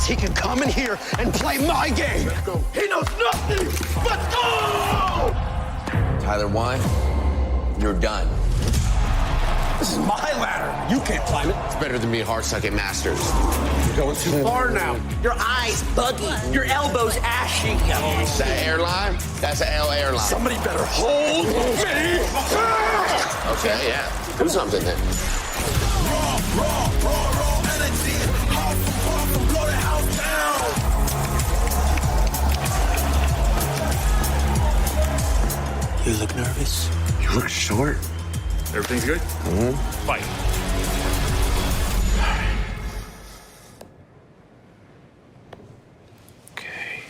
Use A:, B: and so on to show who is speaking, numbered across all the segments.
A: thinks he can come in here and play my game. Let's go. He knows nothing. Let's go!
B: Tyler won. You're done.
A: This is my ladder. You can't climb it.
C: It's better than being hard-sucking masters.
A: You're going too far now.
D: Your eyes buggy. Your elbows ashy.
C: That airline? That's an L airline.
A: Somebody better hold me.
C: Okay, yeah. Do something then.
A: Raw energy. Blow the house down.
B: You look nervous.
C: You look short.
E: Everything's good?
C: Mm-hmm.
E: Fight.
C: Okay.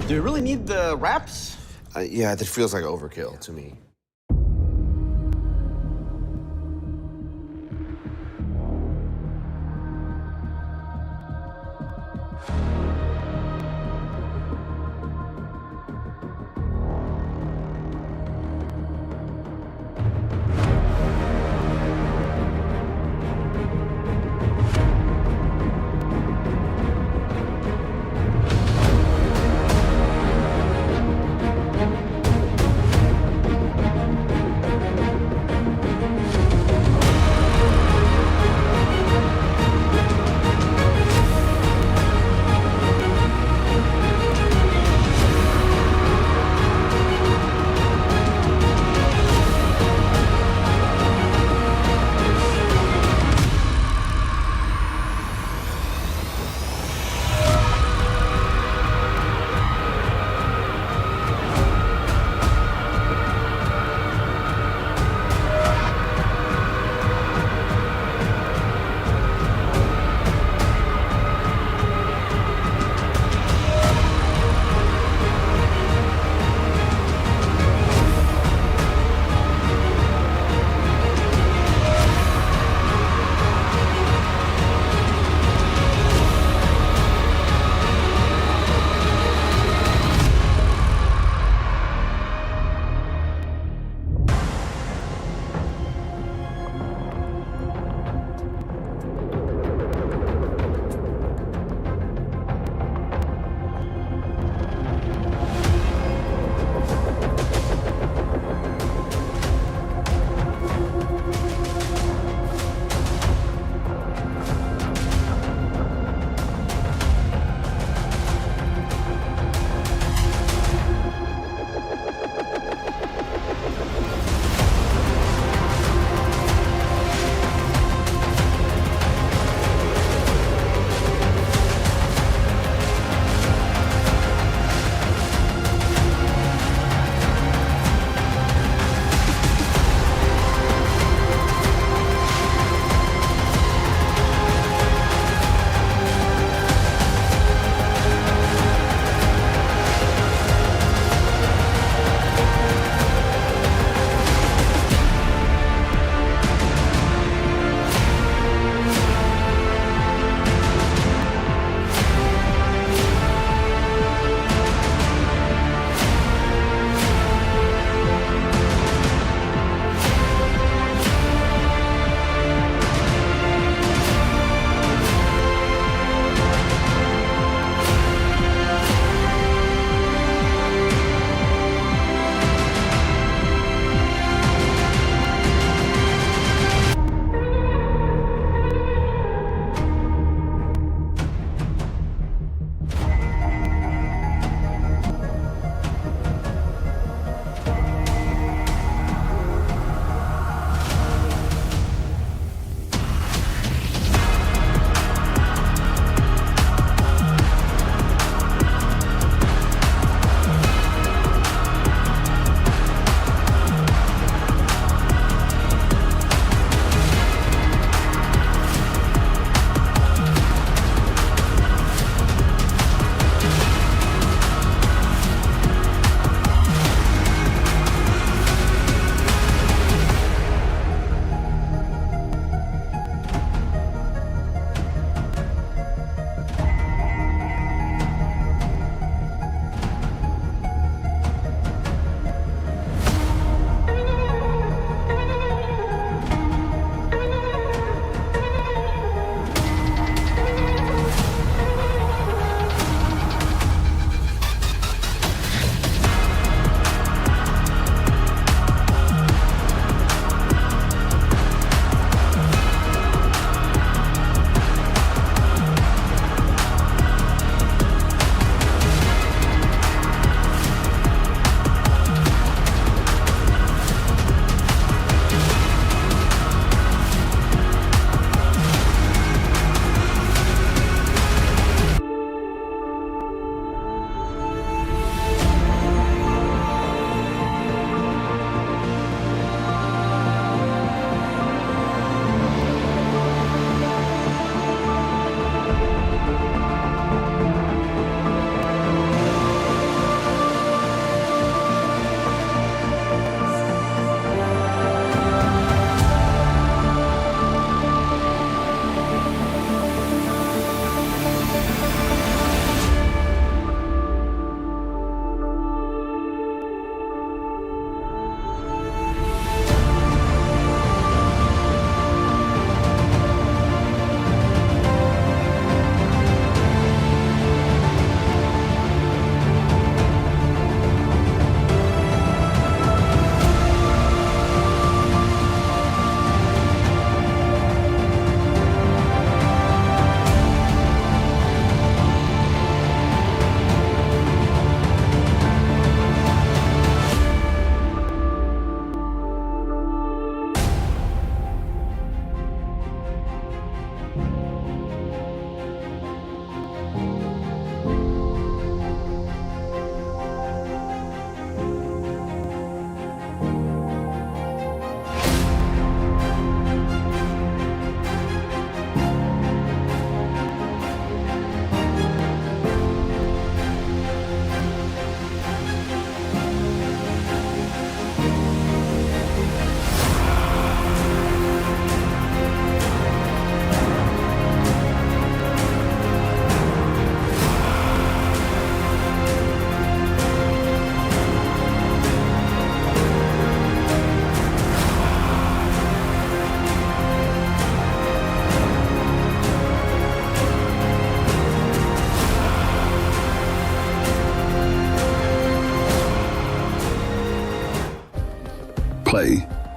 F: Do you really need the wraps?
C: Yeah, that feels like overkill to me.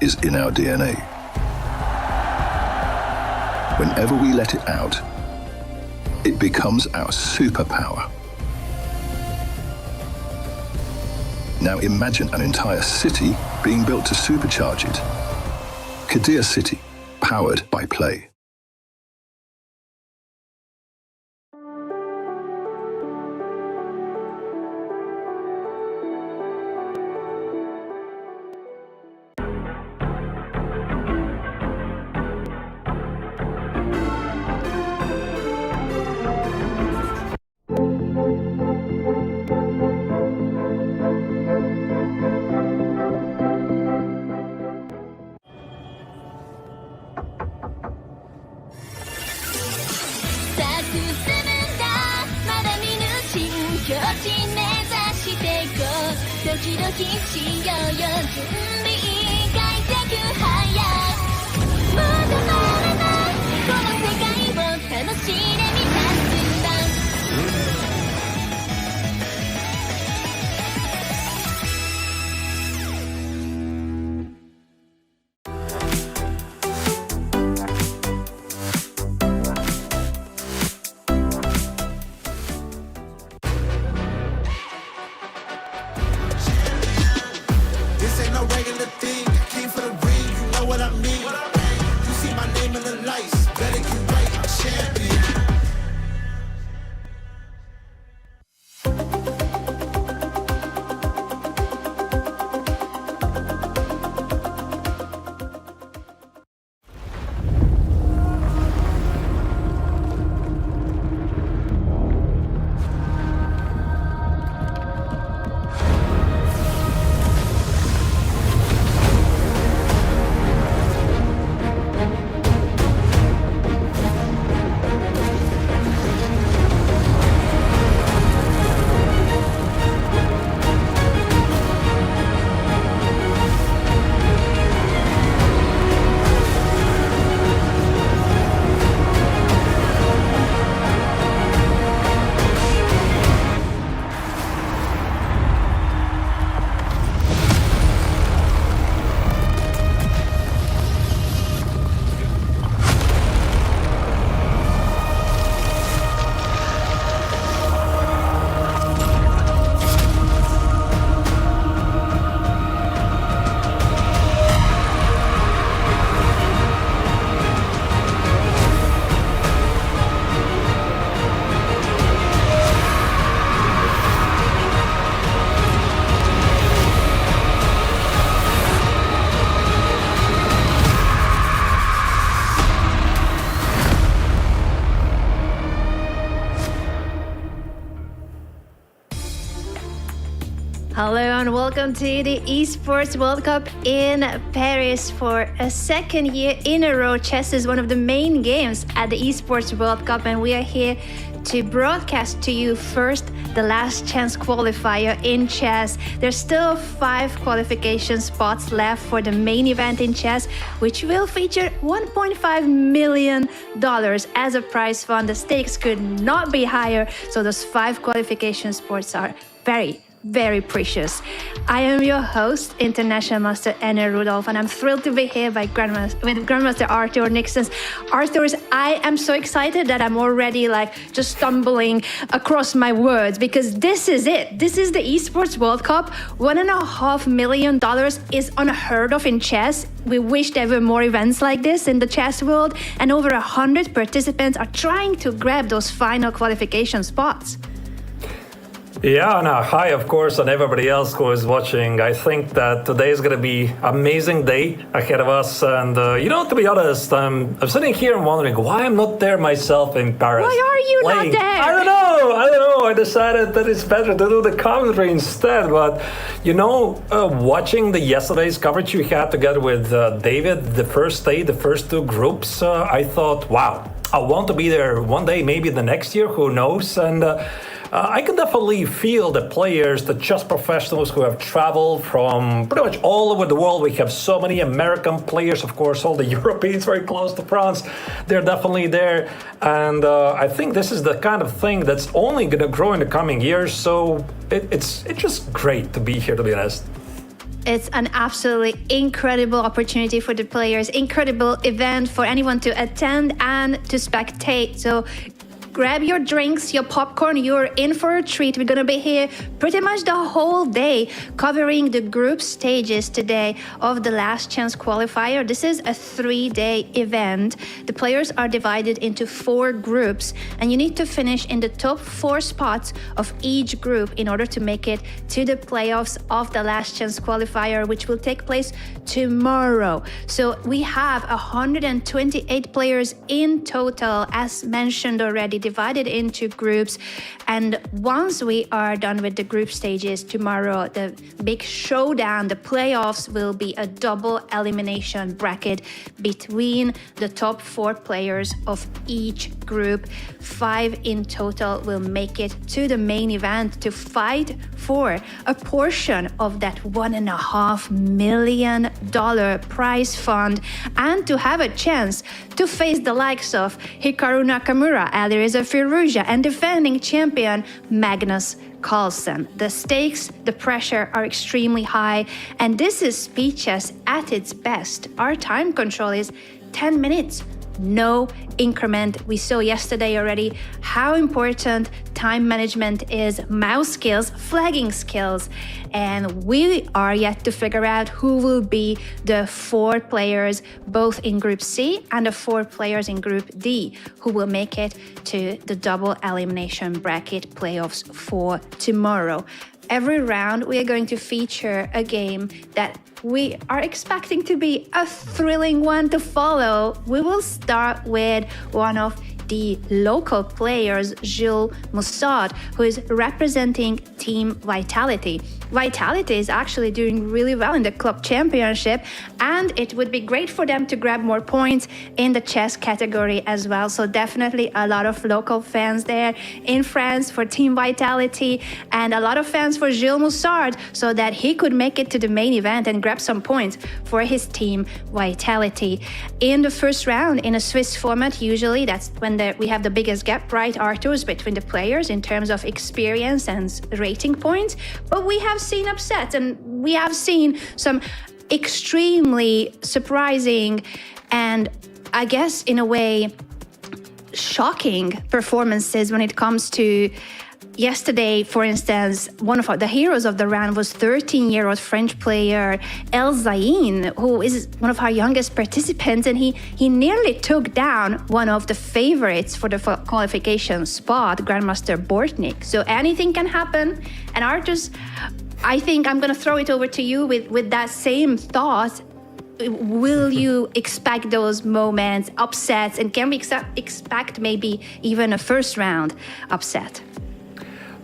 E: is in our DNA. Whenever we let it out, it becomes our superpower. Now imagine an entire city being built to supercharge it. Kadir City, powered by play.
G: Hello and welcome to the Esports World Cup in Paris for a second year in a row. Chess is one of the main games at the Esports World Cup, and we are here to broadcast to you first the last chance qualifier in chess. There's still 5 qualification spots left for the main event in chess, which will feature $1.5 million as a prize fund. The stakes could not be higher, so those 5 qualification spots are very precious. I am your host, International Master Anna Rudolph, and I'm thrilled to be here with Grandmaster Arthur Nixon. Arthur, I am so excited that I'm already just stumbling across my words, because this is it. This is the Esports World Cup. $1.5 million is unheard of in chess. We wish there were more events like this in the chess world, and over 100 participants are trying to grab those final qualification spots.
H: Yeah, no, hi, of course, and everybody else who is watching. I think that today is going to be an amazing day ahead of us. And, to be honest, I'm sitting here and wondering why I'm not there myself in Paris.
G: Why are you not there?
H: I don't know. I decided that it's better to do the commentary instead. But, watching yesterday's coverage we had together with David, the first day, the first 2 groups, I thought, wow, I want to be there one day, maybe the next year, who knows? And I can definitely feel the players, the chess professionals who have traveled from pretty much all over the world. We have so many American players, of course, all the Europeans very close to France. They're definitely there. And I think this is the kind of thing that's only going to grow in the coming years. So it's just great to be here, to be honest.
G: It's an absolutely incredible opportunity for the players, incredible event for anyone to attend and to spectate. So grab your drinks, your popcorn, you're in for a treat. We're gonna be here pretty much the whole day covering the group stages today of the Last Chance qualifier. This is a 3-day event. The players are divided into 4 groups and you need to finish in the top 4 spots of each group in order to make it to the playoffs of the Last Chance qualifier, which will take place tomorrow. So we have 128 players in total, as mentioned already, divided into groups. And once we are done with the group stages tomorrow, the big showdown, the playoffs, will be a double elimination bracket between the top 4 players of each group. 5 in total will make it to the main event to fight for a portion of that $1.5 million prize fund and to have a chance to face the likes of Hikaru Nakamura, Alireza Firouzja, and defending champion Magnus Carlsen. The stakes, the pressure are extremely high, and this is speed chess at its best. Our time control is 10 minutes. No increment. We saw yesterday already how important time management is, mouse skills, flagging skills, and we are yet to figure out who will be the 4 players both in Group C and the 4 players in Group D who will make it to the double elimination bracket playoffs for tomorrow. Every round, we are going to feature a game that we are expecting to be a thrilling one to follow. We will start with one of the local players, Gilles Moussard, who is representing Team Vitality. Vitality is actually doing really well in the club championship, and it would be great for them to grab more points in the chess category as well. So definitely a lot of local fans there in France for Team Vitality, and a lot of fans for Gilles Moussard so that he could make it to the main event and grab some points for his Team Vitality. In the first round, in a Swiss format, usually that's when we have the biggest gap, right, Arthurs, between the players in terms of experience and rating points. But we have seen upsets, and we have seen some extremely surprising and, I guess, in a way, shocking performances when it comes to yesterday. For instance, one of the heroes of the round was 13-year-old French player El Zain, who is one of our youngest participants, and he nearly took down one of the favorites for the qualification spot, Grandmaster Bortnik. So anything can happen. And Artus, I think I'm going to throw it over to you with that same thought. Will you expect those moments, upsets, and can we expect maybe even a first round upset?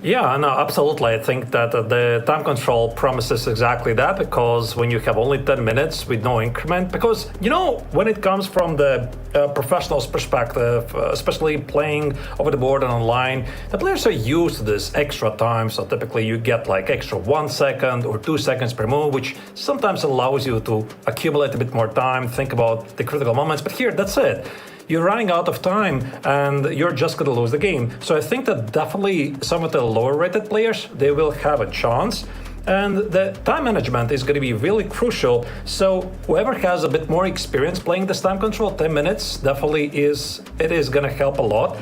H: Yeah, no, absolutely. I think that the time control promises exactly that, because when you have only 10 minutes with no increment, because, you know, when it comes from the professional's perspective, especially playing over the board and online, the players are used to this extra time. So typically you get like extra 1 second or 2 seconds per move, which sometimes allows you to accumulate a bit more time, think about the critical moments. But here, that's it. You're running out of time and you're just going to lose the game. So I think that definitely some of the lower rated players, they will have a chance. And the time management is going to be really crucial. So whoever has a bit more experience playing this time control, 10 minutes definitely is going to help a lot.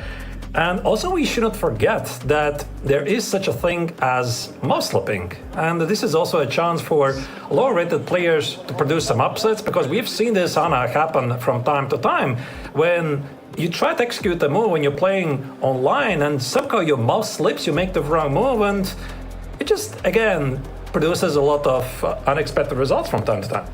H: And also we shouldn't forget that there is such a thing as mouse slipping. And this is also a chance for lower rated players to produce some upsets, because we've seen this, Anna, happen from time to time when you try to execute a move when you're playing online and somehow your mouse slips, you make the wrong move, and it just, again, produces a lot of unexpected results from time to time.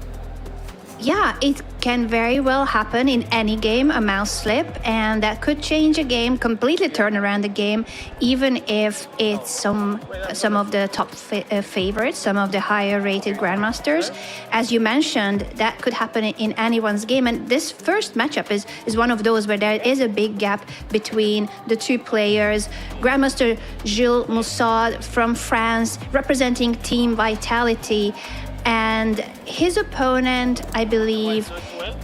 G: Yeah, it can very well happen in any game, a mouse slip, and that could change a game, completely turn around the game, even if it's some of the top favorites, some of the higher rated grandmasters. As you mentioned, that could happen in anyone's game, and this first matchup is one of those where there is a big gap between the 2 players. Grandmaster Gilles Moussard from France, representing Team Vitality, and his opponent, I believe,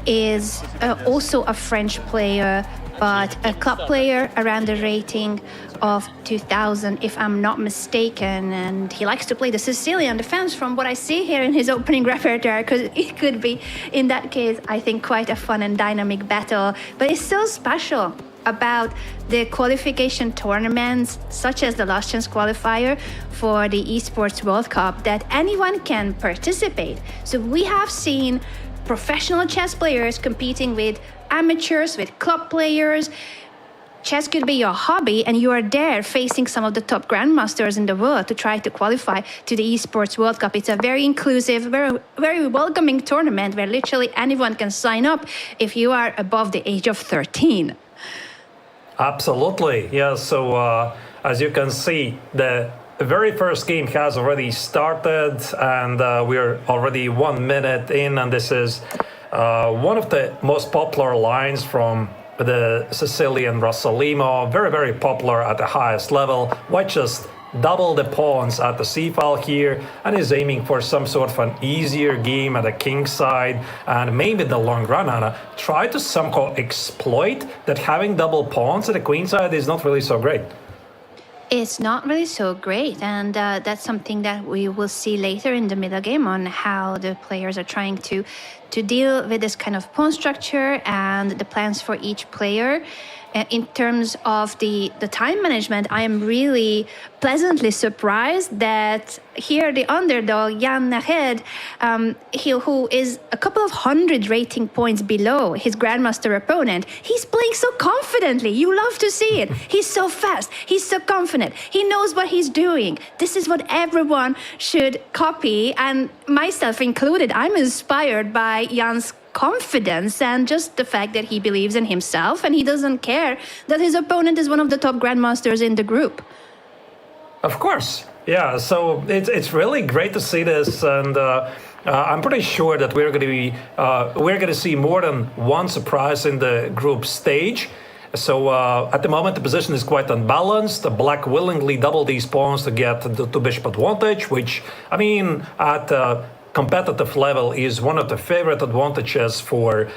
G: is also a French player, but a club player around the rating of 2000, if I'm not mistaken. And he likes to play the Sicilian defense from what I see here in his opening repertoire, because it could be, in that case, I think quite a fun and dynamic battle. But it's so special about the qualification tournaments, such as the Last Chance qualifier for the Esports World Cup, that anyone can participate. So we have seen professional chess players competing with amateurs, with club players. Chess could be your hobby, and you are there facing some of the top grandmasters in the world to try to qualify to the Esports World Cup. It's a very inclusive, very, very welcoming tournament where literally anyone can sign up if you are above the age of 13.
H: Absolutely, yeah. So as you can see, the very first game has already started, and we're already 1 minute in, and this is one of the most popular lines from the Sicilian Rossolimo. Very, very popular at the highest level. White just double the pawns at the c-file here, and is aiming for some sort of an easier game at the king side, and maybe the long run and try to somehow exploit that having double pawns at the queen side is not really so great.
G: It's not really so great, and that's something that we will see later in the middle game on how the players are trying to deal with this kind of pawn structure and the plans for each player. In terms of the time management, I am really pleasantly surprised that here the underdog, Jan Nahed, who is a couple of hundred rating points below his grandmaster opponent, he's playing so confidently. You love to see it. He's so fast. He's so confident. He knows what he's doing. This is what everyone should copy, and myself included. I'm inspired by Jan's confidence and just the fact that he believes in himself, and he doesn't care that his opponent is one of the top grandmasters in the group.
H: Of course, yeah. So it's really great to see this, and I'm pretty sure that we're going to see more than one surprise in the group stage. So at the moment, the position is quite unbalanced. The black willingly double these pawns to get the two bishop advantage, which, I mean, at competitive level is one of the favorite advantages for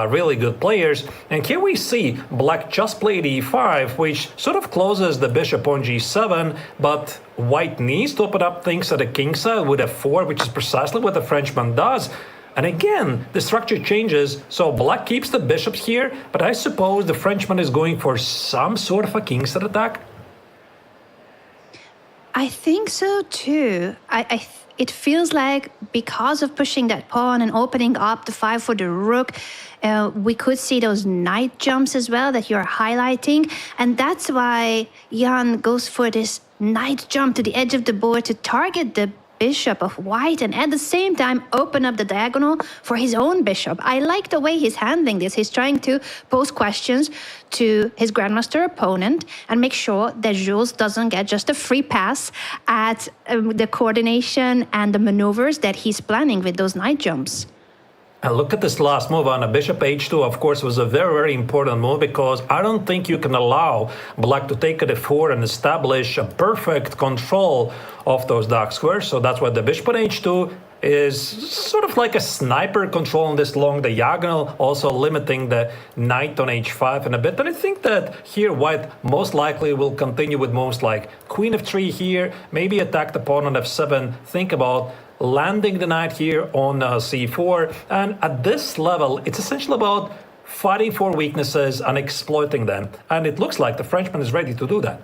H: really good players. And here we see black just played e5, which sort of closes the bishop on g7, but white needs to open up things at the king side with f4, which is precisely what the Frenchman does. And again, the structure changes, so black keeps the bishops here, but I suppose the Frenchman is going for some sort of a king side attack.
G: I think so too. It feels like because of pushing that pawn and opening up the file for the rook, we could see those knight jumps as well that you're highlighting. And that's why Jan goes for this knight jump to the edge of the board to target the bishop of white, and at the same time open up the diagonal for his own bishop. I like the way he's handling this. He's trying to pose questions to his grandmaster opponent and make sure that Jules doesn't get just a free pass at the coordination and the maneuvers that he's planning with those knight jumps.
H: And look at this last move on a bishop h2, of course, was a very, very important move, because I don't think you can allow black to take a d4 and establish a perfect control of those dark squares. So that's why the bishop on h2 is sort of like a sniper controlling this long diagonal, also limiting the knight on h5 in a bit. And I think that here white most likely will continue with moves like queen f3 here, maybe attack the pawn on f7, think about landing the knight here on c4. And at this level, it's essentially about fighting for weaknesses and exploiting them. And it looks like the Frenchman is ready to do that.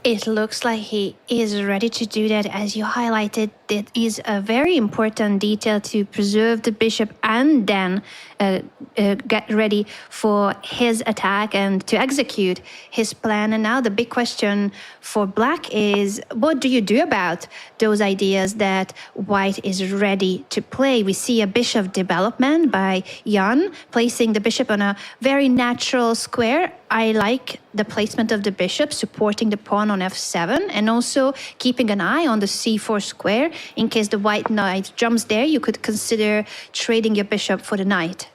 G: It looks like he is ready to do that. As you highlighted, it is a very important detail to preserve the bishop and then get ready for his attack and to execute his plan. And now the big question for black is, what do you do about those ideas that white is ready to play? We see a bishop development by Jan, placing the bishop on a very natural square. I like the placement of the bishop, supporting the pawn on f7, and also keeping an eye on the c4 square. In case the white knight jumps there, you could consider trading your bishop for the knight.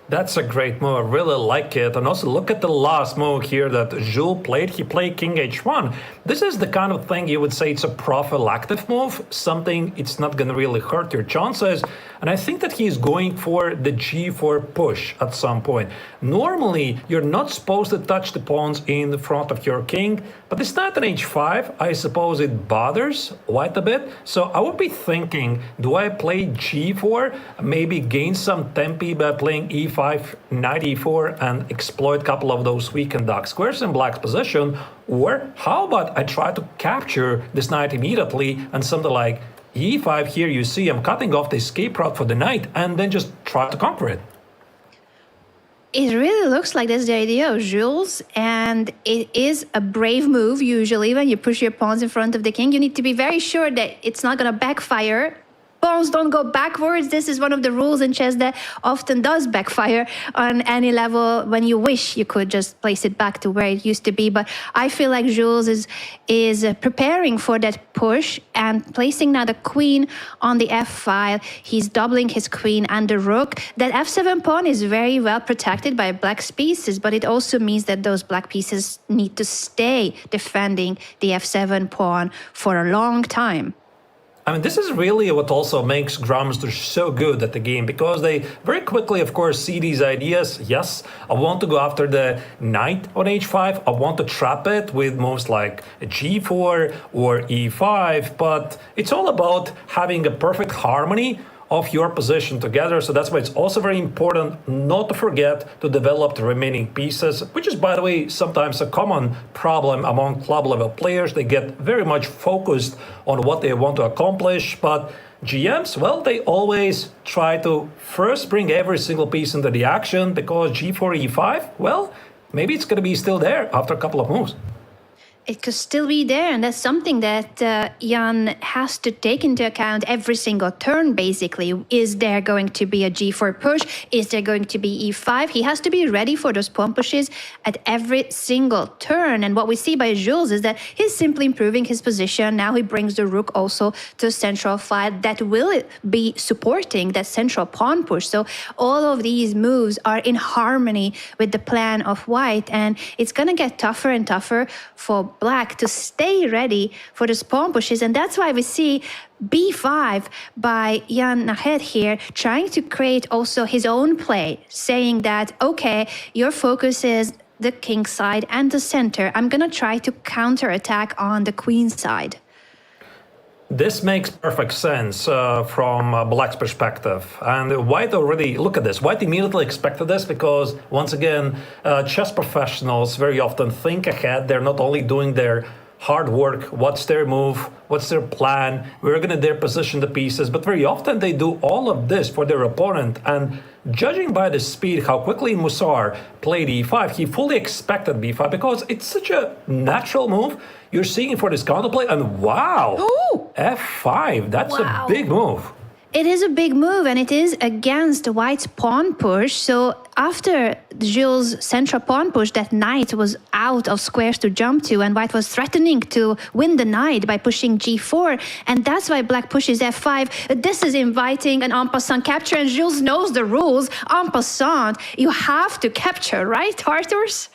H: That's a great move. I really like it. And also look at the last move here that Jules played. He played King H1. This is the kind of thing you would say it's a prophylactic move, something it's not going to really hurt your chances. And I think that he's going for the G4 push at some point. Normally, you're not supposed to touch the pawns in the front of your king, but it's not an H5. I suppose it bothers white a bit. So I would be thinking, do I play G4, maybe gain some tempi by playing E5, knight E4, and exploit a couple of those weakened dark squares in black's position? Or how about I try to capture this knight immediately and something like E5 here, you see I'm cutting off the escape route for the knight and then just try to conquer it.
G: It really looks like that's the idea of Jules, and it is a brave move. Usually when you push your pawns in front of the king, you need to be very sure that it's not going to backfire. Pawns don't go backwards. This is one of the rules in chess that often does backfire on any level. When you wish, you could just place it back to where it used to be. But I feel like Jules is preparing for that push and placing now the queen on the f file. He's doubling his queen and the rook. That f7 pawn is very well protected by black's pieces, but it also means that those black pieces need to stay defending the f7 pawn for a long time.
H: I mean, this is really what also makes Grandmaster so good at the game, because they very quickly, of course, see these ideas. Yes, I want to go after the knight on h5. I want to trap it with moves like g4 or e5, but it's all about having a perfect harmony of your position together. So that's why it's also very important not to forget to develop the remaining pieces, which is, by the way, sometimes a common problem among club level players. They get very much focused on what they want to accomplish, but GMs, well, they always try to first bring every single piece into the action, because g4, e5, well, maybe it's going to be still there after a couple of moves.
G: It could still be there, and that's something that Jan has to take into account every single turn, basically. Is there going to be a g4 push? Is there going to be e5? He has to be ready for those pawn pushes at every single turn. And what we see by Jules is that he's simply improving his position. Now he brings the rook also to central file that will be supporting that central pawn push. So all of these moves are in harmony with the plan of white, and it's going to get tougher and tougher for black to stay ready for the pawn pushes. And that's why we see b5 by Jan Nahed here, trying to create also his own play, saying that, okay, your focus is the king side and the center. I'm going to try to counterattack on the queen side.
H: This makes perfect sense from black's perspective. And white already, look at this, white immediately expected this, because once again, chess professionals very often think ahead. They're not only doing their hard work, what's their move, what's their plan, we're going to position the pieces, but very often they do all of this for their opponent. And judging by the speed, how quickly Musar played e5, he fully expected b5, because it's such a natural move. You're seeing it for this counterplay, and wow,
G: Ooh.
H: f5, that's a big move.
G: It is a big move, and it is against white's pawn push. So after Jules' central pawn push, that knight was out of squares to jump to, and white was threatening to win the knight by pushing g4, and that's why black pushes f5. This is inviting an en passant capture, and Jules knows the rules. En passant, you have to capture, right, Arthurs?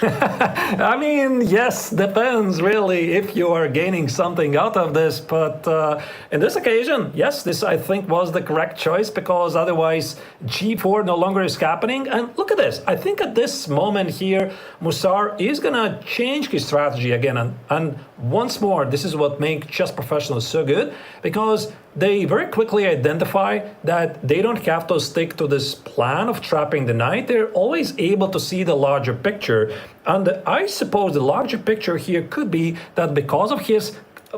H: I mean, yes, depends really if you are gaining something out of this, but in this occasion, yes, this I think was the correct choice, because otherwise g4 no longer is happening. And look at this, I think at this moment here, Musar is gonna change his strategy again, and once more, this is what makes chess professionals so good, because they very quickly identify that they don't have to stick to this plan of trapping the knight. They're always able to see the larger picture. And I suppose the larger picture here could be that because of his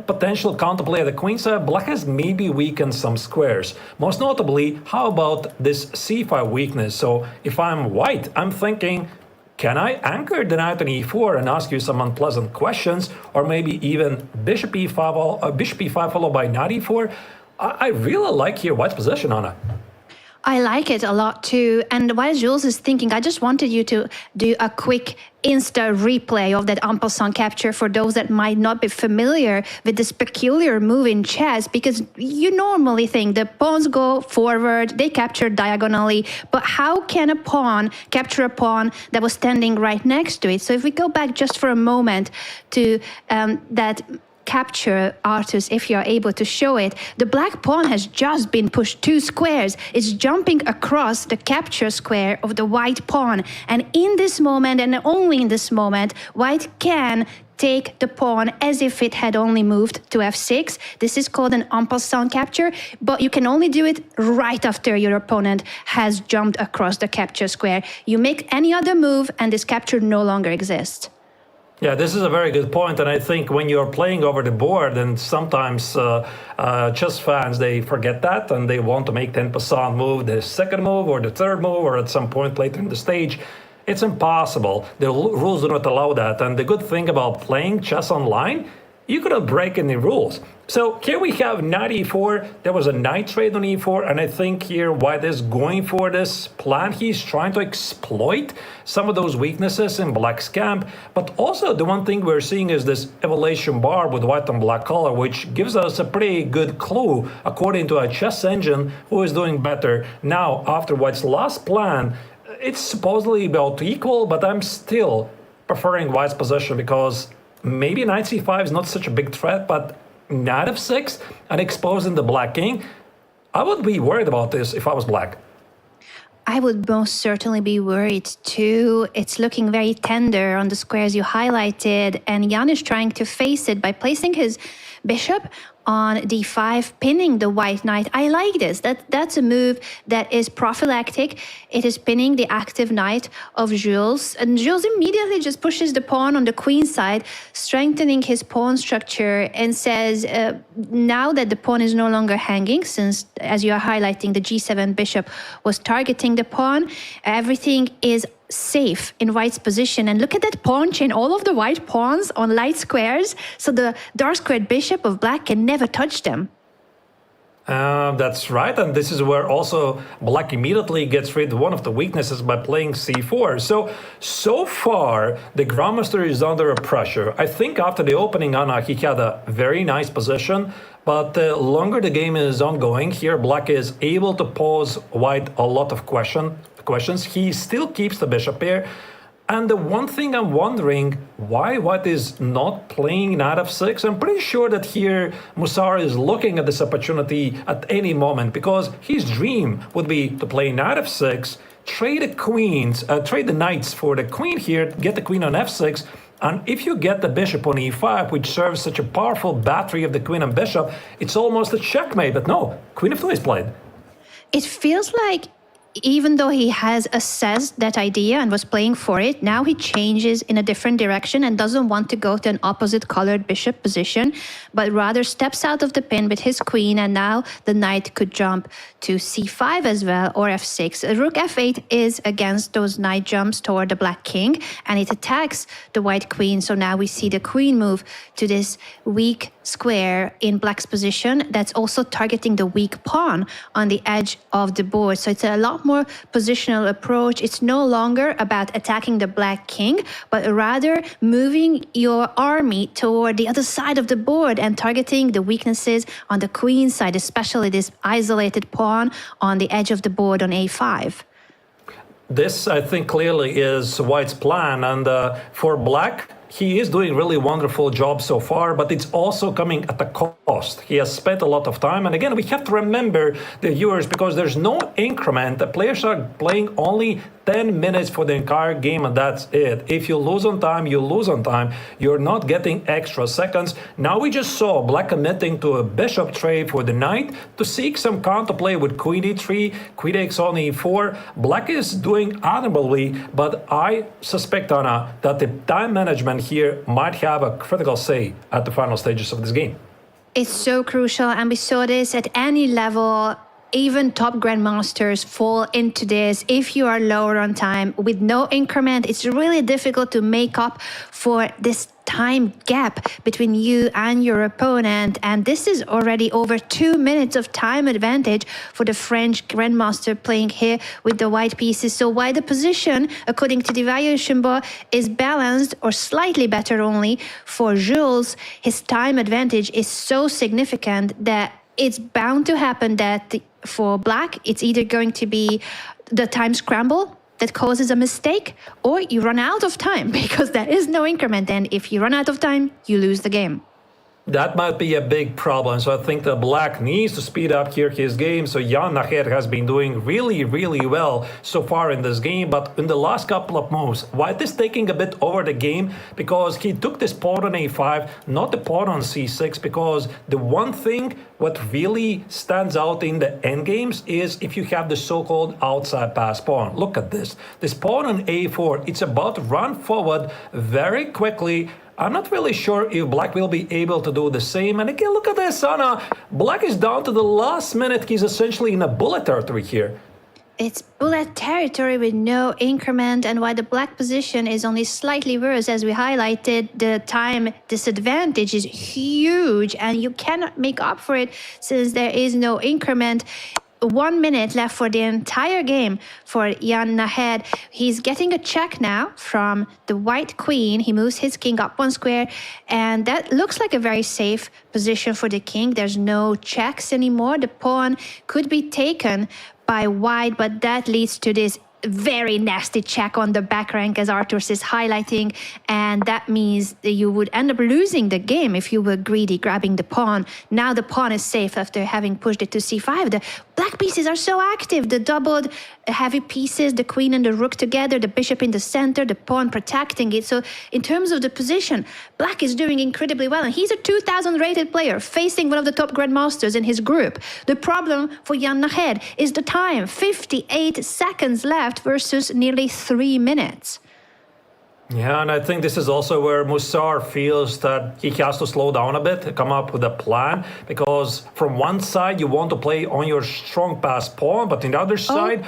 H: potential counterplay at the queen side, black has maybe weakened some squares. Most notably, how about this c5 weakness? So if I'm white, I'm thinking, can I anchor the knight on e4 and ask you some unpleasant questions, or maybe even bishop e5 followed by knight e4? I really like here white's position on it.
G: I like it a lot too. And while Jules is thinking, I just wanted you to do a quick Insta replay of that en passant capture for those that might not be familiar with this peculiar move in chess, because you normally think the pawns go forward, they capture diagonally, but how can a pawn capture a pawn that was standing right next to it? So if we go back just for a moment to that capture, Artus, if you're able to show it, the black pawn has just been pushed 2 squares. It's jumping across the capture square of the white pawn. And in this moment, and only in this moment, white can take the pawn as if it had only moved to f6. This is called an en passant capture, but you can only do it right after your opponent has jumped across the capture square. You make any other move and this capture no longer exists.
H: Yeah, this is a very good point, and I think when you're playing over the board, and sometimes chess fans, they forget that, and they want to make the en passant move, the second move, or the third move, or at some point later in the stage. It's impossible. The rules do not allow that, and the good thing about playing chess online, you couldn't break any rules. So here we have knight e4. There was a knight trade on e4, and I think here white is going for this plan. He's trying to exploit some of those weaknesses in black's camp. But also the one thing we're seeing is this evaluation bar with white and black color, which gives us a pretty good clue, according to a chess engine, who is doing better. Now, after white's last plan, it's supposedly about equal, but I'm still preferring white's position because maybe knight c5 is not such a big threat, but knight f6 and exposing the black king, I would be worried about this if I was black.
G: I would most certainly be worried too. It's looking very tender on the squares you highlighted, and Jan is trying to face it by placing his bishop on d5, pinning the white knight. I like this. That's a move that is prophylactic. It is pinning the active knight of Jules, and Jules immediately just pushes the pawn on the queen side, strengthening his pawn structure, and says, now that the pawn is no longer hanging, since, as you are highlighting, the g7 bishop was targeting the pawn, everything is safe in white's position. And look at that pawn chain, all of the white pawns on light squares, so the dark squared bishop of black can never touch them.
H: That's right, and this is where also black immediately gets rid of one of the weaknesses by playing c4. So far, the Grandmaster is under pressure. I think after the opening, Anna, he had a very nice position, but the longer the game is ongoing, here black is able to pose white a lot of questions. He still keeps the bishop here. And the one thing I'm wondering, why white is not playing knight f6? I'm pretty sure that here Musar is looking at this opportunity at any moment, because his dream would be to play knight f6, trade the knights for the queen here, get the queen on f6, and if you get the bishop on e5, which serves such a powerful battery of the queen and bishop, it's almost a checkmate. But no, queen f2 is played.
G: It feels like even though he has assessed that idea and was playing for it, now he changes in a different direction and doesn't want to go to an opposite colored bishop position, but rather steps out of the pin with his queen, and now the knight could jump to c5 as well, or f6. Rook f8 is against those knight jumps toward the black king, and it attacks the white queen. So now we see the queen move to this weak square in black's position that's also targeting the weak pawn on the edge of the board. So it's a lot more positional approach. It's no longer about attacking the black king, but rather moving your army toward the other side of the board and targeting the weaknesses on the queen side, especially this isolated pawn on the edge of the board on a5.
H: This, I think, clearly is white's plan, and for black, he is doing really wonderful job so far, but it's also coming at a cost. He has spent a lot of time, and again, we have to remember the viewers, because there's no increment. The players are playing only 10 minutes for the entire game, and that's it. If you lose on time, you lose on time. You're not getting extra seconds. Now we just saw black committing to a bishop trade for the knight to seek some counterplay with queen e3, queen takes on e4. Black is doing admirably, but I suspect, Anna, that the time management here might have a critical say at the final stages of this game.
G: It's so crucial, and we saw this at any level even top grandmasters fall into this. If you are lower on time with no increment, it's really difficult to make up for this time gap between you and your opponent, and this is already over 2 minutes of time advantage for the French grandmaster playing here with the white pieces. So while the position according to the evaluation board is balanced or slightly better only for Jules, his time advantage is so significant that it's bound to happen that for black it's either going to be the time scramble that causes a mistake, or you run out of time because there is no increment, and if you run out of time, you lose the game.
H: That might be a big problem. So I think the black needs to speed up here his game. So Jan Naher has been doing really, really well so far in this game. But in the last couple of moves, white is taking a bit over the game because he took this pawn on a5, not the pawn on c6, because the one thing what really stands out in the endgames is if you have the so-called outside pass pawn. Look at this. This pawn on a4, it's about to run forward very quickly. I'm not really sure if black will be able to do the same. And again, look at this, Anna. Black is down to the last minute. He's essentially in a bullet territory here.
G: It's bullet territory with no increment, and while the black position is only slightly worse, as we highlighted, the time disadvantage is huge, and you cannot make up for it since there is no increment. 1 minute left for the entire game for Jan Nahed. He's getting a check now from the white queen. He moves his king up 1 square, and that looks like a very safe position for the king. There's no checks anymore. The pawn could be taken by white, but that leads to this very nasty check on the back rank, as Arthurs is highlighting, and that means that you would end up losing the game if you were greedy grabbing the pawn. Now the pawn is safe after having pushed it to c5. The black pieces are so active, the doubled heavy pieces, the queen and the rook together, the bishop in the center, the pawn protecting it. So in terms of the position, black is doing incredibly well, and he's a 2000 rated player facing one of the top grandmasters in his group. The problem for Jan Nahed is the time, 58 seconds left versus nearly 3 minutes.
H: Yeah, and I think this is also where Musar feels that he has to slow down a bit, come up with a plan, because from one side you want to play on your strong pass pawn, but on the other side,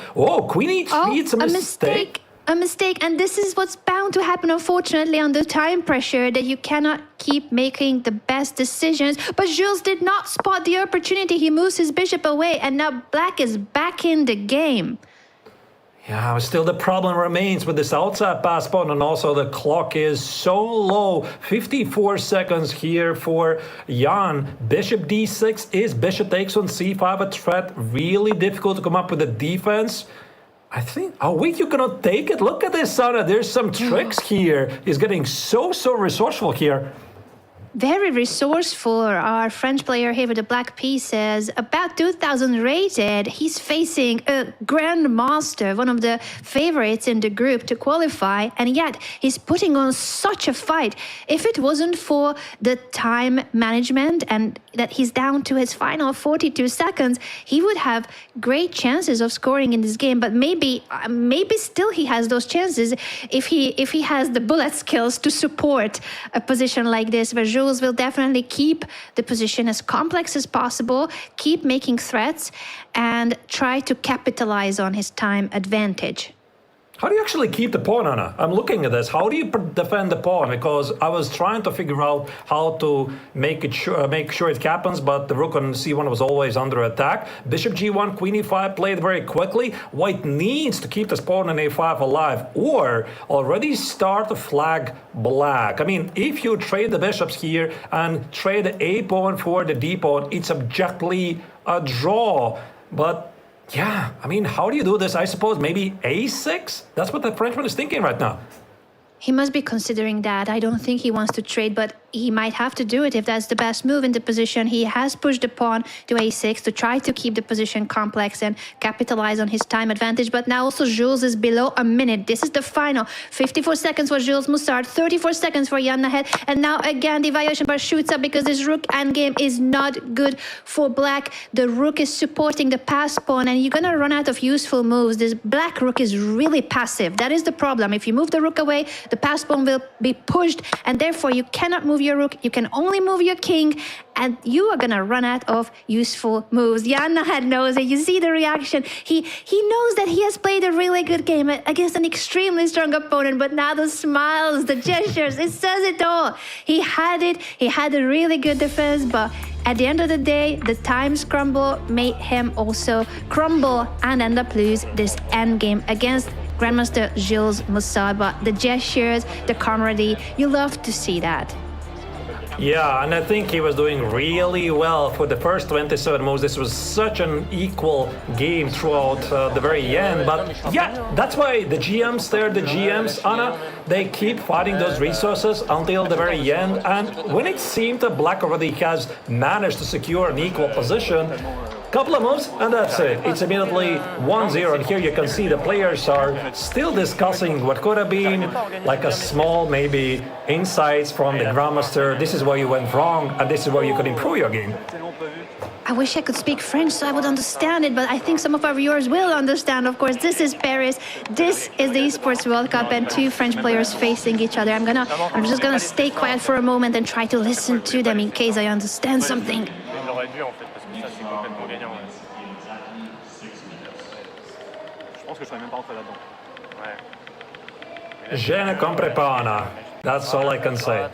H: queen e3, it's a mistake.
G: A mistake, and this is what's bound to happen, unfortunately, under time pressure, that you cannot keep making the best decisions. But Jules did not spot the opportunity. He moves his bishop away, and now black is back in the game.
H: Yeah, still the problem remains with this outside pass pawn, and also the clock is so low. 54 seconds here for Jan. Bishop d6 is bishop takes on c5 a threat. Really difficult to come up with a defense. I think, wait, you cannot take it? Look at this, Sana. There's some tricks here. He's getting so resourceful here.
G: Very resourceful. Our French player here with the black pieces, about 2000 rated. He's facing a grandmaster, one of the favorites in the group to qualify, and yet he's putting on such a fight. If it wasn't for the time management and that he's down to his final 42 seconds, he would have great chances of scoring in this game. But maybe still he has those chances if he has the bullet skills to support a position like this, where Jules will definitely keep the position as complex as possible, keep making threats, and try to capitalize on his time advantage.
H: How do you actually keep the pawn, Anna? I'm looking at this. How do you defend the pawn? Because I was trying to figure out how to make sure it happens, but the rook on c1 was always under attack. Bishop g1, queen e5 played very quickly. White needs to keep this pawn on a5 alive, or already start to flag black. I mean, if you trade the bishops here and trade the a pawn for the d pawn, it's objectively a draw. But yeah, I mean, how do you do this? I suppose maybe a6? That's what the Frenchman is thinking right now.
G: He must be considering that. I don't think he wants to trade, but he might have to do it if that's the best move in the position. He has pushed the pawn to a6 to try to keep the position complex and capitalize on his time advantage. But now also Jules is below a minute. This is the final. 54 seconds for Jules Moussard, 34 seconds for Jan Nahed. And now again, the evaluation bar shoots up because this rook endgame is not good for black. The rook is supporting the pass pawn, and you're going to run out of useful moves. This black rook is really passive. That is the problem. If you move the rook away, the pass pawn will be pushed, and therefore you cannot move your rook, you can only move your king, and you are gonna run out of useful moves. Jan Nahed knows it. You see the reaction. He knows that he has played a really good game against an extremely strong opponent, but now the smiles, the gestures, it says it all. He had it. He had a really good defense, but at the end of the day, the time scramble made him also crumble and end up lose this end game against Grandmaster Gilles Moussard. But the gestures, the camaraderie, you love to see that.
H: Yeah, and I think he was doing really well for the first 27 moves. This was such an equal game throughout the very end. But yeah, that's why the GMs there, the GMs, Anna, they keep fighting those resources until the very end. And when it seemed that Black already has managed to secure an equal position, couple of moves, and that's it. It's immediately 1-0, and here you can see the players are still discussing what could have been like a small, maybe, insights from the Grandmaster. This is where you went wrong, and this is where you could improve your game.
G: I wish I could speak French so I would understand it, but I think some of our viewers will understand. Of course, this is Paris. This is the Esports World Cup and two French players facing each other. I'm just gonna stay quiet for a moment and try to listen to them in case I understand something.
H: Je ne comprends pas, Anna. That's all I can say.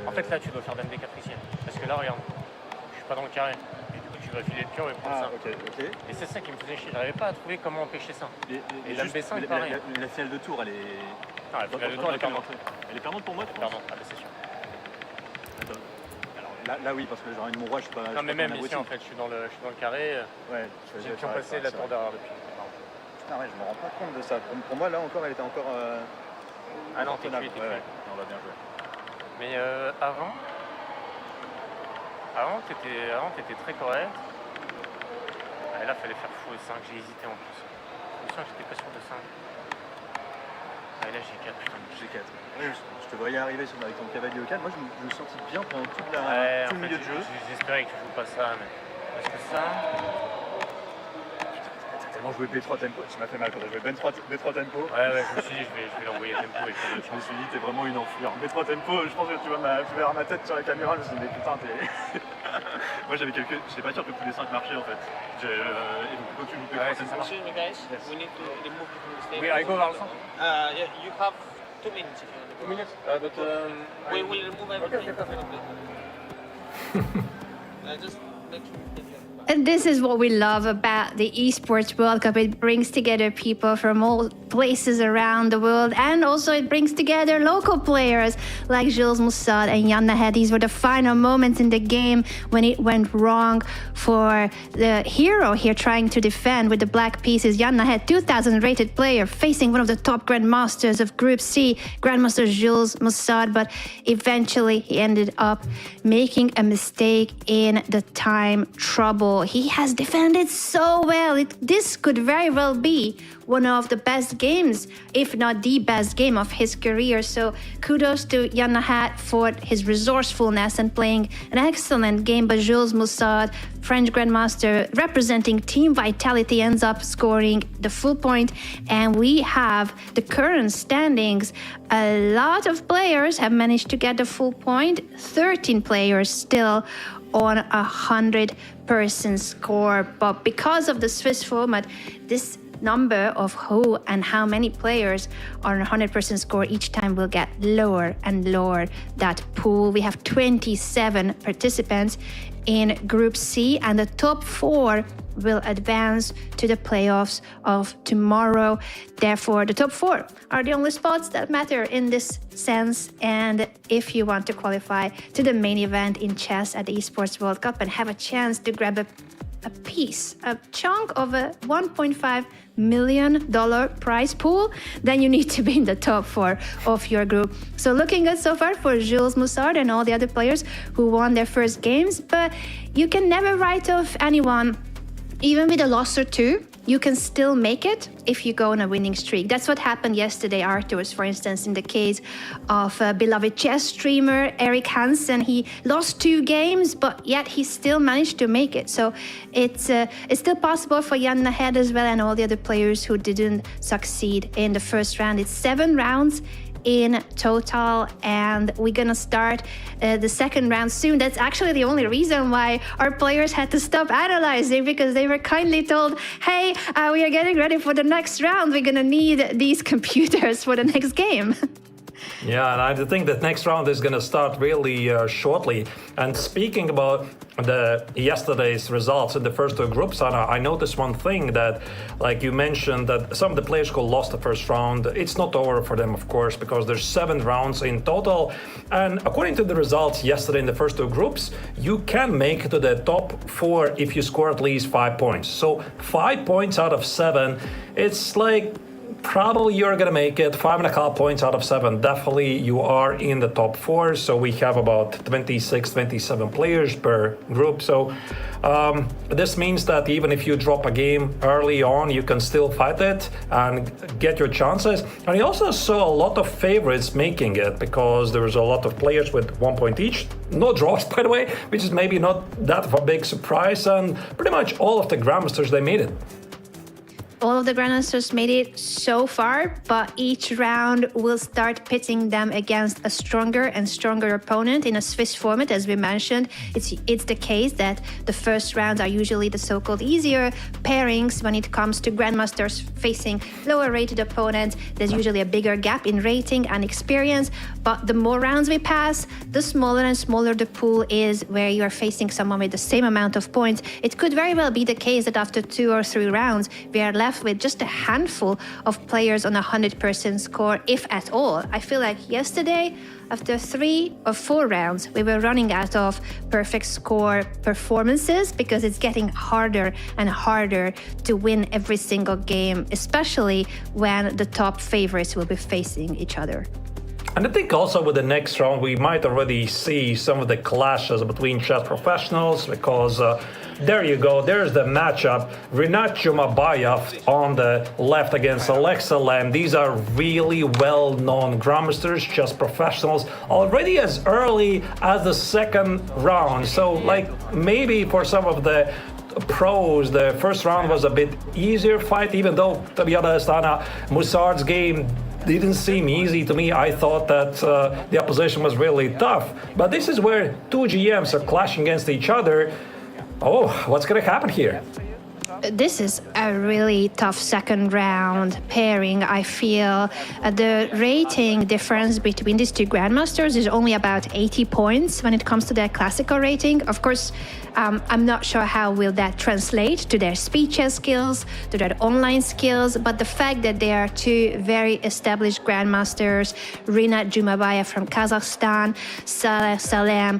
I: En fait, là, tu dois faire dame D4 ici. Parce que là, regarde, je suis pas dans le carré. Et du coup, tu vas filer le pion et prendre ça.
J: Ok.
I: Et c'est ça qui me faisait chier. J'arrivais pas à trouver comment empêcher ça. Et dame B5, pareil.
J: La finale de tour, elle est.
I: Non, la finale de tour, elle est perdante.
J: Elle est perdante pour moi, tu penses?
I: Perdante, ah bah c'est sûr.
J: Attends. Alors là, oui, parce que genre une roi, je suis pas.
I: Non, mais même ici, en fait, je suis dans le carré.
J: Ouais,
I: j'ai le pion passé, la tour derrière le pion.
J: Putain, ouais, je me rends pas compte de ça. Pour moi, là encore, elle était encore.
I: Ah non, t'es cuit, t'es cuit.
J: On va bien jouer.
I: Mais avant, t'étais très correct. Et là, fallait faire fou 5, j'ai hésité en plus. Je me souviens que j'étais pas sûr de 5. Et là, j'ai 4, putain.
J: G4. Oui, je te voyais arriver avec ton cavalier au 4. Moi, je me sentis bien pendant tout le milieu de jeu.
I: J'espérais que tu joues pas ça, mais. Parce que ça.
J: Tellement joué B3 tempo, tu m'as fait mal quand t'as joué B3 tempo.
I: Ouais, je me suis dit, je vais l'envoyer tempo. Et
J: je me suis dit, t'es vraiment une enflure. B3 tempo, je pense que tu vas voir ma tête sur la caméra, je me suis dit, mais putain, t'es. Moi, j'avais quelques. J'étais pas sûr que tous les 5 marchaient en fait. Et donc, quand tu joues B3 tempo.
I: Excuse me, guys. We need to remove from the stage. I go vers le centre. Yeah, you have 2 minutes if you want to go. 2 minutes? But we will remove everything. Okay. Just make sure.
G: And this is what we love about the Esports World Cup. It brings together people from all places around the world, and also it brings together local players like Gilles Moussard and Jan Nahed. These were the final moments in the game when it went wrong for the hero here trying to defend with the black pieces. Jan Nahed, 2000 rated player, facing one of the top grandmasters of Group C, Grandmaster Gilles Moussard, but eventually he ended up making a mistake in the time trouble. He has defended so well. This could very well be one of the best games, if not the best game of his career. So kudos to Jan Nahed for his resourcefulness and playing an excellent game. But Gilles Moussard, French Grandmaster, representing Team Vitality, ends up scoring the full point. And we have the current standings. A lot of players have managed to get the full point. 13 players still on 100% score. But because of the Swiss format, this number of who and how many players are on 100% score each time will get lower and lower, that pool. We have 27 participants in Group C, and the top 4 will advance to the playoffs of tomorrow. Therefore, the top 4 are the only spots that matter in this sense. And if you want to qualify to the main event in chess at the Esports World Cup and have a chance to grab a piece, a chunk of a $1.5 million prize pool, then you need to be in the top 4 of your group. So looking good so far for Gilles Moussard and all the other players who won their first games, but you can never write off anyone, even with a loss or two. you can still make it if you go on a winning streak. That's what happened yesterday, Arthurs, for instance, in the case of beloved chess streamer Eric Hansen. He lost 2 games, but yet he still managed to make it. So it's still possible for Jan Nahed as well and all the other players who didn't succeed in the first round. It's 7 rounds in total, and we're gonna start the second round soon. That's actually the only reason why our players had to stop analyzing, because they were kindly told, hey, we are getting ready for the next round. We're gonna need these computers for the next game.
H: Yeah, and I think that next round is going to start really shortly. And speaking about yesterday's results in the first 2 groups, Anna, I noticed one thing that, like you mentioned, that some of the players who lost the first round, it's not over for them, of course, because there's 7 rounds in total. And according to the results yesterday in the first 2 groups, you can make it to the top 4 if you score at least 5 points. So 5 points out of 7, it's like probably you're going to make it. 5.5 points out of 7. Definitely you are in the top 4. So we have about 26, 27 players per group. So this means that even if you drop a game early on, you can still fight it and get your chances. And I also saw a lot of favorites making it, because there was a lot of players with 1 point each. No draws, by the way, which is maybe not that of a big surprise. And pretty much all of the Grandmasters, they made it.
G: All of the Grandmasters made it so far, but each round will start pitting them against a stronger and stronger opponent in a Swiss format. As we mentioned, it's the case that the first rounds are usually the so-called easier pairings when it comes to Grandmasters facing lower rated opponents. There's usually a bigger gap in rating and experience, but the more rounds we pass, the smaller and smaller the pool is where you are facing someone with the same amount of points. It could very well be the case that after 2 or 3 rounds, we are left with just a handful of players on a 100% score, if at all. I feel like yesterday, after 3 or 4 rounds, we were running out of perfect score performances, because it's getting harder and harder to win every single game, especially when the top favorites will be facing each other.
H: And I think also with the next round, we might already see some of the clashes between chess professionals, because there you go, there's the matchup. Rinat Jumabayev on the left against Alexa Lam. These are really well-known Grandmasters, chess professionals, already as early as the second round. So, like, maybe for some of the pros, the first round was a bit easier fight, even though, to be honest, Anna, Moussard's game didn't seem easy to me. I thought that the opposition was really tough. But this is where 2 GMs are clashing against each other. Oh, what's going to happen here?
G: This is a really tough second round pairing. I feel the rating difference between these 2 Grandmasters is only about 80 points when it comes to their classical rating. Of course, I'm not sure how will that translate to their speed chess skills, to their online skills, but the fact that they are 2 very established Grandmasters, Rinat Jumabayev from Kazakhstan, Saleh Salem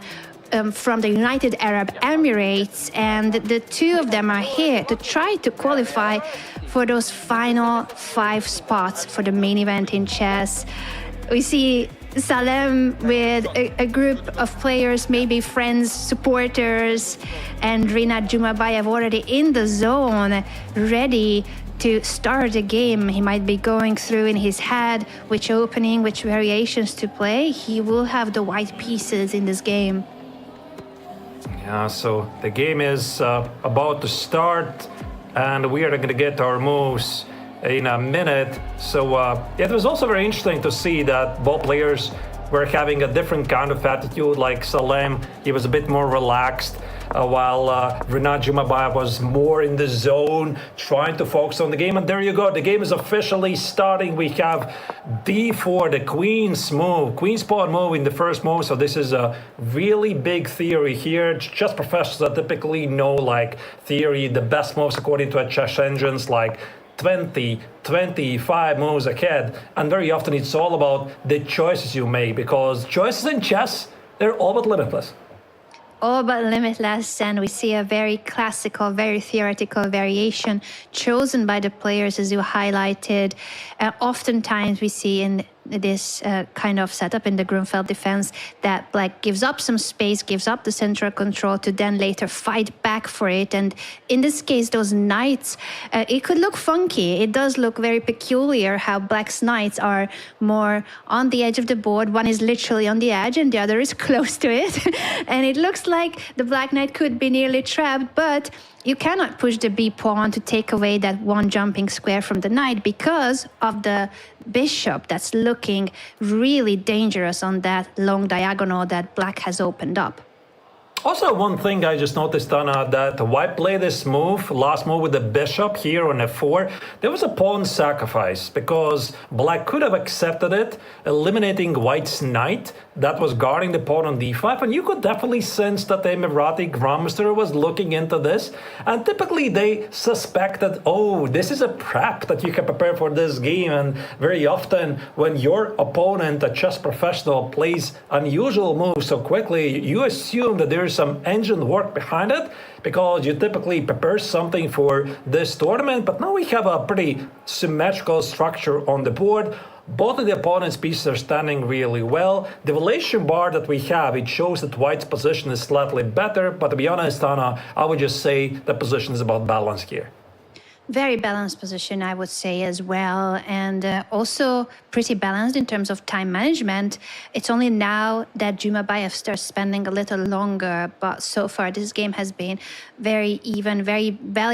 G: from the United Arab Emirates, and the 2 of them are here to try to qualify for those final 5 spots for the main event in chess. We see Salem with a group of players, maybe friends, supporters, and Rinat Jumabayev already in the zone, ready to start the game. He might be going through in his head which opening, which variations to play. He will have the white pieces in this game.
H: Yeah, so the game is about to start, and we are going to get our moves in a minute. So it was also very interesting to see that both players were having a different kind of attitude. Like Salem, he was a bit more relaxed, while Rinat Jumabayev was more in the zone, trying to focus on the game. And there you go, the game is officially starting. We have d4, the queen's move, queen's pawn move in the first move. So this is a really big theory here. Chess professionals that typically know, like, theory, the best moves according to a chess engines, like 20, 25 moves ahead. And very often it's all about the choices you make, because choices in chess, they're all but limitless.
G: All but limitless, and we see a very classical, very theoretical variation chosen by the players, as you highlighted. Oftentimes we see in this kind of setup in the Grunfeld defense that Black gives up some space, gives up the central control to then later fight back for it. And in this case, those knights, it could look funky. It does look very peculiar how Black's knights are more on the edge of the board. One is literally on the edge and the other is close to it. And it looks like the Black knight could be nearly trapped, but you cannot push the B pawn to take away that one jumping square from the knight because of the bishop that's looking really dangerous on that long diagonal that Black has opened up.
H: Also, one thing I just noticed, Anna, that White played this move, last move with the bishop here on f4. There was a pawn sacrifice because Black could have accepted it, eliminating White's knight that was guarding the pawn on d5. And you could definitely sense that the Emirati Grandmaster was looking into this. And typically they suspect that, oh, this is a prep that you can prepare for this game. And very often when your opponent, a chess professional, plays unusual moves so quickly, you assume that there's some engine work behind it because you typically prepare something for this tournament. But now we have a pretty symmetrical structure on the board. Both of the opponent's pieces are standing really well. The relation bar that we have, it shows that White's position is slightly better. But to be honest, Anna, I would just say the position is about balance here.
G: Very balanced position, I would say, as well. And also pretty balanced in terms of time management. It's only now that Jumabayev starts spending a little longer. But so far, this game has been very even, very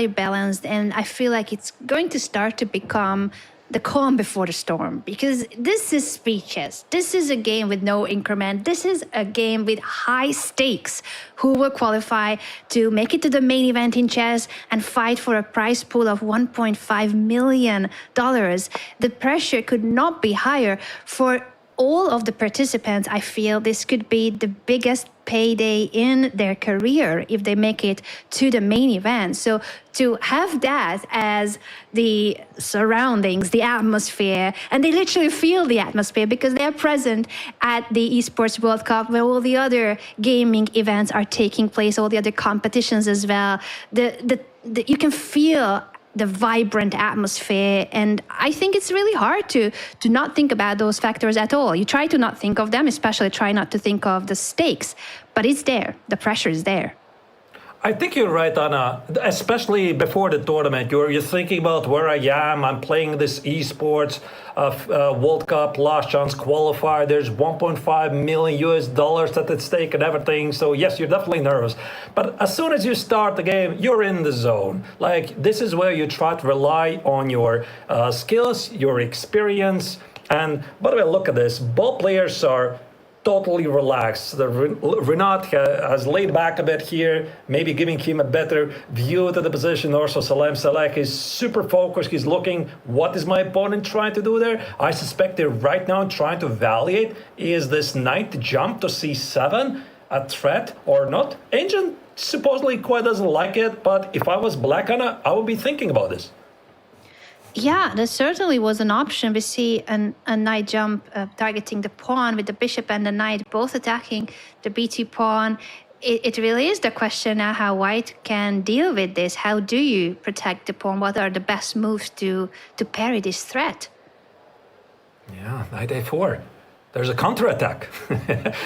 G: balanced. And I feel like it's going to start to become the calm before the storm, because this is speed chess. This is a game with no increment. This is a game with high stakes. Who will qualify to make it to the main event in chess and fight for a prize pool of $1.5 million? The pressure could not be higher for all of the participants. I feel this could be the biggest payday in their career if they make it to the main event. So to have that as the surroundings, the atmosphere, and they literally feel the atmosphere because they are present at the Esports World Cup where all the other gaming events are taking place, all the other competitions as well. You can feel the vibrant atmosphere, and I think it's really hard to not think about those factors at all. You try to not think of them, especially try not to think of the stakes, but it's there. The pressure is there.
H: I think you're right, Anna, especially before the tournament. You're thinking about where I am. I'm playing this Esports World Cup last chance qualifier. There's $1.5 million at stake and everything. So yes, you're definitely nervous. But as soon as you start the game, you're in the zone. Like, this is where you try to rely on your skills, your experience. And by the way, look at this. Both players are totally relaxed. Renat has laid back a bit here, maybe giving him a better view to the position. Also, Salem Salek is super focused. He's looking, what is my opponent trying to do there? I suspect they're right now trying to evaluate, is this knight jump to c7 a threat or not? Ancient supposedly quite doesn't like it, but if I was Black, Anna, I would be thinking about this.
G: Yeah, that certainly was an option. We see a knight jump targeting the pawn with the bishop and the knight both attacking the b2 pawn. It really is the question now how White can deal with this. How do you protect the pawn? What are the best moves to parry this threat?
H: Yeah, knight a4. There's a counterattack.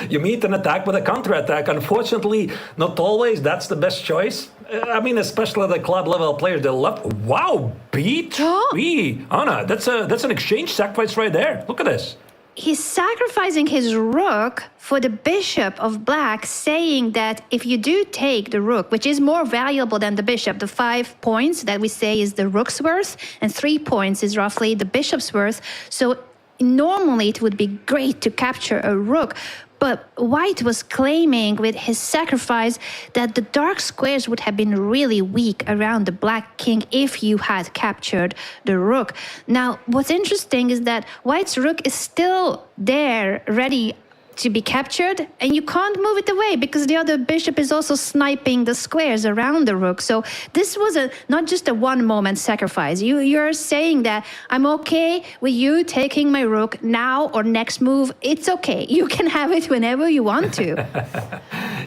H: You meet an attack with a counterattack. Unfortunately, not always that's the best choice. I mean, especially the club level players, they love. Wow, B3. Anna, that's an exchange sacrifice right there. Look at this.
G: He's sacrificing his rook for the bishop of Black, saying that if you do take the rook, which is more valuable than the bishop, the 5 points that we say is the rook's worth, and 3 points is roughly the bishop's worth. So normally it would be great to capture a rook, but White was claiming with his sacrifice that the dark squares would have been really weak around the Black king if you had captured the rook. Now, what's interesting is that White's rook is still there, ready to be captured, and you can't move it away because the other bishop is also sniping the squares around the rook. So this was not just a one-moment sacrifice. You're saying that I'm okay with you taking my rook now or next move. It's okay. You can have it whenever you want to.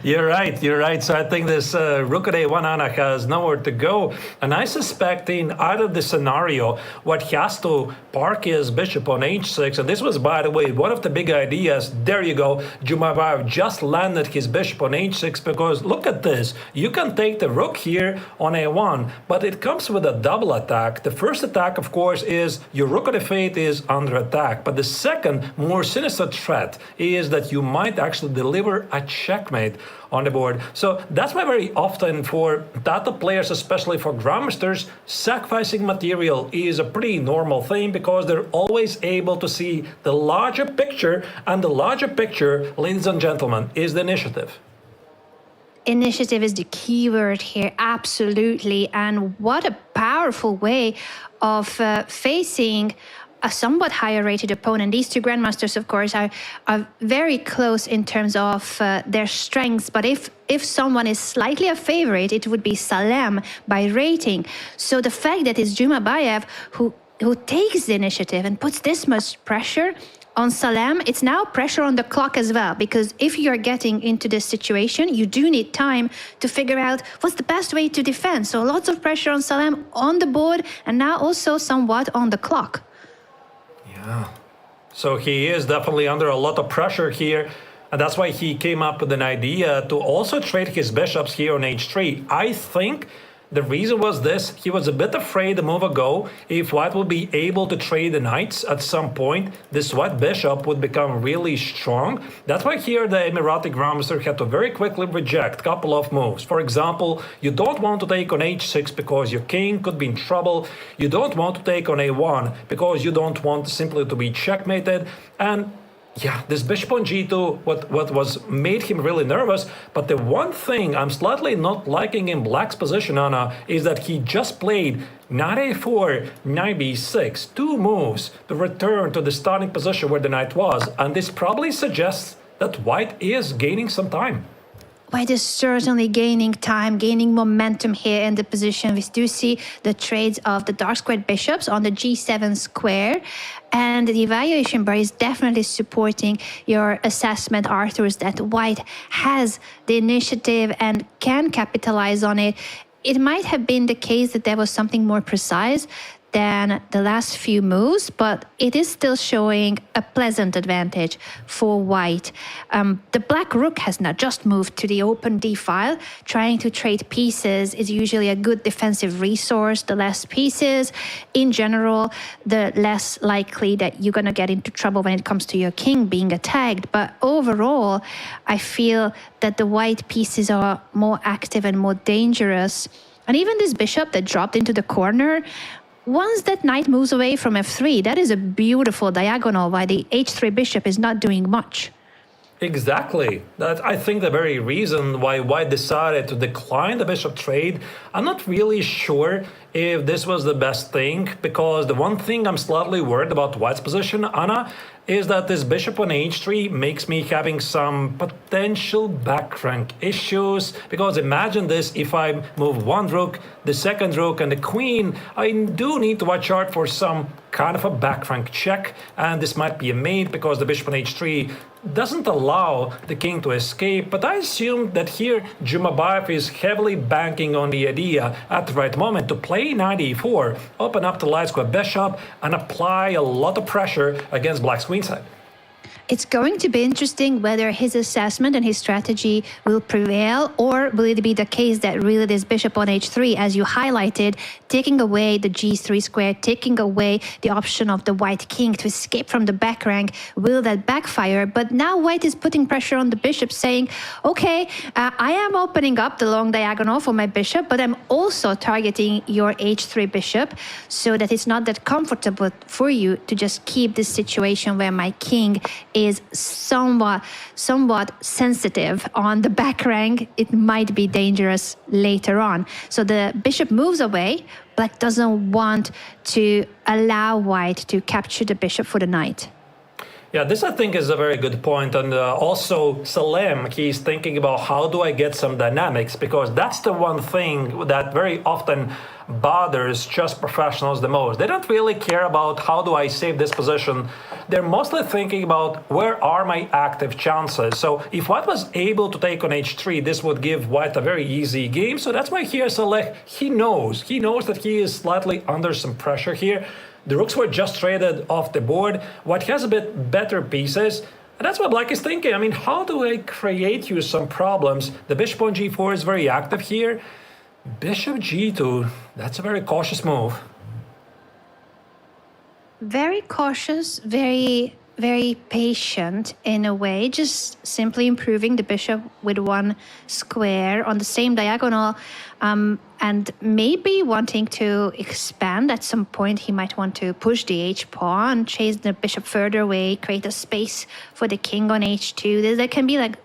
H: You're right. So I think this rook at a1, Anna, has nowhere to go. And I suspect in either the scenario, what he has to park his bishop on h6. And this was, by the way, one of the big ideas. There you go. Jumabayev just landed his bishop on h6 because look at this. You can take the rook here on a1, but it comes with a double attack. The first attack, of course, is your rook at f8 is under attack. But the second, more sinister threat is that you might actually deliver a checkmate on the board. So that's why very often for data players, especially for grandmasters, sacrificing material is a pretty normal thing because they're always able to see the larger picture, and the larger picture, ladies and gentlemen, is the initiative.
G: Initiative is the key word here, absolutely. And what a powerful way of facing a somewhat higher rated opponent. These two grandmasters, of course, are very close in terms of their strengths. But if someone is slightly a favorite, it would be Salem by rating. So the fact that it's Jumabayev who takes the initiative and puts this much pressure on Salem, it's now pressure on the clock as well, because if you're getting into this situation, you do need time to figure out what's the best way to defend. So lots of pressure on Salem on the board, and now also somewhat on the clock.
H: Yeah. So he is definitely under a lot of pressure here. And that's why he came up with an idea to also trade his bishops here on h3. I think the reason was this. He was a bit afraid a move ago if white would be able to trade the knights at some point, this white bishop would become really strong. That's why here the Emirati grandmaster had to very quickly reject a couple of moves. For example, you don't want to take on h6 because your king could be in trouble. You don't want to take on a1 because you don't want simply to be checkmated. And yeah, this bishop on g2, what was made him really nervous. But the one thing I'm slightly not liking in black's position, Anna, is that he just played knight a4, knight b6, two moves to return to the starting position where the knight was. And this probably suggests that white is gaining some time.
G: White is certainly gaining time, gaining momentum here in the position. We do see the trades of the dark squared bishops on the g7 square. And the evaluation bar is definitely supporting your assessment, Arthurs, that white has the initiative and can capitalize on it. It might have been the case that there was something more precise than the last few moves, but it is still showing a pleasant advantage for white. The black rook has now just moved to the open d file. Trying to trade pieces is usually a good defensive resource. The less pieces, in general, the less likely that you're going to get into trouble when it comes to your king being attacked. But overall, I feel that the white pieces are more active and more dangerous. And even this bishop that dropped into the corner, once that knight moves away from f3, that is a beautiful diagonal while the h3 bishop is not doing much.
H: Exactly. That I think the very reason why white decided to decline the bishop trade, I'm not really sure if this was the best thing, because the one thing I'm slightly worried about white's position, Anna, is that this bishop on h3 makes me having some potential back rank issues. Because imagine this, if I move one rook, the second rook and the queen, I do need to watch out for some kind of a back rank check. And this might be a mate because the bishop on h3 doesn't allow the king to escape. But I assume that here Jumabayev is heavily banking on the idea at the right moment to play knight e4, open up the light square bishop and apply a lot of pressure against black's queen side.
G: It's going to be interesting whether his assessment and his strategy will prevail, or will it be the case that really this bishop on h3, as you highlighted, taking away the g3 square, taking away the option of the white king to escape from the back rank, will that backfire? But now white is putting pressure on the bishop, saying, okay, I am opening up the long diagonal for my bishop, but I'm also targeting your h3 bishop so that it's not that comfortable for you to just keep this situation where my king is somewhat sensitive on the back rank. It might be dangerous later on. So the bishop moves away. Black doesn't want to allow white to capture the bishop for the knight.
H: Yeah, this I think is a very good point. And also Salem, he's thinking about how do I get some dynamics, because that's the one thing that very often bothers chess professionals the most. They don't really care about how do I save this position. They're mostly thinking about where are my active chances. So if White was able to take on h3, this would give White a very easy game. So that's why here Saleh, he knows that he is slightly under some pressure here. The rooks were just traded off the board. White has a bit better pieces. And that's what Black is thinking. I mean, how do I create you some problems? The bishop on g4 is very active here. Bishop g2, that's a very cautious move.
G: Very cautious, very patient in a way, just simply improving the bishop with one square on the same diagonal, and maybe wanting to expand at some point. He might want to push the h-pawn, chase the bishop further away, create a space for the king on h2. There can be like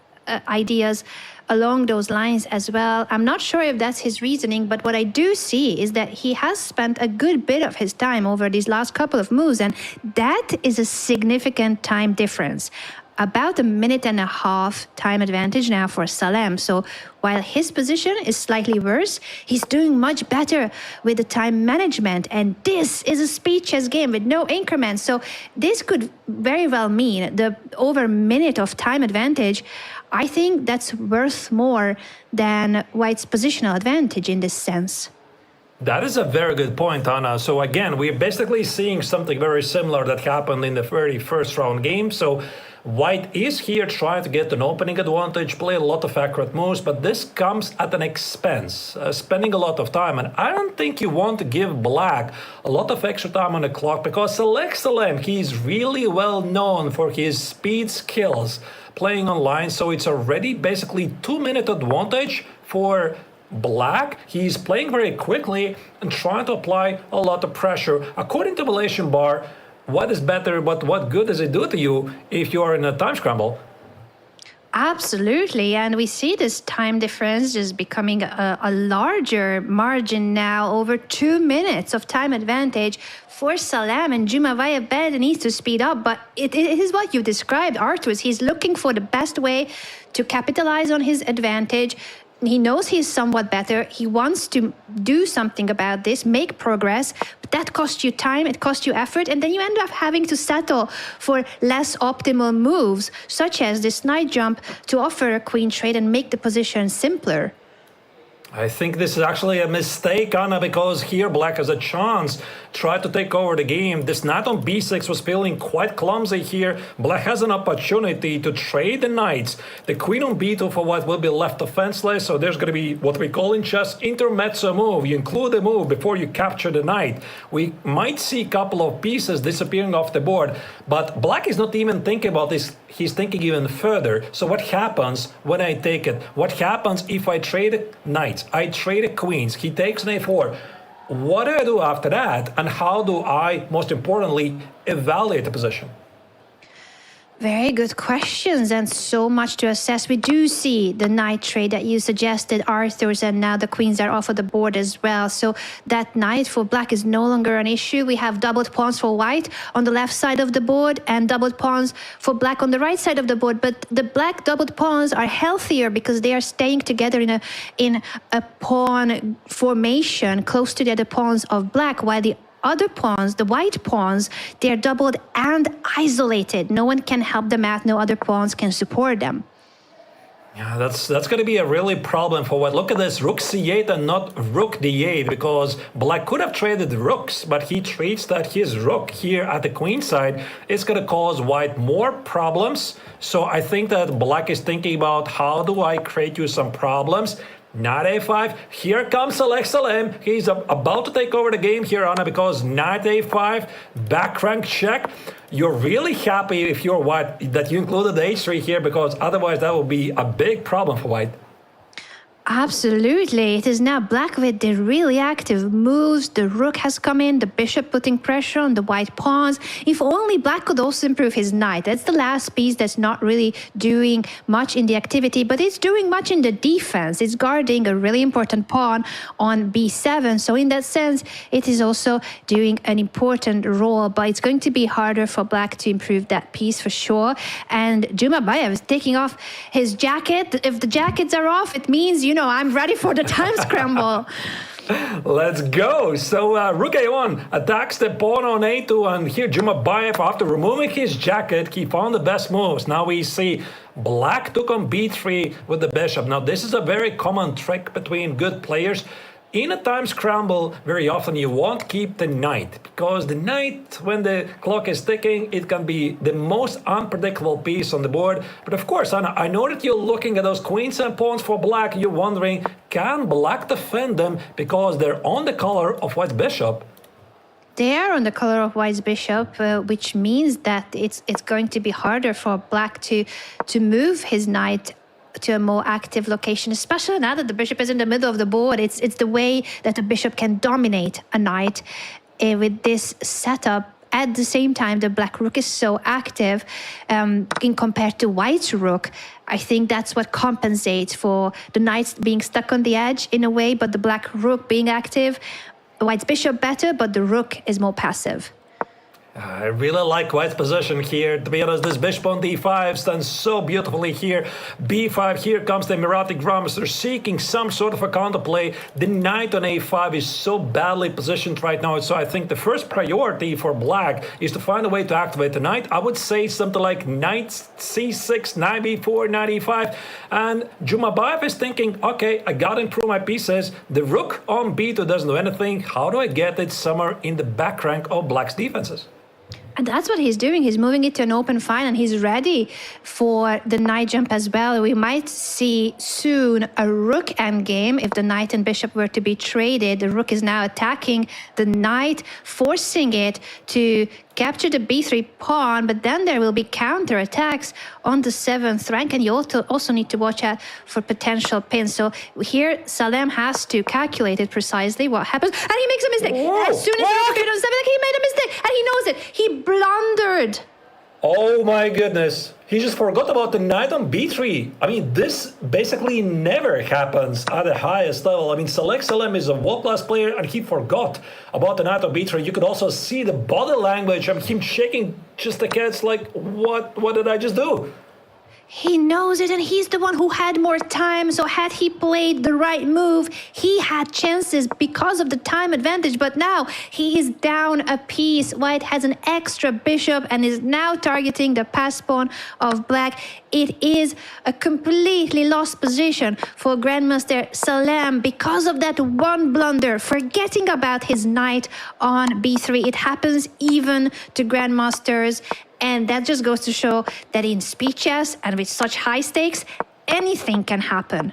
G: ideas along those lines as well. I'm not sure if that's his reasoning, but what I do see is that he has spent a good bit of his time over these last couple of moves, and that is a significant time difference. About a minute and a half time advantage now for Salem. So while his position is slightly worse, he's doing much better with the time management. And this is a speed chess game with no increments. So this could very well mean the over minute of time advantage. I think that's worth more than White's positional advantage in this sense.
H: That is a very good point, Anna. So again, we're basically seeing something very similar that happened in the very first round game. So White is here trying to get an opening advantage, play a lot of accurate moves, but this comes at an expense, spending a lot of time. And I don't think you want to give Black a lot of extra time on the clock, because Salem, he's really well known for his speed skills playing online. So it's already basically 2-minute advantage for Black. He's playing very quickly and trying to apply a lot of pressure. According to Malaysian Bar, what is better, but what good does it do to you if you are in a time scramble?
G: Absolutely, and we see this time difference just becoming a larger margin now, over 2 minutes of time advantage for Salem, and Jumavaya needs to speed up, but it is what you described, Arthur. He's looking for the best way to capitalize on his advantage. He knows he's somewhat better. He wants to do something about this, make progress, but that costs you time, it costs you effort, and then you end up having to settle for less optimal moves, such as this knight jump to offer a queen trade and make the position simpler.
H: I think this is actually a mistake, Anna, because here Black has a chance, tried to take over the game. This knight on b6 was feeling quite clumsy here. Black has an opportunity to trade the knights. The queen on b2 for White will be left defenseless, so there's going to be what we call in chess intermezzo move. You include the move before you capture the knight. We might see a couple of pieces disappearing off the board, but Black is not even thinking about this. He's thinking even further. So what happens when I take it? What happens if I trade knights? I trade queens. He takes an a4. What do I do after that? And how do I, most importantly, evaluate the position?
G: Very good questions, and so much to assess. We do see the knight trade that you suggested, Arthur's, and now the queens are off of the board as well. So that knight for Black is no longer an issue. We have doubled pawns for White on the left side of the board and doubled pawns for Black on the right side of the board. But the Black doubled pawns are healthier because they are staying together in a pawn formation close to the other pawns of Black, while the other pawns, the White pawns, they're doubled and isolated. No one can help them out. No other pawns can support them.
H: Yeah, that's going to be a really problem for White. Look at this, rook c8 and not rook d8, because Black could have traded rooks, but he treats that his rook here at the queen side is going to cause White more problems. So I think that Black is thinking about how do I create you some problems. Knight a5, here comes Salem. He's about to take over the game here, Anna, because knight a5, back rank check. You're really happy if you're White that you included the h3 here, because otherwise that would be a big problem for White.
G: Absolutely. It is now black with the really active moves. The rook has come in, the bishop putting pressure on the white pawns. If only black could also improve his knight. That's the last piece that's not really doing much in the activity, but it's doing much in the defense. It's guarding a really important pawn on b7. So in that sense, it is also doing an important role, but it's going to be harder for black to improve that piece for sure. And Jumabayev is taking off his jacket. If the jackets are off, it means, I'm ready for the time scramble.
H: Let's go. So rook a1 attacks the pawn on a2, and here Jumabayev, after removing his jacket, he found the best moves. Now we see black took on b3 with the bishop. Now this is a very common trick between good players. In a time scramble, very often you won't keep the knight, because the knight, when the clock is ticking, it can be the most unpredictable piece on the board. But of course, Anna, I know that you're looking at those queens and pawns for black. You're wondering, can black defend them because they're on the color of white's bishop?
G: They are on the color of white's bishop, which means that it's going to be harder for black to move his knight to a more active location, especially now that the bishop is in the middle of the board. It's the way that the bishop can dominate a knight with this setup. At the same time, the black rook is so active in compared to white's rook. I think that's what compensates for the knights being stuck on the edge in a way, but the black rook being active. White's bishop better, but the rook is more passive.
H: I really like white's position here. To be honest, this bishop on d5 stands so beautifully here. b5, here comes the Emirati grandmaster seeking some sort of a counterplay. The knight on a5 is so badly positioned right now, so I think the first priority for black is to find a way to activate the knight. I would say something like knight c6, knight b4, knight e5, and Jumabayev is thinking, okay, I gotta improve my pieces. The rook on b2 doesn't do anything. How do I get it somewhere in the back rank of black's defenses?
G: And that's what he's doing. He's moving it to an open file, and he's ready for the knight jump as well. We might see soon a rook endgame if the knight and bishop were to be traded. The rook is now attacking the knight, forcing it to capture the b3 pawn, but then there will be counter attacks on the 7th rank, and you also need to watch out for potential pins. So here Salem has to calculate it precisely what happens, and he makes a mistake.
H: Whoa.
G: As soon as he appeared on 7, he made a mistake, and he knows it. He blundered.
H: Oh my goodness. He just forgot about the knight on b3. I mean, this basically never happens at the highest level. I mean, Salek Salem is a world-class player, and he forgot about the knight on b3. You could also see the body language. I mean, him shaking just the cats like, what did I just do?
G: He knows it, and he's the one who had more time. So had he played the right move, he had chances because of the time advantage. But now he is down a piece. White has an extra bishop and is now targeting the pass pawn of black. It is a completely lost position for Grandmaster Salem because of that one blunder, forgetting about his knight on b3. It happens even to Grandmasters. And that just goes to show that in speed chess and with such high stakes, anything can happen.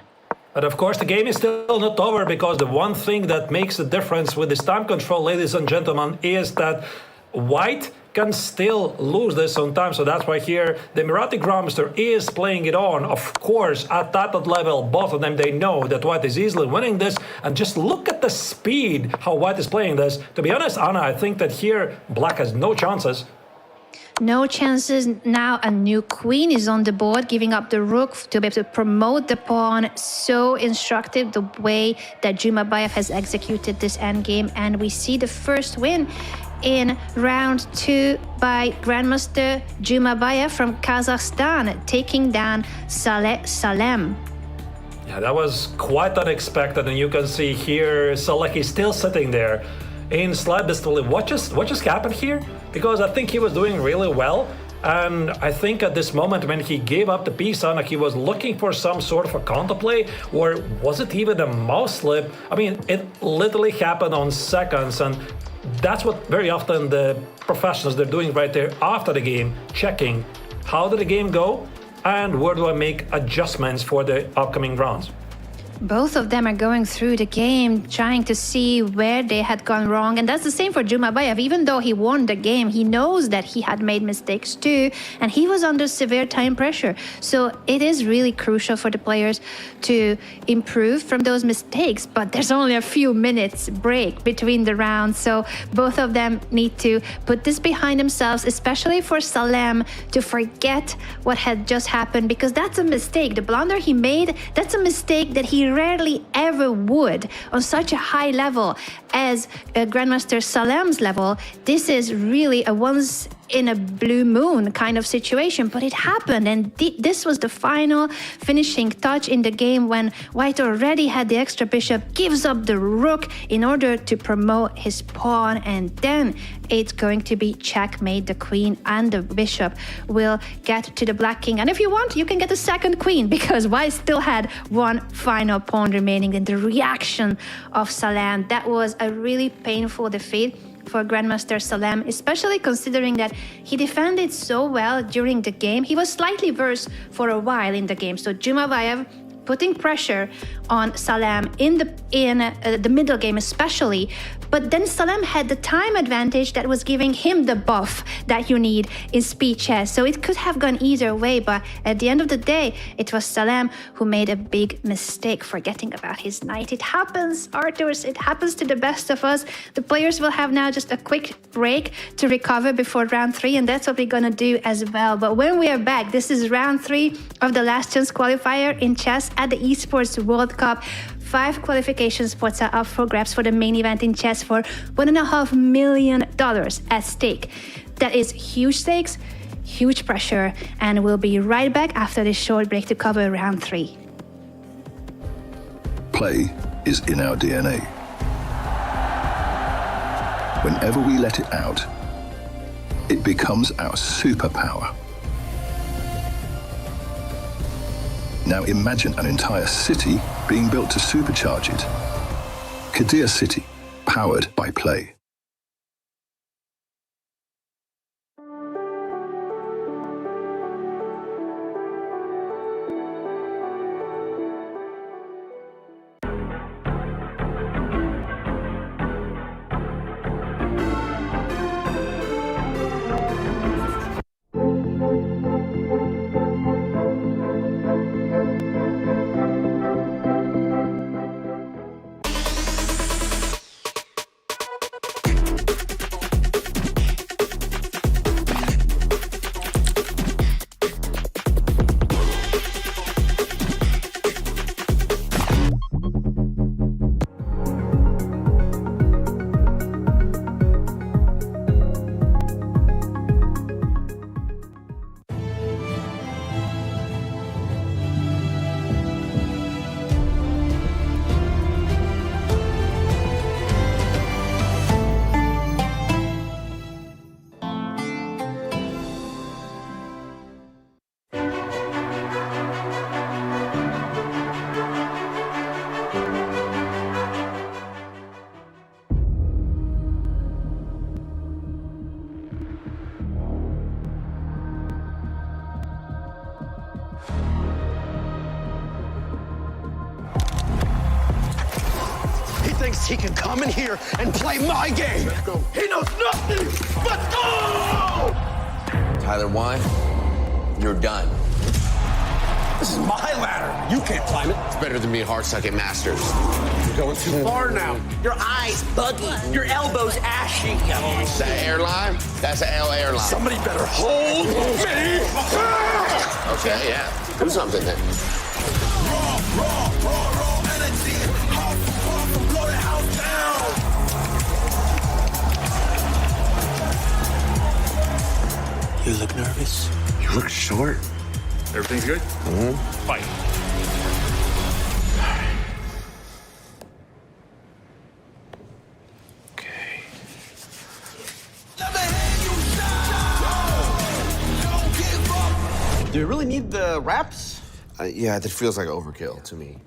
H: But of course, the game is still not over, because the one thing that makes the difference with this time control, ladies and gentlemen, is that white can still lose this on time. So that's why here the Emirati grandmaster is playing it on. Of course, at that level, both of them, they know that white is easily winning this. And just look at the speed how white is playing this. To be honest, Anna, I think that here black has no chances.
G: No chances. Now a new queen is on the board, giving up the rook to be able to promote the pawn. So instructive the way that Jumabayev has executed this endgame. And we see the first win in round 2 by Grandmaster Jumabayev from Kazakhstan, taking down Saleh Salem.
H: Yeah, that was quite unexpected. And you can see here, Saleh is still sitting there in slight disbelief. What just happened here? Because I think he was doing really well, and I think at this moment when he gave up the piece on, he was looking for some sort of a counterplay, or was it even a mouse slip? I mean, it literally happened on seconds, and that's what very often the professionals, they're doing right there after the game, checking how did the game go and where do I make adjustments for the upcoming rounds.
G: both of them are going through the game, trying to see where they had gone wrong. And that's the same for Jumabayev. Even though he won the game, he knows that he had made mistakes too, and he was under severe time pressure. So it is really crucial for the players to improve from those mistakes. But there's only a few minutes break between the rounds, so both of them need to put this behind themselves, especially for Salem to forget what had just happened, because that's a mistake. The blunder he made, that's a mistake that he rarely ever would on such a high level as Grandmaster Salem's level. This is really a once in a blue moon kind of situation, but it happened, and this was the final finishing touch in the game when White already had the extra bishop, gives up the rook in order to promote his pawn, and then it's going to be checkmate. The queen and the bishop will get to the black king, and if you want, you can get a second queen, because White still had one final pawn remaining. And the reaction of Salem, that was a really painful defeat for Grandmaster Salem, especially considering that he defended so well during the game. He was slightly worse for a while in the game. So Jumabayev putting pressure on Salem in the middle game especially, but then Salem had the time advantage that was giving him the buff that you need in speed chess. So it could have gone either way, but at the end of the day, it was Salem who made a big mistake, forgetting about his knight. It happens, Arthurs, it happens to the best of us. The players will have now just a quick break to recover before round 3, and that's what we're gonna do as well. But when we are back, this is round 3 of the last chance qualifier in chess at the Esports World Cup. 5 qualification spots are up for grabs for the main event in chess for $1.5 million at stake. That is huge stakes, huge pressure, and we'll be right back after this short break to cover round 3.
E: Play is in our DNA. Whenever we let it out, it becomes our superpower. Now imagine an entire city being built to supercharge it. Kadir City, powered by play.
A: Thinks he can come in here and play my game. He knows nothing but go!
B: Tyler Wine, you're done.
A: This is my ladder. You can't climb it.
C: It's better than me hard-sucking masters.
A: You're going too far now.
D: Your eyes buggy. Your elbows ashy.
C: Is that airline? That's an L airline.
A: Somebody better hold me.
C: Okay, yeah. Do something then.
A: Raw energy. Blow the house down.
C: You look nervous. You look short.
J: Everything's good?
C: Mm-hmm.
J: Fight.
C: Okay.
F: Do you really need the wraps?
C: Yeah, that feels like overkill to me.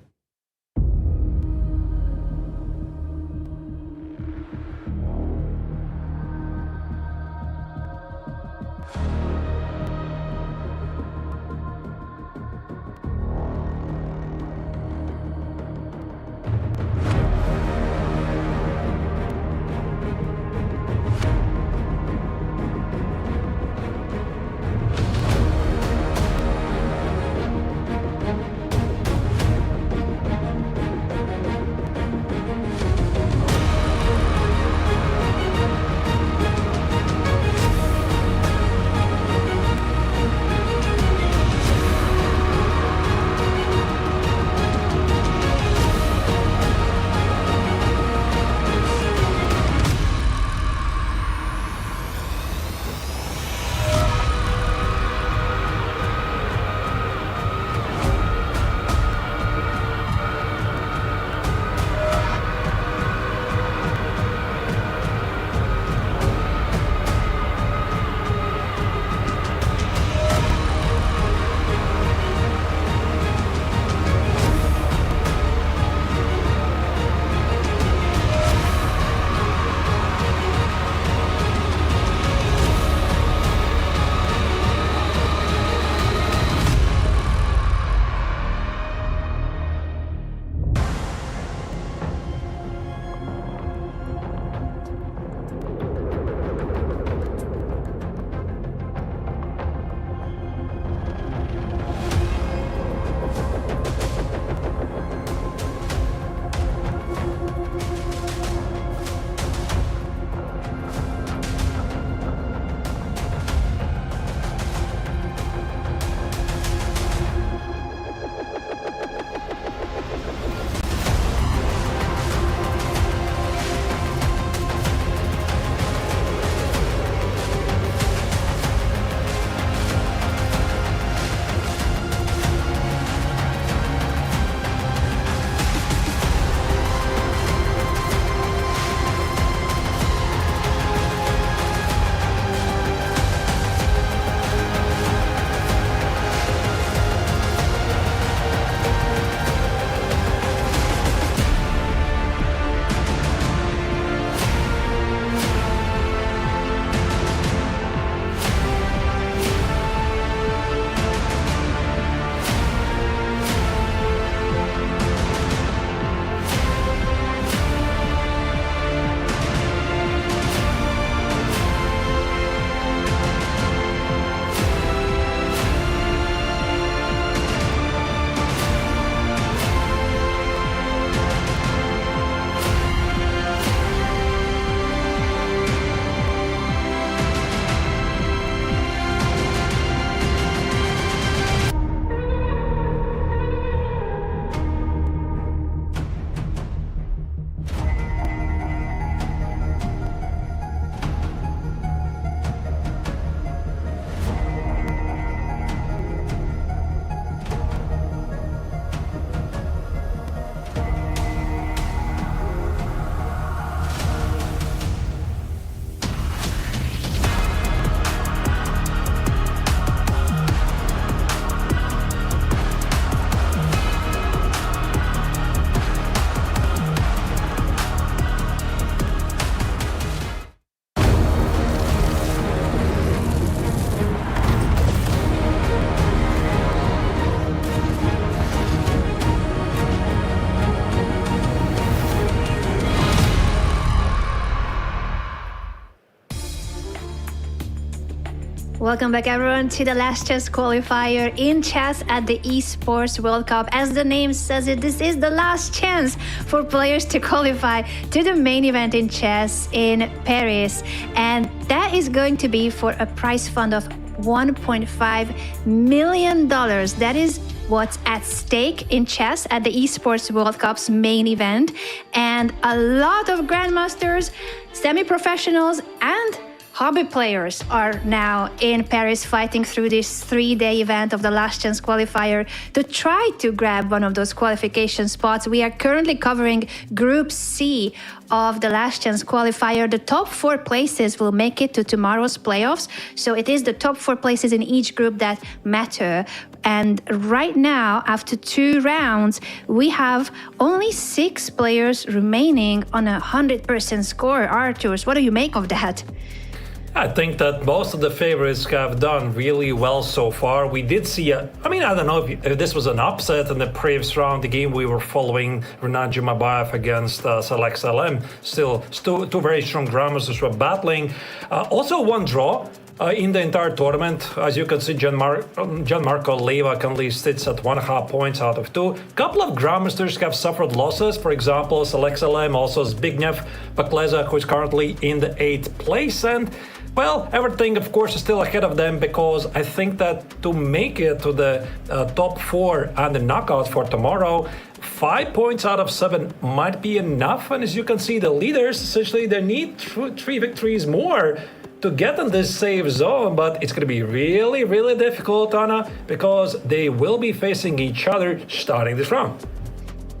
G: Welcome back, everyone, to the last chess qualifier in chess at the Esports World Cup. As the name says it, this is the last chance for players to qualify to the main event in chess in Paris. And that is going to be for a prize fund of $1.5 million. That is what's at stake in chess at the Esports World Cup's main event. And a lot of grandmasters, semi-professionals, and hobby players are now in Paris fighting through this 3-day event of the last chance qualifier to try to grab one of those qualification spots. We are currently covering Group C of the last chance qualifier. The top 4 places will make it to tomorrow's playoffs. So it is the top 4 places in each group that matter. And right now, after 2 rounds, we have only 6 players remaining on a 100% score. Arturs, what do you make of that?
H: I think that most of the favorites have done really well so far. We did see I don't know if this was an upset in the previous round, the game we were following, Renat Jumabayev against Salek Salem. Still, two very strong grandmasters were battling. Also one draw in the entire tournament. As you can see, Gianmarco Leva currently sits at 1.5 points out of 2. A couple of grandmasters have suffered losses. For example, Salek Salem, also Zbigniew Pakleza, who is currently in the 8th place. And well, everything, of course, is still ahead of them, because I think that to make it to the top 4 and the knockout for tomorrow, 5 points out of 7 might be enough. And as you can see, the leaders, essentially, they need 3 victories more to get in this safe zone. But it's going to be really, really difficult, Anna, because they will be facing each other starting this round.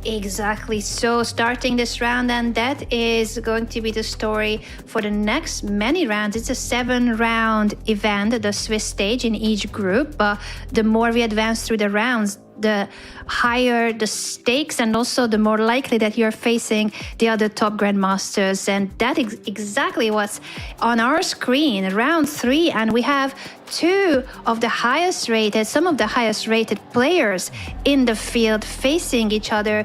G: Exactly. So starting this round, and that is going to be the story for the next many rounds. It's a 7-round event, the Swiss stage in each group. The more we advance through the rounds, the higher the stakes, and also the more likely that you're facing the other top grandmasters. And that is exactly what's on our screen, round 3. And we have 2 of the highest rated, some of the highest rated players in the field facing each other.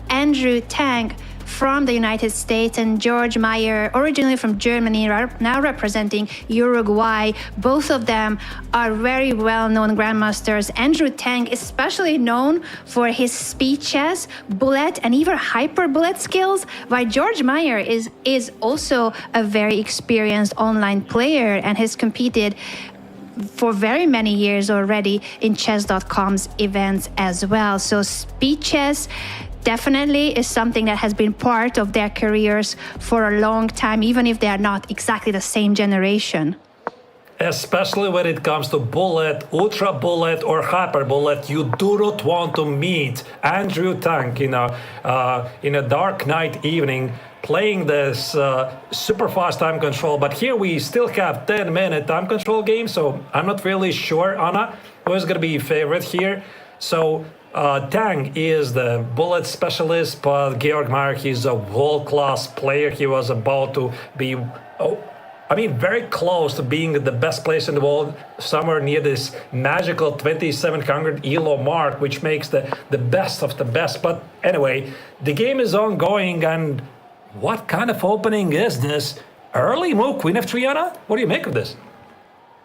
G: Andrew Tang from the United States and George Meyer, originally from Germany, now representing Uruguay. Both of them are very well-known grandmasters. Andrew Tang, especially known for his speed chess, bullet, and even hyper bullet skills, while George Meyer is also a very experienced online player and has competed for very many years already in chess.com's events as well. So speed chess definitely is something that has been part of their careers for a long time, even if they are not exactly the same generation.
H: Especially when it comes to bullet, ultra bullet, or hyper bullet, you do not want to meet Andrew Tang in a dark night evening playing this super fast time control. But here we still have 10-minute time control game, so I'm not really sure, Anna, who is going to be favorite here. So Tang is the bullet specialist, but Georg Meyer, he's a world-class player. He was about to be, very close to being the best player in the world, somewhere near this magical 2700 ELO mark, which makes the best of the best. But anyway, the game is ongoing, and what kind of opening is this? Early move, Queen f3, Anna? What do you make of this?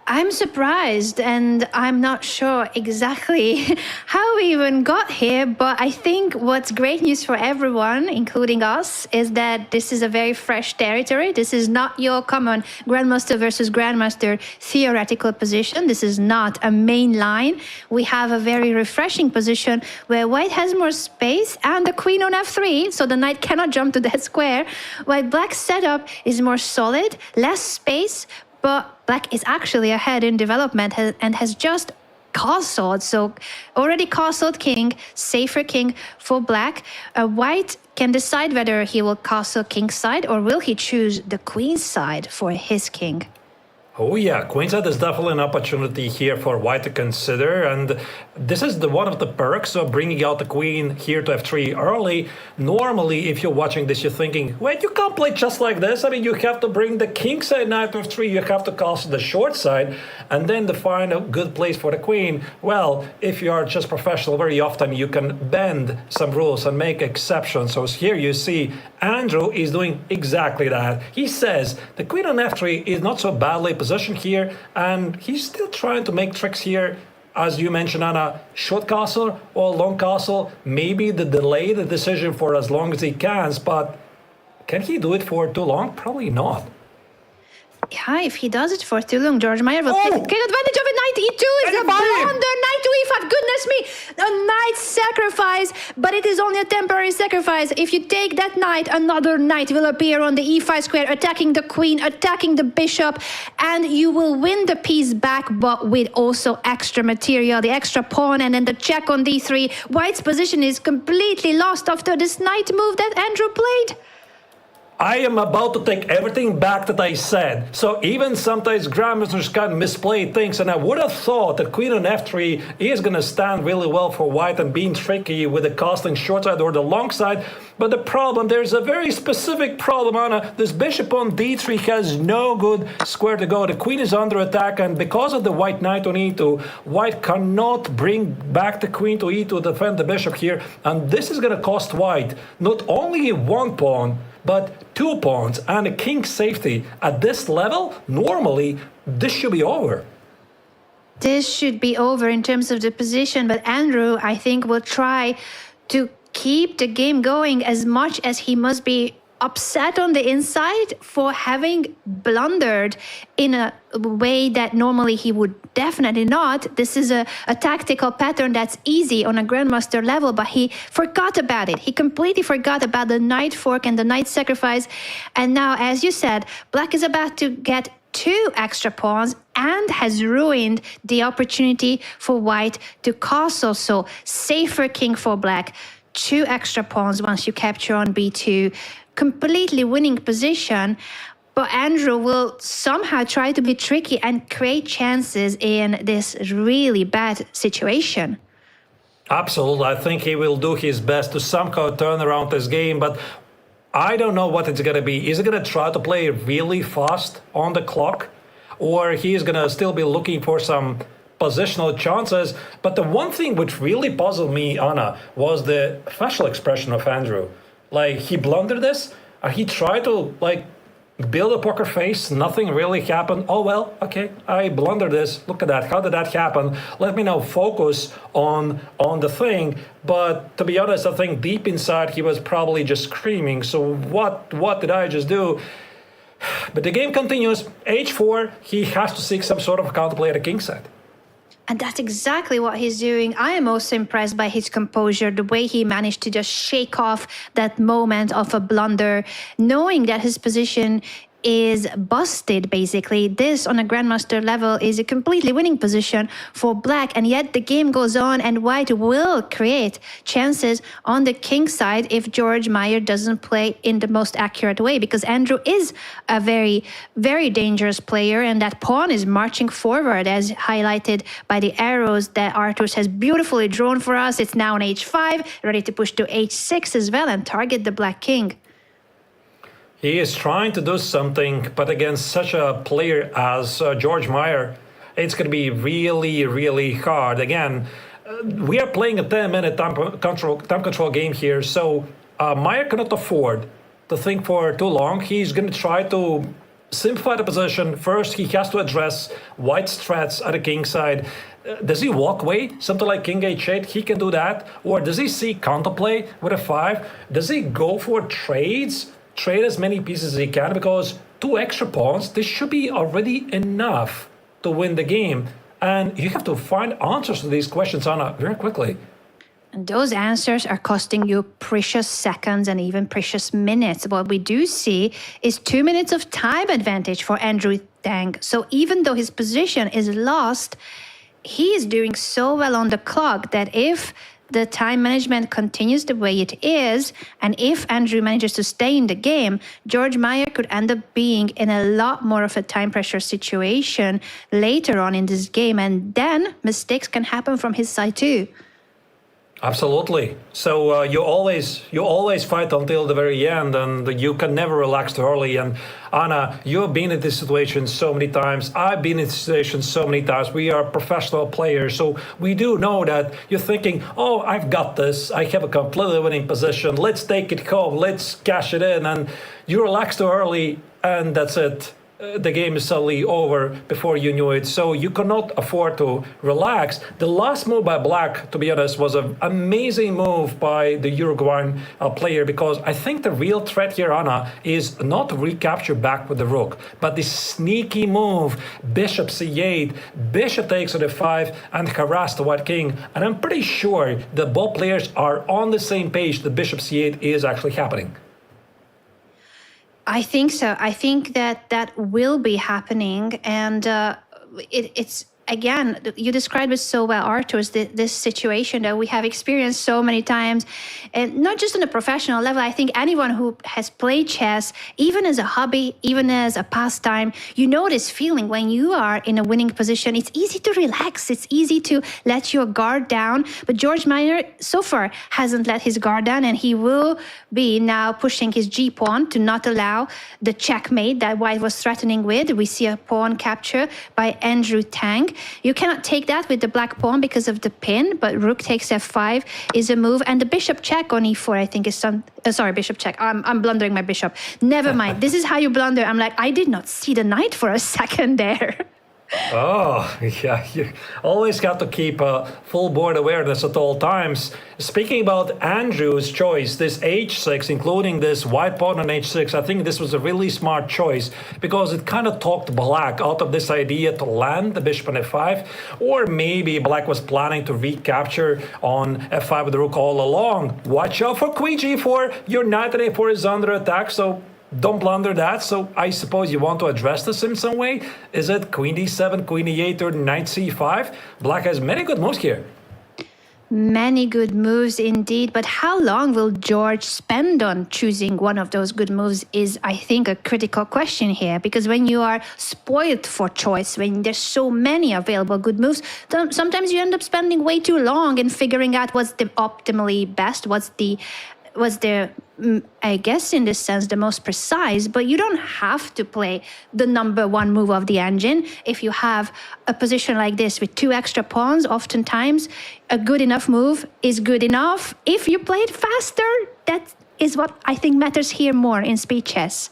G: I'm surprised, and I'm not sure exactly how we even got here, but I think what's great news for everyone, including us, is that this is a very fresh territory. This is not your common Grandmaster versus Grandmaster theoretical position. This is not a main line. We have a very refreshing position where White has more space and the Queen on f3, so the Knight cannot jump to that square, while Black's setup is more solid, less space, but Black is actually ahead in development and has just castled. So already castled king, safer king for Black. White can decide whether he will castle king's side or will he choose the queen's side for his king.
H: Oh yeah, queenside is definitely an opportunity here for White to consider, and this is one of the perks of bringing out the queen here to f3 early. Normally, if you're watching this, you're thinking, wait, you can't play just like this. I mean, you have to bring the king side knight to f3, you have to castle the short side, and then to find a good place for the queen. Well, if you are just professional, very often you can bend some rules and make exceptions. So here you see Andrew is doing exactly that. He says the queen on f3 is not so badly position here, and he's still trying to make tricks here. As you mentioned, Anna, short castle or long castle, maybe delay the decision for as long as he can, but can he do it for too long? Probably not.
G: Yeah, if he does it for too long, George Meyer will take advantage of it. Knight e2 is a blunder. Knight to e5. Goodness me. A knight sacrifice, but it is only a temporary sacrifice. If you take that knight, another knight will appear on the e5 square, attacking the queen, attacking the bishop, and you will win the piece back, but with also extra material, the extra pawn, and then the check on d3. White's position is completely lost after this knight move that Andrew played.
H: I am about to take everything back that I said. So even sometimes grandmasters can misplay things, and I would have thought that queen on f3 is going to stand really well for white and being tricky with the castling short side or the long side. But the problem, there's a very specific problem, Anna. This bishop on d3 has no good square to go. The queen is under attack, and because of the white knight on e2, white cannot bring back the queen to e2 to defend the bishop here. And this is going to cost white not only one pawn, but 2 pawns and a king's safety. At this level, normally, this should be over.
G: This should be over in terms of the position, but Andrew, I think, will try to keep the game going as much as he must be upset on the inside for having blundered in a way that normally he would definitely not. This is a tactical pattern that's easy on a grandmaster level, but he forgot about it. He completely forgot about the knight fork and the knight sacrifice. And now, as you said, black is about to get 2 extra pawns and has ruined the opportunity for white to castle. So safer king for black. 2 extra pawns once you capture on b2. Completely winning position, but Andrew will somehow try to be tricky and create chances in this really bad situation.
H: Absolutely. I think he will do his best to somehow turn around this game, but I don't know what it's going to be. Is he going to try to play really fast on the clock, or he is going to still be looking for some positional chances? But the one thing which really puzzled me, Anna, was the facial expression of Andrew. Like, he blundered this, he tried to, like, build a poker face, nothing really happened. Oh, well, okay, I blundered this. Look at that. How did that happen? Let me now focus on the thing. But to be honest, I think deep inside he was probably just screaming. So what did I just do? But the game continues. H4, he has to seek some sort of counterplay at the king side.
G: And that's exactly what he's doing. I am also impressed by his composure, the way he managed to just shake off that moment of a blunder, knowing that his position is busted, basically. This, on a grandmaster level, is a completely winning position for black, and yet the game goes on, and white will create chances on the king side if George Meyer doesn't play in the most accurate way, because Andrew is a very, very dangerous player, and that pawn is marching forward, as highlighted by the arrows that Arthurs has beautifully drawn for us. It's now on h5, ready to push to h6 as well and target the black king.
H: He is trying to do something, but against such a player as George Meyer, it's going to be really, really hard. Again, we are playing a 10-minute time control game here, so Meyer cannot afford to think for too long. He's going to try to simplify the position. First, he has to address white's threats at the king side. Does he walk away? Something like king h8, he can do that. Or does he see counterplay with a 5? Does he go for trades? Trade as many pieces as he can, because 2 extra pawns, this should be already enough to win the game. And you have to find answers to these questions, Anna, very quickly.
G: And those answers are costing you precious seconds and even precious minutes. What we do see is 2 minutes of time advantage for Andrew Tang. So even though his position is lost, he is doing so well on the clock that if the time management continues the way it is, and if Andrew manages to stay in the game, George Meyer could end up being in a lot more of a time pressure situation later on in this game, and then mistakes can happen from his side too.
H: Absolutely. So you always fight until the very end, and you can never relax too early. And Anna, you've been in this situation so many times. I've been in this situation so many times. We are professional players, so we do know that you're thinking, oh, I've got this. I have a completely winning position. Let's take it home. Let's cash it in. And you relax too early, and that's it. the game is suddenly over before you knew it. So you cannot afford to relax. The last move by Black, to be honest, was an amazing move by the Uruguayan player, because I think the real threat here, Anna, is not recapture back with the rook, but the sneaky move, bishop c8, bishop takes to d5, and harass the white king. And I'm pretty sure that both players are on the same page. The bishop c8 is actually happening.
G: I think so. I think that will be happening. And it's, again, you described it so well, Artur, this situation that we have experienced so many times, and not just on a professional level. I think anyone who has played chess, even as a hobby, even as a pastime, you know this feeling when you are in a winning position. It's easy to relax. It's easy to let your guard down. But George Meyer so far hasn't let his guard down, and he will be now pushing his g-pawn to not allow the checkmate that White was threatening with. We see a pawn capture by Andrew Tang. You cannot take that with the black pawn because of the pin, but rook takes f5 is a move, and the bishop check on e4, I think, is some... sorry, bishop check. I'm blundering my bishop. Never mind. This is how you blunder. I'm like, I did not see the knight for a second there.
H: Oh, yeah, you always got to keep full board awareness at all times. Speaking about Andrew's choice, this h6, including this white pawn on h6, I think this was a really smart choice, because it kind of talked Black out of this idea to land the bishop on f5, or maybe Black was planning to recapture on f5 with the rook all along. Watch out for queen g4, your knight on a4 is under attack, so don't blunder that. So I suppose you want to address this in some way. Is it queen d7, queen e8, or knight c5? Black has many good moves here.
G: Many good moves indeed, but how long will George spend on choosing one of those good moves is, I think, a critical question here. Because when you are spoiled for choice, when there's so many available good moves, sometimes you end up spending way too long in figuring out what's the optimally best, what's the I guess in this sense the most precise. But you don't have to play the number one move of the engine. If you have a position like this with two extra pawns, oftentimes a good enough move is good enough. If you play it faster, that is what I think matters here more in speed chess.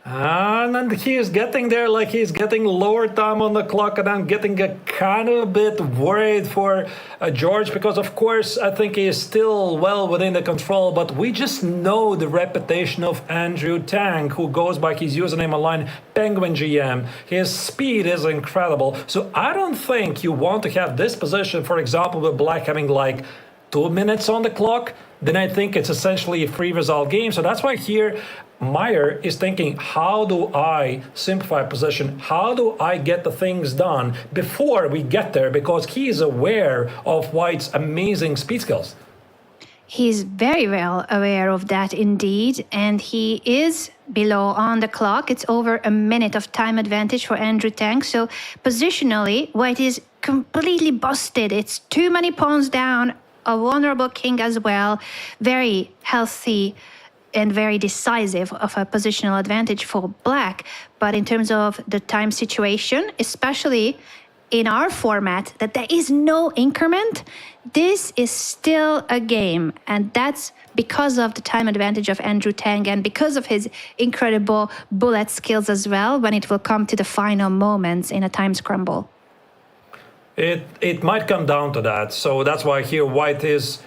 H: And he is getting there, like he's getting lower time on the clock, and I'm getting a kind of a bit worried for George, because of course I think he is still well within the control, but we just know the reputation of Andrew Tang, who goes by his username online Penguin GM. His speed is incredible, so I don't think you want to have this position, for example, with Black having like 2 minutes on the clock. Then I think it's essentially a free result game. So that's why here Meyer is thinking, how do I simplify position? How do I get the things done before we get there? Because he is aware of White's amazing speed skills.
G: He's very well aware of that indeed, and he is below on the clock. It's over a minute of time advantage for Andrew Tang. So positionally, White is completely busted. It's too many pawns down, a vulnerable king as well. Very healthy and very decisive of a positional advantage for Black. But in terms of the time situation, especially in our format, that there is no increment, this is still a game. And that's because of the time advantage of Andrew Tang and because of his incredible bullet skills as well when it will come to the final moments in a time scramble.
H: It might come down to that. So that's why here White is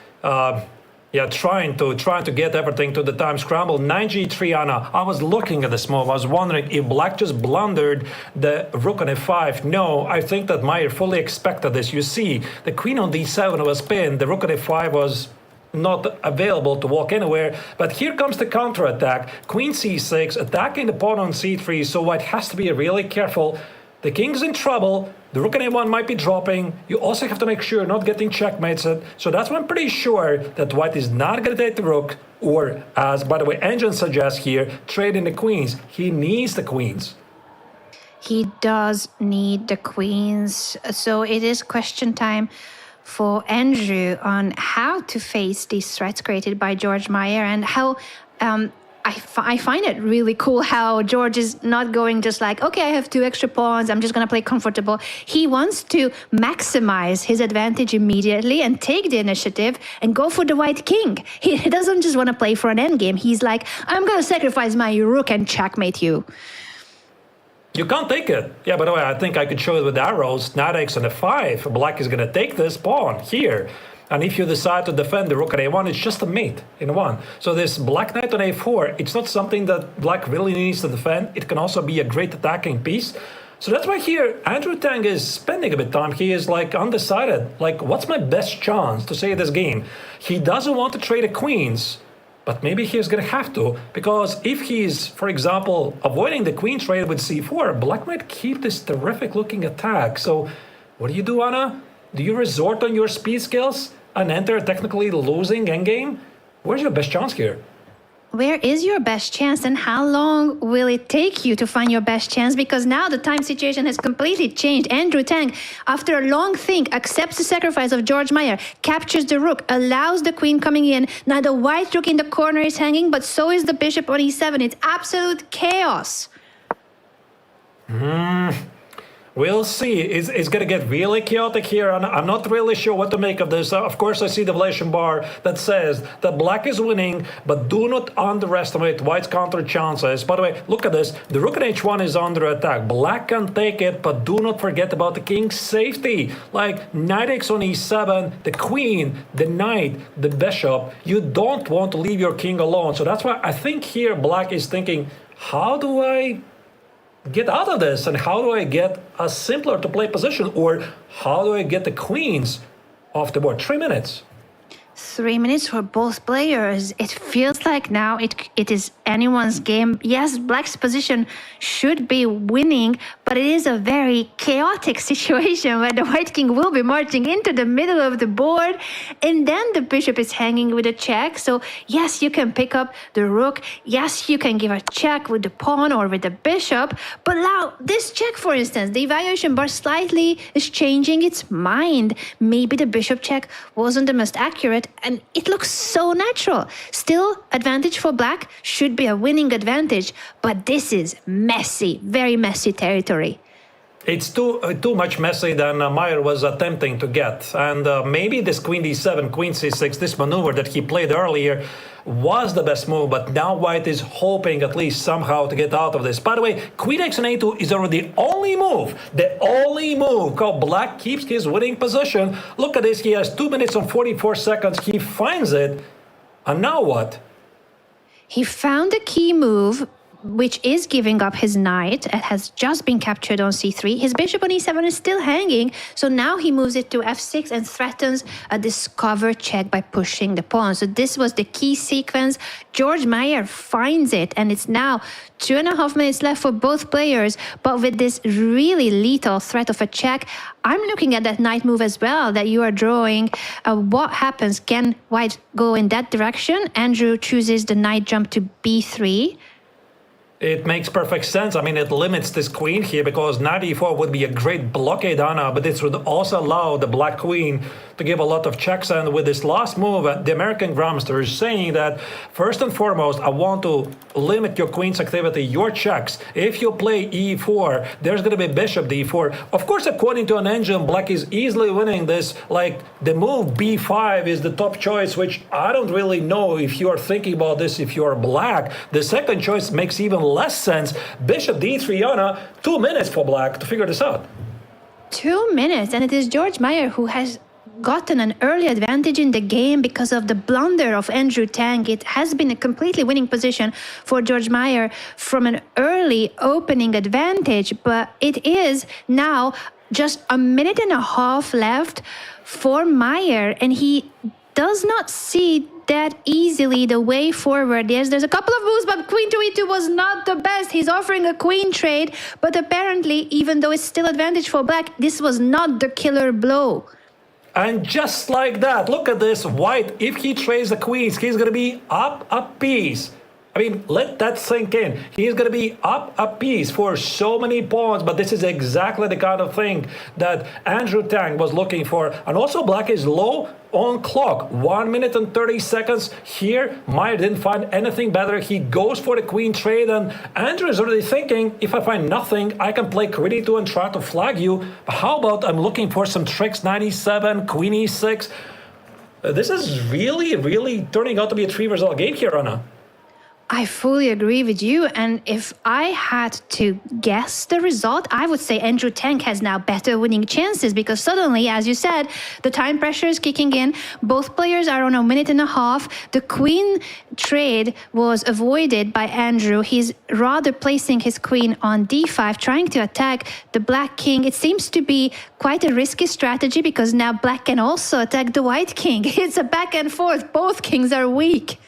H: trying to get everything to the time scramble. 9g3, Anna. I was looking at this move. I was wondering if Black just blundered the rook on f5. No, I think that Meyer fully expected this. You see, the queen on d7 was pinned. The rook on f5 was not available to walk anywhere. But here comes the counterattack. Queen c6, attacking the pawn on c3. So White has to be really careful. The king's in trouble. The rook and a1 might be dropping. You also have to make sure you're not getting checkmates. So that's why I'm pretty sure that White is not going to take the rook, or, as, by the way, Engine suggests here, trading the queens. He needs the queens.
G: He does need the queens. So it is question time for Andrew on how to face these threats created by George Meyer, and how... I find it really cool how George is not going just like, okay, I have 2 extra pawns, I'm just going to play comfortable. He wants to maximize his advantage immediately and take the initiative and go for the white king. He doesn't just want to play for an endgame. He's like, I'm going to sacrifice my rook and checkmate you.
H: You can't take it. Yeah, by the way, I think I could show it with arrows. Knight X on a5. Black is going to take this pawn here. And if you decide to defend the rook at a1, it's just a mate in one. So this black knight on a4, it's not something that black really needs to defend. It can also be a great attacking piece. So that's why here Andrew Tang is spending a bit of time. He is like undecided. Like, what's my best chance to say this game? He doesn't want to trade the queens, but maybe he's going to have to, because if he's, for example, avoiding the queen trade with c4, black might keep this terrific looking attack. So what do you do, Anna? Do you resort on your speed skills and enter a technically losing endgame? Where's your best chance here?
G: Where is your best chance, and how long will it take you to find your best chance? Because now the time situation has completely changed. Andrew Tang, after a long think, accepts the sacrifice of George Meyer, captures the rook, allows the queen coming in. Now the white rook in the corner is hanging, but so is the bishop on e7. It's absolute chaos.
H: We'll see. It's going to get really chaotic here, and I'm not really sure what to make of this. Of course, I see the Valation bar that says that black is winning, but do not underestimate white's counter chances. By the way, look at this. The rook at h1 is under attack. Black can take it, but do not forget about the king's safety. Like knight x on e7, the queen, the knight, the bishop. You don't want to leave your king alone. So that's why I think here black is thinking, how do I get out of this, and how do I get a simpler to play position, or how do I get the queens off the board? 3 minutes.
G: 3 minutes for both players. It feels like now it is anyone's game. Yes, black's position should be winning, but it is a very chaotic situation where the white king will be marching into the middle of the board, and then the bishop is hanging with a check. So yes, you can pick up the rook. Yes, you can give a check with the pawn or with the bishop. But now this check, for instance, the evaluation bar slightly is changing its mind. Maybe the bishop check wasn't the most accurate, and it looks so natural. Still, advantage for black should be a winning advantage, but this is messy, very messy territory.
H: It's too much messy than Meyer was attempting to get. And maybe this queen d7, queen c6, this maneuver that he played earlier was the best move, but now white is hoping at least somehow to get out of this. By the way, queen x on a2 is already the only move called black keeps his winning position. Look at this, he has 2 minutes and 44 seconds, he finds it, and now what?
G: He found a key move, which is giving up his knight. It has just been captured on c3. His bishop on e7 is still hanging, so now he moves it to f6 and threatens a discover check by pushing the pawn. So this was the key sequence. George Meyer finds it, and it's now 2.5 minutes left for both players, but with this really lethal threat of a check, I'm looking at that knight move as well that you are drawing. What happens? Can white go in that direction? Andrew chooses the knight jump to b3.
H: It makes perfect sense. I mean, it limits this queen here because knight e4 would be a great blockade, Anna, but this would also allow the black queen to give a lot of checks. And with this last move, the American Grandmaster is saying that, first and foremost, I want to limit your queen's activity, your checks. If you play e4, there's going to be bishop d4. Of course, according to an engine, black is easily winning this. Like, the move b5 is the top choice, which I don't really know if you are thinking about this if you are black. The second choice makes even less sense. Bishop d3, Anna, 2 minutes for black to figure this out.
G: 2 minutes, and it is George Meyer who has gotten an early advantage in the game because of the blunder of Andrew Tang. It has been a completely winning position for George Meyer from an early opening advantage, but it is now just a minute and a half left for Meyer, and he does not see that easily the way forward. Yes, there's a couple of moves, but queen to e2 was not the best. He's offering a queen trade, but apparently, even though it's still advantage for black, this was not the killer blow.
H: And just like that, look at this, white, if he trades the queens, he's going to be up a piece. I mean, let that sink in. He's going to be up a piece for so many pawns, but this is exactly the kind of thing that Andrew Tang was looking for. And also black is low on clock, 1 minute and 30 seconds. Here, Meyer didn't find anything better. He goes for the queen trade, and Andrew is already thinking, if I find nothing, I can play queen e2 and try to flag you. But how about I'm looking for some tricks, knight e7, queen e6. This is really, really turning out to be a 3-result game here, Anna.
G: I fully agree with you. And if I had to guess the result, I would say Andrew Tang has now better winning chances because suddenly, as you said, the time pressure is kicking in. Both players are on a minute and a half. The queen trade was avoided by Andrew. He's rather placing his queen on d5, trying to attack the black king. It seems to be quite a risky strategy because now black can also attack the white king. It's a back and forth. Both kings are weak.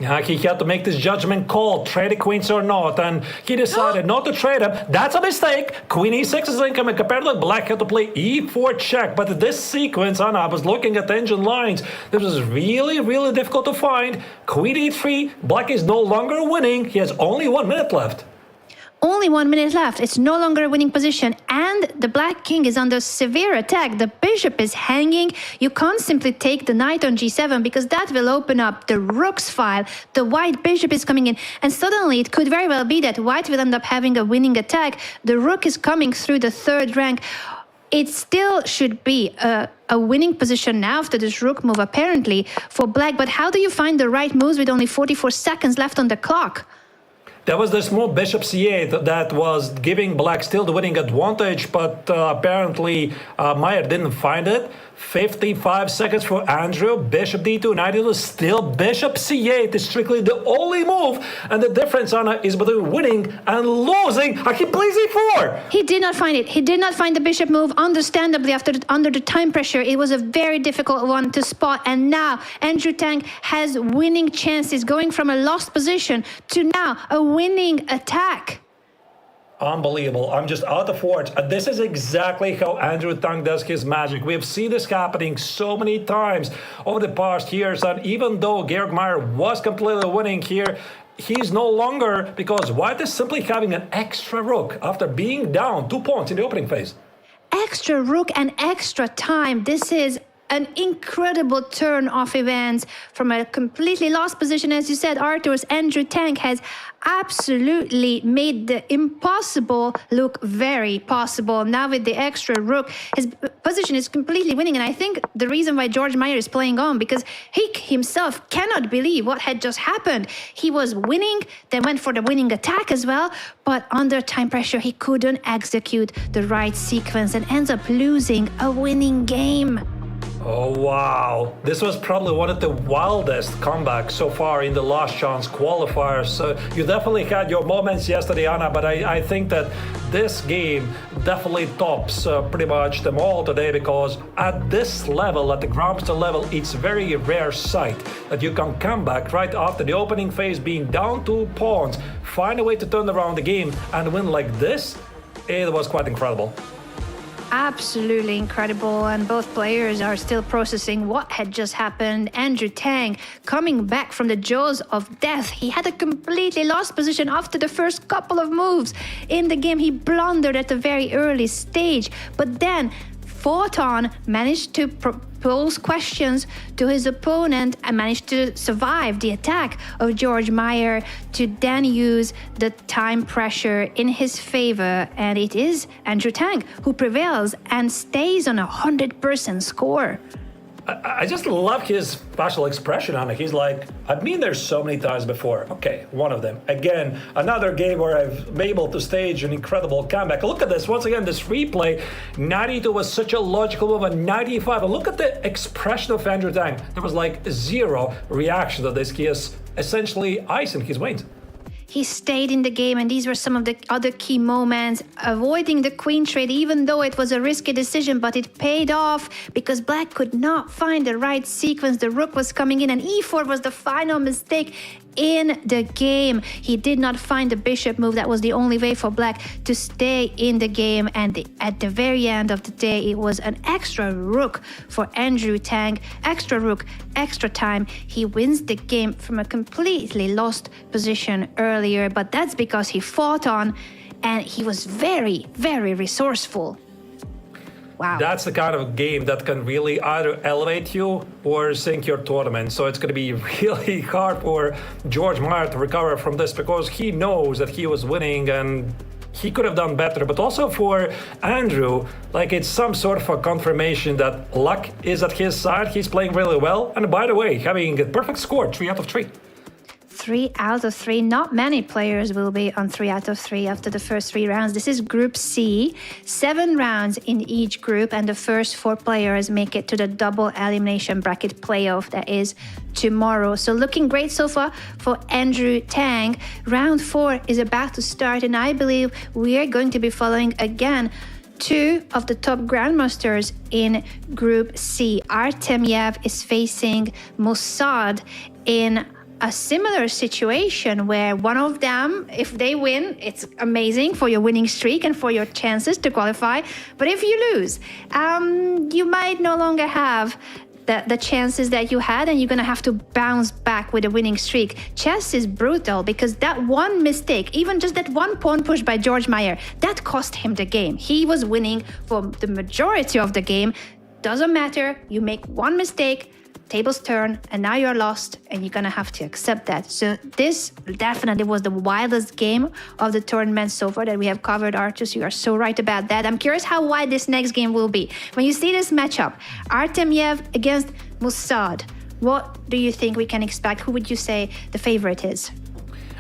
H: Yeah, he had to make this judgment call, trade the queens or not, and he decided not to trade them. That's a mistake. Queen e6 is incoming. Compared to black had to play e4 check, but this sequence, Anna, I was looking at the engine lines. This was really, really difficult to find. Queen e3, black is no longer winning. He has only 1 minute left.
G: Only 1 minute left. It's no longer a winning position. And the black king is under severe attack. The bishop is hanging. You can't simply take the knight on g7 because that will open up the rook's file. The white bishop is coming in. And suddenly it could very well be that white will end up having a winning attack. The rook is coming through the third rank. It still should be a winning position now after this rook move, apparently, for black. But how do you find the right moves with only 44 seconds left on the clock?
H: There was this move bishop c8 that was giving black still the winning advantage, but apparently Meyer didn't find it. 55 seconds for Andrew. Bishop d2, knight e2, still bishop c8 is strictly the only move. And the difference, Anna, is between winning and losing. He plays e4.
G: He did not find it. He did not find the bishop move. Understandably, under the time pressure, it was a very difficult one to spot. And now Andrew Tang has winning chances, going from a lost position to now a winning attack.
H: Unbelievable. I'm just out of words. And this is exactly how Andrew Tang does his magic. We've seen this happening so many times over the past years. And even though Georg Meyer was completely winning here, he's no longer, because white is simply having an extra rook after being down 2 pawns in the opening phase.
G: Extra rook and extra time. This is an incredible turn of events from a completely lost position. As you said, Arthur's Andrew Tang has absolutely made the impossible look very possible. Now with the extra rook, his position is completely winning. And I think the reason why Georg Meyer is playing on, because he himself cannot believe what had just happened. He was winning, then went for the winning attack as well, but under time pressure, he couldn't execute the right sequence and ends up losing a winning game.
H: Oh, wow. This was probably one of the wildest comebacks so far in the last chance qualifiers. So you definitely had your moments yesterday, Anna, but I think that this game definitely tops pretty much them all today, because at this level, at the grandmaster level, it's very rare sight that you can come back right after the opening phase being down 2 pawns, find a way to turn around the game and win like this. It was quite incredible.
G: Absolutely incredible, and both players are still processing what had just happened. Andrew Tang coming back from the jaws of death. He had a completely lost position after the first couple of moves in the game. He blundered at a very early stage, but then fought on, managed to pose questions to his opponent and managed to survive the attack of Georg Meyer to then use the time pressure in his favor. And it is Andrew Tang who prevails and stays on a 100% score.
H: I just love his facial expression on it. He's like, I've been there so many times before. Okay, one of them. Again, another game where I've been able to stage an incredible comeback. Look at this. Once again, this replay. 92 was such a logical move, and 95. And look at the expression of Andrew Tang. There was like zero reaction to this. He is essentially icing his veins.
G: He stayed in the game, and these were some of the other key moments. Avoiding the queen trade, even though it was a risky decision, but it paid off because black could not find the right sequence. The rook was coming in, and e4 was the final mistake in the game. He did not find the bishop move. That was the only way for black to stay in the game. And at the very end of the day, it was an extra rook for Andrew Tang. Extra rook, extra time. He wins the game from a completely lost position earlier, but that's because he fought on and he was very, very resourceful. Wow.
H: That's the kind of game that can really either elevate you or sink your tournament. So it's going to be really hard for Georg Meyer to recover from this, because he knows that he was winning and he could have done better. But also for Andrew, like, it's some sort of a confirmation that luck is at his side. He's playing really well. And by the way, having a perfect score, 3 out of 3.
G: 3 out of 3. Not many players will be on 3 out of 3 after the first 3 rounds. This is Group C, 7 rounds in each group, and the first 4 players make it to the double elimination bracket playoff that is tomorrow. So looking great so far for Andrew Tang. Round 4 is about to start, and I believe we are going to be following again 2 of the top grandmasters in Group C. Artemyev is facing Mossad in a similar situation where one of them, if they win, it's amazing for your winning streak and for your chances to qualify. But if you lose, you might no longer have the chances that you had, and you're going to have to bounce back with a winning streak. Chess is brutal because that one mistake, even just that one pawn push by George Meyer, that cost him the game. He was winning for the majority of the game. Doesn't matter, you make one mistake, tables turn, and now you're lost, and you're gonna have to accept that. So this definitely was the wildest game of the tournament so far that we have covered, Artus. You are so right about that. I'm curious how wide this next game will be. When you see this matchup, Artemyev against Mossad, what do you think we can expect? Who would you say the favorite is?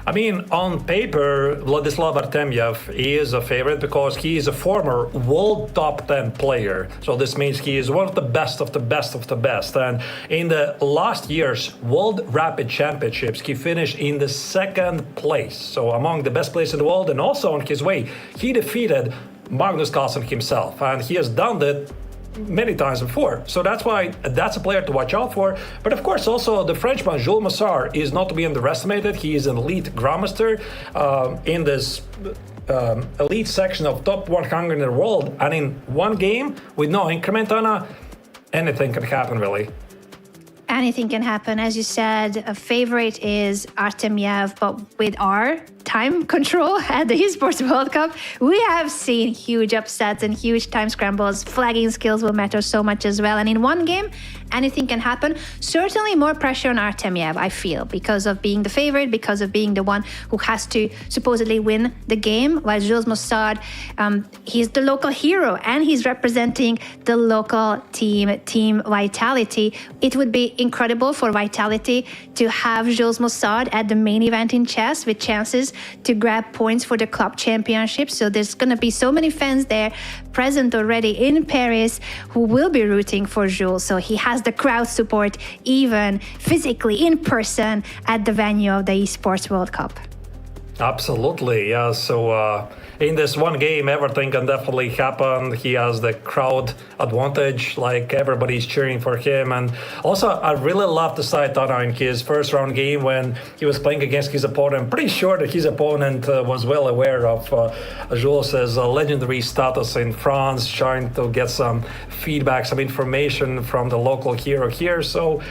H: I mean, on paper, Vladislav Artemyev is a favorite because he is a former world top 10 player. So this means he is one of the best of the best of the best. And in the last year's World Rapid Championships, he finished in the 2nd place. So among the best players in the world, and also on his way, he defeated Magnus Carlsen himself. And he has done that many times before. So that's why that's a player to watch out for. But of course, also the Frenchman Jules Mossad is not to be underestimated. He is an elite grandmaster in this elite section of top 100 in the world. And in one game with no increment, Anna, anything can happen, really.
G: Anything can happen. As you said, a favorite is Artemyev, but with our time control at the Esports World Cup, we have seen huge upsets and huge time scrambles. Flagging skills will matter so much as well. And in one game, anything can happen. Certainly more pressure on Artemyev, I feel, because of being the favorite, because of being the one who has to supposedly win the game, while Jules Mossad, he's the local hero and he's representing the local Team Vitality. It would be incredible for Vitality to have Jules Mossad at the main event in chess with chances to grab points for the club championship. So there's going to be so many fans there present already in Paris who will be rooting for Jules. So he has the crowd support even physically in person at the venue of the Esports World Cup.
H: Absolutely, yeah. So in this one game, everything can definitely happen. He has the crowd advantage, like everybody's cheering for him. And also, I really love the sight Anna in his first round game when he was playing against his opponent. I'm pretty sure that his opponent was well aware of Jules' legendary status in France, trying to get some feedback, some information from the local hero here. So,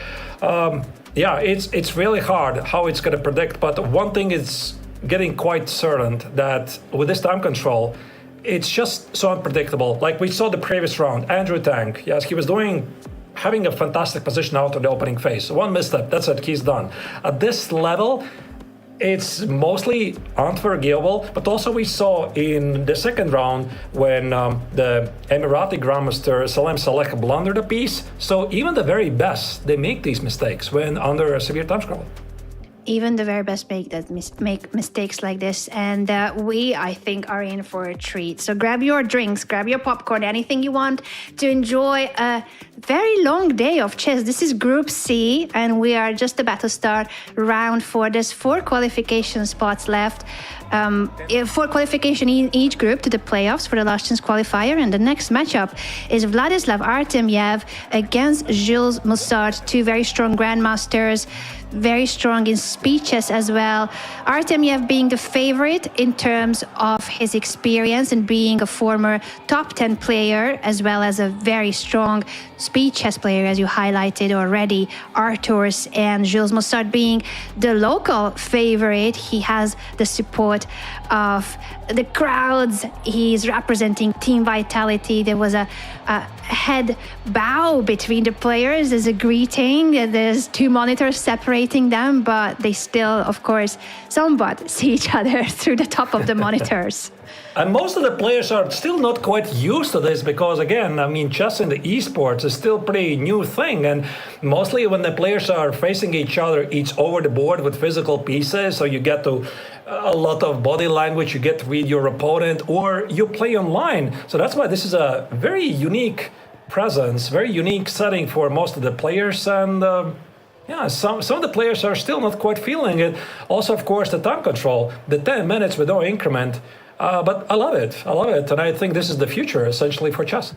H: yeah, it's really hard how it's going to predict. But one thing is getting quite certain that with this time control, it's just so unpredictable. Like we saw the previous round, Andrew Tang, yes, he was having a fantastic position out of the opening phase. One misstep, that's it, he's done. At this level, it's mostly unforgivable, but also we saw in the second round when the Emirati grandmaster Salem Saleh blundered a piece. So even the very best, they make these mistakes when under a severe time scramble.
G: Even the very best make mistakes like this, and we, I think, are in for a treat. So grab your drinks, grab your popcorn, anything you want to enjoy a very long day of chess. This is Group C, and we are just about to start round 4. There's 4 qualification spots left. 4 qualification in each group to the playoffs for the last chance qualifier, and the next matchup is Vladislav Artemyev against Jules Mossad, 2 very strong grandmasters, very strong in speed chess as well. Artemyev being the favorite in terms of his experience and being a former top 10 player, as well as a very strong speed chess player, as you highlighted already. Arturs and Jules Mossad being the local favorite, he has the support support of the crowds. He's representing Team Vitality. There was a head bow between the players as a greeting. There's 2 monitors separating them, but they still, of course, somewhat see each other through the top of the monitors.
H: And most of the players are still not quite used to this because, again, I mean, chess in the esports is still a pretty new thing. And mostly when the players are facing each other, it's over the board with physical pieces. So you get to a lot of body language, you get to read your opponent, or you play online. So that's why this is a very unique presence, very unique setting for most of the players. And some of the players are still not quite feeling it. Also, of course, the time control, the 10 minutes with no increment. But I love it. And I think this is the future, essentially, for chess.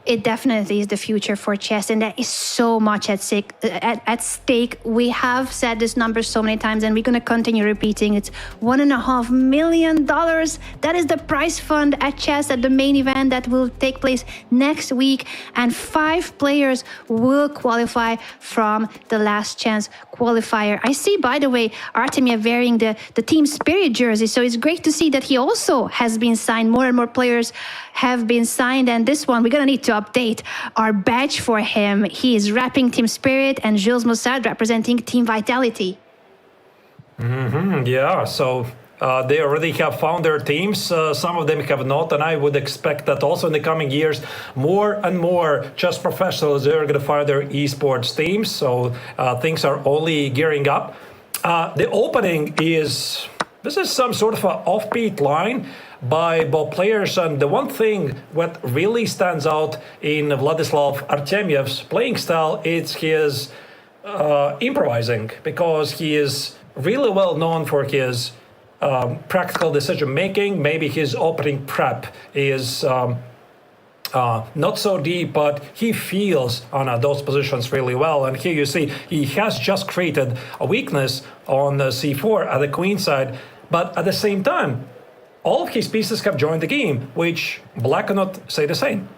G: It definitely is the future for chess, and there is so much at stake. We have said this number so many times, and we're going to continue repeating. It's $1.5 million. That is the prize fund at chess at the main event that will take place next week, and 5 players will qualify from the last chance qualifier. I see, by the way, Artemiev wearing the Team Spirit jersey, so it's great to see that he also has been signed. More and more players have been signed, and this one we're going to need to update our badge for him. He is repping Team Spirit, and Jules Moussard representing Team Vitality.
H: Yeah, so they already have found their teams. Some of them have not, and I would expect that also in the coming years, more and more chess professionals are going to find their esports teams. So things are only gearing up. The opening is some sort of an offbeat line by both players, and the one thing what really stands out in Vladislav Artemiev's playing style is his improvising, because he is really well known for his practical decision making. Maybe his opening prep is not so deep, but he feels on those positions really well. And here you see he has just created a weakness on c4 at the queen side, but at the same time all of his pieces have joined the game, which Black cannot say the same.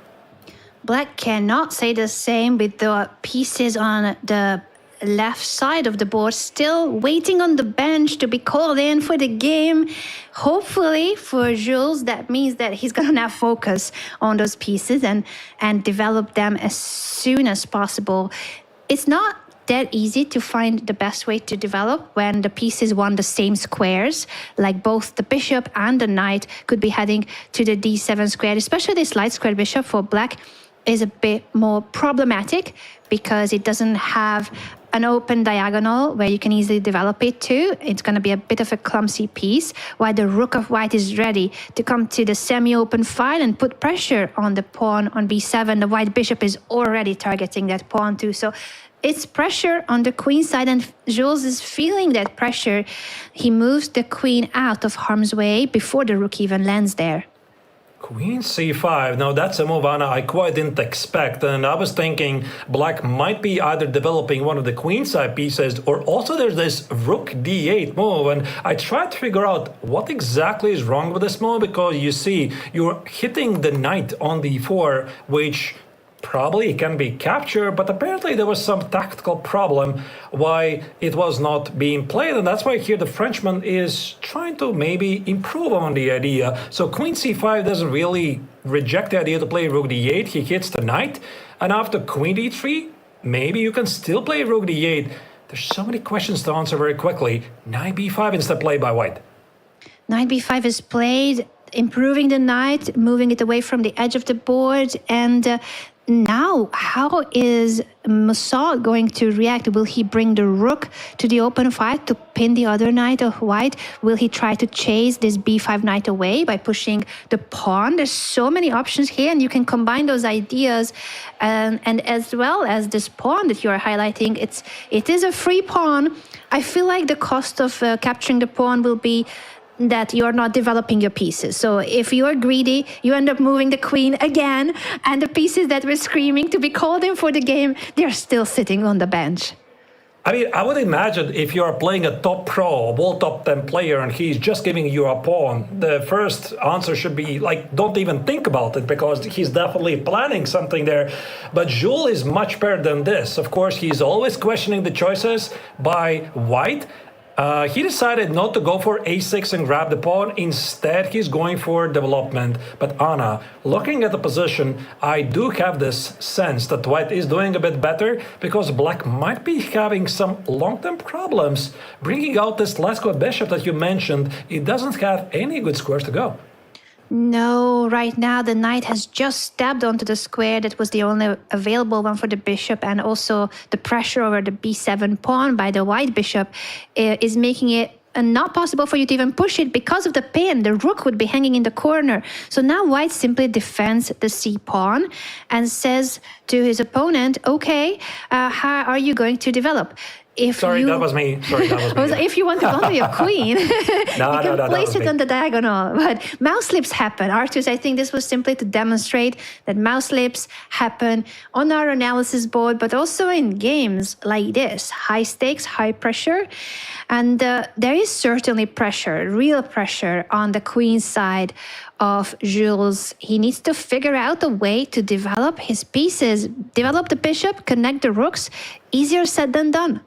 G: Black cannot say the same with the pieces on the left side of the board still waiting on the bench to be called in for the game. Hopefully for Jules, that means that he's going to now focus on those pieces and develop them as soon as possible. It's not that easy to find the best way to develop when the pieces want the same squares, like both the bishop and the knight could be heading to the d7 square. Especially this light square bishop for Black is a bit more problematic because it doesn't have an open diagonal where you can easily develop it to. It's going to be a bit of a clumsy piece, while the rook of white is ready to come to the semi-open file and put pressure on the pawn on b7. The white bishop is already targeting that pawn too. So it's pressure on the queen side, and Jules is feeling that pressure. He moves the queen out of harm's way before the rook even lands there.
H: Queen c5. Now that's a move, Anna, I quite didn't expect. And I was thinking Black might be either developing one of the queenside pieces, or also there's this rook d8 move. And I tried to figure out what exactly is wrong with this move, because you see, you're hitting the knight on d4, which probably can be captured, but apparently there was some tactical problem why it was not being played, and that's why here the Frenchman is trying to maybe improve on the idea. So queen c5 doesn't really reject the idea to play rook d8, he hits the knight, and after queen d3, maybe you can still play rook d8. There's so many questions to answer very quickly. Knight b5 instead played by white.
G: Knight b5 is played, improving the knight, moving it away from the edge of the board, and now, how is Moussard going to react? Will he bring the rook to the open fight to pin the other knight of white? Will he try to chase this b5 knight away by pushing the pawn? There's so many options here, and you can combine those ideas. And as well as this pawn that you are highlighting, it is a free pawn. I feel like the cost of capturing the pawn will be that you're not developing your pieces. So if you're greedy, you end up moving the queen again, and the pieces that were screaming to be called in for the game, they're still sitting on the bench.
H: I mean, I would imagine if you're playing a top pro, a world top 10 player, and he's just giving you a pawn, the first answer should be like, don't even think about it, because he's definitely planning something there. But Jules is much better than this. Of course, he's always questioning the choices by white. He decided not to go for a6 and grab the pawn. Instead, he's going for development. But Anna, looking at the position, I do have this sense that white is doing a bit better because black might be having some long-term problems. Bringing out this Lasco bishop that you mentioned, it doesn't have any good squares to go.
G: No, right now the knight has just stabbed onto the square that was the only available one for the bishop, and also the pressure over the b7 pawn by the white bishop is making it not possible for you to even push it because of the pin. The rook would be hanging in the corner. So now white simply defends the c pawn and says to his opponent, okay, how are you going to develop?
H: That was me.
G: If you want to go to your queen, you can place it on the diagonal. But mouse slips happen. Arthurs, I think this was simply to demonstrate that mouse slips happen on our analysis board, but also in games like this. High stakes, high pressure. And there is certainly pressure, real pressure on the queen's side of Jules. He needs to figure out a way to develop his pieces, develop the bishop, connect the rooks. Easier said than done.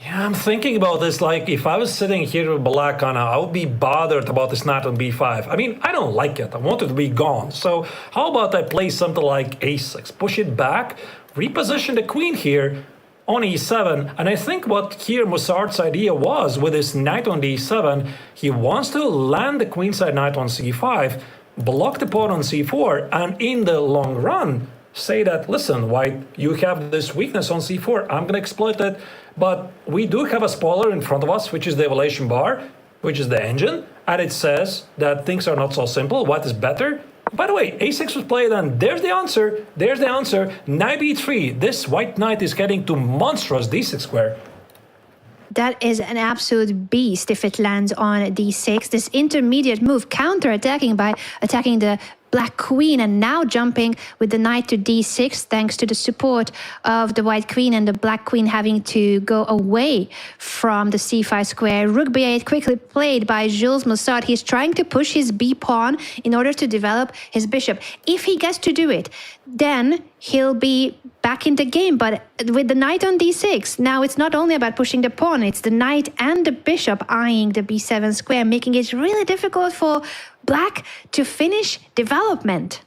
H: Yeah, I'm thinking about this, like, if I was sitting here with black, Anna, I would be bothered about this knight on b5. I mean, I don't like it. I want it to be gone. So how about I play something like a6, push it back, reposition the queen here on e7. And I think what here Mussard's idea was with this knight on d7, he wants to land the queenside knight on c5, block the pawn on c4, and in the long run, say that, listen, white, you have this weakness on c4, I'm going to exploit it. But we do have a spoiler in front of us, which is the evaluation bar, which is the engine, and it says that things are not so simple. White is better. By the way, a6 was played, and there's the answer. There's the answer. Knight b3. This white knight is getting to monstrous d6 square.
G: That is an absolute beast if it lands on d6. This intermediate move, counter-attacking by attacking the black queen and now jumping with the knight to d6 thanks to the support of the white queen and the black queen having to go away from the c5 square. Rook b8 quickly played by Jules Mussard. He's trying to push his b pawn in order to develop his bishop. If he gets to do it, then he'll be back in the game. But with the knight on d6, now it's not only about pushing the pawn, it's the knight and the bishop eyeing the b7 square, making it really difficult for black to finish development.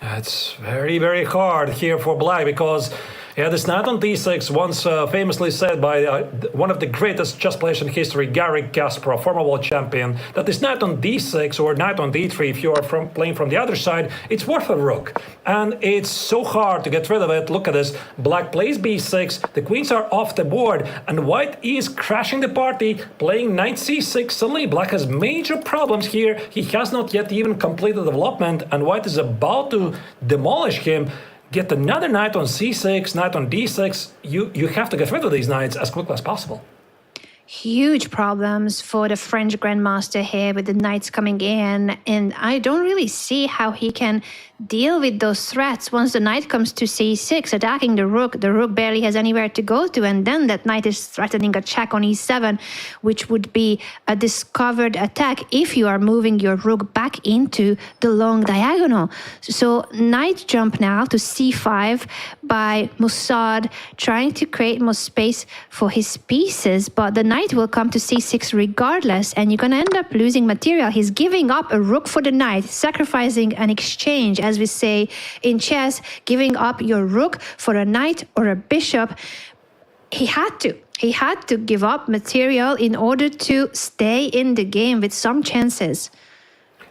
H: It's very, very hard here for black because this knight on d6 once famously said by one of the greatest chess players in history, Garry Kasparov, former world champion, that this knight on d6 or knight on d3, if you are playing from the other side, it's worth a rook. And it's so hard to get rid of it. Look at this. Black plays b6, the queens are off the board, and white is crashing the party, playing knight c6. Suddenly, black has major problems here. He has not yet even completed development, and white is about to demolish him. Get another knight on c6, knight on d6. You have to get rid of these knights as quickly as possible.
G: Huge problems for the French grandmaster here with the knights coming in, and I don't really see how he can deal with those threats. Once the knight comes to c6, attacking the rook barely has anywhere to go to, and then that knight is threatening a check on e7, which would be a discovered attack if you are moving your rook back into the long diagonal. So knight jump now to c5 by Mussard, trying to create more space for his pieces, but the knight will come to c6 regardless, and you're going to end up losing material. He's giving up a rook for the knight, sacrificing an exchange, as we say in chess, giving up your rook for a knight or a bishop. He had to give up material in order to stay in the game with some chances.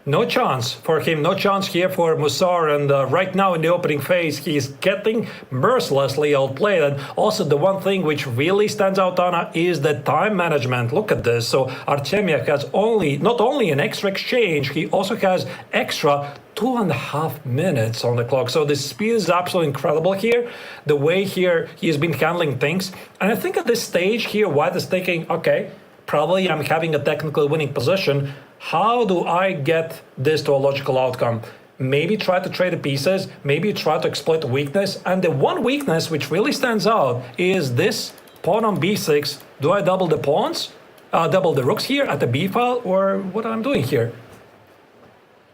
H: No chance for him, no chance here for Mussard, and right now in the opening phase he's getting mercilessly outplayed. And also the one thing which really stands out, Anna, is the time management. Look at this. So Artemiev has not only an extra exchange, he also has extra 2.5 minutes on the clock. So the speed is absolutely incredible here, the way here he has been handling things. And I think at this stage here, white is thinking, okay, probably I'm having a technical winning position. How do I get this to a logical outcome? Maybe try to trade the pieces, maybe try to exploit the weakness. And the one weakness which really stands out is this pawn on b6. Do I double the pawns, double the rooks here at the b file, or what I'm doing here?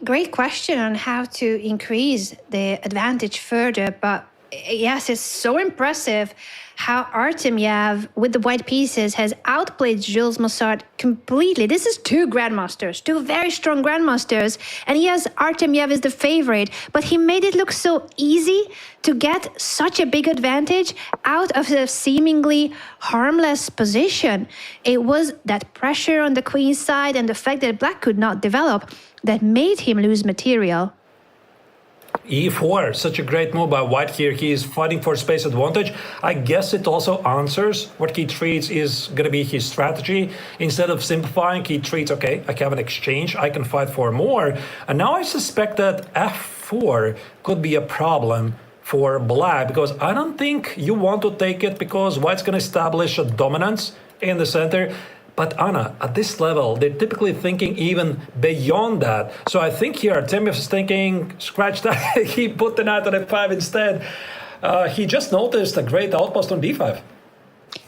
G: Great question on how to increase the advantage further, but yes, it's so impressive how Artemyev, with the white pieces, has outplayed Jules Mossard completely. This is two grandmasters, two very strong grandmasters. And yes, Artemyev is the favorite, but he made it look so easy to get such a big advantage out of a seemingly harmless position. It was that pressure on the queen's side and the fact that black could not develop that made him lose material.
H: E4, such a great move by white here. He is fighting for space advantage. I guess it also answers what he treats is going to be his strategy. Instead of simplifying, he treats, okay, I have an exchange, I can fight for more. And now I suspect that F4 could be a problem for black, because I don't think you want to take it because white's going to establish a dominance in the center. But Anna, at this level, they're typically thinking even beyond that. So I think here Artemyev is thinking, scratch that, he put the knight on f5 instead. He just noticed a great outpost on d5.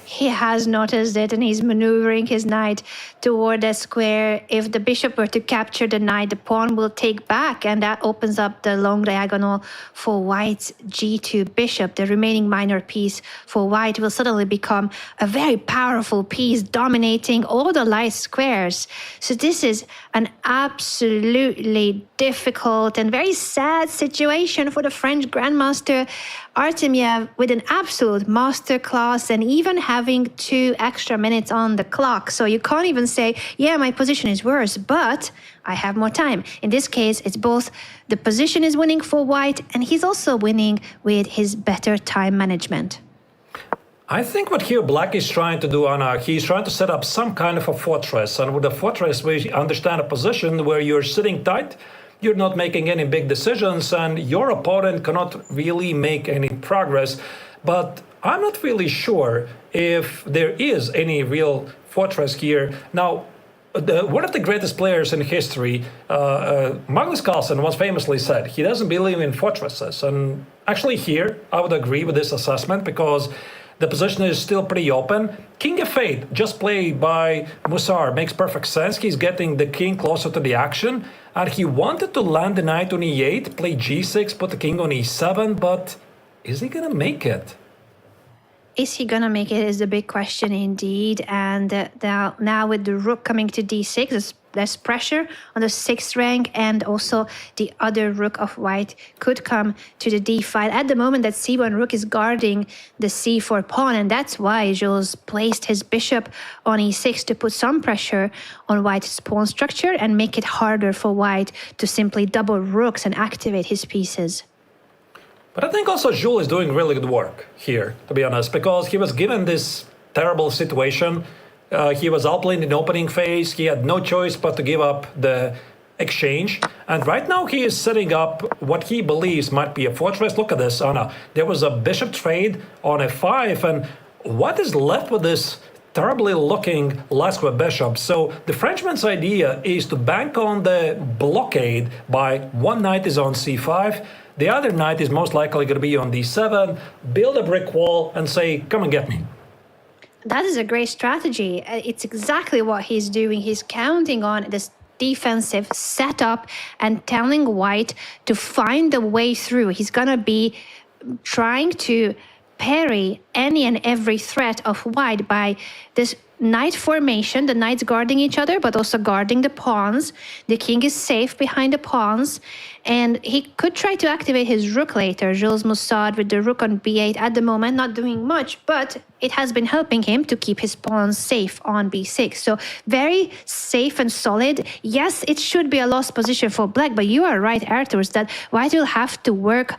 G: He has noticed it and he's maneuvering his knight toward the square. If the bishop were to capture the knight, the pawn will take back, and that opens up the long diagonal for white's g2 bishop. The remaining minor piece for white will suddenly become a very powerful piece, dominating all the light squares. So this is an absolutely difficult and very sad situation for the French grandmaster Artemyev, with an absolute masterclass and even having 2 extra minutes on the clock. So you can't even say, yeah, my position is worse, but I have more time. In this case, it's both the position is winning for white and he's also winning with his better time management.
H: I think what here black is trying to do, Anna, he's trying to set up some kind of a fortress. And with a fortress, we understand a position where you're sitting tight, you're not making any big decisions, and your opponent cannot really make any progress. But I'm not really sure if there is any real fortress here. Now, one of the greatest players in history, Magnus Carlsen, once famously said he doesn't believe in fortresses. And actually here, I would agree with this assessment because the position is still pretty open. King f8, just played by Mossard, makes perfect sense. He's getting the king closer to the action. And he wanted to land the knight on e8, play g6, put the king on e7, but is he going to make it?
G: Is he going to make it is the big question indeed. And now with the rook coming to d6, there's less pressure on the 6th rank, and also the other rook of white could come to the d5. At the moment, that c1 rook is guarding the c4 pawn, and that's why Jules placed his bishop on e6 to put some pressure on white's pawn structure and make it harder for white to simply double rooks and activate his pieces.
H: But I think also Jules is doing really good work here, to be honest, because he was given this terrible situation. He was outplayed in the opening phase. He had no choice but to give up the exchange. And right now he is setting up what he believes might be a fortress. Look at this, Anna. There was a bishop trade on f5. And what is left with this terribly looking last square bishop? So the Frenchman's idea is to bank on the blockade by one knight is on c5. The other knight is most likely going to be on d7, build a brick wall and say, come and get me.
G: That is a great strategy. It's exactly what he's doing. He's counting on this defensive setup and telling white to find a way through. He's going to be trying to parry any and every threat of white by this knight formation, the knights guarding each other, but also guarding the pawns. The king is safe behind the pawns, and he could try to activate his rook later. Jules Mossard with the rook on b8 at the moment, not doing much, but it has been helping him to keep his pawns safe on b6. So very safe and solid. Yes, it should be a lost position for black, but you are right, Arturs, that white will have to work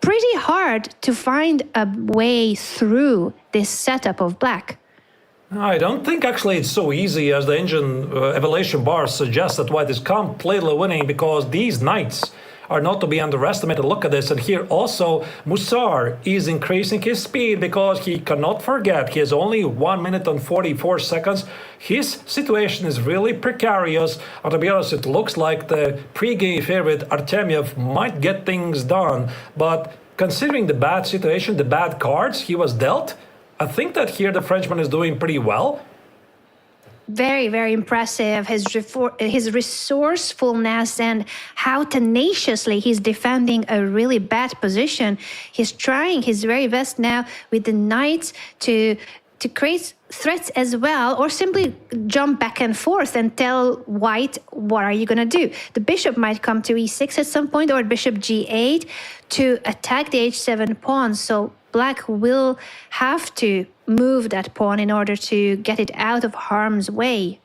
G: pretty hard to find a way through this setup of black.
H: I don't think actually it's so easy as the engine evaluation bar suggests that white is completely winning, because these knights are not to be underestimated. Look at this. And here also Mossard is increasing his speed because he cannot forget he has only 1 minute and 44 seconds. His situation is really precarious. And to be honest, it looks like the pre-game favorite Artemyev might get things done. But considering the bad situation, the bad cards he was dealt, I think that here the Frenchman is doing pretty well.
G: very, very impressive. His resourcefulness and how tenaciously he's defending a really bad position. He's trying his very best now with the knights to create threats as well, or simply jump back and forth and tell white, what are you going to do? The bishop might come to e6 at some point, or bishop g8 to attack the h7 pawn. So black will have to move that pawn in order to get it out of harm's way.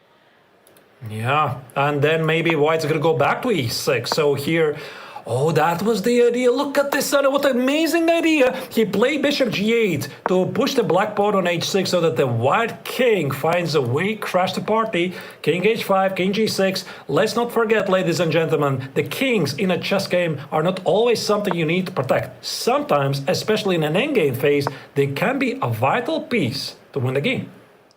H: Yeah, and then maybe white's going to go back to e6. So here, oh, that was the idea. Look at this, Anna, what an amazing idea. He played bishop g8 to push the black pawn on h6 so that the white king finds a way, crash the party. King h5, king g6. Let's not forget, ladies and gentlemen, the kings in a chess game are not always something you need to protect. Sometimes, especially in an endgame phase, they can be a vital piece to win the game.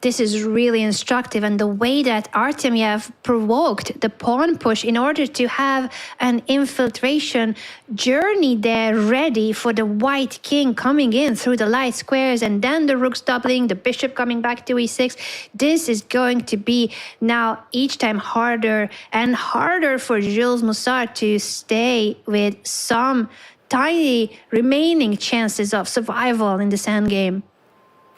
G: This is really instructive, and the way that Artemiev provoked the pawn push in order to have an infiltration journey there ready for the white king coming in through the light squares, and then the rooks doubling, the bishop coming back to e6. This is going to be now each time harder and harder for Jules Mussard to stay with some tiny remaining chances of survival in this endgame.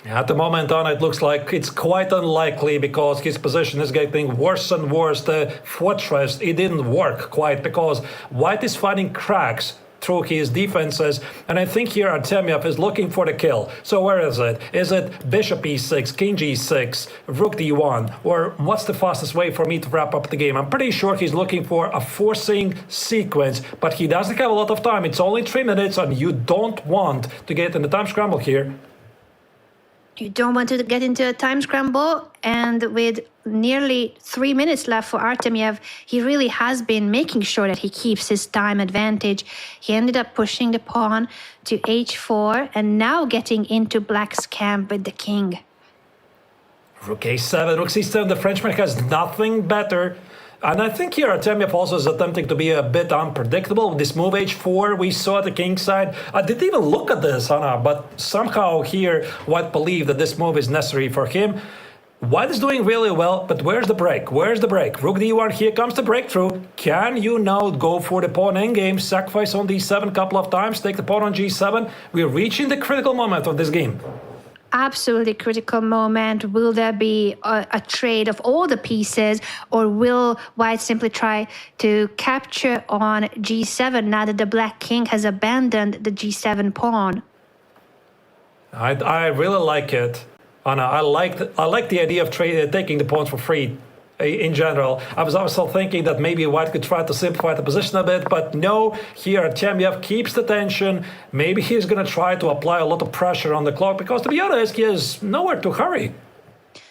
H: At the moment on, it looks like it's quite unlikely because his position is getting worse and worse. The fortress, it didn't work quite because white is finding cracks through his defenses, and I think here Artemiev is looking for the kill. So where is it? Is it bishop e6, king g6, rook d1, or what's the fastest way for me to wrap up the game? I'm pretty sure he's looking for a forcing sequence, but he doesn't have a lot of time. It's only 3 minutes, and you don't want to get in the time scramble here.
G: You don't want to get into a time scramble, and with nearly 3 minutes left for Artemiev, he really has been making sure that he keeps his time advantage. He ended up pushing the pawn to h4 and now getting into black's camp with the king.
H: Rook a7, rook c7, the Frenchman has nothing better. And I think here Artemiev also is attempting to be a bit unpredictable. With this move h4, we saw the king side. I didn't even look at this, Anna, but somehow here white believed that this move is necessary for him. White is doing really well, but where's the break? Where's the break? Rook d1, here comes the breakthrough. Can you now go for the pawn endgame, sacrifice on d7 a couple of times, take the pawn on g7? We're reaching the critical moment of this game.
G: Absolutely critical moment. Will there be a trade of all the pieces, or will white simply try to capture on g7 now that the black king has abandoned the g7 pawn?
H: I really like it, Anna. I like the idea of taking the pawns for free. In general, I was also thinking that maybe white could try to simplify the position a bit, but no, here Artemiev keeps the tension. Maybe he's going to try to apply a lot of pressure on the clock because, to be honest, he has nowhere to hurry.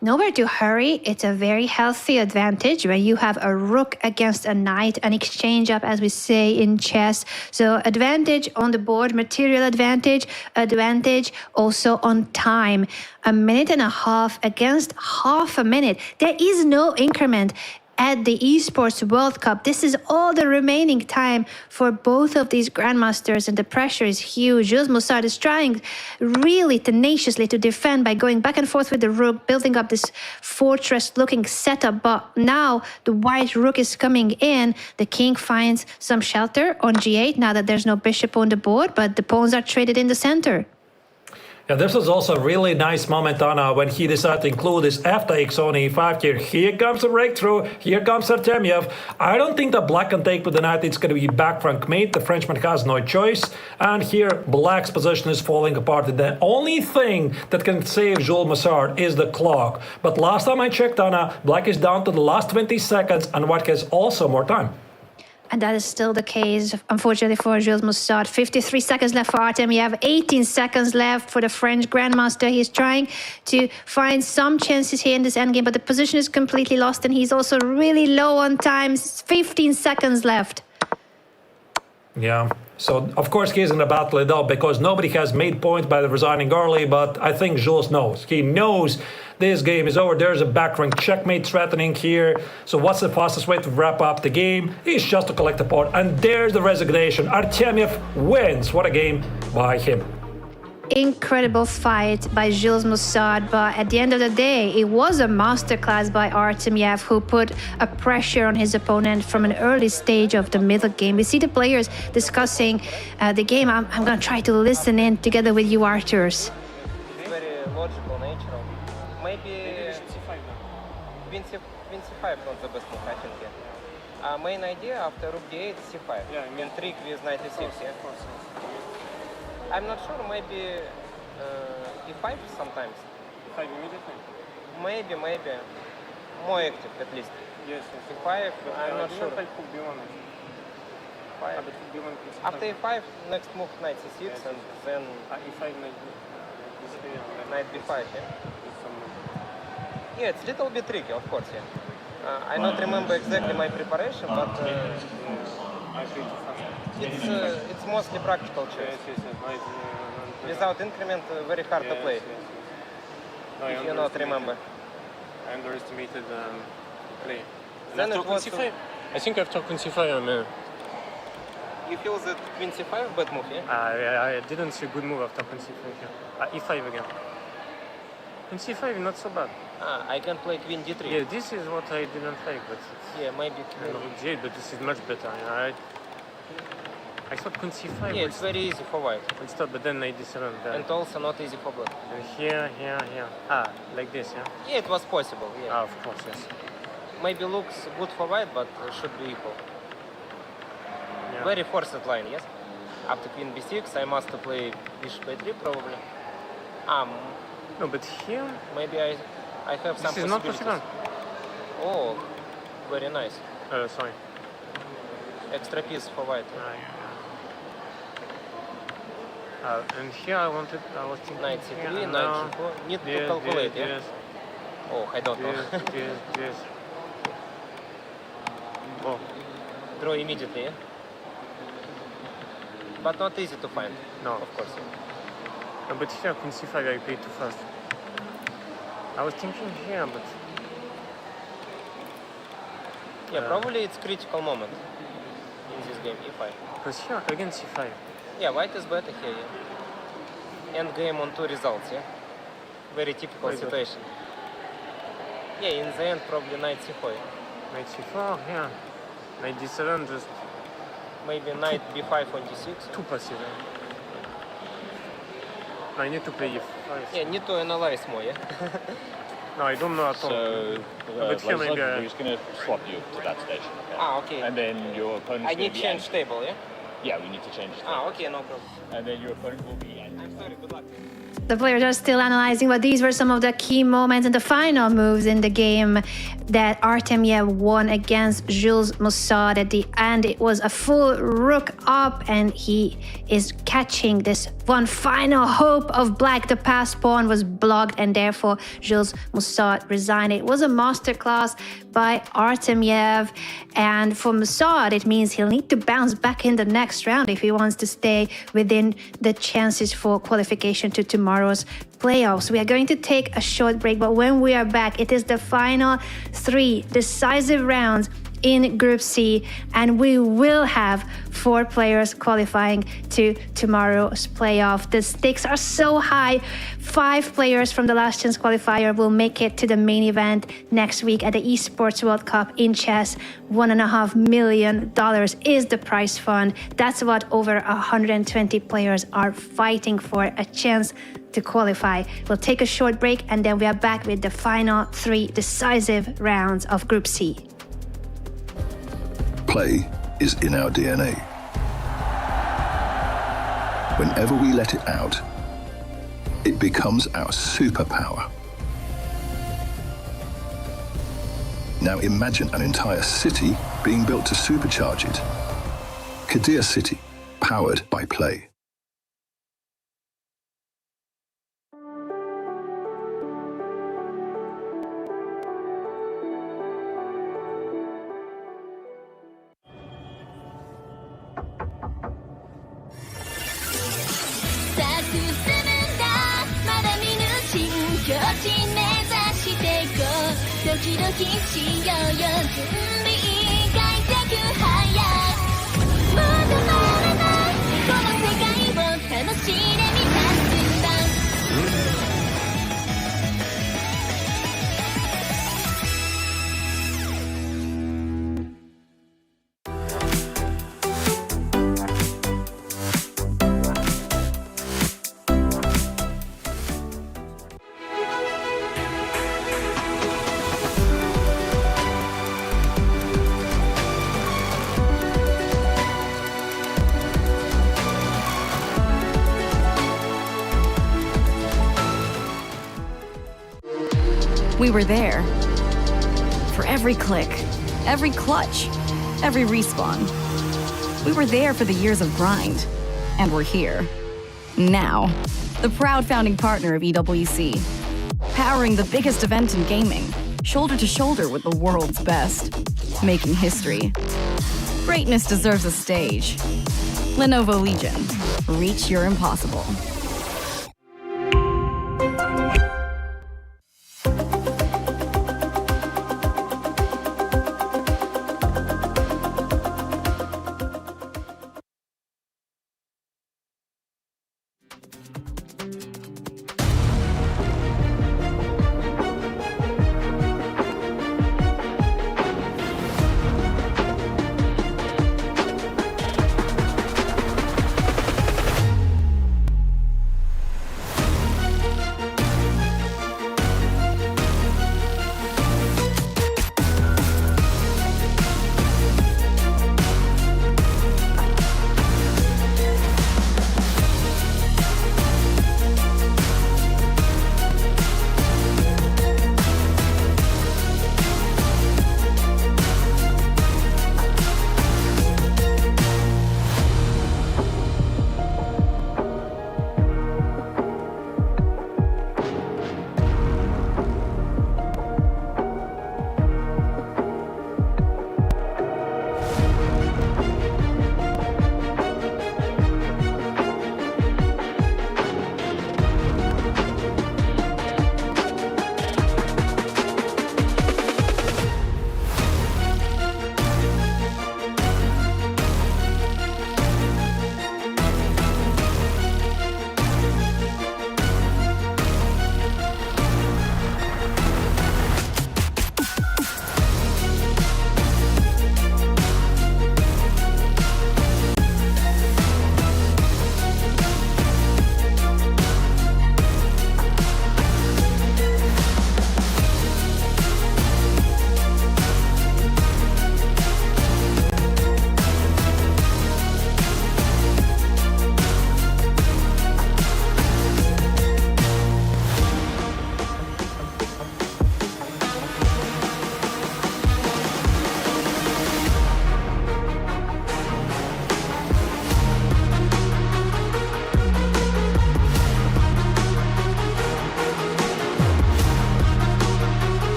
G: Nowhere to hurry. It's a very healthy advantage where you have a rook against a knight, an exchange up, as we say in chess. So advantage on the board, material advantage also on time. 1.5 minutes against half a minute. There is no increment at the Esports World Cup. This is all the remaining time for both of these grandmasters, and the pressure is huge. Jules Mussard is trying really tenaciously to defend by going back and forth with the rook, building up this fortress-looking setup, but now the white rook is coming in. The king finds some shelter on g8 now that there's no bishop on the board, but the pawns are traded in the center.
H: Yeah, this was also a really nice moment, Anna, when he decided to include his f takes on e5 here. Here comes the breakthrough. Here comes Artemiev. I don't think that black can take with the knight. It's going to be back frank mate. The Frenchman has no choice. And here, black's position is falling apart. The only thing that can save Jules Mussard is the clock. But last time I checked, Anna, black is down to the last 20 seconds, and white has also more time.
G: And that is still the case, unfortunately, for Jules Mussard. 53 seconds left for Artemiev, 18 seconds left for the French Grandmaster. He's trying to find some chances here in this endgame, but the position is completely lost, and he's also really low on time. 15 seconds left.
H: Yeah, so of course he's in a battle though, because nobody has made points by resigning early, but I think Jules knows. He knows this game is over. There's a back rank checkmate threatening here. So what's the fastest way to wrap up the game? It's just to collect the pawn. And there's the resignation. Artemiev wins. What a game by him.
G: incredible fight by Jules Moussad, but at the end of the day, it was a masterclass by Artemyev, who put a pressure on his opponent from an early stage of the middle game. We see the players discussing the game. I'm going to try to listen in together with you, Arturs.
K: Very logical, natural. Maybe Queen C5 not the best move, I think. Main idea after Rook D8, C5. Yeah, and trick with Knight E6. Yeah, of course. I'm not sure. Maybe E5 sometimes.
I: E5 immediately.
K: Maybe more active at least.
I: Yes.
K: E5. I'm not sure.
I: Like B1.
K: After E5, next move Knight C6 and then
I: E5
K: Knight B5. Yeah. Yeah, it's a little bit tricky, of course. Yeah. I don't remember exactly my preparation, but it's mostly practical choice. Without increment, very hard to play. If you not remember.
I: I underestimated play.
K: Then
I: after
K: it was
I: Queen C5, I think after Queen C5,
K: you feel that Queen C5 bad move, yeah?
I: I didn't see a good move after Queen C5 here. E5 again. Queen C5 not so bad.
K: I can play Queen D3.
I: Yeah, this is what I didn't like, but
K: yeah, maybe
I: Queen D8, but this is much better. I thought Queen C5.
K: Yeah, it's very easy for white.
I: But then Knight D7.
K: And also not easy for black.
I: And here. Like this, yeah?
K: Yeah, it was possible, yeah.
I: Of course, yes.
K: Maybe looks good for white, but should be equal. Yeah. Very forced line, yes? After Queen B6, I must play Bishop A3 probably.
I: No, but here...
K: Maybe I have some
I: possibilities. This is not possible.
K: Oh, very nice.
I: Sorry.
K: Extra piece for white.
I: And here I was thinking...
K: Knight C3, Knight C4. Need to calculate, yeah?
I: Yes.
K: Oh, I don't know.
I: Yes. Oh.
K: Draw immediately, yeah? But not easy to find.
I: No.
K: Of course. Yeah.
I: No, but here Queen C5 I played too fast. I was thinking here, but...
K: Yeah, probably it's critical moment in this game, E5.
I: Because here, again C5.
K: Yeah, white is better here, yeah. End game on 2 results, yeah. Very typical situation. Yeah, in the end, probably Knight C4.
I: Knight C4, yeah. Knight D7, just...
K: Maybe Knight B5 on D6.
I: Too passive. No, I need to play E5.
K: Yeah, need to analyze more, yeah?
I: No, I don't know at all.
L: So,
I: but here maybe
L: we're just going to swap you to that station. Okay?
K: Okay.
L: And then your opponent.
K: I need to change table, yeah?
L: Yeah, we need to change table.
K: Okay, no problem.
L: And then your opponent will be.
K: I'm sorry, good luck.
G: The players are still analyzing, but these were some of the key moments and the final moves in the game that Artemyev won against Jules Moussad. At the end, it was a full rook up, and he is catching this one final hope of black. The passed pawn was blocked, and therefore Jules Moussad resigned. It was a masterclass by Artemyev, and for Moussad, it means he'll need to bounce back in the next round if he wants to stay within the chances for qualification to tomorrow's playoffs. We are going to take a short break, but when we are back, it is the final 3 decisive rounds in Group C, and we will have 4 players qualifying to tomorrow's playoff. The stakes are so high. 5 players from the last chance qualifier will make it to the main event next week at the Esports World Cup in chess. $1.5 million is the prize fund. That's what over 120 players are fighting for, a chance to qualify. We'll take a short break, and then we are back with the final 3 decisive rounds of Group C.
E: Play is in our DNA. Whenever we let it out, it becomes our superpower. Now imagine an entire city being built to supercharge it. Kadir City, powered by play.
M: We were there. For every click, every clutch, every respawn. We were there for the years of grind. And we're here. Now. The proud founding partner of EWC. Powering the biggest event in gaming. Shoulder to shoulder with the world's best. Making history. Greatness deserves a stage. Lenovo Legion. Reach your impossible.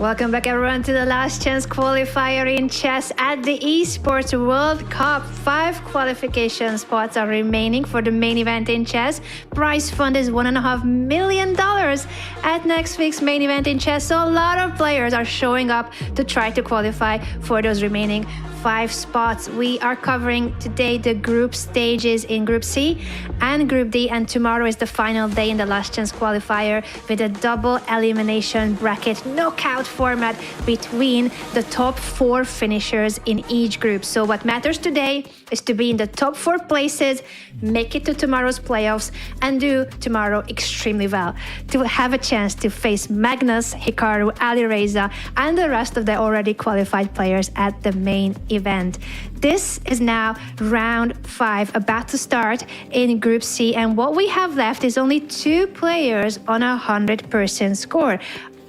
G: Welcome back, everyone, to the last chance qualifier in chess at the Esports World Cup. 5 qualification spots are remaining for the main event in chess. Prize fund is $1.5 million at next week's main event in chess. So a lot of players are showing up to try to qualify for those remaining 5 spots. We are covering today the group stages in Group C and Group D, and tomorrow is the final day in the last chance qualifier with a double elimination bracket knockout format between the top 4 finishers in each group. So what matters today is to be in the top 4 places, make it to tomorrow's playoffs, and do tomorrow extremely well to have a chance to face Magnus, Hikaru, Alireza, and the rest of the already qualified players at the main event. This is now round 5, about to start in Group C, and what we have left is only 2 players on a 100% score.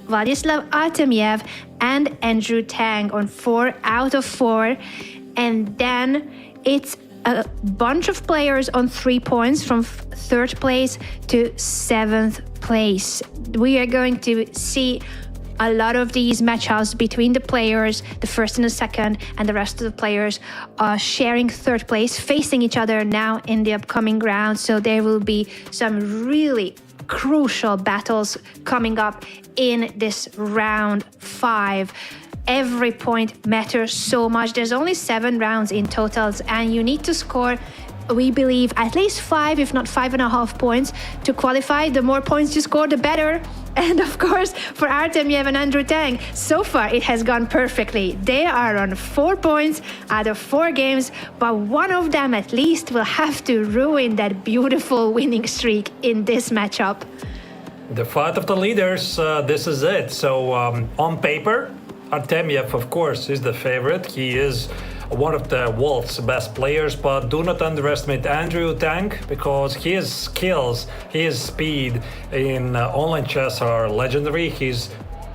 G: Vladislav Artemyev and Andrew Tang on 4 out of 4, and then it's a bunch of players on 3 points from 3rd place to 7th place. We are going to see a lot of these matchups between the players, the first and the second, and the rest of the players sharing 3rd place, facing each other now in the upcoming round. So there will be some really crucial battles coming up in this round 5. Every point matters so much. There's only 7 rounds in totals, and you need to score, we believe, at least 5, if not 5.5 points to qualify. The more points you score, the better. And of course, for Artemyev and Andrew Tang, so far it has gone perfectly. They are on 4 points out of 4 games, but one of them at least will have to ruin that beautiful winning streak in this matchup.
H: The fight of the leaders, this is it. So on paper, Artemyev, of course, is the favorite. He is one of the world's best players, but do not underestimate Andrew Tang, because his skills, his speed in online chess are legendary. He's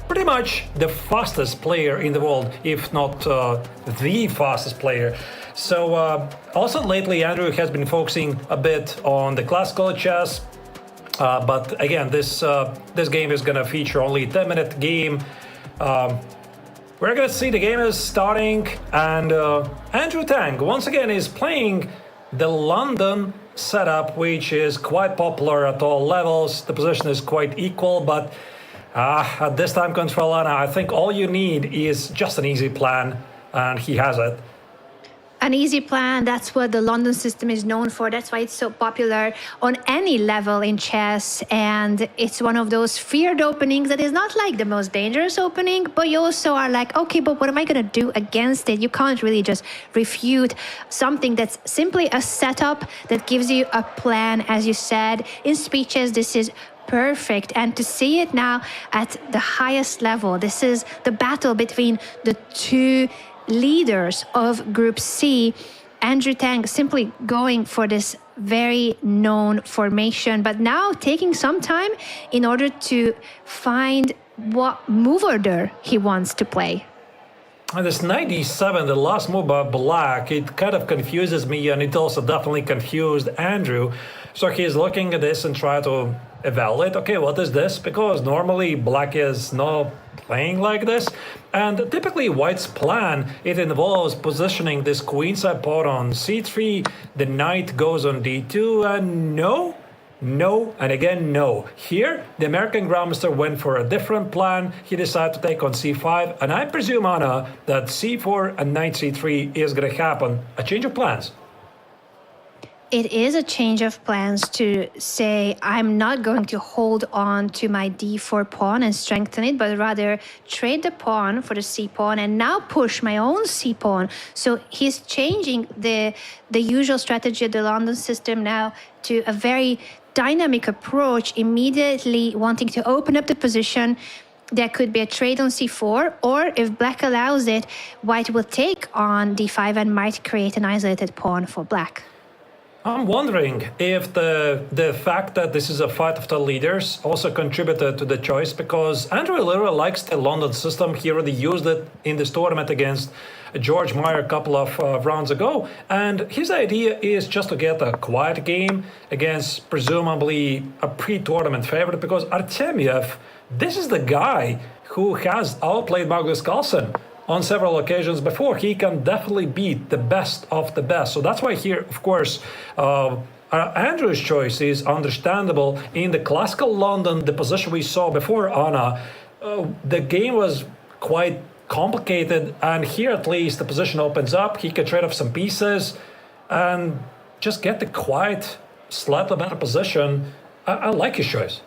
H: pretty much the fastest player in the world, if not the fastest player. So also lately, Andrew has been focusing a bit on the classical chess. But again, this game is going to feature only a 10-minute game. We're going to see the game is starting, and Andrew Tang once again is playing the London setup, which is quite popular at all levels. The position is quite equal, but at this time, Controlana, I think all you need is just an easy plan, and he has it.
G: An easy plan, that's what the London system is known for. That's why it's so popular on any level in chess. And it's one of those feared openings that is not like the most dangerous opening, but you also are like, okay, but what am I going to do against it? You can't really just refute something that's simply a setup that gives you a plan. As you said, in speeches, this is perfect. And to see it now at the highest level, this is the battle between the 2 leaders of Group C. Andrew Tang simply going for this very known formation, but now taking some time in order to find what move order he wants to play.
H: And this 97, the last move by Black, it kind of confuses me, and it also definitely confused Andrew. So he's looking at this and trying to evaluate, okay, what is this? Because normally Black is not playing like this. And typically White's plan, it involves positioning this queenside pawn on c3, the knight goes on d2, and no, and again no. Here, the American Grandmaster went for a different plan. He decided to take on c5, and I presume, Anna, that c4 and knight c3 is going to happen. A change of plans.
G: It is a change of plans to say, I'm not going to hold on to my d4 pawn and strengthen it, but rather trade the pawn for the c pawn and now push my own c pawn. So he's changing the usual strategy of the London system now to a very dynamic approach, immediately wanting to open up the position. There could be a trade on c4, or if Black allows it, White will take on d5 and might create an isolated pawn for Black.
H: I'm wondering if the fact that this is a fight of the leaders also contributed to the choice, because Andrew Lira likes the London system. He already used it in this tournament against George Meyer a couple of rounds ago. And his idea is just to get a quiet game against presumably a pre-tournament favorite, because Artemiev, this is the guy who has outplayed Magnus Carlsen on several occasions before. He can definitely beat the best of the best. So that's why here, of course, Andrew's choice is understandable. In the classical London, the position we saw before, Anna, the game was quite complicated, and here at least the position opens up. He can trade off some pieces and just get the quiet, slightly better position. I like his choice.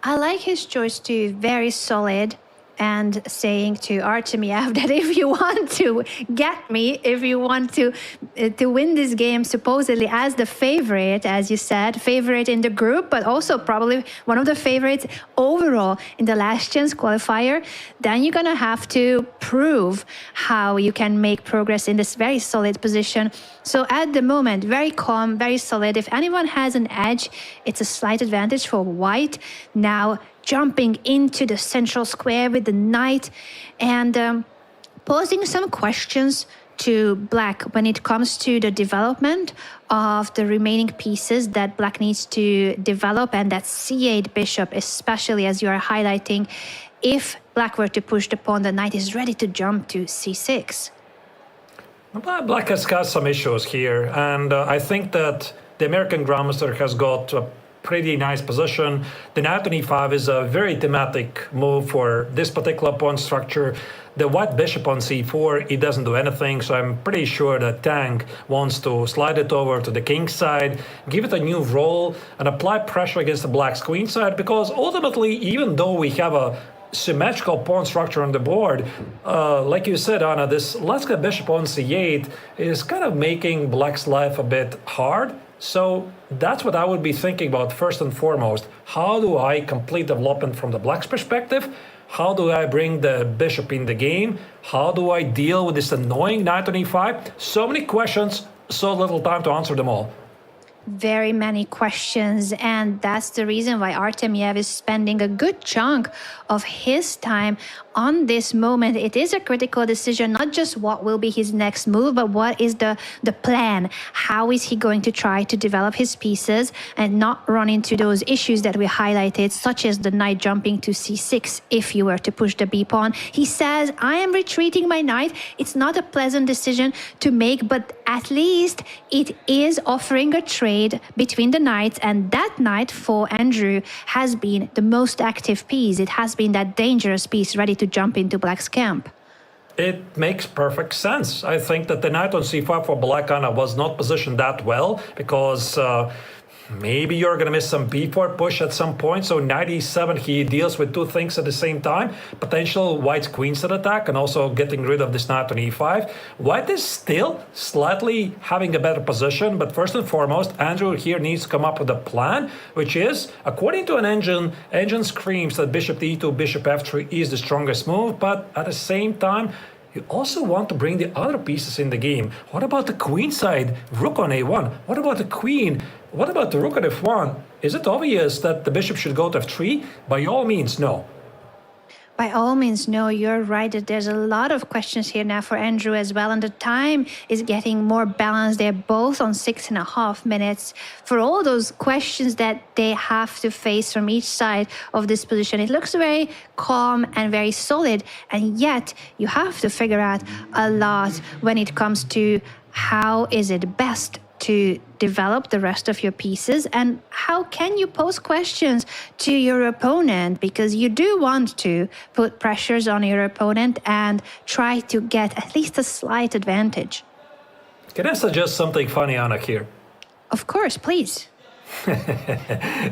G: I like his choice too. Very solid. And saying to Artemiev that if you want to get me, if you want to win this game supposedly as the favorite, as you said, favorite in the group, but also probably one of the favorites overall in the last chance qualifier, then you're going to have to prove how you can make progress in this very solid position. So at the moment, very calm, very solid. If anyone has an edge, it's a slight advantage for white. Now, jumping into the central square with the knight and posing some questions to black when it comes to the development of the remaining pieces that black needs to develop, and that c8 bishop, especially as you are highlighting. If black were to push the pawn, the knight is ready to jump to c6.
H: Black has got some issues here, and I think that the American Grandmaster has got a pretty nice position. The knight on e5 is a very thematic move for this particular pawn structure. The white bishop on c4, it doesn't do anything, so I'm pretty sure that Tang wants to slide it over to the king side, give it a new role, and apply pressure against the black's queen side, because ultimately, even though we have a symmetrical pawn structure on the board, like you said, Anna, this let's get bishop on c8 is kind of making black's life a bit hard. So that's what I would be thinking about first and foremost. How do I complete development from the black's perspective? How do I bring the bishop in the game? How do I deal with this annoying knight on e5? So many questions, so little time to answer them all.
G: Very many questions, and that's the reason why Artemiev is spending a good chunk of his time on this moment. It is a critical decision, not just what will be his next move, but what is the plan? How is he going to try to develop his pieces and not run into those issues that we highlighted, such as the knight jumping to c6 if you were to push the b pawn. He says, I am retreating my knight. It's not a pleasant decision to make, but at least it is offering a trade between the knights, and that knight for Andrew has been the most active piece. It has been that dangerous piece ready to jump into black's camp.
H: It makes perfect sense. I think that the knight on c5 for black, Anna, was not positioned that well, because maybe you're going to miss some b4 push at some point. So knight e7, he deals with two things at the same time. Potential white's queenside attack and also getting rid of this knight on e5. White is still slightly having a better position, but first and foremost, Andrew here needs to come up with a plan, which is, according to an engine screams that bishop e2, bishop f3 is the strongest move, but at the same time, you also want to bring the other pieces in the game. What about the queen side, rook on a1? What about the queen? What about the rook at f1? Is it obvious that the bishop should go to f3? By all means, no.
G: By all means, no, you're right that there's a lot of questions here now for Andrew as well, and the time is getting more balanced. They're both on 6.5 minutes for all those questions that they have to face from each side of this position. It looks very calm and very solid, and yet you have to figure out a lot when it comes to how is it best to develop the rest of your pieces, and how can you pose questions to your opponent, because you do want to put pressures on your opponent and try to get at least a slight advantage.
H: Can I suggest something funny, Anna, here?
G: Of course, please.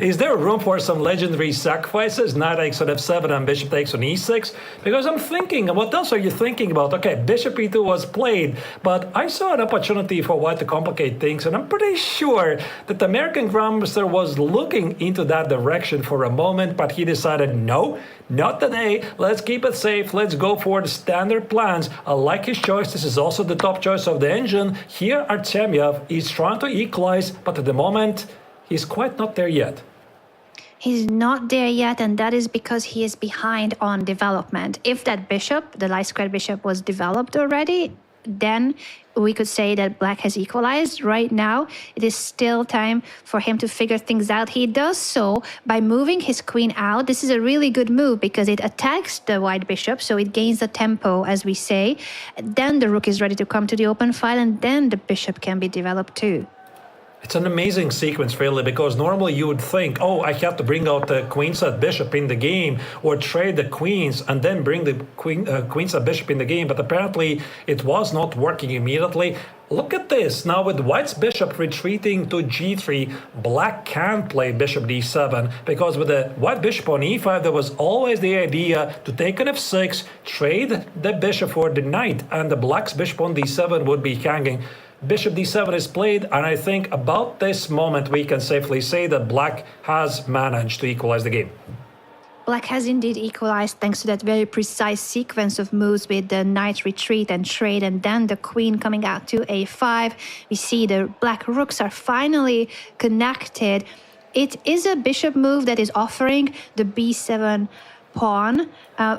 H: Is there room for some legendary sacrifices? Knight takes on f7 and bishop takes on e6? Because I'm thinking, what else are you thinking about? Okay, bishop e2 was played, but I saw an opportunity for white to complicate things, and I'm pretty sure that the American Grandmaster was looking into that direction for a moment, but he decided, no, not today. Let's keep it safe. Let's go for the standard plans. I like his choice. This is also the top choice of the engine. Here, Artemyev is trying to equalize, but at the moment, he's quite not there yet.
G: He's not there yet, and that is because he is behind on development. If that bishop, the light squared bishop, was developed already, then we could say that black has equalized. Right now, it is still time for him to figure things out. He does so by moving his queen out. This is a really good move because it attacks the white bishop, so it gains the tempo, as we say. Then the rook is ready to come to the open file, and then the bishop can be developed too.
H: It's an amazing sequence, really, because normally you would think, oh, I have to bring out the queenside bishop in the game or trade the queens and then bring the queenside bishop in the game. But apparently it was not working immediately. Look at this. Now with white's bishop retreating to g3, black can play bishop d7 because with the white bishop on e5, there was always the idea to take an f6, trade the bishop for the knight, and the black's bishop on d7 would be hanging. Bishop d7 is played, and I think about this moment we can safely say that black has managed to equalize the game.
G: Black has indeed equalized thanks to that very precise sequence of moves with the knight retreat and trade and then the queen coming out to a5. We see the black rooks are finally connected. It is a bishop move that is offering the b7 pawn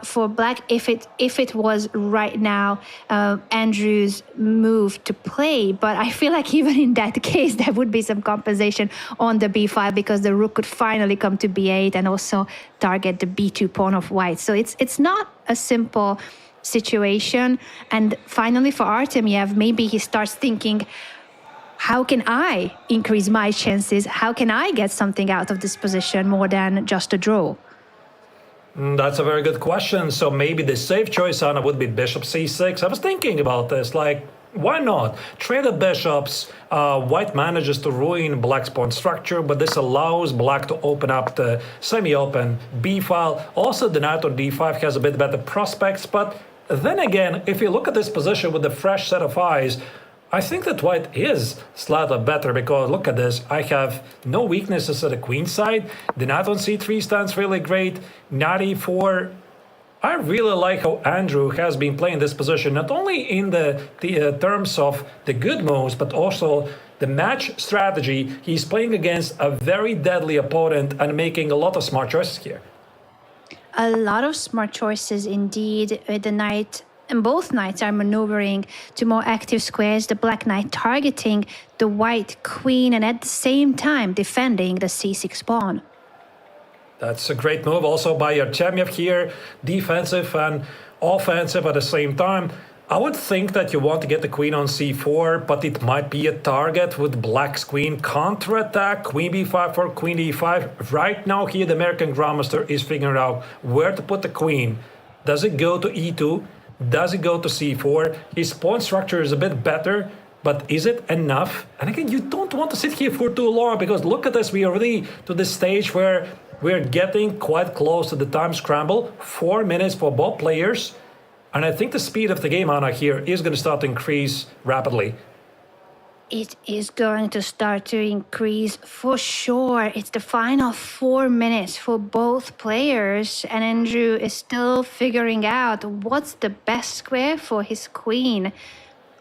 G: for black if it was right now Andrew's move to play, but I feel like even in that case there would be some compensation on the b5 because the rook could finally come to b8 and also target the b2 pawn of white. So it's not a simple situation. And finally for Artemyev, maybe he starts thinking, how can I increase my chances? How can I get something out of this position more than just a draw?
H: That's a very good question. So maybe the safe choice, Anna, would be bishop c6. I was thinking about this, like, why not? Trade the bishops. White manages to ruin black's pawn structure, but this allows black to open up the semi-open b file. Also, the knight on d5 has a bit better prospects, but then again, if you look at this position with a fresh set of eyes, I think that white is slightly better because look at this. I have no weaknesses at the queen side. The knight on c3 stands really great. Knight e4. I really like how Andrew has been playing this position, not only in the terms of the good moves, but also the match strategy. He's playing against a very deadly opponent and making a lot of smart choices here.
G: A lot of smart choices indeed. The knight and both knights are maneuvering to more active squares, the black knight targeting the white queen and at the same time defending the c6 pawn.
H: That's a great move also by Artemyev here, defensive and offensive at the same time. I would think that you want to get the queen on c4, but it might be a target with black's queen counterattack, queen b5 for queen d5. Right now here the American Grandmaster is figuring out where to put the queen. Does it go to e2? Does it go to c4? His pawn structure is a bit better, but is it enough? And again, you don't want to sit here for too long because look at this, we are already to the stage where we're getting quite close to the time scramble. 4 minutes for both players. And I think the speed of the game, Anna, here is going to start to increase rapidly.
G: It is going to start to increase for sure. It's the final 4 minutes for both players, and Andrew is still figuring out what's the best square for his queen.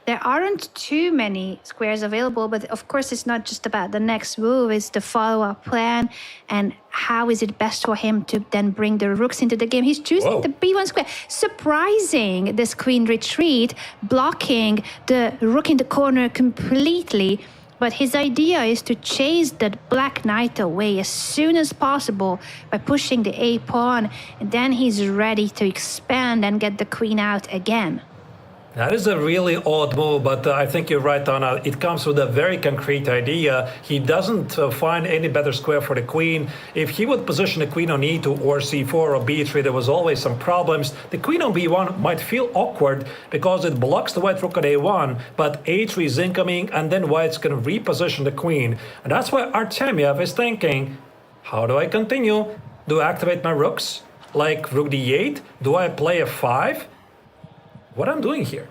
G: There aren't too many squares available, but of course it's not just about the next move, it's the follow-up plan and how is it best for him to then bring the rooks into the game. He's choosing the b1 square, surprising this queen retreat, blocking the rook in the corner completely. But his idea is to chase that black knight away as soon as possible by pushing the a pawn, and then he's ready to expand and get the queen out again.
H: That is a really odd move, but I think you're right, Anna. It comes with a very concrete idea. He doesn't find any better square for the queen. If he would position the queen on e2 or c4 or b3, there was always some problems. The queen on b1 might feel awkward because it blocks the white rook at a1, but a3 is incoming, and then white's going to reposition the queen. And that's why Artemiev is thinking, how do I continue? Do I activate my rooks? Like rook d8? Do I play f5? What I'm doing here?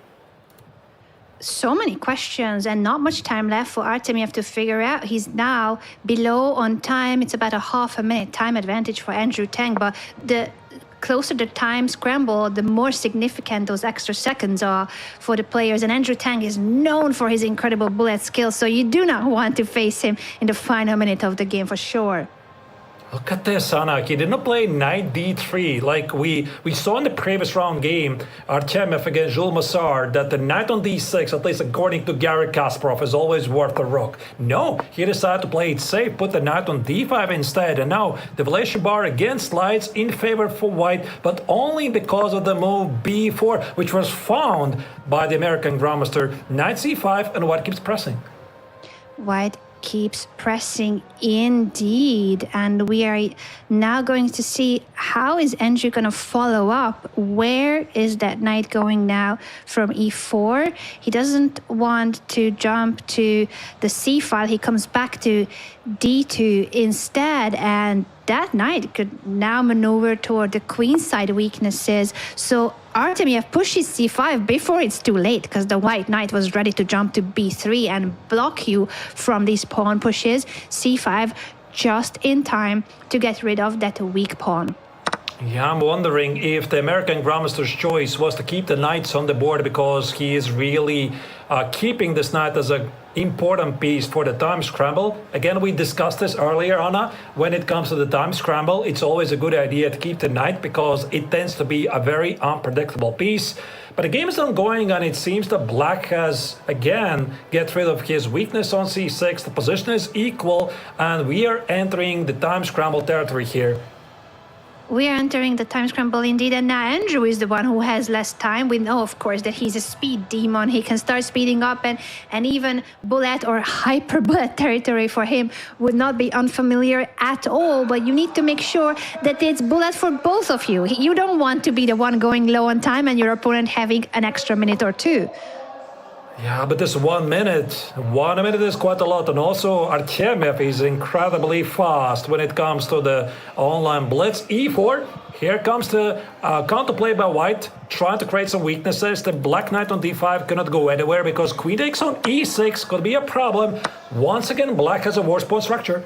G: So many questions and not much time left for Artemiev to figure out. He's now below on time. It's about a half a minute time advantage for Andrew Tang, but the closer the time scramble, the more significant those extra seconds are for the players. And Andrew Tang is known for his incredible bullet skills, so you do not want to face him in the final minute of the game for sure.
H: Look at this, Anna. He did not play knight d3 like we saw in the previous round game, Artemiev against Jules Massard, that the knight on d6, at least according to Garry Kasparov, is always worth a rook. No, he decided to play it safe, put the knight on d5 instead, and now the valuation bar again slides in favor for white, but only because of the move b4, which was found by the American grandmaster. Knight c5, and white keeps pressing.
G: White keeps pressing indeed, and we are now going to see how is Andrew going to follow up. Where is that knight going now from e4? He doesn't want to jump to the c file. He comes back to d2 instead, and that knight could now maneuver toward the queenside weaknesses. So Artemiev pushes c5 before it's too late, because the white knight was ready to jump to b3 and block you from these pawn pushes. c5 just in time to get rid of that weak pawn.
H: Yeah, I'm wondering if the American grandmaster's choice was to keep the knights on the board because he is really keeping this knight as an important piece for the time scramble. Again, we discussed this earlier, Anna. When it comes to the time scramble, it's always a good idea to keep the knight because it tends to be a very unpredictable piece. But the game is ongoing, and it seems that black has, again, get rid of his weakness on c6. The position is equal, and we are entering the time scramble territory here.
G: We are entering the time scramble indeed, and now Andrew is the one who has less time. We know, of course, that he's a speed demon. He can start speeding up, and even bullet or hyper bullet territory for him would not be unfamiliar at all. But you need to make sure that it's bullet for both of you. You don't want to be the one going low on time and your opponent having an extra minute or two.
H: Yeah, but this 1 minute. 1 minute is quite a lot. And also, Artemiev is incredibly fast when it comes to the online blitz. e4. Here comes the counterplay by white, trying to create some weaknesses. The black knight on d5 cannot go anywhere because queen takes on e6 could be a problem. Once again, black has a worse pawn structure.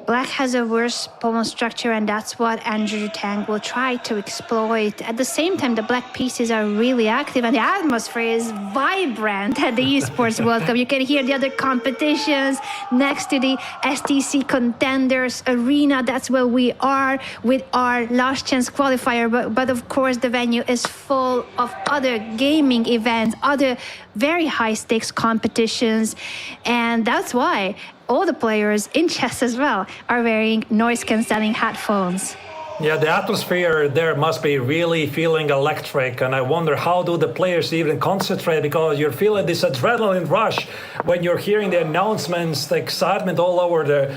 G: Black has a worse pawn structure, and that's what Andrew Tang will try to exploit. At the same time, the black pieces are really active, and the atmosphere is vibrant at the Esports World Cup. You can hear the other competitions next to the STC Contenders Arena. That's where we are with our last chance qualifier. But of course, the venue is full of other gaming events, other very high-stakes competitions, and that's why all the players in chess as well are wearing noise-cancelling headphones.
H: Yeah, the atmosphere there must be really feeling electric, and I wonder how do the players even concentrate, because you're feeling this adrenaline rush when you're hearing the announcements, the excitement all over the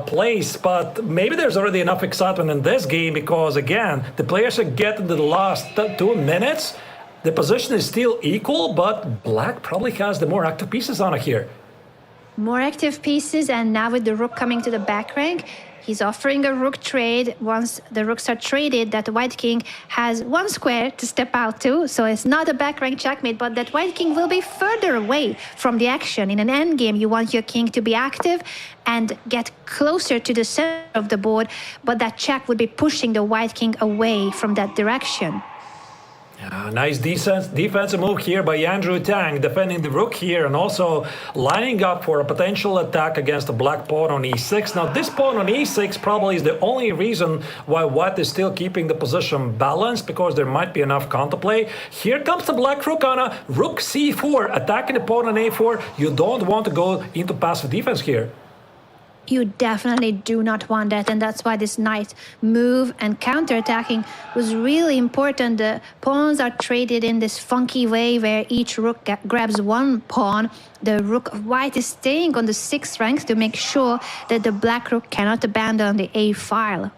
H: place. But maybe there's already enough excitement in this game because, again, the players are getting to the last 2 minutes. The position is still equal, but black probably has the more active pieces on it here.
G: More active pieces, and now with the rook coming to the back rank, he's offering a rook trade. Once the rooks are traded, that white king has one square to step out to, so it's not a back rank checkmate, but that white king will be further away from the action. In an endgame, you want your king to be active and get closer to the center of the board, but that check would be pushing the white king away from that direction.
H: Nice defensive move here by Andrew Tang, defending the rook here and also lining up for a potential attack against the black pawn on e6. Now, this pawn on e6 probably is the only reason why white is still keeping the position balanced, because there might be enough counterplay. Here comes the black rook on a rook c4, attacking the pawn on a4. You don't want to go into passive defense here.
G: You definitely do not want that, and that's why this knight move and counterattacking was really important. The pawns are traded in this funky way where each rook grabs one pawn. The rook of white is staying on the 6th rank to make sure that the black rook cannot abandon the A file.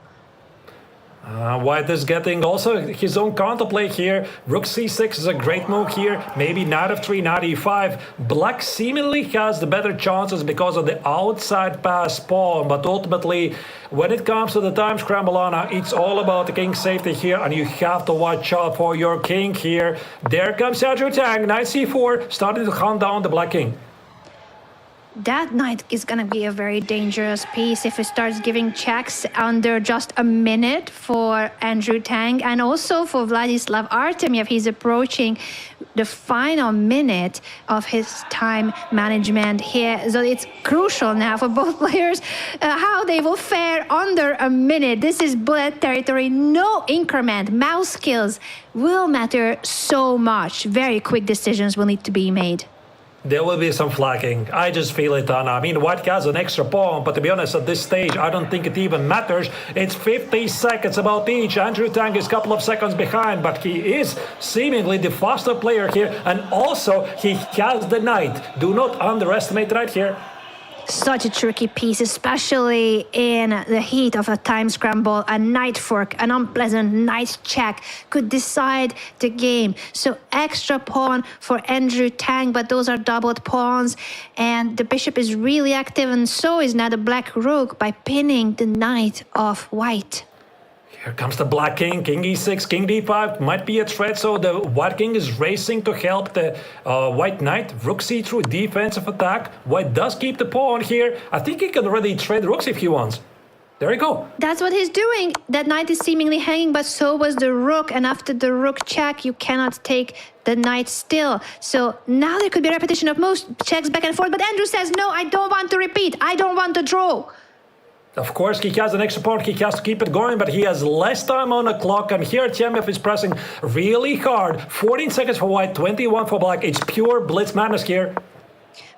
H: White is getting also his own counterplay here. Rook c6 is a great move here. Maybe knight f3, knight e5. Black seemingly has the better chances because of the outside pass pawn. But ultimately, when it comes to the time scramble, Anna, it's all about the king's safety here. And you have to watch out for your king here. There comes Andrew Tang, knight c4, starting to hunt down the black king.
G: That knight is going to be a very dangerous piece if it starts giving checks under just a minute for Andrew Tang and also for Vladislav Artemiev. He's approaching the final minute of his time management here. So it's crucial now for both players how they will fare under a minute. This is bullet territory, no increment. Mouse skills will matter so much. Very quick decisions will need to be made.
H: There will be some flagging. I just feel it, Anna. I mean, White has an extra pawn, but to be honest, at this stage, I don't think it even matters. It's 50 seconds about each. Andrew Tang is a couple of seconds behind, but he is seemingly the faster player here, and also he has the knight. Do not underestimate right here.
G: Such a tricky piece, especially in the heat of a time scramble. A knight fork, an unpleasant knight check could decide the game. So extra pawn for Andrew Tang, but those are doubled pawns. And the bishop is really active, and so is now the black rook by pinning the knight of white.
H: Here comes the black king, king e6, king d5, might be a threat, so the white king is racing to help the white knight. Rook c3, defensive attack. White does keep the pawn here. I think he can already trade rooks if he wants. There you go.
G: That's what he's doing. That knight is seemingly hanging, but so was the rook. And after the rook check, you cannot take the knight still. So now there could be a repetition of most checks back and forth. But Andrew says, no, I don't want to repeat. I don't want to draw.
H: Of course, he has an extra pawn, he has to keep it going, but he has less time on the clock, and here Artemiev is pressing really hard. 14 seconds for white, 21 for black. It's pure blitz madness here.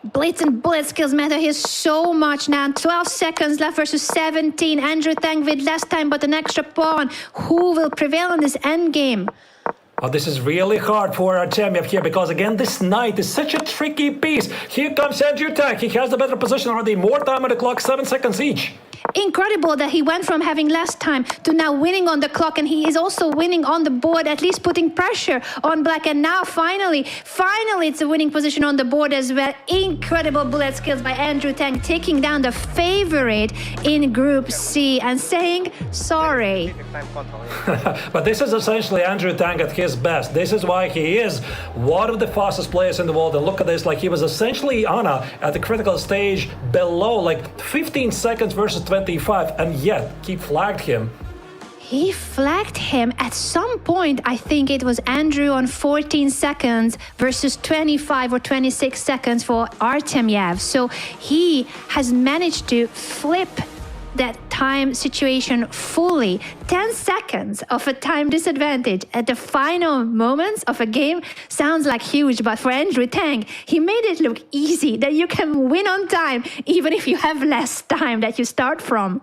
G: Blitz and bullet skills matter here so much now. 12 seconds left versus 17. Andrew Tang with less time, but an extra pawn. Who will prevail in this endgame?
H: Oh, this is really hard for Artemiev here because, again, this knight is such a tricky piece. Here comes Andrew Tang. He has the better position already. More time on the clock, 7 seconds each.
G: Incredible that he went from having less time to now winning on the clock, and he is also winning on the board, at least putting pressure on black. And now finally it's a winning position on the board as well. Incredible bullet skills by Andrew Tang, taking down the favorite in Group C and saying sorry.
H: But this is essentially Andrew Tang at his best. This is why he is one of the fastest players in the world. And look at this, like he was essentially, Anna, at the critical stage below, like 15 seconds versus 25, and yet he flagged him.
G: He flagged him at some point. I think it was Andrew on 14 seconds versus 25 or 26 seconds for Artemiev. So he has managed to flip that time situation fully. 10 seconds of a time disadvantage at the final moments of a game sounds like huge, but for Andrew Tang, he made it look easy, that you can win on time even if you have less time that you start from.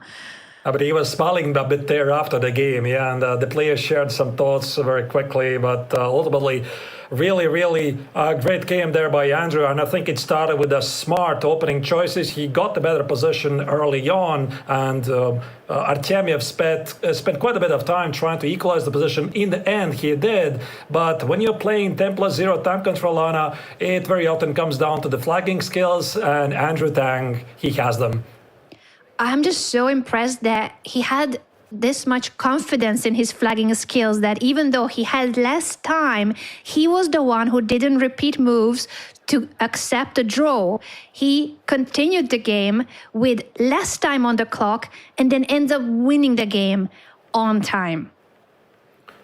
H: But he was smiling a bit there after the game, yeah, and the players shared some thoughts very quickly, but ultimately, really great game there by Andrew, and I think it started with the smart opening choices. He got the better position early on, and Artemiev spent quite a bit of time trying to equalize the position. In the end, he did, but when you're playing 10+0 time control, Anna, it very often comes down to the flagging skills, and Andrew Tang, he has them.
G: I'm just so impressed that he had this much confidence in his flagging skills that even though he had less time, he was the one who didn't repeat moves to accept a draw. He continued the game with less time on the clock and then ends up winning the game on time.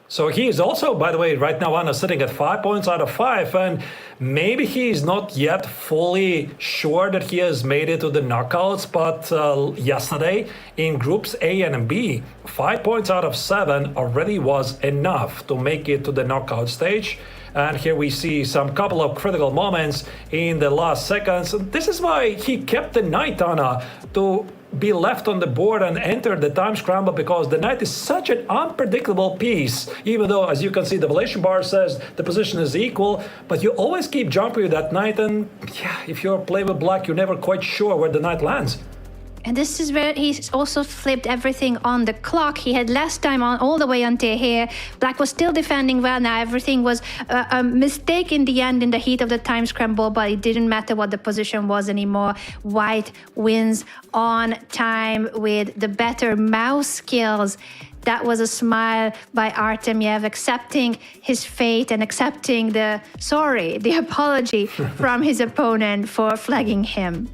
H: So he is also, by the way, right now, Anna, sitting at 5 points out of 5, and maybe he is not yet fully sure that he has made it to the knockouts, but yesterday in Groups A and B, 5 points out of 7 already was enough to make it to the knockout stage. And here we see some couple of critical moments in the last seconds. This is why he kept the knight, Anna, to be left on the board and enter the time scramble, because the knight is such an unpredictable piece, even though, as you can see, the valuation bar says the position is equal, but you always keep jumping with that knight, and yeah, if you play with black, you're never quite sure where the knight lands.
G: And this is where he's also flipped everything on the clock. He had less time on all the way until here. Black was still defending well. Now everything was a mistake in the end in the heat of the time scramble, but it didn't matter what the position was anymore. White wins on time with the better mouse skills. That was a smile by Artemiev, accepting his fate and accepting the apology from his opponent for flagging him.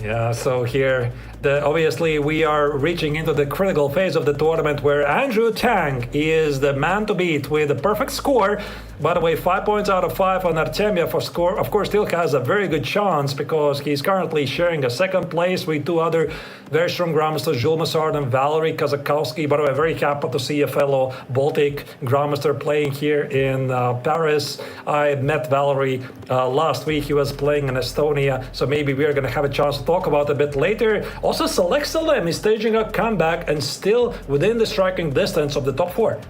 H: Yeah, so here, obviously we are reaching into the critical phase of the tournament where Andrew Tang is the man to beat with a perfect score. By the way, 5 points out of 5 on Artemiev for score. Of course, still has a very good chance because he's currently sharing a second place with two other very strong grandmasters, Jules Massard and Valery Kazakowski. By the way, very happy to see a fellow Baltic grandmaster playing here in Paris. I met Valery last week. He was playing in Estonia, so maybe we're going to have a chance to talk about it a bit later. Also, Select Salem is staging a comeback and still within the striking distance of the top 4.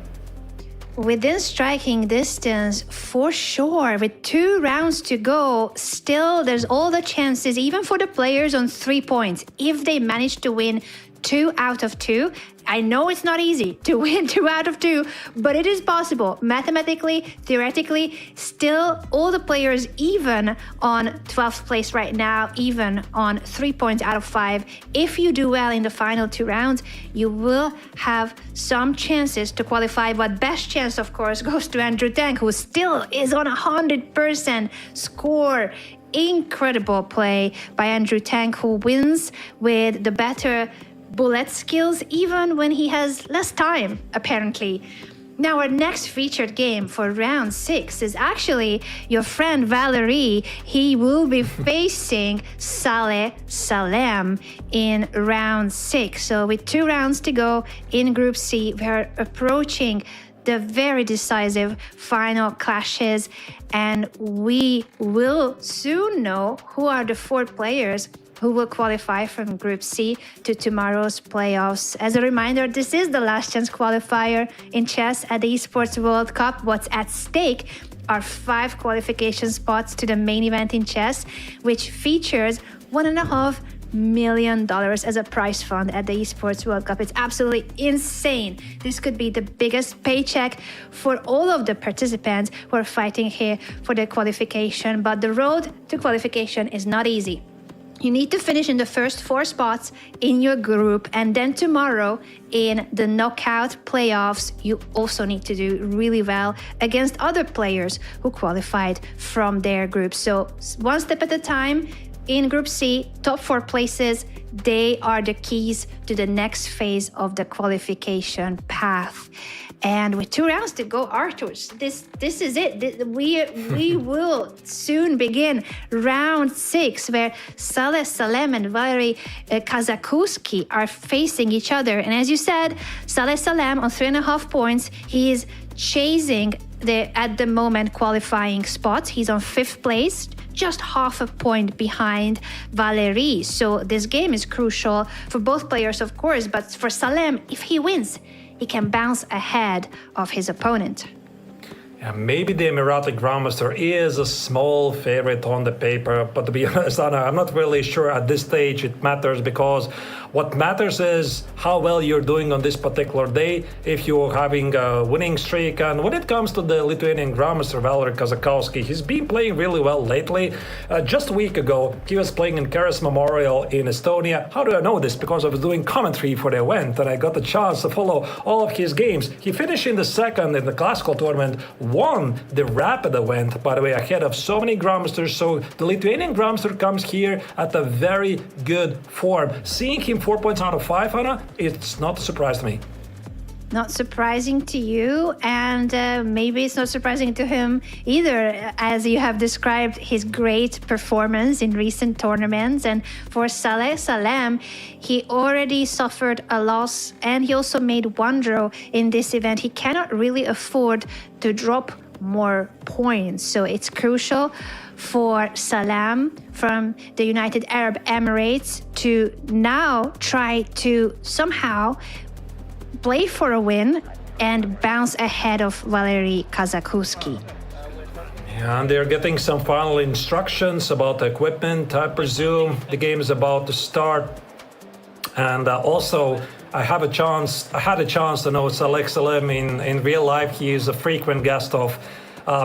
G: Within striking distance, for sure. With 2 rounds to go, still there's all the chances, even for the players on 3 points, if they manage to win 2 out of 2. I know it's not easy to win 2 out of 2, but it is possible. Mathematically, theoretically, still all the players even on 12th place right now, even on 3 points out of 5. If you do well in the final 2 rounds, you will have some chances to qualify, but best chance, of course, goes to Andrew Tang, who still is on 100% score. Incredible play by Andrew Tang, who wins with the better bullet skills, even when he has less time, apparently. Now, our next featured game for round 6 is actually your friend Valery. He will be facing Saleh Salem in round 6. So with 2 rounds to go in Group C, we are approaching the very decisive final clashes, and we will soon know who are the 4 players who will qualify from Group C to tomorrow's playoffs. As a reminder, this is the last chance qualifier in chess at the Esports World Cup. What's at stake are 5 qualification spots to the main event in chess, which features $1.5 million as a prize fund at the Esports World Cup. It's absolutely insane. This could be the biggest paycheck for all of the participants who are fighting here for the qualification, but the road to qualification is not easy. You need to finish in the first 4 spots in your group, and then tomorrow in the knockout playoffs, you also need to do really well against other players who qualified from their group. So 1 step at a time. In Group C, top 4 places, they are the keys to the next phase of the qualification path. And with 2 rounds to go, Arturs, this is it. We will soon begin round 6, where Saleh Salem and Valery Kazakowski are facing each other. And as you said, Saleh Salem on 3.5 points. He is chasing at the moment qualifying spots. He's on 5th place, just half a point behind Valery. So this game is crucial for both players, of course, but for Salem, if he wins, he can bounce ahead of his opponent.
H: Yeah, maybe the Emirati Grandmaster is a small favorite on the paper, but to be honest, Anna, I'm not really sure at this stage it matters, because what matters is how well you're doing on this particular day, if you're having a winning streak. And when it comes to the Lithuanian Grandmaster Valery Kazakowski, he's been playing really well lately. Just a week ago, he was playing in Keres Memorial in Estonia. How do I know this? Because I was doing commentary for the event, and I got the chance to follow all of his games. He finished in the second in the classical tournament, won the rapid event, by the way, ahead of so many Grandmasters. So the Lithuanian Grandmaster comes here at a very good form. Seeing him 4 points out of 5, Anna, it's not a surprise to me.
G: Not surprising to you, and maybe it's not surprising to him either, as you have described his great performance in recent tournaments. And for Saleh Salem, he already suffered a loss, and he also made 1 draw in this event. He cannot really afford to drop more points. So it's crucial for Salam from the United Arab Emirates to now try to somehow play for a win and bounce ahead of Valery Kazakuski.
H: And they're getting some final instructions about the equipment. I presume the game is about to start. And also, I had a chance to know Salek Salem in real life. He is a frequent guest of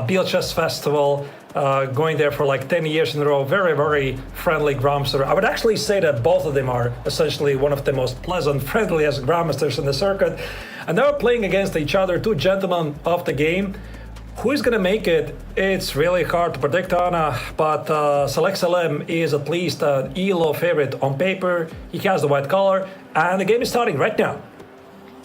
H: Beal Chess Festival, going there for like 10 years in a row. Very, very friendly grandmaster. I would actually say that both of them are essentially one of the most pleasant, friendliest grandmasters in the circuit. And they're playing against each other, two gentlemen of the game. Who is going to make it? It's really hard to predict, Anna, but Salek Salem is at least an ELO favorite on paper. He has the white collar, and the game is starting right now.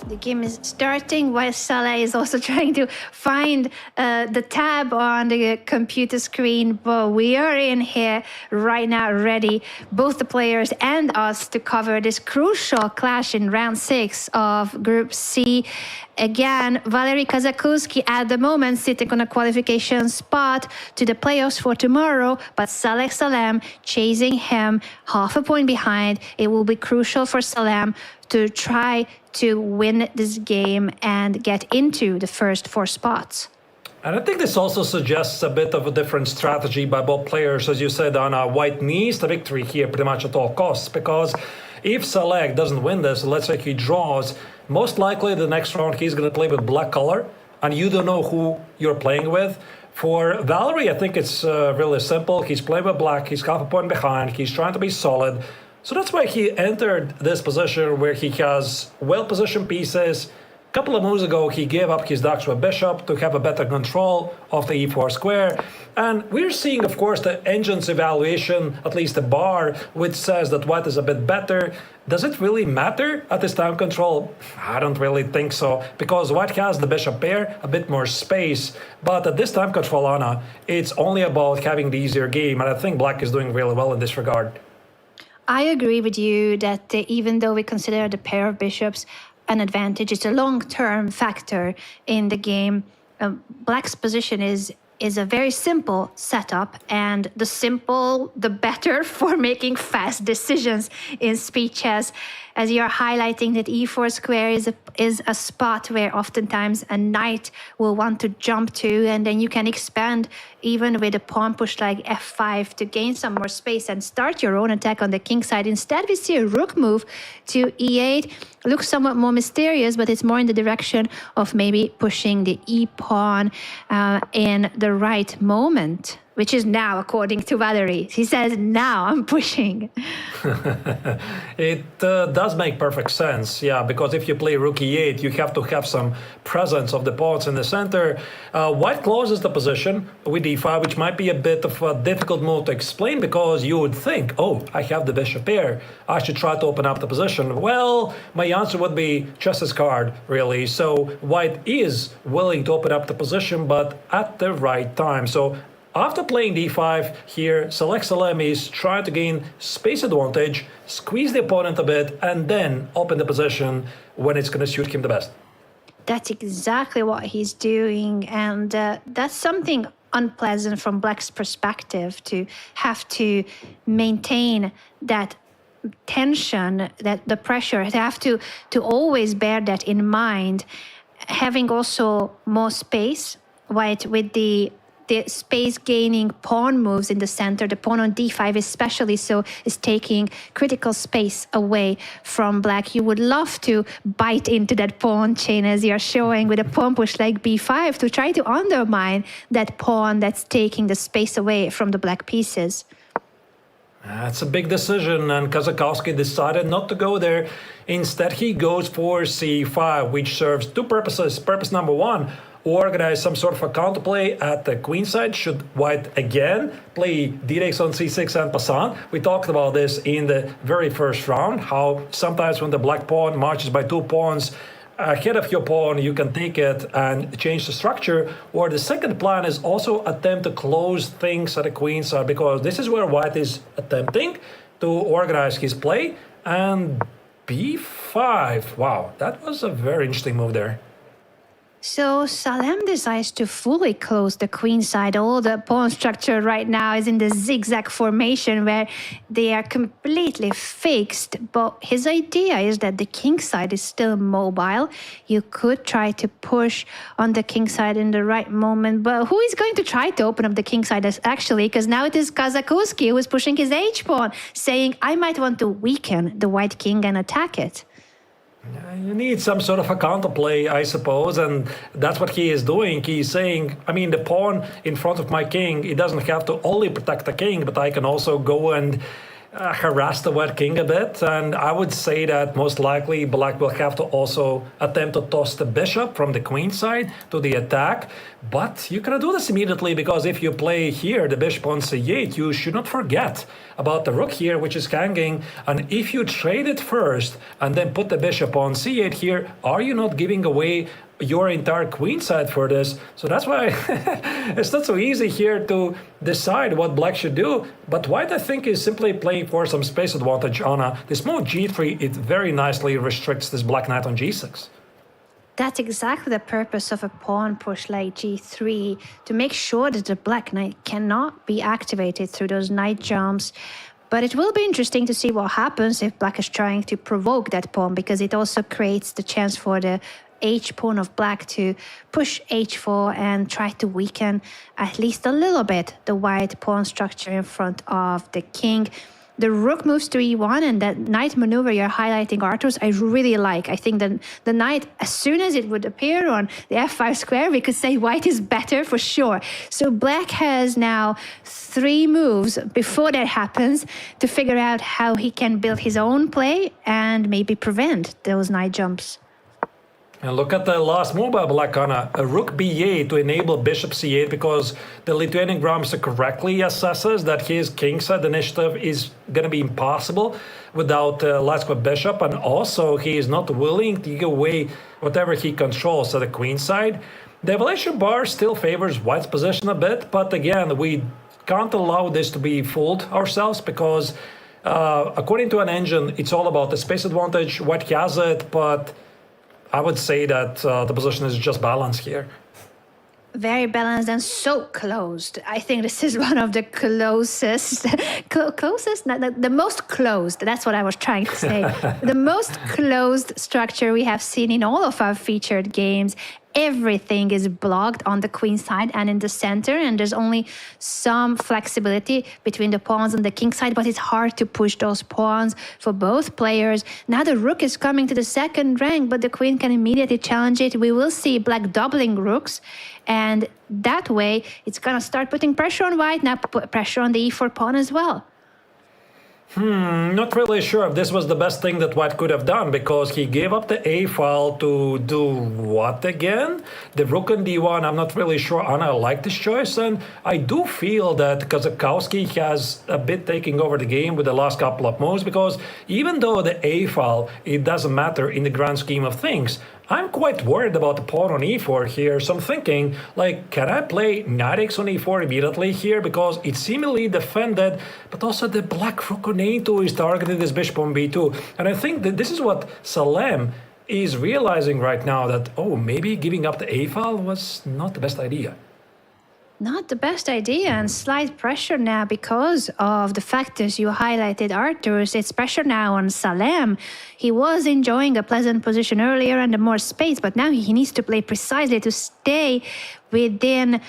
G: The game is starting while Saleh is also trying to find the tab on the computer screen. But we are in here right now, ready, both the players and us, to cover this crucial clash in round 6 of Group C. Again, Valery Kazakuski at the moment sitting on a qualification spot to the playoffs for tomorrow, but Salek Salem chasing him half a point behind. It will be crucial for Salem to try to win this game and get into the first 4 spots.
H: And I think this also suggests a bit of a different strategy by both players. As you said, Anna, White needs the victory here pretty much at all costs, because if Salek doesn't win this, let's say he draws, most likely the next round he's going to play with black color, and you don't know who you're playing with. For Valery, I think it's really simple. He's playing with black, he's half a point behind, he's trying to be solid. So that's why he entered this position where he has well-positioned pieces. A couple of moves ago, he gave up his ducks with bishop to have a better control of the e4 square. And we're seeing, of course, the engine's evaluation, at least the bar, which says that white is a bit better. Does it really matter at this time control? I don't really think so, because white has the bishop pair, a bit more space. But at this time control, Anna, it's only about having the easier game. And I think black is doing really well in this regard.
G: I agree with you that even though we consider the pair of bishops an advantage, it's a long-term factor in the game. Black's position is a very simple setup, and the simple, the better for making fast decisions in speed chess. As you're highlighting that e4 square is a spot where oftentimes a knight will want to jump to, and then you can expand even with a pawn push like f5 to gain some more space and start your own attack on the king side. Instead, we see a rook move to e8. Looks somewhat more mysterious, but it's more in the direction of maybe pushing the e-pawn in the right moment, which is now, according to Valery. He says, now I'm pushing.
H: It does make perfect sense, yeah, because if you play rook e8, you have to have some presence of the pawns in the center. White closes the position with d5, which might be a bit of a difficult move to explain, because you would think, oh, I have the bishop pair, I should try to open up the position. Well, my answer would be chess's card, really. So white is willing to open up the position, but at the right time. So after playing d5 here, Salek Salem is trying to gain space advantage, squeeze the opponent a bit, and then open the position when it's going to suit him the best.
G: That's exactly what he's doing, and that's something unpleasant from Black's perspective, to have to maintain that tension, that the pressure, to have to always bear that in mind. Having also more space, white with the space gaining pawn moves in the center, the pawn on d5 especially so is taking critical space away from black. You would love to bite into that pawn chain, as you're showing with a pawn push like b5, to try to undermine that pawn that's taking the space away from the black pieces.
H: That's a big decision, and Kazakuski decided not to go there. Instead, he goes for c5, which serves two purposes. Purpose number one, organize some sort of a counterplay at the queen side should white again play d-takes on c6 and passant. We talked about this in the very first round, how sometimes when the black pawn marches by 2 pawns ahead of your pawn, you can take it and change the structure. Or the second plan is also attempt to close things at the queen side, because this is where white is attempting to organize his play. And b5, wow, that was a very interesting move there.
G: So Salem decides to fully close the queen side. All the pawn structure right now is in the zigzag formation where they are completely fixed. But his idea is that the king side is still mobile. You could try to push on the king side in the right moment. But who is going to try to open up the king side actually? Because now it is Kazakowski who is pushing his h-pawn, saying, I might want to weaken the white king and attack it.
H: You need some sort of a counterplay, I suppose, and that's what he is doing. He's saying, I mean, the pawn in front of my king, it doesn't have to only protect the king, but I can also go and harass the white king a bit. And I would say that most likely black will have to also attempt to toss the bishop from the queen side to the attack. But you cannot do this immediately, because if you play here the bishop on c8, you should not forget about the rook here, which is hanging. And if you trade it first and then put the bishop on c8 here, are you not giving away your entire queen side for this? So that's why it's not so easy here to decide what black should do. But white, I think, is simply playing for some space advantage on this move g3. It very nicely restricts this black knight on g6.
G: That's exactly the purpose of a pawn push like g3, to make sure that the black knight cannot be activated through those knight jumps. But it will be interesting to see what happens if black is trying to provoke that pawn, because it also creates the chance for the h-pawn of black to push h4 and try to weaken at least a little bit the white pawn structure in front of the king. The rook moves to e1, and that knight maneuver you're highlighting, Arturs, I really like. I think that the knight, as soon as it would appear on the f5 square, we could say white is better for sure. So black has now 3 moves before that happens to figure out how he can build his own play and maybe prevent those knight jumps.
H: And look at the last move by black on a rook b8 to enable bishop c8, because the Lithuanian Grandmaster correctly assesses that his kingside initiative is going to be impossible without Latsko bishop, and also he is not willing to give away whatever he controls at the queen side. The evaluation bar still favors white's position a bit, but again, we can't allow this to be fooled ourselves, because according to an engine, it's all about the space advantage. White has it, but I would say that the position is just balanced here.
G: Very balanced and so closed. I think this is one of the closest, the most closed, that's what I was trying to say. The most closed structure we have seen in all of our featured games. Everything is blocked on the queen side and in the center, and there's only some flexibility between the pawns and the king side, but it's hard to push those pawns for both players. Now the rook is coming to the second rank, but the queen can immediately challenge it. We will see black doubling rooks, and that way it's gonna start putting pressure on white, now put pressure on the e4 pawn as well.
H: Not really sure if this was the best thing that white could have done, because he gave up the a file to do what again? The rook and d1. I'm not really sure Anna liked this choice, and I do feel that Kazakowski has a bit taking over the game with the last couple of moves, because even though the a file, it doesn't matter in the grand scheme of things, I'm quite worried about the pawn on e4 here, so I'm thinking, like, can I play knight x on e4 immediately here, because it's seemingly defended, but also the black rook on a2 is targeting this bishop on b2, and I think that this is what Salem is realizing right now, that, oh, maybe giving up the a file was not the best idea.
G: Not the best idea, and slight pressure now because of the factors you highlighted, Arturs. It's pressure now on Salem. He was enjoying a pleasant position earlier and more space, but now he needs to play precisely to stay within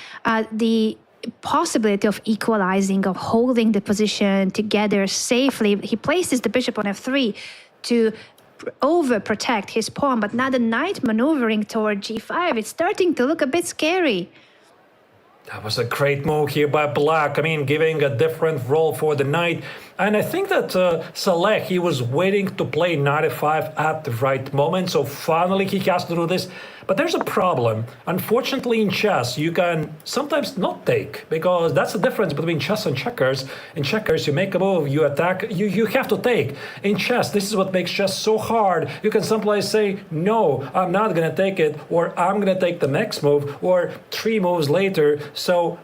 G: the possibility of equalizing, of holding the position together safely. He places the bishop on f3 to overprotect his pawn, but now the knight maneuvering toward g5, it's starting to look a bit scary.
H: That was a great move here by black. I mean, giving a different role for the knight. And I think that Saleh, he was waiting to play knight f5 at the right moment. So finally he has to do this. But there's a problem. Unfortunately, in chess, you can sometimes not take, because that's the difference between chess and checkers. In checkers, you make a move, you attack, you have to take. In chess, this is what makes chess so hard. You can sometimes say, no, I'm not going to take it, or I'm going to take the next move, or 3 moves later. So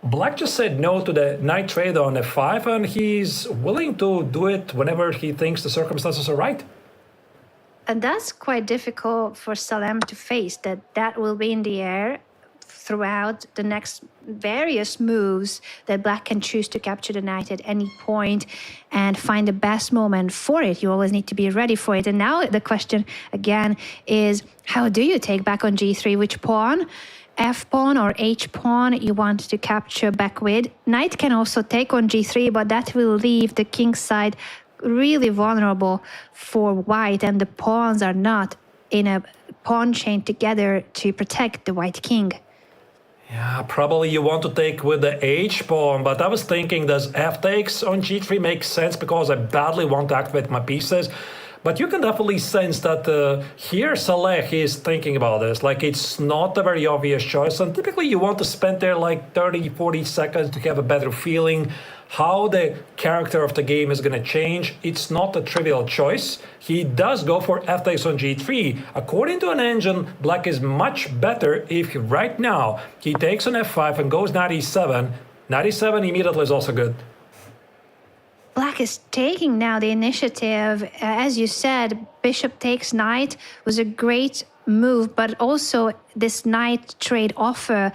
H: black just said no to the knight trade on f5, and he's willing to do it whenever he thinks the circumstances are right.
G: And that's quite difficult for Salem to face, that will be in the air throughout the next various moves that Black can choose to capture the knight at any point and find the best moment for it. You always need to be ready for it. And now the question again is, how do you take back on g3? Which pawn? F pawn or H pawn you want to capture back with? Knight can also take on g3, but that will leave the king side really vulnerable for white, and the pawns are not in a pawn chain together to protect the white king.
H: Yeah, probably you want to take with the H pawn, but I was thinking, does F takes on g3 make sense, because I badly want to activate my pieces? But you can definitely sense that here Saleh is thinking about this. Like, it's not a very obvious choice, and typically you want to spend there like 30-40 seconds to have a better feeling how the character of the game is going to change. It's not a trivial choice. He does go for f takes on g3. According to an engine, Black is much better if right now he takes on f5 and goes knight e7. Knight e7 immediately is also good.
G: Black is taking now the initiative. As you said, bishop takes knight was a great move, but also this knight trade offer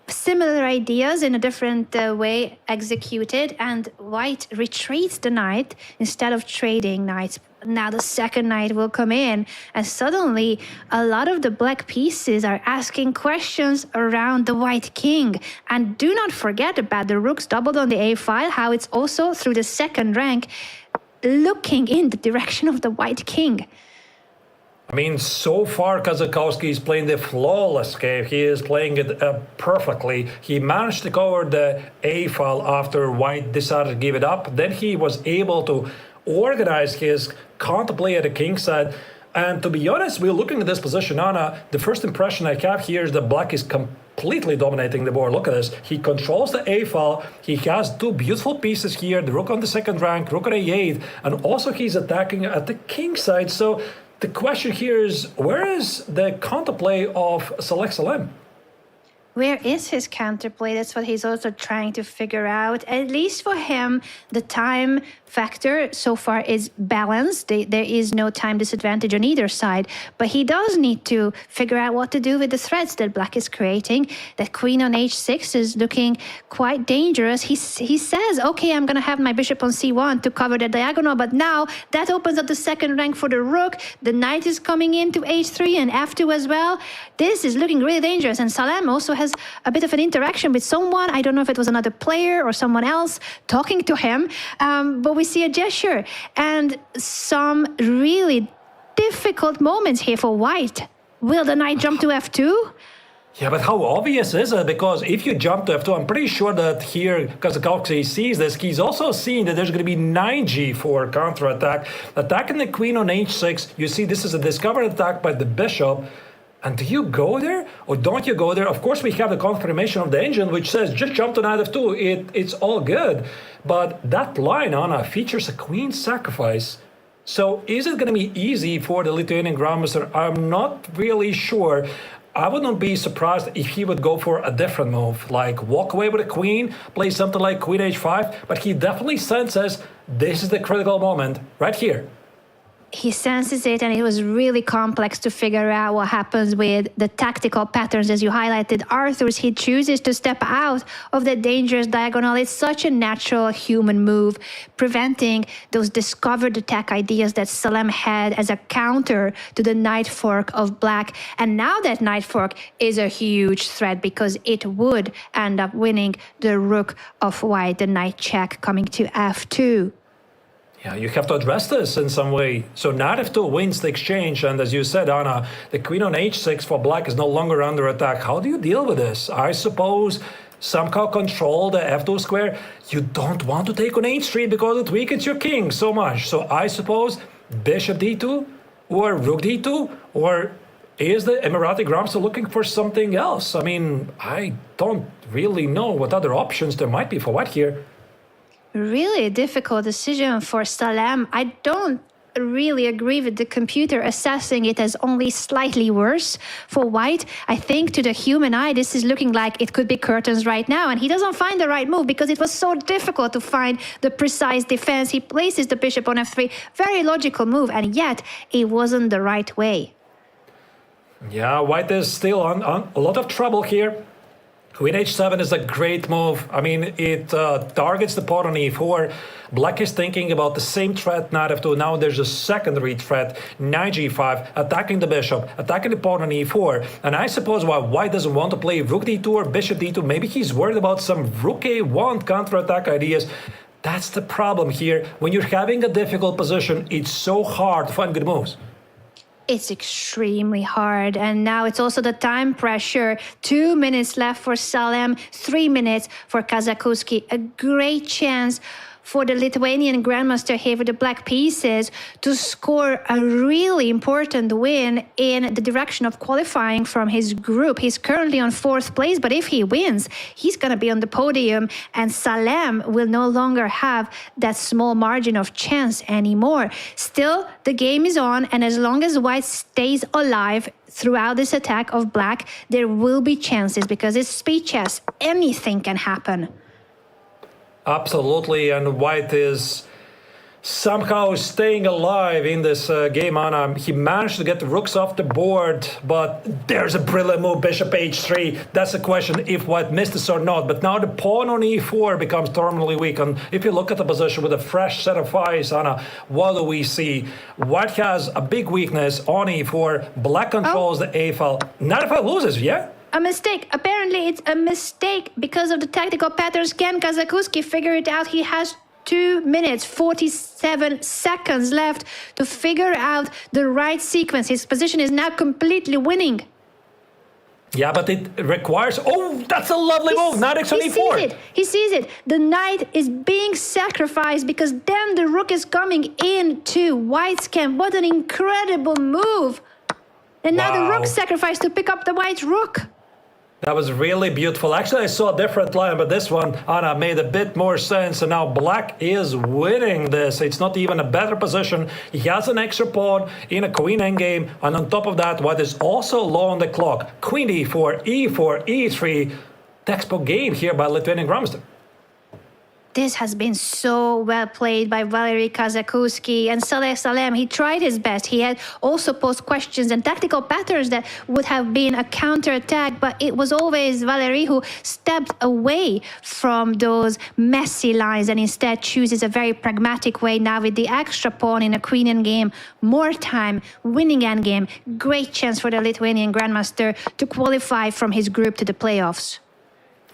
G: similar ideas in a different way executed, and white retreats the knight instead of trading knights. Now the second knight will come in, and suddenly a lot of the black pieces are asking questions around the white king. And do not forget about the rooks doubled on the a file, how it's also through the second rank looking in the direction of the white king.
H: I mean, so far Kazakowski is playing the flawless game. He is playing it perfectly. He managed to cover the A file after white decided to give it up. Then he was able to organize his counterplay at the king side. And to be honest, we're looking at this position, Anna. The first impression I have here is that Black is completely dominating the board. Look at this. He controls the A file. He has two beautiful pieces here, the rook on the second rank, rook on A8, and also he's attacking at the king side. So the question here is, where is the counterplay of Saleh Salem?
G: Where is his counterplay? That's what he's also trying to figure out. At least for him, the time factor so far is balanced. There is no time disadvantage on either side. But he does need to figure out what to do with the threats that Black is creating. That queen on h6 is looking quite dangerous. He says, okay, I'm going to have my bishop on c1 to cover the diagonal. But now that opens up the second rank for the rook. The knight is coming into h3 and f2 as well. This is looking really dangerous. And Salem also has a bit of an interaction with someone. I don't know if it was another player or someone else talking to him, but we see a gesture and some really difficult moments here for white. Will the knight jump to f2?
H: Yeah, but how obvious is it? Because if you jump to f2, I'm pretty sure that here Kazakowski sees this. He's also seeing that there's going to be 9g for counterattack. Attacking the queen on h6. You see this is a discovered attack by the bishop. And do you go there or don't you go there? Of course, we have the confirmation of the engine, which says just jump to knight f2. It's all good. But that line, Anna, features a queen sacrifice. So is it going to be easy for the Lithuanian Grandmaster? I'm not really sure. I wouldn't be surprised if he would go for a different move, like walk away with a queen, play something like queen h5. But he definitely senses this is the critical moment right here.
G: He senses it, and it was really complex to figure out what happens with the tactical patterns. As you highlighted, Arthur's, he chooses to step out of the dangerous diagonal. It's such a natural human move, preventing those discovered attack ideas that Salem had as a counter to the knight fork of Black. And now that knight fork is a huge threat because it would end up winning the rook of white, the knight check coming to f2.
H: Yeah, you have to address this in some way. So knight f2 wins the exchange, and as you said, Anna, the queen on h6 for Black is no longer under attack. How do you deal with this? I suppose somehow control the f2 square. You don't want to take on h3 because it weakens your king so much. So I suppose bishop d2 or rook d2, or is the Emirati Grandmaster looking for something else? I mean, I don't really know what other options there might be for white here.
G: Really difficult decision for Salem. I don't really agree with the computer assessing it as only slightly worse for white. I think to the human eye, this is looking like it could be curtains right now. And he doesn't find the right move because it was so difficult to find the precise defense. He places the bishop on f3. Very logical move, and yet it wasn't the right way.
H: Yeah, white is still on a lot of trouble here. Queen h7 is a great move. I mean, it targets the pawn on e4. Black is thinking about the same threat, knight f2. Now there's a secondary threat, knight g5, attacking the bishop, attacking the pawn on e4. And I suppose why white doesn't want to play rook d2 or bishop d2, maybe he's worried about some rook a1 counterattack ideas. That's the problem here. When you're having a difficult position, it's so hard to find good moves.
G: It's extremely hard, and now it's also the time pressure. 2 minutes left for Salem, 3 minutes for Kazakuski. A great chance for the Lithuanian Grandmaster here with the black pieces to score a really important win in the direction of qualifying from his group. He's currently on 4th place, but if he wins, he's going to be on the podium, and Salem will no longer have that small margin of chance anymore. Still, the game is on, and as long as white stays alive throughout this attack of black, there will be chances because it's speed chess. Anything can happen.
H: Absolutely, and white is somehow staying alive in this game, Anna. He managed to get the rooks off the board, but there's a brilliant move, bishop h3. That's the question, if white missed this or not. But now the pawn on e4 becomes terminally weak, and if you look at the position with a fresh set of eyes, Anna, what do we see? White has a big weakness on e4. Black controls the a file. Not if I loses, yeah?
G: A mistake. Apparently, it's a mistake because of the tactical patterns. Can Kazakuski figure it out? He has 2 minutes, 47 seconds left to figure out the right sequence. His position is now completely winning.
H: Yeah, but it requires... Oh, that's a lovely move. Knight x on e4.
G: He sees it. The knight is being sacrificed because then the rook is coming into white's camp. What an incredible move. And now the rook sacrificed to pick up the white rook.
H: That was really beautiful. Actually, I saw a different line, but this one, Anna, made a bit more sense. And now black is winning this. It's not even a better position. He has an extra pawn in a queen endgame. And on top of that, white is also low on the clock. Queen d4, e4, e3. Textbook game here by Lithuanian Grandmaster.
G: This has been so well played by Valery Kazakuski, and Saleh Salem, he tried his best. He had also posed questions and tactical patterns that would have been a counterattack, but it was always Valery who stepped away from those messy lines and instead chooses a very pragmatic way now with the extra pawn in a queen endgame, more time, winning endgame. Great chance for the Lithuanian Grandmaster to qualify from his group to the playoffs.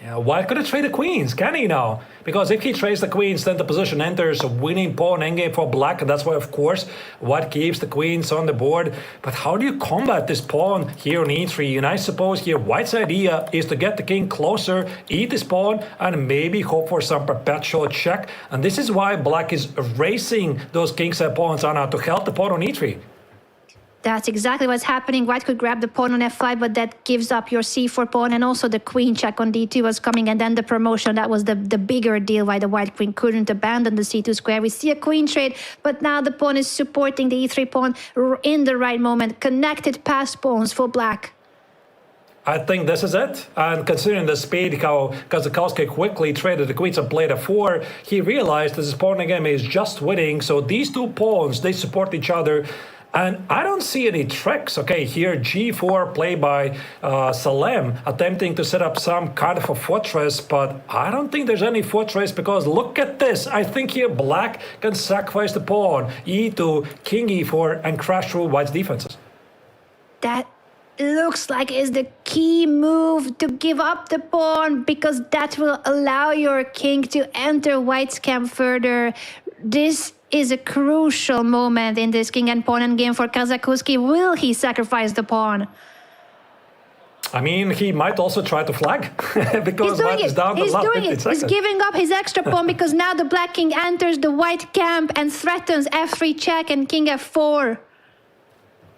H: Yeah, white could have traded the queens, can he now? Because if he trades the queens, then the position enters a winning pawn endgame for black. And that's why, of course, white keeps the queens on the board. But how do you combat this pawn here on e3? And I suppose here white's idea is to get the king closer, eat this pawn, and maybe hope for some perpetual check. And this is why black is erasing those kings and pawns, Anna, to help the pawn on e3.
G: That's exactly what's happening. White could grab the pawn on f5, but that gives up your c4 pawn, and also the queen check on d2 was coming, and then the promotion. That was the bigger deal why the white queen couldn't abandon the c2 square. We see a queen trade, but now the pawn is supporting the e3 pawn in the right moment. Connected pass pawns for black.
H: I think this is it. And considering the speed, how Kazakuski quickly traded the queens and played a 4, he realized that his pawn game is just winning. So these two pawns, they support each other. And I don't see any tricks. Okay, here g4 played by Salem, attempting to set up some kind of a fortress, but I don't think there's any fortress because look at this. I think here black can sacrifice the pawn, e2, king e4, and crash through white's defenses.
G: That looks like is the key move to give up the pawn because that will allow your king to enter white's camp further. This is a crucial moment in this king and pawn endgame for Kazakuski. Will he sacrifice the pawn?
H: I mean, he might also try to flag because white is down the last 15 seconds.
G: He's giving up his extra pawn because now the black king enters the white camp and threatens f3 check and king f4.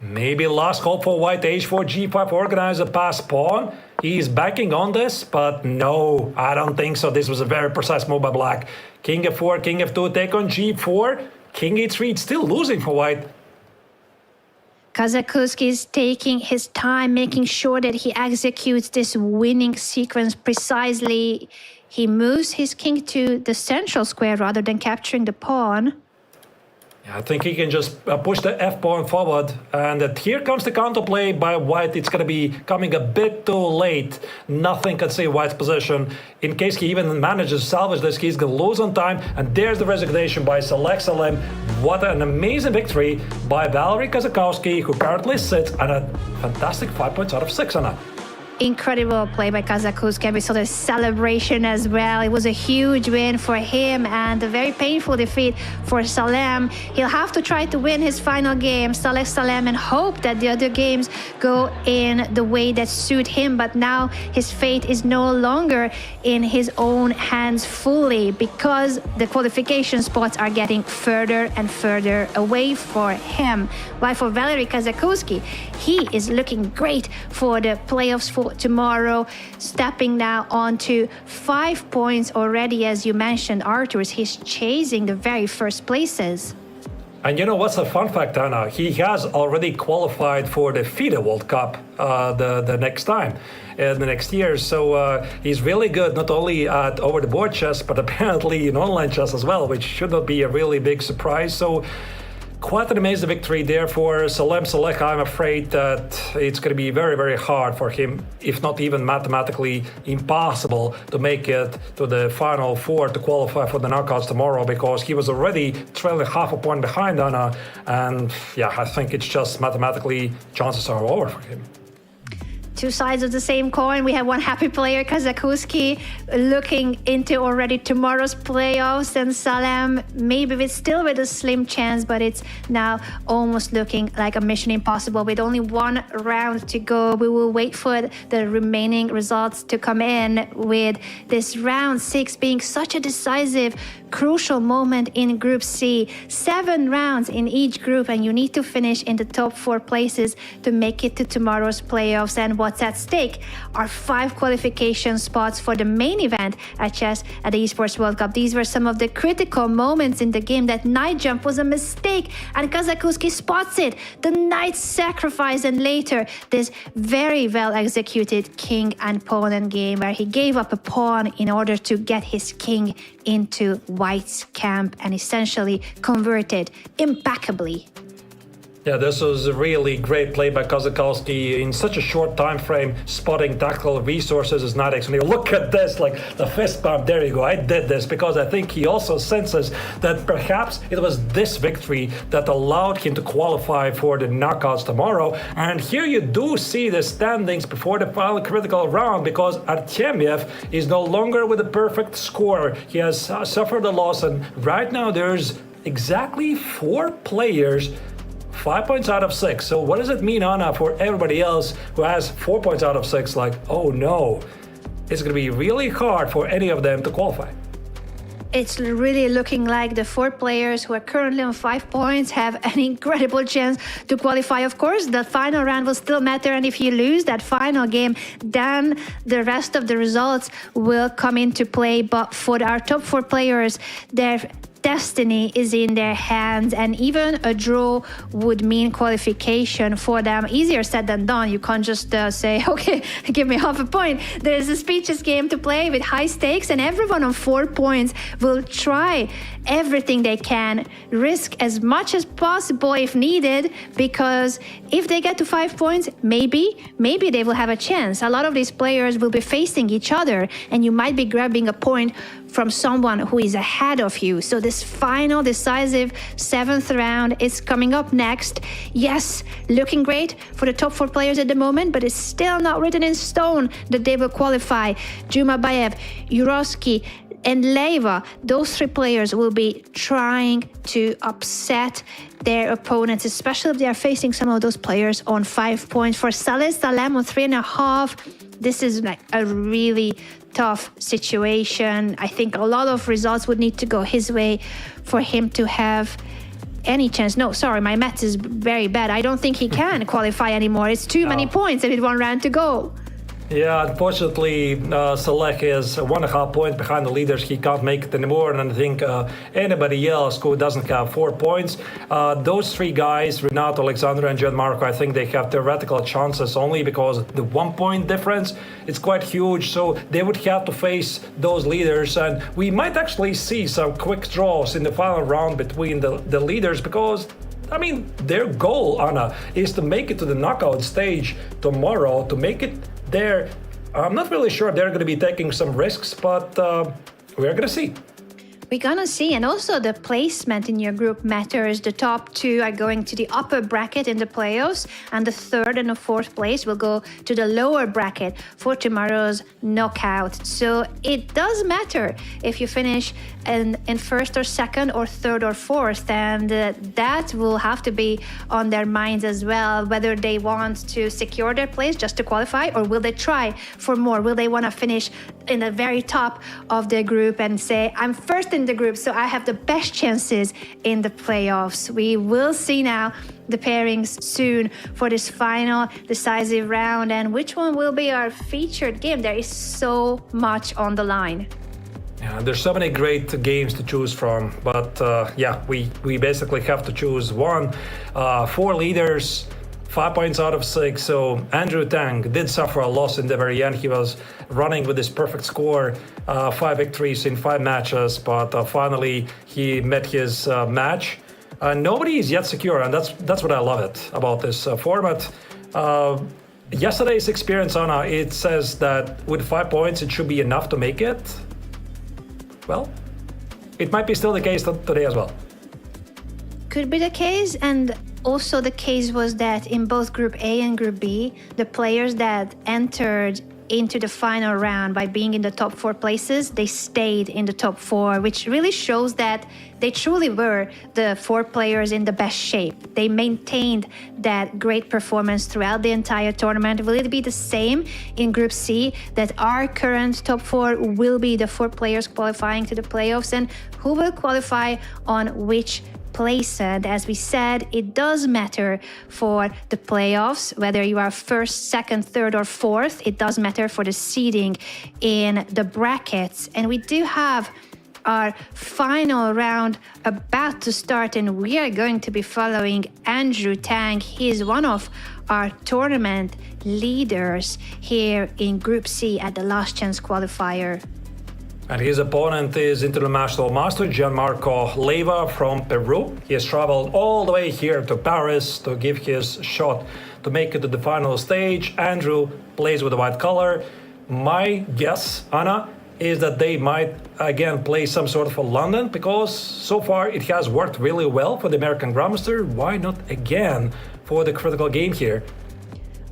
H: Maybe last hope for white, h4, g5, organize a pass pawn. He's backing on this, but no, I don't think so. This was a very precise move by black. King f4, king f2, take on g4. King e3, it's still losing for white.
G: Kazakuski is taking his time, making sure that he executes this winning sequence precisely. He moves his king to the central square rather than capturing the pawn.
H: Yeah, I think he can just push the f-pawn forward. And here comes the counterplay by white. It's going to be coming a bit too late. Nothing can save white's position. In case he even manages to salvage this, he's going to lose on time. And there's the resignation by Select Salem. What an amazing victory by Valery Kazakowski, who currently sits at a fantastic 5 points out of 6 on that.
G: Incredible play by Kazakuski. We saw the celebration as well. It was a huge win for him and a very painful defeat for Salem. He'll have to try to win his final game, Saleh Salem, and hope that the other games go in the way that suit him. But now his fate is no longer in his own hands fully because the qualification spots are getting further and further away for him. While for Valery Kazakuski, he is looking great for the playoffs for tomorrow, stepping now on to 5 points already, as you mentioned, Arthurs. He's chasing the very first places.
H: And you know what's a fun fact, Anna? He has already qualified for the FIDE World Cup the next time, the next year. So he's really good, not only at over-the-board chess, but apparently in online chess as well, which should not be a really big surprise. So quite an amazing victory there for Salem Saleh. I'm afraid that it's going to be very, very hard for him, if not even mathematically impossible, to make it to the final four to qualify for the knockouts tomorrow, because he was already trailing half a point behind Anna. And yeah, I think it's just mathematically chances are over for him.
G: Two sides of the same coin. We have one happy player, Kazakuski, looking into already tomorrow's playoffs, and Salem maybe still with a slim chance, but it's now almost looking like a mission impossible. With only one round to go, we will wait for the remaining results to come in, with this round 6 being such a decisive, crucial moment in Group C. 7 rounds in each group, and you need to finish in the top 4 places to make it to tomorrow's playoffs. And what's at stake are 5 qualification spots for the main event at chess at the Esports World Cup. These were some of the critical moments in the game. That knight jump was a mistake, and Kazakuski spots it. The knight sacrifice, and later this very well executed king and pawn endgame, where he gave up a pawn in order to get his king into white's camp and essentially converted impeccably.
H: Yeah, this was a really great play by Kazakowski in such a short time frame, spotting tactical resources as knight x. Look at this, like the fist bump. There you go. I did this because I think he also senses that perhaps it was this victory that allowed him to qualify for the knockouts tomorrow. And here you do see the standings before the final critical round, because Artemiev is no longer with a perfect score. He has suffered a loss, and right now there's exactly 4 players 5 points out of 6. So what does it mean, Anna, for everybody else who has 4 points out of 6? Like, oh no, it's going to be really hard for any of them to qualify.
G: It's really looking like the 4 players who are currently on 5 points have an incredible chance to qualify. Of course, the final round will still matter, and if you lose that final game, then the rest of the results will come into play. But for our top 4 players, their destiny is in their hands, and even a draw would mean qualification for them. Easier said than done. You can't just say, okay, give me half a point. There's a speeches game to play with high stakes, and everyone on 4 points will try everything they can, risk as much as possible if needed, because if they get to 5 points, maybe they will have a chance. A lot of these players will be facing each other, and you might be grabbing a point from someone who is ahead of you. So this final decisive 7th round is coming up next. Yes, looking great for the top 4 players at the moment, but it's still not written in stone that they will qualify. Jumabayev, Yurovsky, and Leiva, those 3 players will be trying to upset their opponents, especially if they are facing some of those players on 5 points. For Saleh Salem on 3.5, this is like a really tough situation. I think a lot of results would need to go his way for him to have any chance. No, sorry, my math is very bad. I don't think he can qualify anymore. It's too many points and with 1 round to go.
H: Yeah, unfortunately, Saleh is 1.5 points behind the leaders. He can't make it anymore. And I think anybody else who doesn't have 4 points, those three guys, Renato, Alexander, and Gianmarco, I think they have theoretical chances only because the 1 point difference is quite huge. So they would have to face those leaders. And we might actually see some quick draws in the final round between the leaders because I mean, their goal, Anna, is to make it to the knockout stage tomorrow, to make it there. I'm not really sure they're going to be taking some risks, but we're going to see.
G: We're gonna see, and also the placement in your group matters. The top two are going to the upper bracket in the playoffs, and the third and the fourth place will go to the lower bracket for tomorrow's knockout. So it does matter if you finish in first or second or third or fourth, and that will have to be on their minds as well, whether they want to secure their place just to qualify, or will they try for more? Will they want to finish in the very top of the group and say, I'm first in the group, so I have the best chances in the playoffs? We will see now the pairings soon for this final decisive round, and which one will be our featured game. There is so much on the line.
H: Yeah, there's so many great games to choose from, but we basically have to choose one. 4 leaders, 5 points out of 6. So Andrew Tang did suffer a loss in the very end. He was running with this perfect score, 5 victories in 5 matches, but finally he met his match. Nobody is yet secure, and that's what I love it about this format. Yesterday's experience, Anna, it says that with 5 points it should be enough to make it. Well, it might be still the case today as well.
G: Could be the case, and also the case was that in both Group A and Group B, the players that entered into the final round by being in the top 4 places, they stayed in the top 4, which really shows that they truly were the 4 players in the best shape. They maintained that great performance throughout the entire tournament. Will it be the same in Group C, that our current top 4 will be the 4 players qualifying to the playoffs, and who will qualify on which place? And as we said, it does matter for the playoffs, whether you are first, second, third, or fourth. It does matter for the seeding in the brackets. And we do have our final round about to start, and we are going to be following Andrew Tang. He is one of our tournament leaders here in Group C at the Last Chance qualifier.
H: And his opponent is international master Gianmarco Leyva from Peru. He has traveled all the way here to Paris to give his shot to make it to the final stage. Andrew plays with the white color. My guess, Anna, is that they might again play some sort of a London, because so far it has worked really well for the American Grandmaster. Why not again for the critical game here?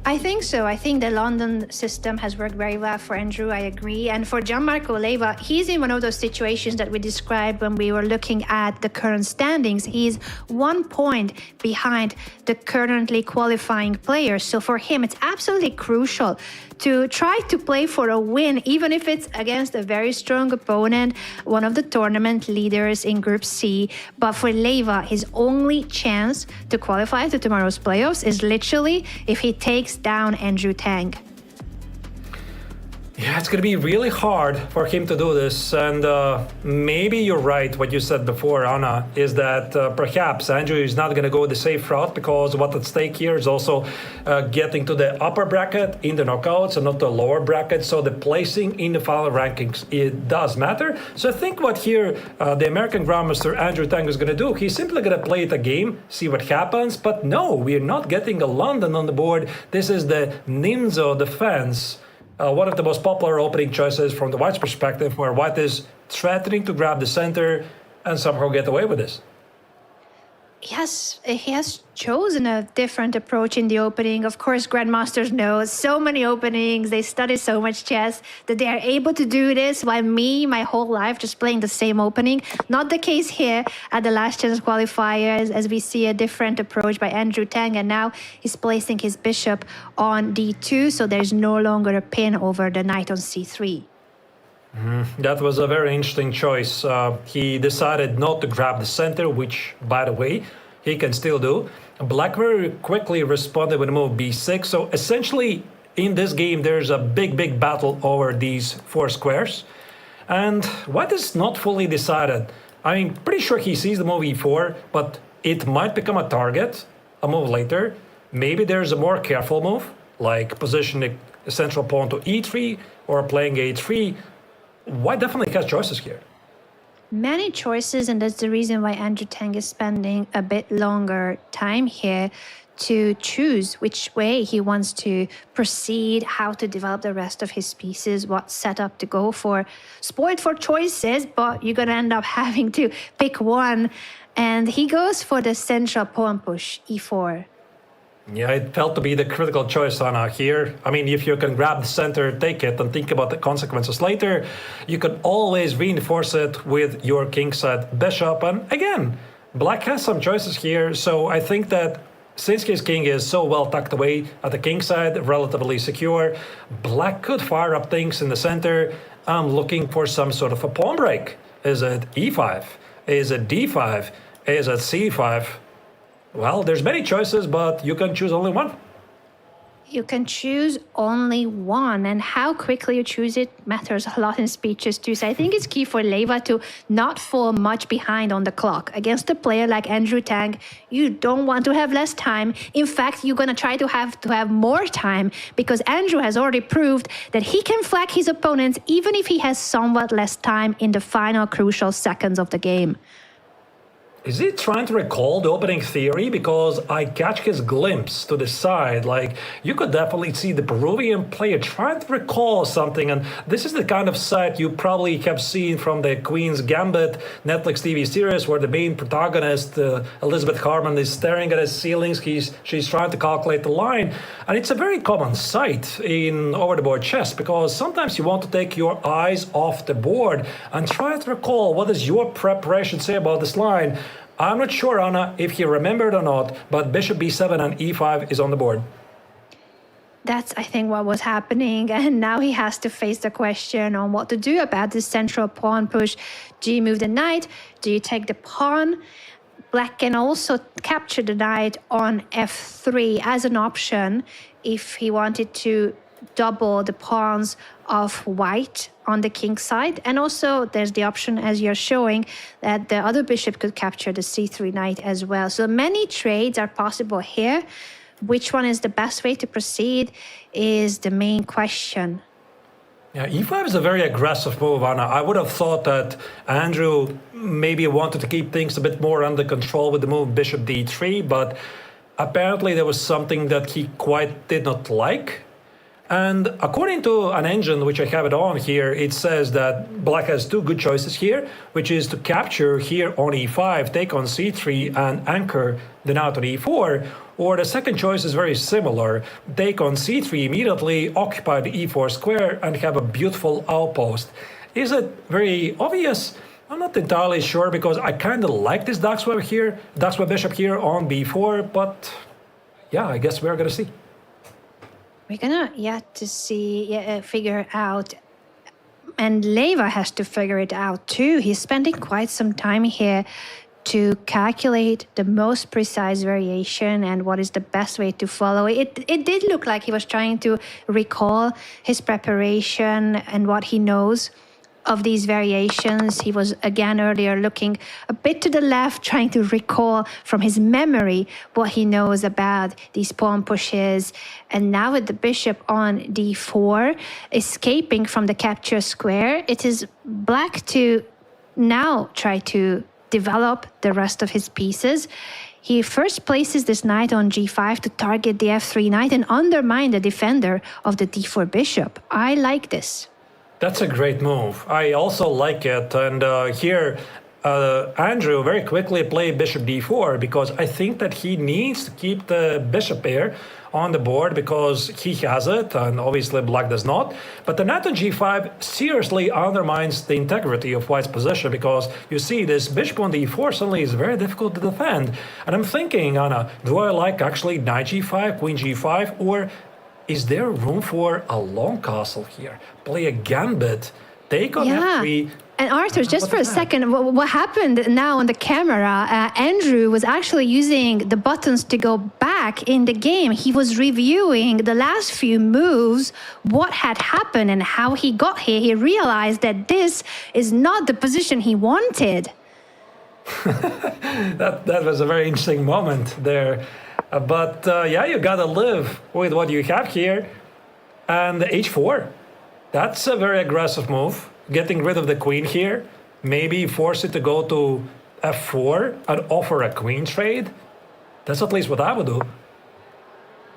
G: I think so. I think the London system has worked very well for Andrew. I agree. And for Gianmarco Leyva, he's in one of those situations that we described when we were looking at the current standings. He's 1 point behind the currently qualifying players. So for him, it's absolutely crucial to try to play for a win, even if it's against a very strong opponent, one of the tournament leaders in Group C. But for Leyva, his only chance to qualify to tomorrow's playoffs is literally if he takes down Andrew Tang.
H: Yeah, it's going to be really hard for him to do this. And maybe you're right, what you said before, Anna, is that perhaps Andrew is not going to go the safe route, because what's at stake here is also getting to the upper bracket in the knockouts and not the lower bracket. So the placing in the final rankings, it does matter. So I think what here the American Grandmaster Andrew Tang is going to do, he's simply going to play it a game, see what happens. But no, we're not getting a London on the board. This is the Ninzo defense. One of the most popular opening choices from the White's perspective, where White is threatening to grab the center and somehow get away with this.
G: He has chosen a different approach in the opening. Of course, Grandmasters know so many openings. They study so much chess that they are able to do this, while me, my whole life, just playing the same opening. Not the case here at the Last Chance qualifiers, as we see a different approach by Andrew Tang, and now he's placing his bishop on d2, so there's no longer a pin over the knight on c3.
H: That was a very interesting choice. He decided not to grab the center, which, by the way, he can still do. Black very quickly responded with a move b6. So essentially, in this game, there's a big battle over these 4 squares. And white is not fully decided. I'm pretty sure he sees the move e4, but it might become a target a move later. Maybe there's a more careful move, like positioning the central pawn to e3 or playing a3. White definitely has choices here.
G: Many choices, and that's the reason why Andrew Tang is spending a bit longer time here to choose which way he wants to proceed, how to develop the rest of his pieces, what setup to go for. Spoiled for choices, but you're going to end up having to pick one. And he goes for the central pawn push, e4.
H: Yeah, it felt to be the critical choice, Anna, here. I mean, if you can grab the center, take it, and think about the consequences later, you can always reinforce it with your kingside bishop. And again, black has some choices here, so I think that since his king is so well tucked away at the king side, relatively secure, black could fire up things in the center. I'm looking for some sort of a pawn break. Is it e5? Is it d5? Is it c5? Well, there's many choices, but you can choose only one.
G: You can choose only one, and how quickly you choose it matters a lot in speeches too. So I think it's key for Leva to not fall much behind on the clock. Against a player like Andrew Tang, you don't want to have less time. In fact, you're going to try to have more time, because Andrew has already proved that he can flag his opponents even if he has somewhat less time in the final crucial seconds of the game.
H: Is he trying to recall the opening theory? Because I catch his glimpse to the side. Like, you could definitely see the Peruvian player trying to recall something. And this is the kind of sight you probably have seen from the Queen's Gambit Netflix TV series, where the main protagonist, Elizabeth Harmon, is staring at his ceilings. She's trying to calculate the line. And it's a very common sight in over-the-board chess, because sometimes you want to take your eyes off the board and try to recall what does your preparation say about this line. I'm not sure, Anna, if he remembered or not, but bishop b7 and e5 is on the board.
G: That's, I think, what was happening. And now he has to face the question on what to do about this central pawn push. Do you move the knight? Do you take the pawn? Black can also capture the knight on f3 as an option if he wanted to double the pawns of white on the king side. And also there's the option, as you're showing, that the other bishop could capture the c3 knight as well. So many trades are possible here. Which one is the best way to proceed is the main question.
H: Yeah, e5 is a very aggressive move, Anna. I would have thought that Andrew maybe wanted to keep things a bit more under control with the move bishop d3, but apparently there was something that he quite did not like. And according to an engine, which I have it on here, it says that black has 2 good choices here, which is to capture here on e5, take on c3, and anchor the knight on e4. Or the second choice is very similar, take on c3 immediately, occupy the e4 square, and have a beautiful outpost. Is it very obvious? I'm not entirely sure, because I kind of like this Daxweb here, Daxweb bishop here on b4, but yeah, I guess we're going to see.
G: We're gonna yet to see, figure out, and Leva has to figure it out too. He's spending quite some time here to calculate the most precise variation and what is the best way to follow it. It did look like he was trying to recall his preparation and what he knows of these variations. He was again earlier looking a bit to the left, trying to recall from his memory what he knows about these pawn pushes. And now with the bishop on d4, escaping from the capture square, it is black to now try to develop the rest of his pieces. He first places this knight on g5 to target the f3 knight and undermine the defender of the d4 bishop. I like this.
H: That's a great move. I also like it. And here, Andrew very quickly played bishop d4, because I think that he needs to keep the bishop pair on the board, because he has it, and obviously black does not. But the knight on g5 seriously undermines the integrity of white's position, because you see this bishop on d4 suddenly is very difficult to defend. And I'm thinking, Anna, do I like actually knight g5, queen g5, or is there room for a long castle here? Play a gambit, take on f3.
G: And Arthur, just for a second, what happened now on the camera, Andrew was actually using the buttons to go back in the game. He was reviewing the last few moves, what had happened and how he got here. He realized that this is not the position he wanted.
H: That was a very interesting moment there. But you gotta live with what you have here. And h4, that's a very aggressive move. Getting rid of the queen here, maybe force it to go to f4 and offer a queen trade. That's at least what I would do.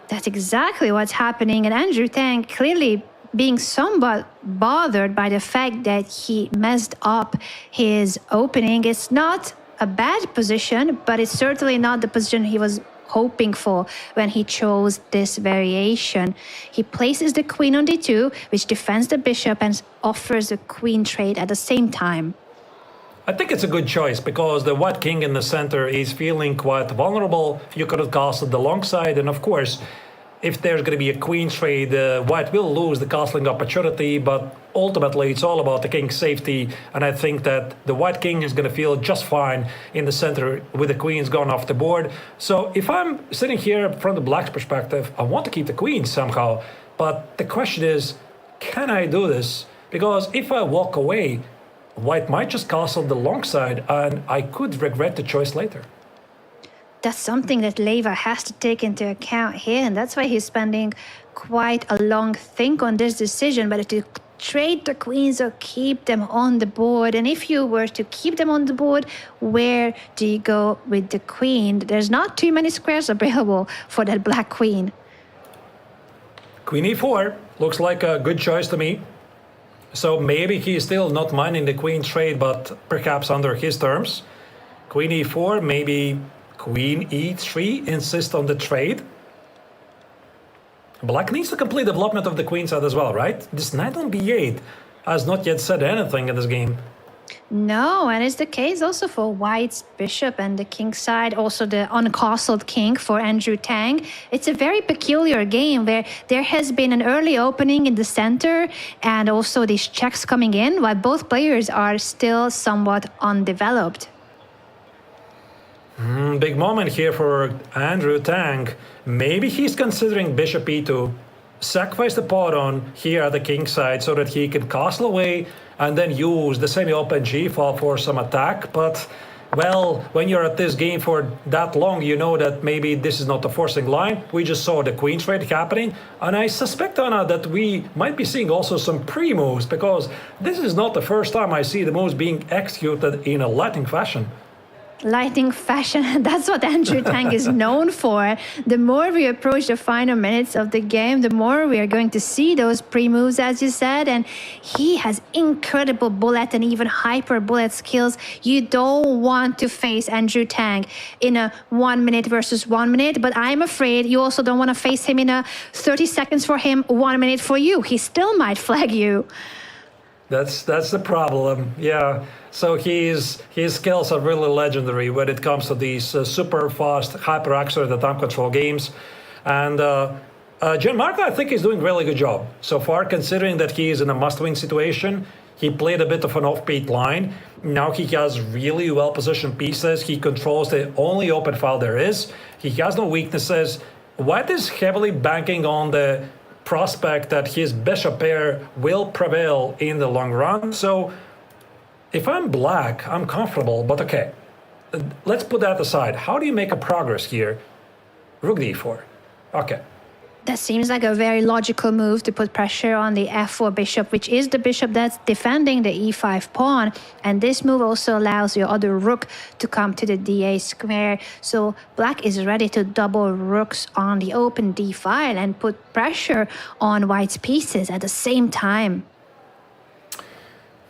G: That's exactly what's happening. And Andrew Tang clearly being somewhat bothered by the fact that he messed up his opening. It's not a bad position, but it's certainly not the position he was hoping for when he chose this variation. He places the queen on d2, which defends the bishop and offers a queen trade at the same time.
H: I think it's a good choice because the white king in the center is feeling quite vulnerable. You could have castled the long side, and of course, if there's going to be a queen trade, white will lose the castling opportunity, but ultimately it's all about the king's safety, and I think that the white king is going to feel just fine in the center with the queens gone off the board. So if I'm sitting here from the black's perspective, I want to keep the queens somehow, but the question is, can I do this? Because if I walk away, white might just castle the long side, and I could regret the choice later.
G: That's something that Leva has to take into account here, and that's why he's spending quite a long think on this decision, whether to trade the queens or keep them on the board. And if you were to keep them on the board, where do you go with the queen? There's not too many squares available for that black queen.
H: Queen e4 looks like a good choice to me. So maybe he's still not minding the queen trade, but perhaps under his terms. Queen e4, maybe Queen e3, insist on the trade. Black needs to complete development of the queen side as well, right? This knight on b8 has not yet said anything in this game.
G: No, and it's the case also for white's bishop and the king side, also the uncastled king for Andrew Tang. It's a very peculiar game where there has been an early opening in the center and also these checks coming in, while both players are still somewhat undeveloped.
H: Big moment here for Andrew Tang. Maybe he's considering bishop e2, sacrifice the pawn here at the king side so that he can castle away and then use the semi-open g-file for some attack. But, well, when you're at this game for that long, you know that maybe this is not a forcing line. We just saw the queen trade happening, and I suspect, Anna, that we might be seeing also some pre-moves, because this is not the first time I see the moves being executed in a lightning fashion.
G: Lightning fashion, that's what Andrew Tang is known for. The more we approach the final minutes of the game, the more we are going to see those pre-moves, as you said, and he has incredible bullet and even hyper bullet skills. You don't want to face Andrew Tang in a 1 minute versus 1 minute, but I'm afraid you also don't want to face him in a 30 seconds for him, 1 minute for you. He still might flag you.
H: That's the problem, yeah. So his skills are really legendary when it comes to these super fast, hyper-accelerated time control games. And Gianmarco, I think, is doing a really good job so far, considering that he is in a must-win situation. He played a bit of an offbeat line. Now he has really well-positioned pieces. He controls the only open file there is. He has no weaknesses. White is heavily banking on the prospect that his bishop pair will prevail in the long run. So if I'm black, I'm comfortable, but okay, let's put that aside. How do you make a progress here? Rook d4. Okay.
G: That seems like a very logical move to put pressure on the f4 bishop, which is the bishop that's defending the e5 pawn. And this move also allows your other rook to come to the d8 square. So black is ready to double rooks on the open d file and put pressure on white's pieces at the same time.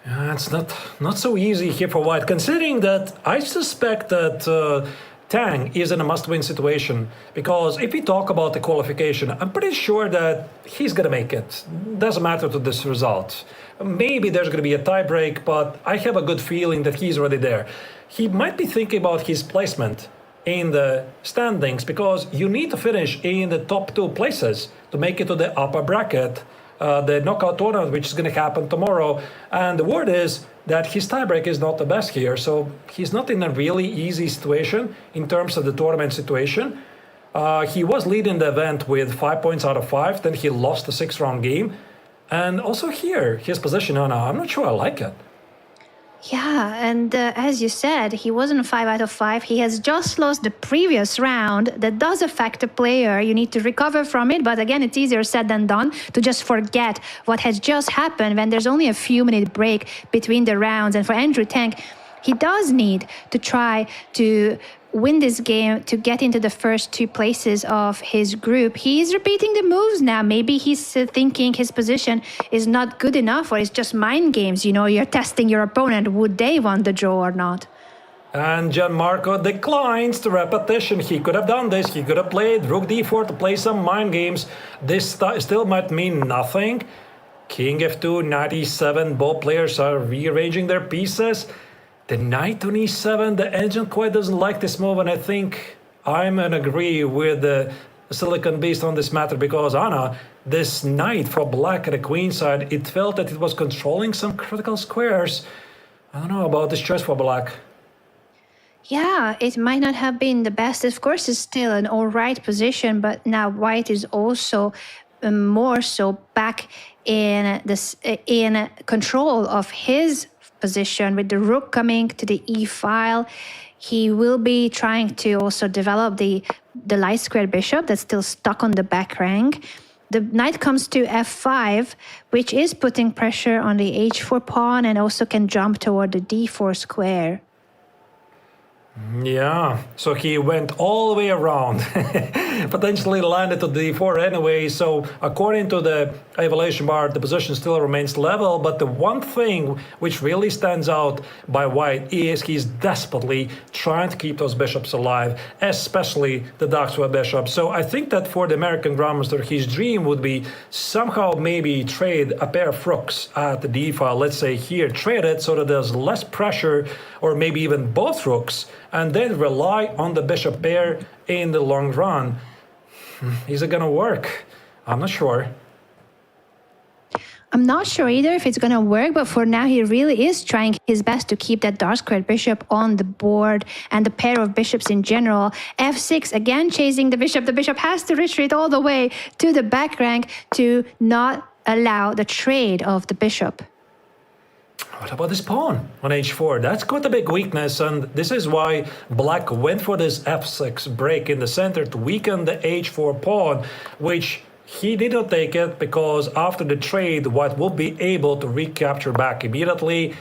H: It's not so easy here for white, considering that I suspect that Tang is in a must-win situation, because if we talk about the qualification, I'm pretty sure that he's going to make it. Doesn't matter to this result. Maybe there's going to be a tie-break, but I have a good feeling that he's already there. He might be thinking about his placement in the standings, because you need to finish in the top 2 places to make it to the upper bracket. the knockout tournament, which is going to happen tomorrow. And the word is that his tiebreak is not the best here. So he's not in a really easy situation in terms of the tournament situation. He was leading the event with 5 points out of 5. Then he lost the 6-round game. And also here, his position, Anna, I'm not sure I like it.
G: Yeah, and as you said, he wasn't 5 out of 5. He has just lost the previous round. That does affect a player. You need to recover from it. But again, it's easier said than done to just forget what has just happened when there's only a few minute break between the rounds. And for Andrew Tang, he does need to try to win this game to get into the first 2 places of his group. He's repeating the moves now. Maybe he's thinking his position is not good enough, or it's just mind games. You know, you're testing your opponent. Would they want the draw or not?
H: And Gianmarco declines the repetition. He could have done this. He could have played Rook D4 to play some mind games. This still might mean nothing. King F2, Knight E7. Both players are rearranging their pieces. The Knight on E7, the engine quite doesn't like this move, and I think I'm in agree with the Silicon Beast on this matter, because Anna, this Knight for black at the queen side, it felt that it was controlling some critical squares. I don't know about this choice for black.
G: Yeah, it might not have been the best. Of course, it's still an all right position, but now white is also more so back in control of his position with the rook coming to the e file. He will be trying to also develop the light square bishop that's still stuck on the back rank. The knight comes to f5, which is putting pressure on the h4 pawn and also can jump toward the d4 square.
H: Yeah, so he went all the way around, potentially landed to d4 anyway. So according to the evaluation bar, the position still remains level. But the one thing which really stands out by white is he's desperately trying to keep those bishops alive, especially the dark square bishop. So I think that for the American Grandmaster, his dream would be somehow maybe trade a pair of rooks at the d file. Let's say here, trade it so that there's less pressure, or maybe even both rooks, and then rely on the bishop pair in the long run. Is it gonna work? I'm not sure.
G: I'm not sure either if it's gonna work, but for now he really is trying his best to keep that dark squared bishop on the board and the pair of bishops in general. f6, again chasing the bishop. The bishop has to retreat all the way to the back rank to not allow the trade of the bishop.
H: What about this pawn on h4? That's quite a big weakness, and this is why black went for this f6 break in the center to weaken the h4 pawn, which he did not take it because after the trade, white will be able to recapture back immediately.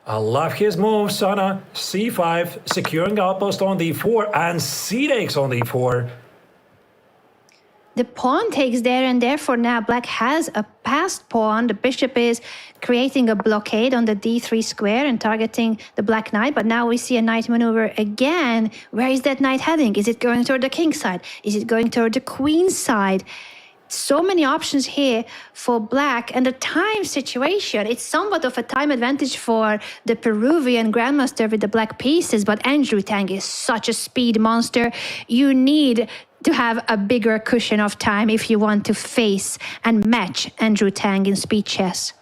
H: I love his move, Sana. c5, securing outpost on d4, and c takes on d4.
G: The pawn takes there, and therefore now black has a passed pawn. The bishop is creating a blockade on the d3 square and targeting the black knight. But now we see a knight maneuver again. Where is that knight heading? Is it going toward the king side? Is it going toward the queen side? So many options here for black, and the time situation, it's somewhat of a time advantage for the Peruvian Grandmaster with the black pieces, but Andrew Tang is such a speed monster. You need to have a bigger cushion of time if you want to face and match Andrew Tang in speed chess.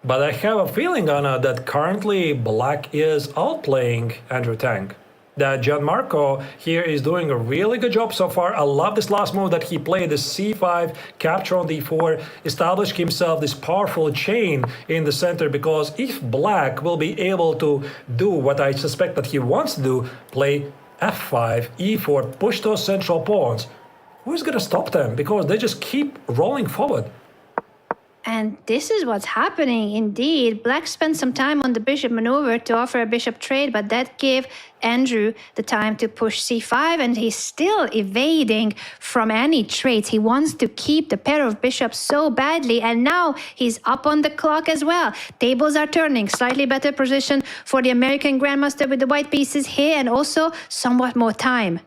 H: But I have a feeling, Anna, that currently black is outplaying Andrew Tang. That Gianmarco here is doing a really good job so far. I love this last move that he played, the c5, capture on d4, establish himself this powerful chain in the center, because if black will be able to do what I suspect that he wants to do, play f5, e4, push those central pawns, who's going to stop them? Because they just keep rolling forward.
G: And this is what's happening indeed. Black spent some time on the bishop maneuver to offer a bishop trade, but that gave Andrew the time to push c5, and he's still evading from any trades. He wants to keep the pair of bishops so badly, and now he's up on the clock as well. Tables are turning. Slightly better position for the American Grandmaster with the white pieces here, and also somewhat more time.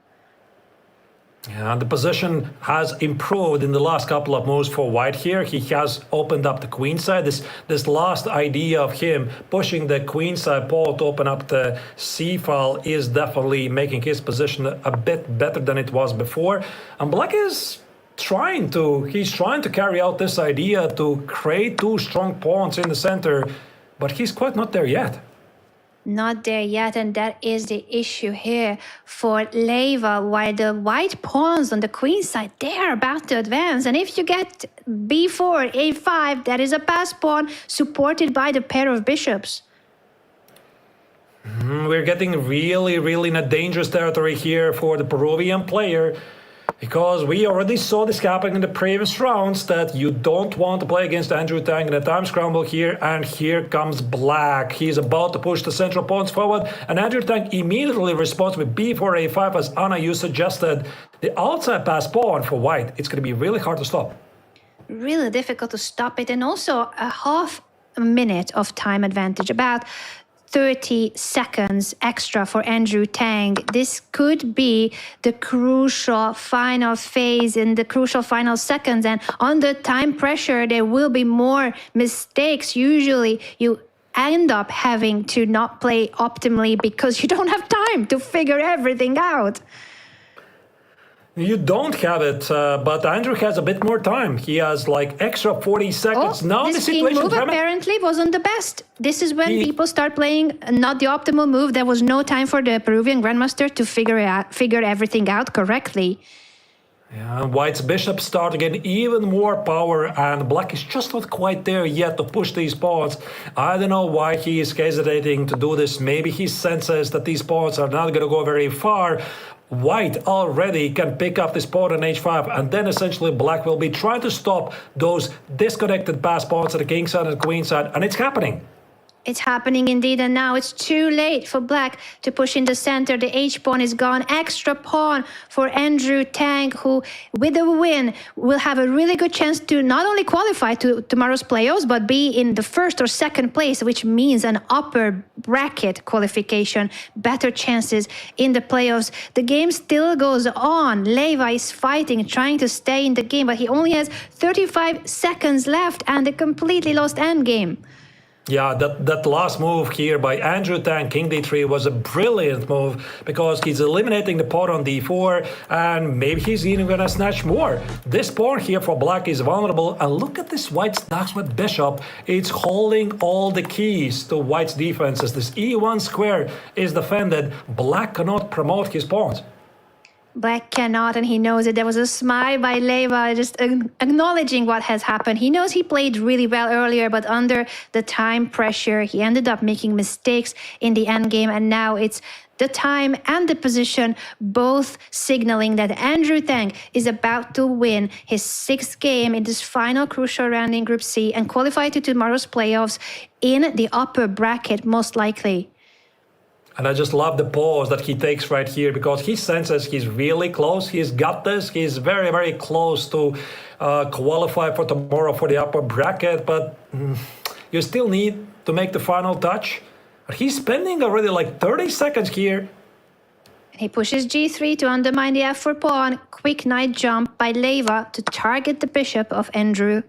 H: Yeah, the position has improved in the last couple of moves for white here. He has opened up the queen side. This last idea of him pushing the queen side pawn to open up the c file is definitely making his position a bit better than it was before. And black is he's trying to carry out this idea to create two strong pawns in the center, but he's quite not there yet.
G: Not there yet, and that is the issue here for Leva, while the white pawns on the queen side, they are about to advance. And if you get b4, a5, that is a pass pawn supported by the pair of bishops.
H: We're getting really, really in a dangerous territory here for the Peruvian player, because we already saw this happening in the previous rounds, that you don't want to play against Andrew Tang in a time scramble here, and here comes Black. He's about to push the central pawns forward, and Andrew Tang immediately responds with b4, a5, as Anna, you suggested. The outside pass pawn for white, it's going to be really hard to stop.
G: Really difficult to stop it, and also a half a minute of time advantage, about 30 seconds extra for Andrew Tang. This could be the crucial final phase in the crucial final seconds, and under time pressure there will be more mistakes. Usually you end up having to not play optimally because you don't have time to figure everything out.
H: You don't have it, but Andrew has a bit more time. He has like extra 40 seconds. Now
G: this king move apparently wasn't the best. This is when people start playing not the optimal move. There was no time for the Peruvian Grandmaster to figure everything out correctly.
H: Yeah, White's bishops start to get even more power, and Black is just not quite there yet to push these pawns. I don't know why he is hesitating to do this. Maybe he senses that these pawns are not going to go very far. White already can pick up this pawn on h5, and then essentially Black will be trying to stop those disconnected pass pawns at the king side and the queen side, and it's happening.
G: It's happening indeed, and now it's too late for Black to push in the center. The h-pawn is gone. Extra pawn for Andrew Tang, who, with a win, will have a really good chance to not only qualify to tomorrow's playoffs, but be in the first or second place, which means an upper bracket qualification, better chances in the playoffs. The game still goes on. Leva is fighting, trying to stay in the game, but he only has 35 seconds left and a completely lost endgame.
H: Yeah, that last move here by Andrew Tang, king d3, was a brilliant move, because he's eliminating the pawn on d4, and maybe he's even gonna snatch more. This pawn here for Black is vulnerable, and look at this White's Knoxwood bishop. It's holding all the keys to White's defenses. This e1 square is defended. Black cannot promote his pawns.
G: Black cannot, and he knows it. There was a smile by Leva, just acknowledging what has happened. He knows he played really well earlier, but under the time pressure, he ended up making mistakes in the endgame, and now it's the time and the position both signaling that Andrew Tang is about to win his 6th game in this final crucial round in Group C and qualify to tomorrow's playoffs in the upper bracket, most likely.
H: And I just love the pause that he takes right here, because he senses he's really close. He's got this. He's very, very close to qualify for tomorrow for the upper bracket. But you still need to make the final touch. But he's spending already like 30 seconds here.
G: He pushes g3 to undermine the f4 pawn. Quick knight jump by Leva to target the bishop of Andrew.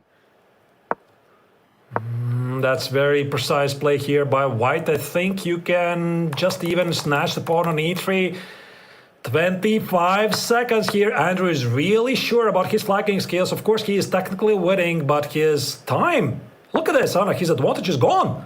H: That's very precise play here by White. I think you can just even snatch the pawn on e3. 25 seconds here. Andrew is really sure about his flagging skills. Of course, he is technically winning, but his time... Look at this, Anna. His advantage is gone.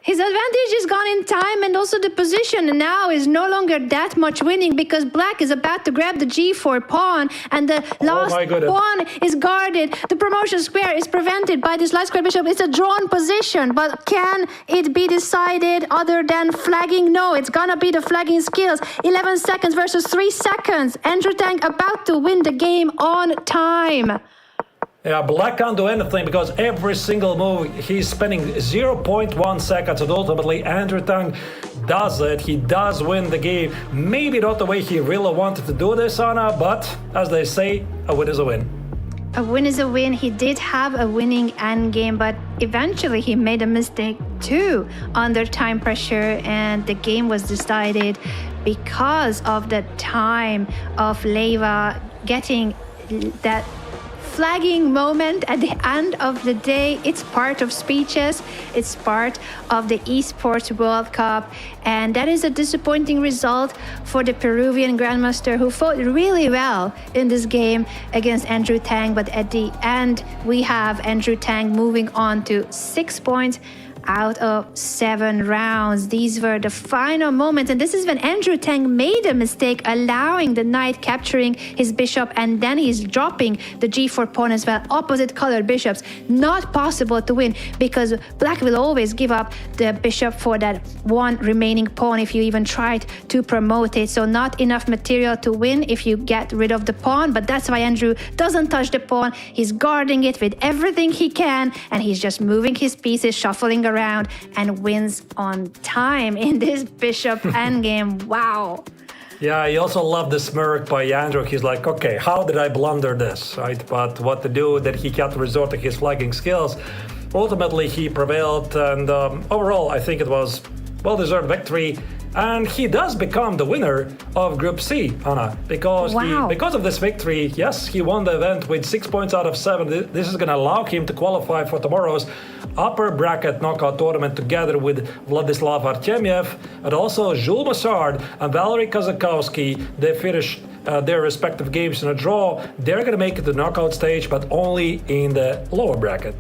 G: His advantage is gone in time, and also the position now is no longer that much winning, because Black is about to grab the g4 pawn, and the last pawn is guarded. The promotion square is prevented by this light square bishop. It's a drawn position, but can it be decided other than flagging? No, it's gonna be the flagging skills. 11 seconds versus 3 seconds. Andrew Tang about to win the game on time.
H: Yeah, Black can't do anything, because every single move he's spending 0.1 seconds, and ultimately Andrew Tang does it. He does win the game. Maybe not the way he really wanted to do this, Anna, but as they say, a win is a win.
G: A win is a win. He did have a winning endgame, but eventually he made a mistake too under time pressure, and the game was decided because of the time of Leva getting that flagging moment at the end of the day. It's part of speeches. It's part of the Esports World Cup. And that is a disappointing result for the Peruvian Grandmaster, who fought really well in this game against Andrew Tang. But at the end, we have Andrew Tang moving on to 6 points out of 7 rounds. These were the final moments, and this is when Andrew Tang made a mistake, allowing the knight capturing his bishop, and then he's dropping the g4 pawn as well. Opposite colored bishops, not possible to win, because black will always give up the bishop for that one remaining pawn if you even tried to promote it. So not enough material to win if you get rid of the pawn, but that's why Andrew doesn't touch the pawn. He's guarding it with everything he can, and he's just moving his pieces, shuffling around, and wins on time in this bishop endgame. Wow.
H: Yeah, I also love the smirk by Andrew. He's like, okay, how did I blunder this, right? But what to do, that he had to resort to his flagging skills. Ultimately, he prevailed, and overall, I think it was well-deserved victory. And he does become the winner of Group C, Anna, because because of this victory, yes, he won the event with 6 points out of 7. This is going to allow him to qualify for tomorrow's upper bracket knockout tournament together with Vladislav Artemyev, and also Jules Massard and Valery Kazakowski. They finished their respective games in a draw. They're going to make it to the knockout stage, but only in the lower bracket.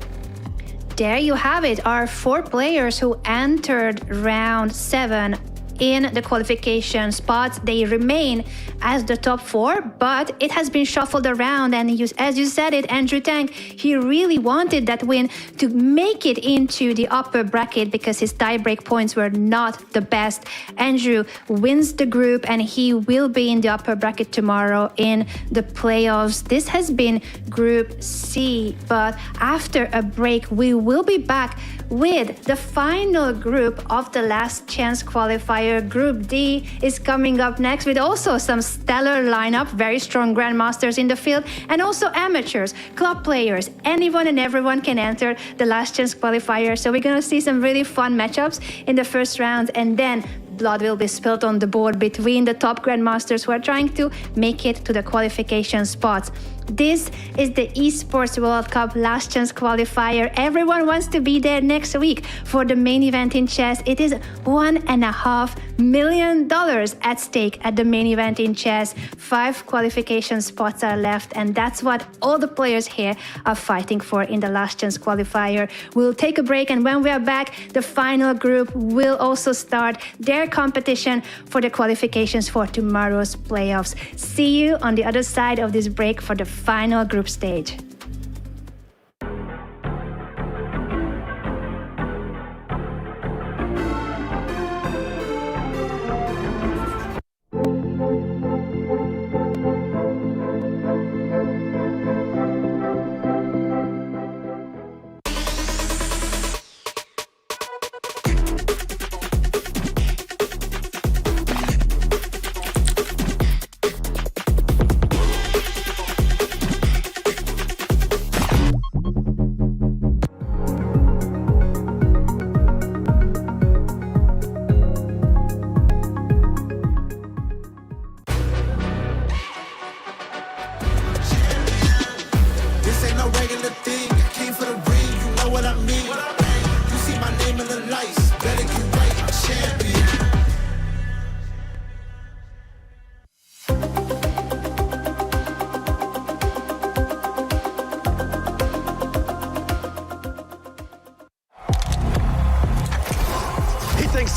G: There you have it, our 4 players who entered round 7 in the qualification spots. They remain as the top 4, but it has been shuffled around, and as you said it, Andrew Tang, he really wanted that win to make it into the upper bracket because his tiebreak points were not the best. Andrew wins the group, and he will be in the upper bracket tomorrow in the playoffs. This has been Group C, but after a break, we will be back with the final group of the last chance qualifier. Group D is coming up next, with also some stellar lineup, very strong grandmasters in the field, and also amateurs, club players. Anyone and everyone can enter the last chance qualifier. So we're going to see some really fun matchups in the first round, and then blood will be spilled on the board between the top grandmasters who are trying to make it to the qualification spots. This is the Esports World Cup last chance qualifier. Everyone wants to be there next week for the main event in chess. It is $1.5 million at stake at the main event in chess. 5 qualification spots are left, and that's what all the players here are fighting for in the last chance qualifier. We'll take a break, and when we are back, the final group will also start their competition for the qualifications for tomorrow's playoffs. See you on the other side of this break for the final group stage.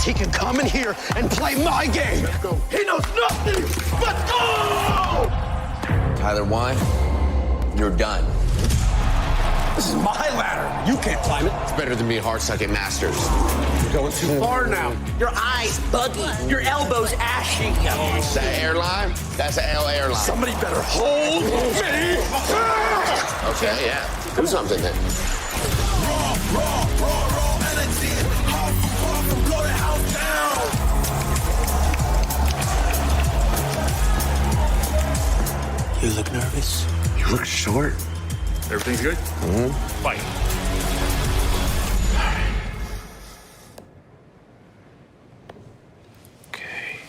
A: He can come in here and play my game. He knows nothing. Let's go!
B: Tyler Wine, you're done.
A: This is my ladder. You can't climb it.
C: It's better than being hard-suck at Masters.
A: You're going too far now.
D: Your eyes buggy. Your elbows ashy.
C: That airline? That's an L airline.
A: Somebody better hold me.
C: Okay, yeah. Do something then.
A: Raw energy. Blow the house down. You look nervous.
C: You look short.
J: Everything's good?
C: Mm-hmm.
J: Fight.
C: Okay.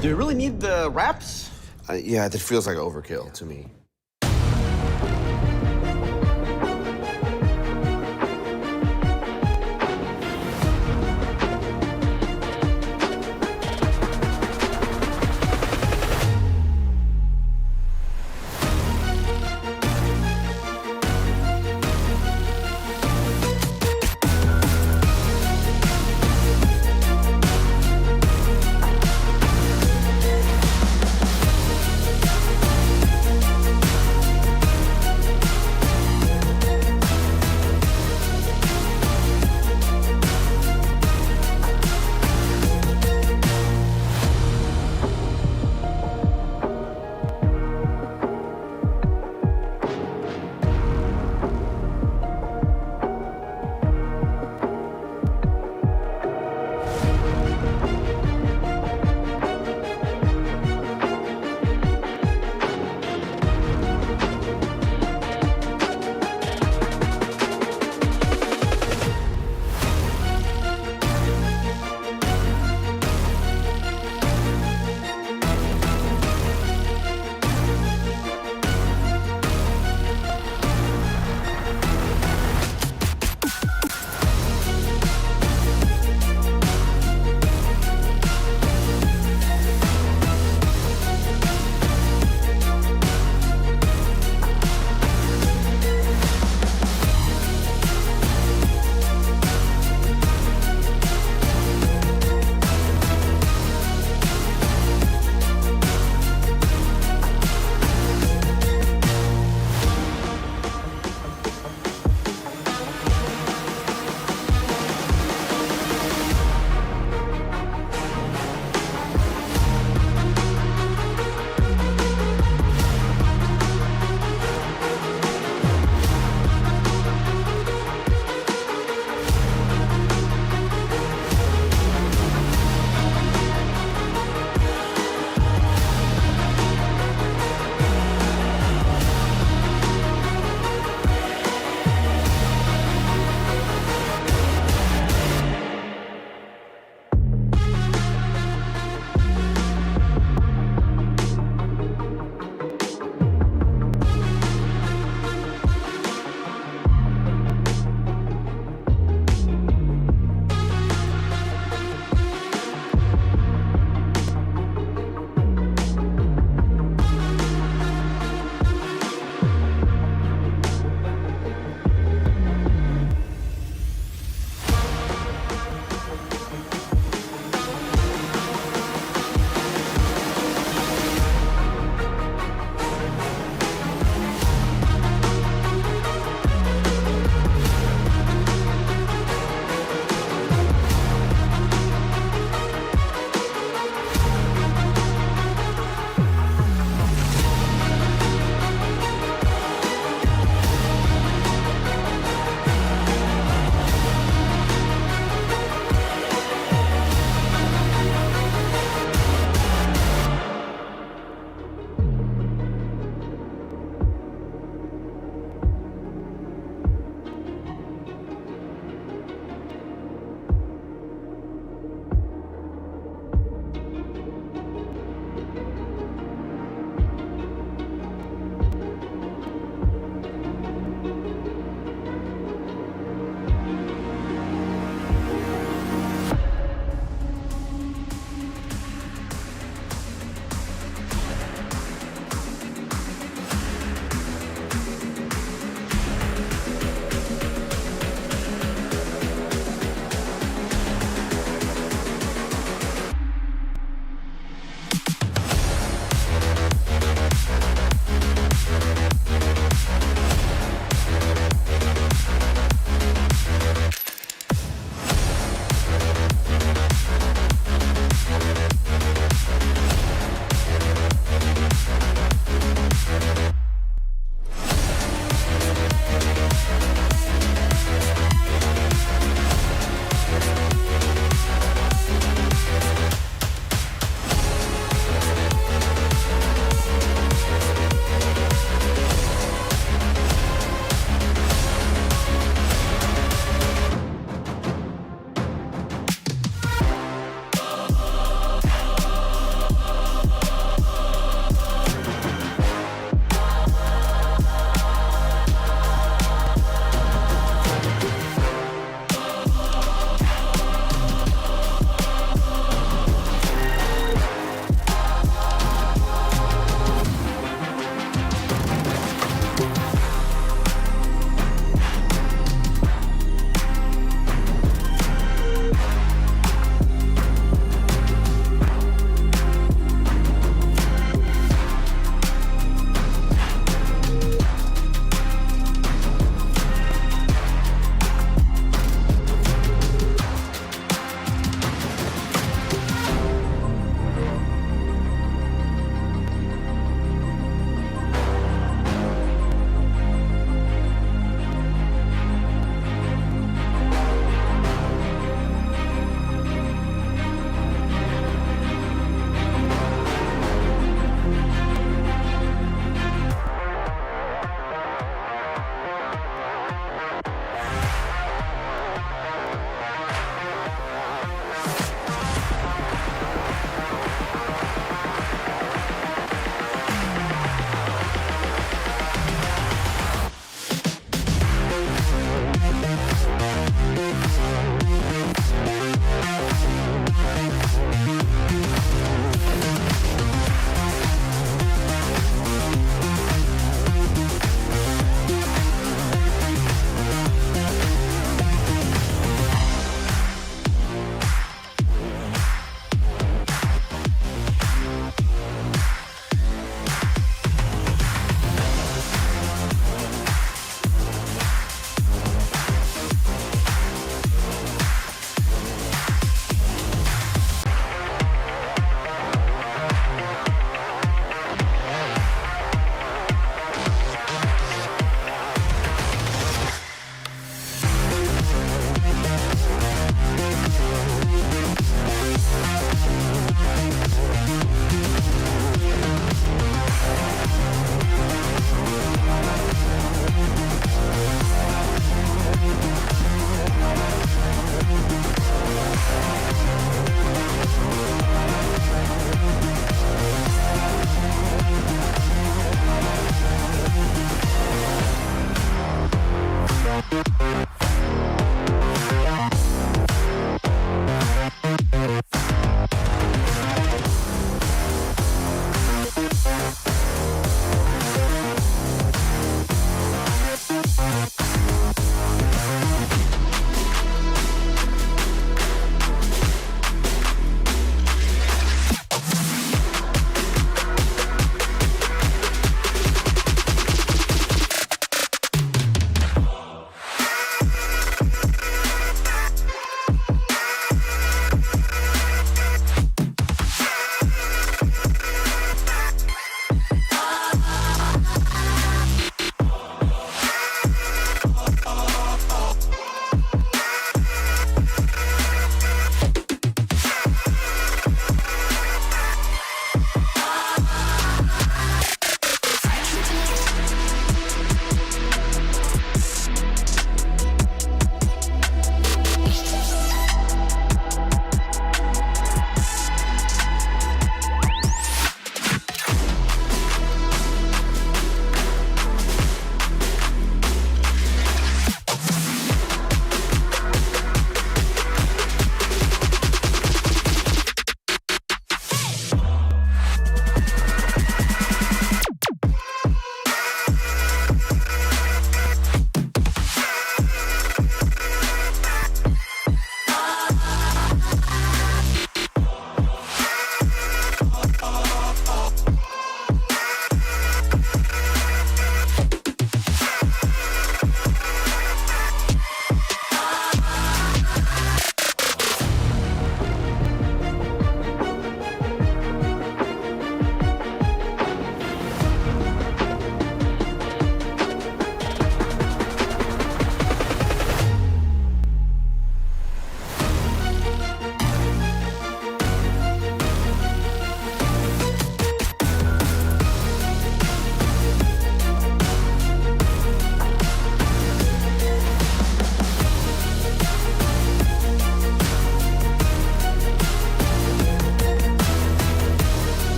A: Do you really need
F: need the wraps?
C: Yeah, that feels like overkill to me.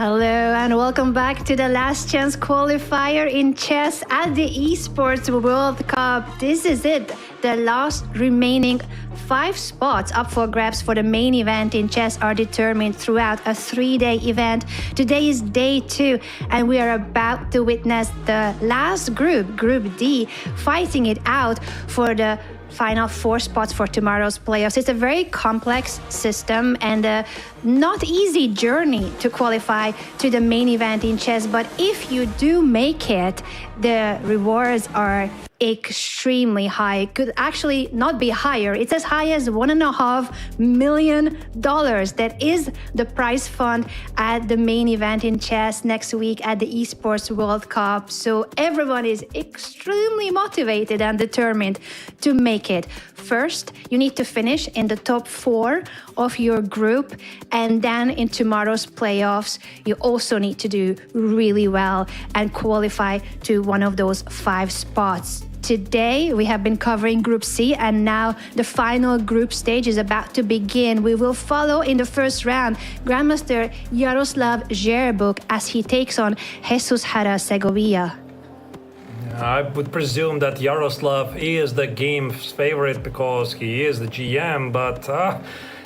G: Hello and welcome back to the last chance qualifier in chess at the Esports World Cup. This is it, the last remaining 5 spots up for grabs for the main event in chess are determined throughout a 3-day event. Today is day 2 and we are about to witness the last group, Group D, fighting it out for the final 4 spots for tomorrow's playoffs. It's a very complex system and a not easy journey to qualify to the main event in chess, but if you do make it, the rewards are extremely high. Could actually not be higher. It's as high as $1.5 million. That is the prize fund at the main event in chess next week at the Esports World Cup. So everyone is extremely motivated and determined to make it. First, you need to finish in the top 4 of your group, and then in tomorrow's playoffs, you also need to do really well and qualify to one of those 5 spots. Today, we have been covering Group C, and now the final group stage is about to begin. We will follow in the first round Grandmaster Jaroslav Žerbuk as he takes on Jesus Hara Segovia.
H: I would presume that Jaroslav is the game's favorite because he is the GM, but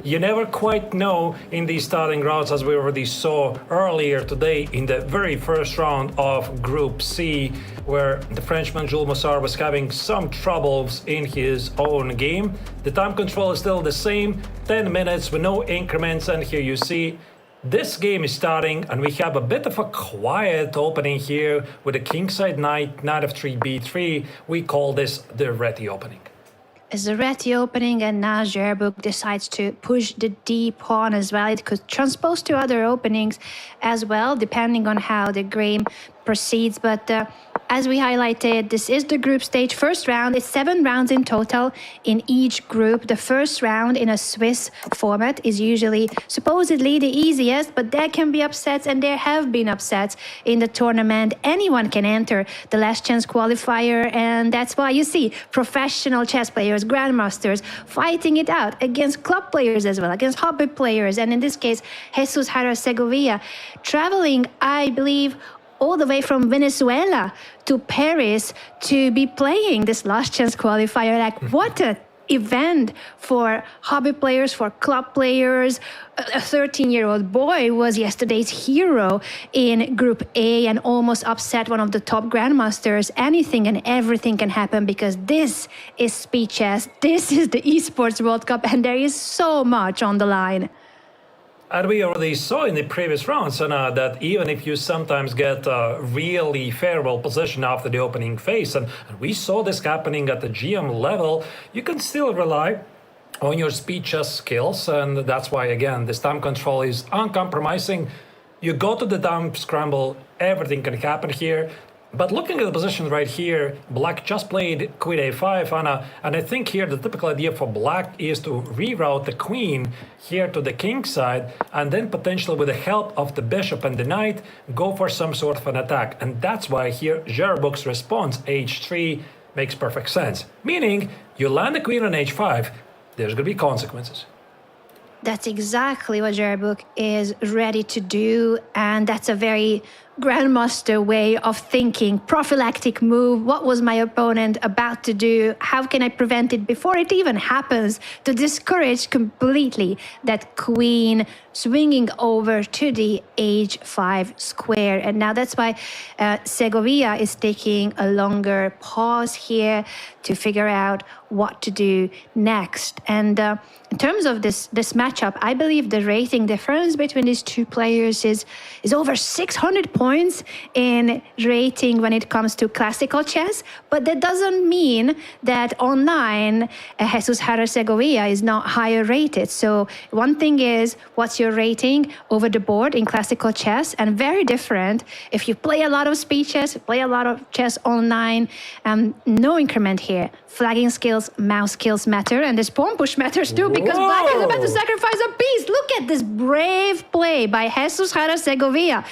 H: you never quite know in these starting rounds, as we already saw earlier today in the very first round of Group C, where the Frenchman Jules Mossard was having some troubles in his own game. The time control is still the same, 10 minutes with no increments, and here you see this game is starting, and we have a bit of a quiet opening here with a kingside knight, knight of 3 b3. We call this the Reti opening.
G: It's the Reti opening, and now Žerbuk decides to push the D pawn as well. It could transpose to other openings as well, depending on how the game proceeds. But as we highlighted, this is the group stage. First round, it's 7 rounds in total in each group. The first round in a Swiss format is usually supposedly the easiest, but there can be upsets, and there have been upsets in the tournament. Anyone can enter the last chance qualifier, and that's why you see professional chess players, grandmasters, fighting it out against club players as well, against hobby players, and in this case, Jesus Hara Segovia, traveling, I believe, all the way from Venezuela to Paris to be playing this last chance qualifier. Like, what an event for hobby players, for club players. A 13-year-old boy was yesterday's hero in Group A and almost upset one of the top grandmasters. Anything and everything can happen because this is speed chess. This is the Esports World Cup, and there is so much on the line.
H: And we already saw in the previous rounds, Anna, that even if you sometimes get a really favorable position after the opening phase, and we saw this happening at the GM level, you can still rely on your speed chess skills, and that's why, again, this time control is uncompromising. You go to the down scramble, everything can happen here. But looking at the position right here, Black just played Queen A5, Anna, and I think here the typical idea for Black is to reroute the Queen here to the King side, and then potentially with the help of the Bishop and the Knight, go for some sort of an attack. And that's why here Žerbuk's response, H3, makes perfect sense. Meaning, you land the Queen on H5, there's going to be consequences.
G: That's exactly what Žerbuk is ready to do, and that's a very grandmaster way of thinking. Prophylactic move. What was my opponent about to do? How can I prevent it before it even happens? To discourage completely that queen swinging over to the H5 square. And now that's why Segovia is taking a longer pause here to figure out what to do next. And in terms of this matchup, I believe the rating difference between these two players is over 600 points in rating when it comes to classical chess. But that doesn't mean that online Jesus Hara Segovia is not higher rated. So one thing is what's your rating over the board in classical chess, and very different if you play a lot of speed chess, play a lot of chess online. No increment here. Flagging skills, mouse skills matter, and this pawn push matters too, because Black is about to sacrifice a piece. Look at this brave play by Jesus Hara Segovia.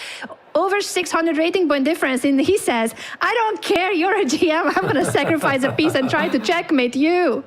G: Over 600 rating point difference, and he says, I don't care, you're a GM, I'm going to sacrifice a piece and try to checkmate you.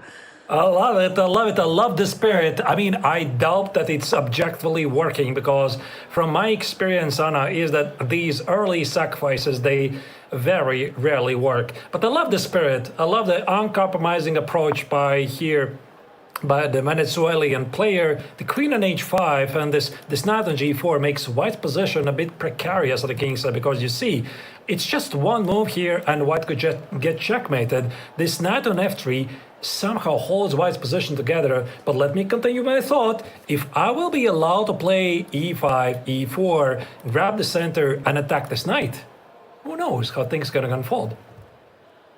H: I love it. I love it. I love the spirit. I mean, I doubt that it's objectively working because from my experience, Anna, is that these early sacrifices, they very rarely work. But I love the spirit. I love the uncompromising approach by the Venezuelan player. The queen on h5 and this knight on g4 makes white's position a bit precarious at the king side because you see, it's just one move here and white could get checkmated. This knight on f3 somehow holds white's position together. But let me continue my thought. If I will be allowed to play e5, e4, grab the center and attack this knight, who knows how things are going to unfold.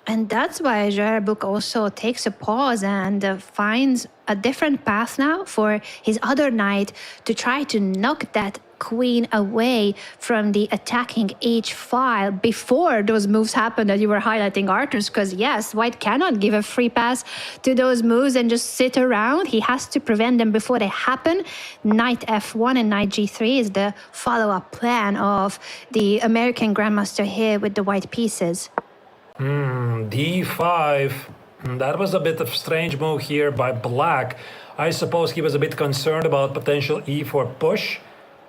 G: And that's why Zherbuk also takes a pause and finds a different path now for his other knight to try to knock that queen away from the attacking h-file before those moves happen that you were highlighting, Arthurs, because yes, white cannot give a free pass to those moves and just sit around. He has to prevent them before they happen. Knight f1 and knight g3 is the follow-up plan of the American Grandmaster here with the white pieces.
H: d5. That was a bit of strange move here by black. I suppose he was a bit concerned about potential e4 push.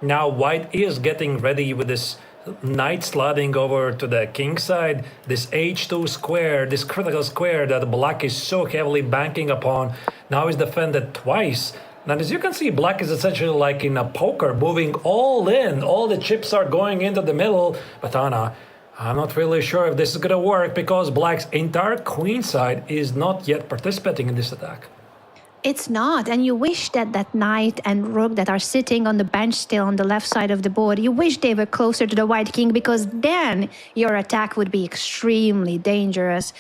H: Now white is getting ready with this knight sliding over to the king side. This h2 square, this critical square that black is so heavily banking upon, now is defended twice. And as you can see, black is essentially like in a poker, moving all in. All the chips are going into the middle. But Anna, I'm not really sure if this is going to work because black's entire queen side is not yet participating in this attack.
G: It's not, and you wish that that knight and rook that are sitting on the bench still on the left side of the board, you wish they were closer to the white king because then your attack would be extremely dangerous.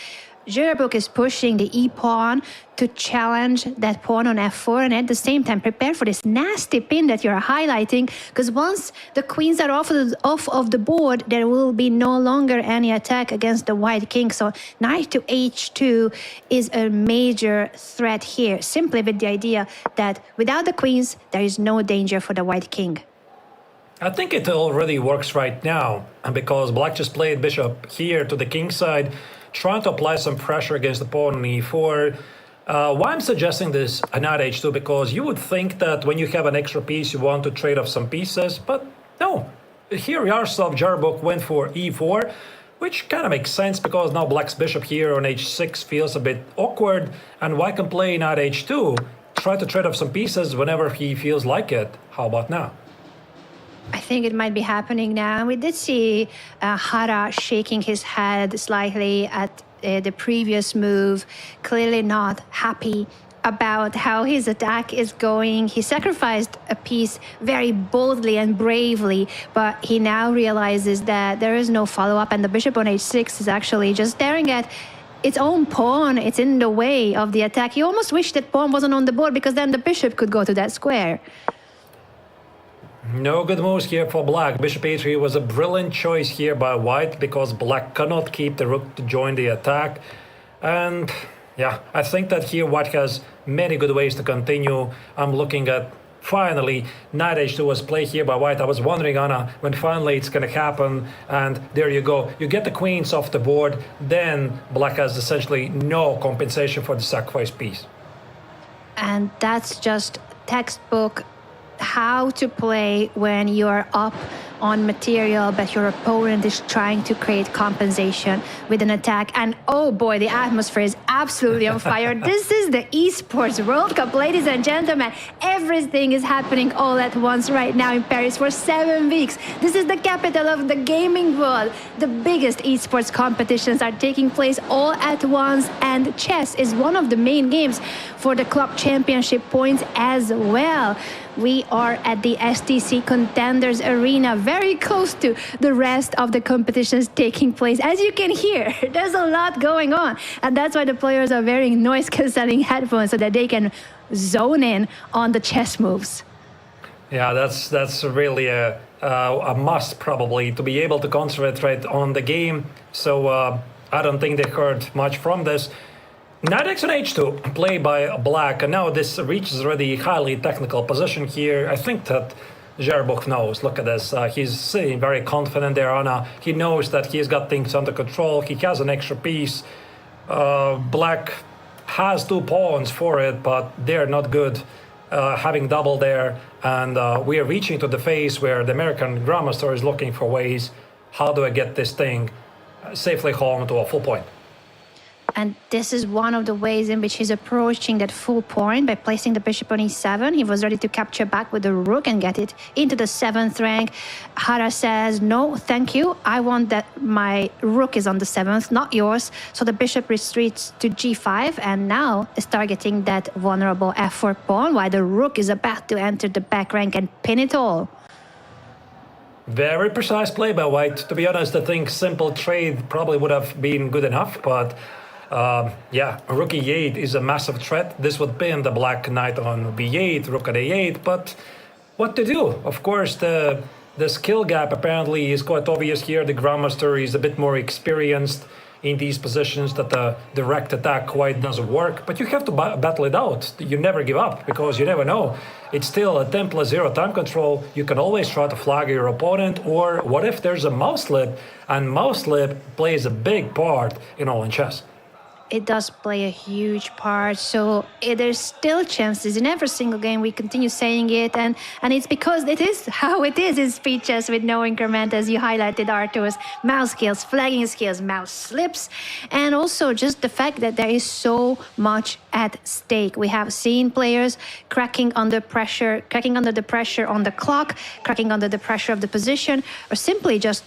G: Zherbuk is pushing the e-pawn to challenge that pawn on f4 and at the same time prepare for this nasty pin that you're highlighting because once the queens are off of the board, there will be no longer any attack against the white king. So knight to h2 is a major threat here, simply with the idea that without the queens, there is no danger for the white king.
H: I think it already works right now, and because black just played bishop here to the king side, trying to apply some pressure against the pawn on e4. Why I'm suggesting this knight h2 because you would think that when you have an extra piece you want to trade off some pieces, but no. Here Yaroslav Zherbuk went for e4, which kind of makes sense because now black's bishop here on h6 feels a bit awkward, and white can play knight h2, try to trade off some pieces whenever he feels like it. How about now?
G: I think it might be happening now. We did see Hara shaking his head slightly at the previous move, clearly not happy about how his attack is going. He sacrificed a piece very boldly and bravely, but he now realizes that there is no follow-up and the bishop on h6 is actually just staring at its own pawn. It's in the way of the attack. You almost wish that pawn wasn't on the board because then the bishop could go to that square.
H: No good moves here for black. Bishop a3 was a brilliant choice here by white because black cannot keep the rook to join the attack. And yeah, I think that here white has many good ways to continue. I'm looking at finally knight h2 was played here by white. I was wondering, Anna, when finally it's going to happen. And there you go. You get the queens off the board. Then black has essentially no compensation for the sacrifice piece.
G: And that's just textbook how to play when you're up on material but your opponent is trying to create compensation with an attack. And oh boy, the atmosphere is absolutely on fire. This is the Esports World Cup, ladies and gentlemen. Everything is happening all at once right now in Paris for 7 weeks. This is the capital of the gaming world. The biggest esports competitions are taking place all at once, and chess is one of the main games for the club championship points as well. We are at the STC Contenders Arena, very close to the rest of the competitions taking place. As you can hear, there's a lot going on. And that's why the players are wearing noise-cancelling headphones so that they can zone in on the chess moves.
H: Yeah, that's really a must probably to be able to concentrate on the game. So I don't think they heard much from this. Knight x on h2, played by black, and now this reaches already highly technical position here. I think that Zherbuk knows. Look at this. He's sitting very confident there, Anna. He knows that he's got things under control. He has an extra piece. Black has 2 pawns for it, but they're not good. Having double there, and we are reaching to the phase where the American Grandmaster is looking for ways, how do I get this thing safely home to a full point?
G: And this is one of the ways in which he's approaching that full point by placing the bishop on e7. He was ready to capture back with the rook and get it into the 7th rank. Hara says, no, thank you. I want that my rook is on the 7th, not yours. So the bishop retreats to g5 and now is targeting that vulnerable f4 pawn while the rook is about to enter the back rank and pin it all.
H: Very precise play by White. To be honest, I think simple trade probably would have been good enough, but rook e8 is a massive threat. This would pin the black knight on b8, rook at a8, but what to do? Of course, the skill gap apparently is quite obvious here. The Grandmaster is a bit more experienced in these positions that the direct attack quite doesn't work, but you have to battle it out. You never give up because you never know. It's still a 10+0 time control. You can always try to flag your opponent, or what if there's a mouse slip, and mouse slip plays a big part in all-in chess.
G: It does play a huge part, so there's still chances in every single game. We continue saying it, and it's because it is how it is in speed chess with no increment, as you highlighted, Artur's mouse skills, flagging skills, mouse slips, and also just the fact that there is so much at stake. We have seen players cracking under the pressure on the clock, cracking under the pressure of the position, or simply just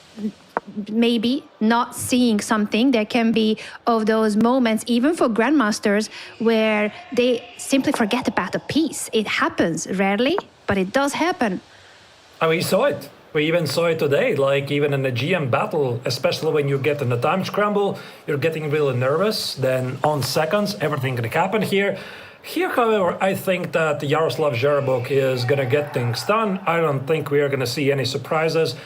G: maybe not seeing something. There can be of those moments, even for grandmasters, where they simply forget about a piece. It happens rarely, but it does happen.
H: And we saw it. We even saw it today, like even in a GM battle, especially when you get in the time scramble, you're getting really nervous. Then on seconds, everything can happen here. Here, however, I think that Yaroslav Zherebuk is going to get things done. I don't think we are going to see any surprises.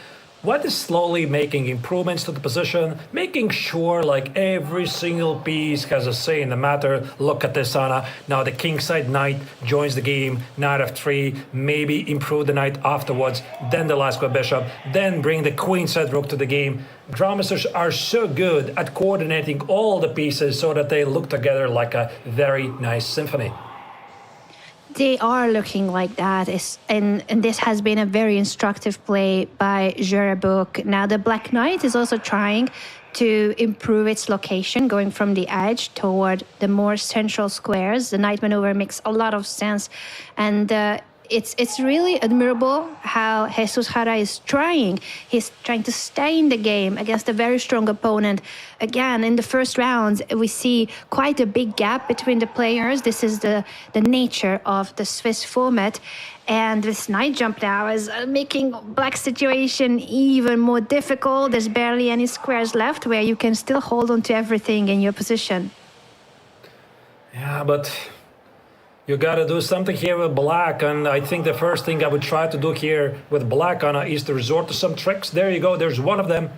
H: What is slowly making improvements to the position, making sure like every single piece has a say in the matter. Look at this, Anna. Now the kingside knight joins the game, knight f3, maybe improve the knight afterwards, then the Lasco bishop, then bring the queenside rook to the game. Grandmasters are so good at coordinating all the pieces so that they look together like a very nice symphony.
G: They are looking like that, and this has been a very instructive play by Zherebuk. Now the black knight is also trying to improve its location, going from the edge toward the more central squares. The knight maneuver makes a lot of sense, and it's really admirable how Jesus Hara is trying. He's trying to stay in the game against a very strong opponent. Again, in the first rounds, we see quite a big gap between the players. This is the nature of the Swiss format. And this knight jump now is making black situation even more difficult. There's barely any squares left where you can still hold on to everything in your position.
H: Yeah, but you gotta do something here with black, and I think the first thing I would try to do here with black, Anna, is to resort to some tricks. There you go, there's one of them.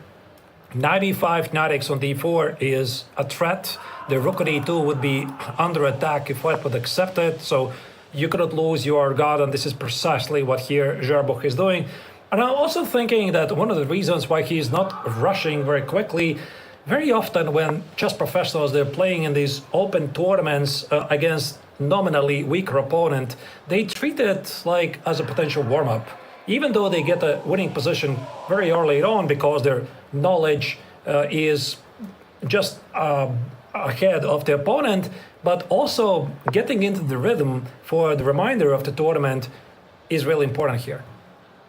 H: Knight e5, knight x on d4 is a threat. The rook on e2 would be under attack if white would accept it, so you cannot lose your guard, and this is precisely what here Zherebuk is doing. And I'm also thinking that one of the reasons why he's not rushing very quickly, very often when chess professionals, they're playing in these open tournaments against nominally weaker opponent, they treat it like as a potential warm-up, even though they get a winning position very early on because their knowledge is just ahead of the opponent, but also getting into the rhythm for the remainder of the tournament is really important here.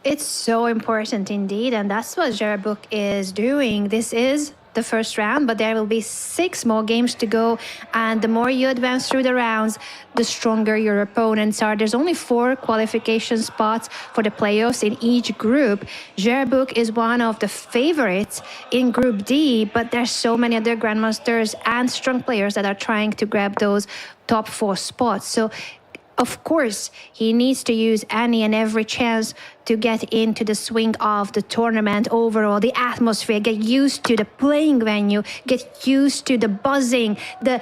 G: It's so important indeed, and that's what Zherebuk is doing. This is the first round, but there will be 6 more games to go, and the more you advance through the rounds, the stronger your opponents are. There's only 4 qualification spots for the playoffs in each group. Zherebuk is one of the favorites in Group D, but there's so many other grandmasters and strong players that are trying to grab those top 4 spots. So of course, he needs to use any and every chance to get into the swing of the tournament overall, the atmosphere, get used to the playing venue, get used to the buzzing, the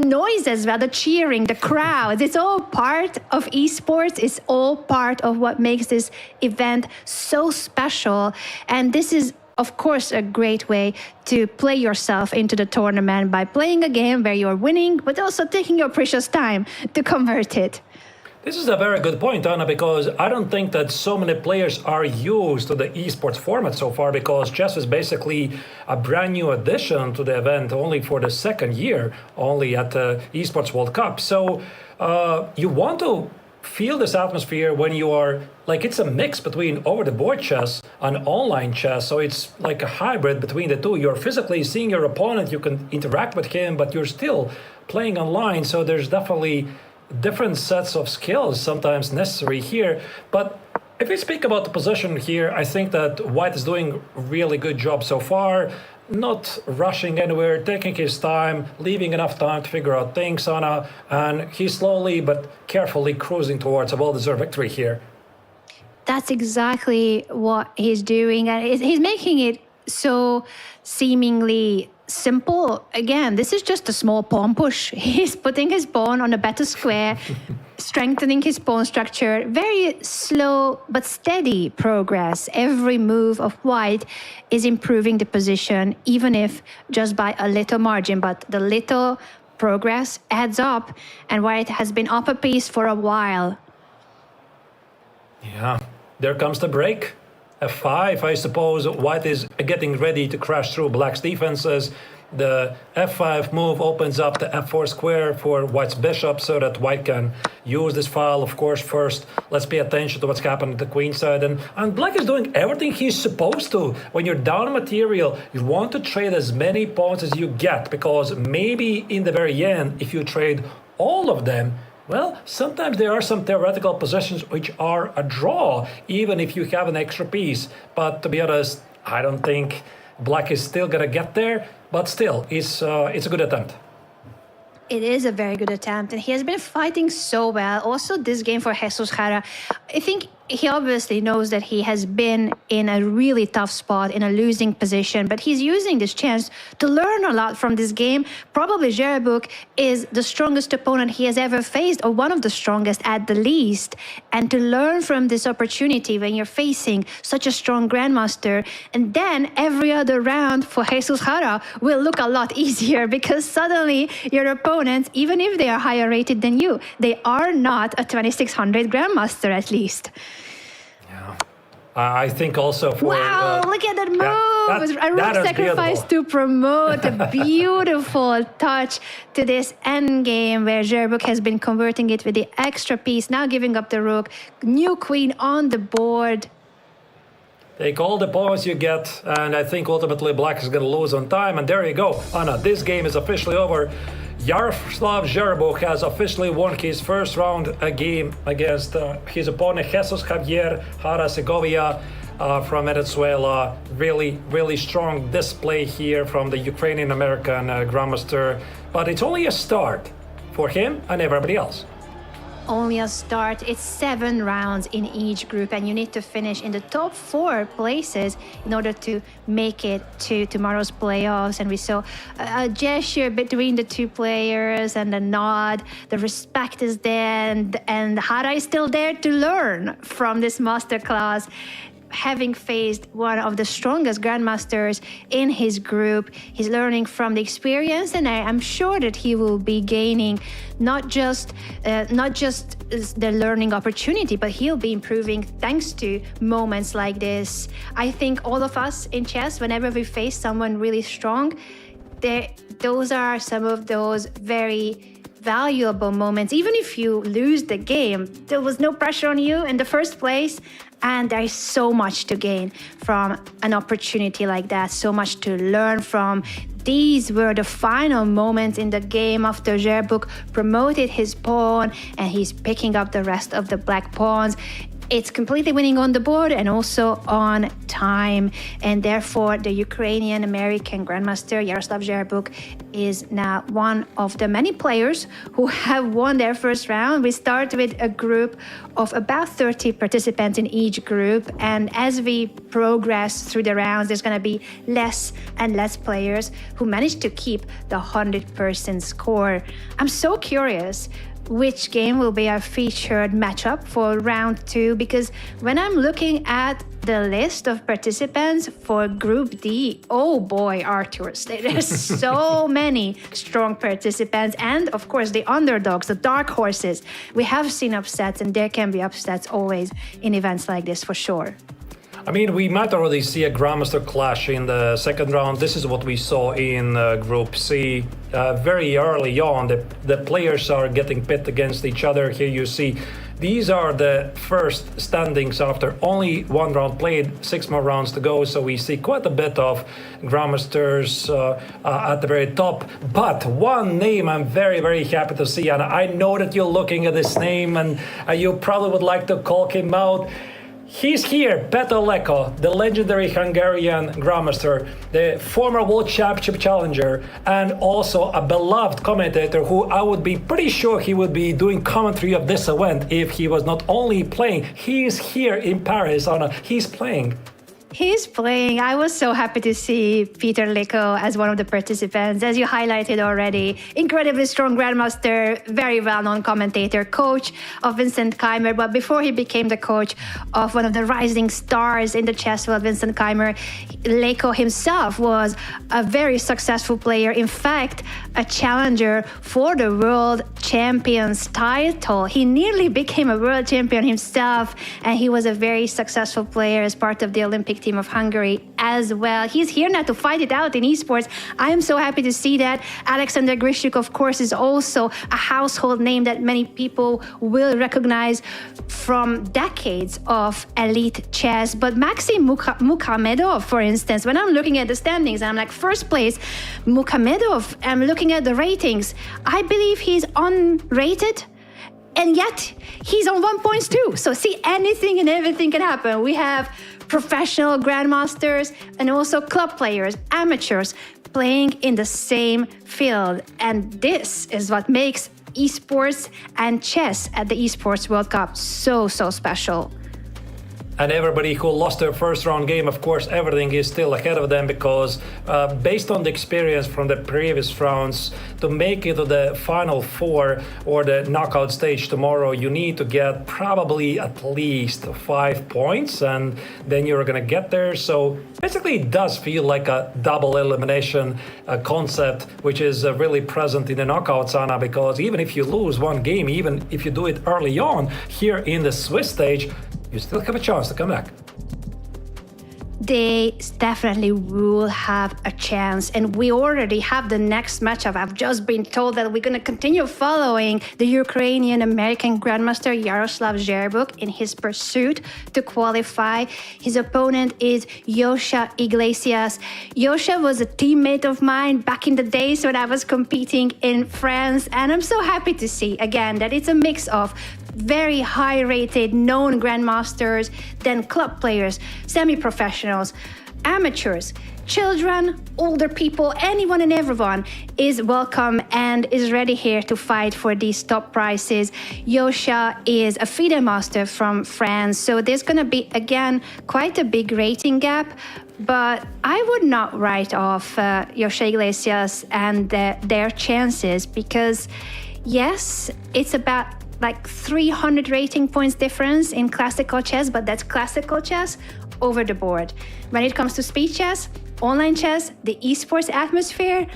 G: noise as well, the cheering, the crowds. It's all part of esports. It's all part of what makes this event so special. And this is, of course, a great way to play yourself into the tournament by playing a game where you're winning, but also taking your precious time to convert it.
H: This is a very good point, Anna, because I don't think that so many players are used to the esports format so far, because chess is basically a brand new addition to the event only for the second year, only at the Esports World Cup. So you want to feel this atmosphere when you are, like, it's a mix between over-the-board chess and online chess. So it's like a hybrid between the two. You're physically seeing your opponent, you can interact with him, but you're still playing online. So there's definitely different sets of skills sometimes necessary here. But if we speak about the position here, I think that White is doing a really good job so far, not rushing anywhere, taking his time, leaving enough time to figure out things, Anna, and he's slowly but carefully cruising towards a well-deserved victory here.
G: That's exactly what he's doing, and he's making it so seemingly simple. Again, this is just a small pawn push. He's putting his pawn on a better square, strengthening his pawn structure. Very slow but steady progress. Every move of White is improving the position, even if just by a little margin. But the little progress adds up, and White has been up a piece for a while.
H: Yeah, there comes the break. F5, I suppose White is getting ready to crash through Black's defenses. The F5 move opens up the F4 square for White's bishop so that White can use this file. Of course, first, let's pay attention to what's happening at the queen side. And Black is doing everything he's supposed to. When you're down material, you want to trade as many pawns as you get, because maybe in the very end, if you trade all of them, well, sometimes there are some theoretical positions which are a draw, even if you have an extra piece. But to be honest, I don't think Black is still going to get there. But still, it's a good attempt.
G: It is a very good attempt, and he has been fighting so well. Also, this game for Jesus Jara, I think he obviously knows that he has been in a really tough spot, in a losing position, but he's using this chance to learn a lot from this game. Probably Zherebuk is the strongest opponent he has ever faced, or one of the strongest at the least. And to learn from this opportunity when you're facing such a strong grandmaster, and then every other round for Jesus Jara will look a lot easier, because suddenly your opponents, even if they are higher rated than you, they are not a 2600 grandmaster at least.
H: I think also for...
G: Wow, look at that move! A rook sacrifice to promote. A beautiful touch to this endgame where Zherebuk has been converting it with the extra piece, now giving up the rook. New queen on the board.
H: Take all the pawns you get, and I think ultimately Black is going to lose on time. And there you go, Anna, this game is officially over. Yaroslav Zherebuk has officially won his first round a game against his opponent Jesus Javier Jara Segovia from Venezuela. Really, really strong display here from the Ukrainian-American grandmaster. But it's only a start for him and everybody else.
G: Only a start. It's 7 rounds in each group, and you need to finish in the top 4 places in order to make it to tomorrow's playoffs. And we saw a gesture between the two players and a nod. The respect is there, and Jara is still there to learn from this masterclass, having faced one of the strongest grandmasters in his group. He's learning from the experience, and I'm sure that he will be gaining not just the learning opportunity, but he'll be improving thanks to moments like this. I think all of us in chess, whenever we face someone really strong, those are some of those very valuable moments. Even if you lose the game, there was no pressure on you in the first place, and there is so much to gain from an opportunity like that, so much to learn from. These were the final moments in the game after Zherebuk promoted his pawn, and he's picking up the rest of the black pawns. It's completely winning on the board and also on time. And therefore, the Ukrainian-American grandmaster Yaroslav Zherebuk is now one of the many players who have won their first round. We start with a group of about 30 participants in each group. And as we progress through the rounds, there's going to be less and less players who manage to keep the 100% score. I'm so curious. which game will be our featured matchup for round 2, because when I'm looking at the list of participants for Group D, oh boy, Arthurs, there's so many strong participants, and of course the underdogs, the dark horses. We have seen upsets, and there can be upsets always in events like this for sure.
H: I mean, we might already see a Grandmaster clash in the second round. This is what we saw in Group C. Very early on, the players are getting pit against each other. Here you see these are the first standings after only one round played, 6 more rounds to go. So we see quite a bit of Grandmasters at the very top. But one name I'm very, very happy to see, and I know that you're looking at this name and you probably would like to call him out. He's here, Petr Leko, the legendary Hungarian Grandmaster, the former World Championship challenger, and also a beloved commentator who I would be pretty sure he would be doing commentary of this event if he was not only playing. He's here in Paris, he's playing.
G: He's playing. I was so happy to see Petr Leko as one of the participants, as you highlighted already. Incredibly strong Grandmaster, very well-known commentator, coach of Vincent Keimer. But before he became the coach of one of the rising stars in the chess world, Vincent Keimer, Leko himself was a very successful player. In fact, a challenger for the world champion's title. He nearly became a world champion himself, and he was a very successful player as part of the Olympic team of Hungary as well. He's here now to fight it out in esports. I am so happy to see that. Alexander Grishuk, of course, is also a household name that many people will recognize from decades of elite chess. But Maxim Mukhomedov, for instance, when I'm looking at the standings, I'm like, first place, Mukhomedov, I'm looking at the ratings. I believe he's unrated, and yet he's on 1 points too. So see, anything and everything can happen. We have professional grandmasters and also club players, amateurs, playing in the same field. And this is what makes esports and chess at the Esports World Cup so special.
H: And everybody who lost their first round game, of course, everything is still ahead of them, because based on the experience from the previous rounds, to make it to the final 4 or the knockout stage tomorrow, you need to get probably at least 5 points, and then you're going to get there. So basically it does feel like a double elimination concept, which is really present in the knockouts, Anna, because even if you lose one game, even if you do it early on here in the Swiss stage, you still have a chance to come back.
G: They definitely will have a chance, and we already have the next matchup. I've just been told that we're going to continue following the Ukrainian-American Grandmaster Yaroslav Zherbuk in his pursuit to qualify. His opponent is Yosha Iglesias. Yosha was a teammate of mine back in the days when I was competing in France, and I'm so happy to see, again, that it's a mix of very high-rated, known grandmasters, then club players, semi-professionals, amateurs, children, older people, anyone and everyone is welcome and is ready here to fight for these top prizes. Yosha is a FIDE master from France, so there's going to be, again, quite a big rating gap. But I would not write off Yosha Iglesias and their chances, because, yes, it's about like 300 rating points difference in classical chess, but that's classical chess over the board. When it comes to speed chess, online chess, the esports atmosphere,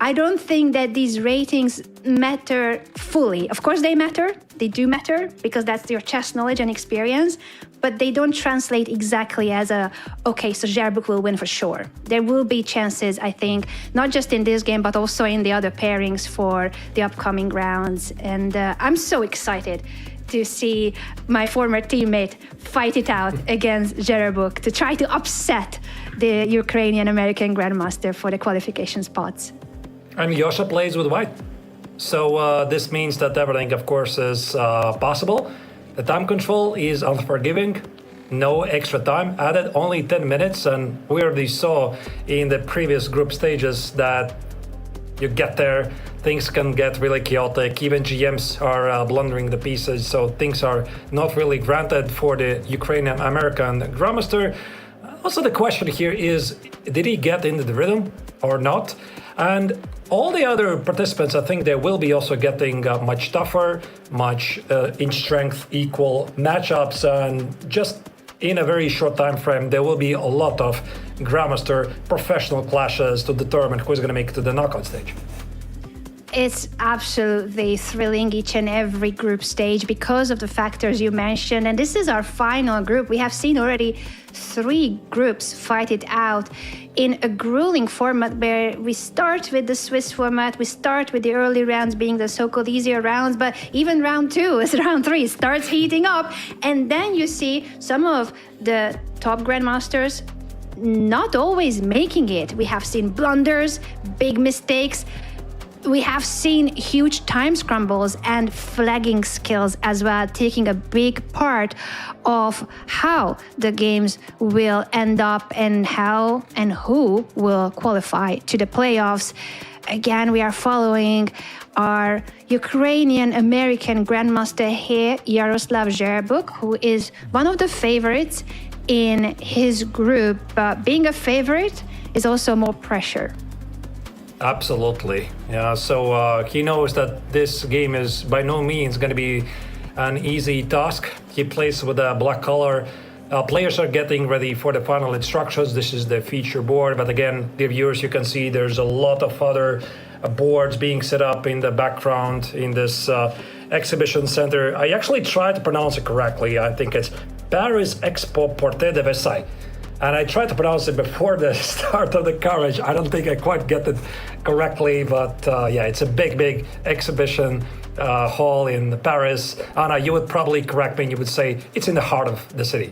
G: I don't think that these ratings matter fully. Of course they matter, they do matter, because that's your chess knowledge and experience, but they don't translate exactly as okay, so Zherbuk will win for sure. There will be chances, I think, not just in this game, but also in the other pairings for the upcoming rounds. And I'm so excited to see my former teammate fight it out against Zherbuk to try to upset the Ukrainian-American Grandmaster for the qualification spots.
H: And Yosha plays with white. So this means that everything, of course, is possible. The time control is unforgiving. No extra time added, only 10 minutes. And we already saw in the previous group stages that you get there, things can get really chaotic. Even GMs are blundering the pieces. So things are not really granted for the Ukrainian-American Grandmaster. Also, the question here is, did he get into the rhythm or not? And all the other participants, I think they will be also getting much tougher, much in strength equal matchups, and just in a very short time frame, there will be a lot of Grandmaster professional clashes to determine who's going to make it to the knockout stage.
G: It's absolutely thrilling each and every group stage because of the factors you mentioned. And this is our final group. We have seen already 3 groups fight it out in a grueling format where we start with the Swiss format. We start with the early rounds being the so-called easier rounds, but even round 2, round 3 starts heating up. And then you see some of the top Grandmasters not always making it. We have seen blunders, big mistakes. We have seen huge time scrambles and flagging skills as well, taking a big part of how the games will end up and how and who will qualify to the playoffs. Again, we are following our Ukrainian-American Grandmaster here, Yaroslav Zherbuk, who is one of the favorites in his group. But being a favorite is also more pressure.
H: Absolutely. Yeah, so he knows that this game is by no means going to be an easy task. He plays with a black color. Players are getting ready for the final instructions. This is the feature board. But again, dear viewers, you can see there's a lot of other boards being set up in the background in this exhibition center. I actually tried to pronounce it correctly. I think it's Paris Expo Porte de Versailles. And I tried to pronounce it before the start of the coverage. I don't think I quite get it correctly, but yeah, it's a big exhibition hall in Paris. Anna, you would probably correct me and you would say it's in the heart of the city.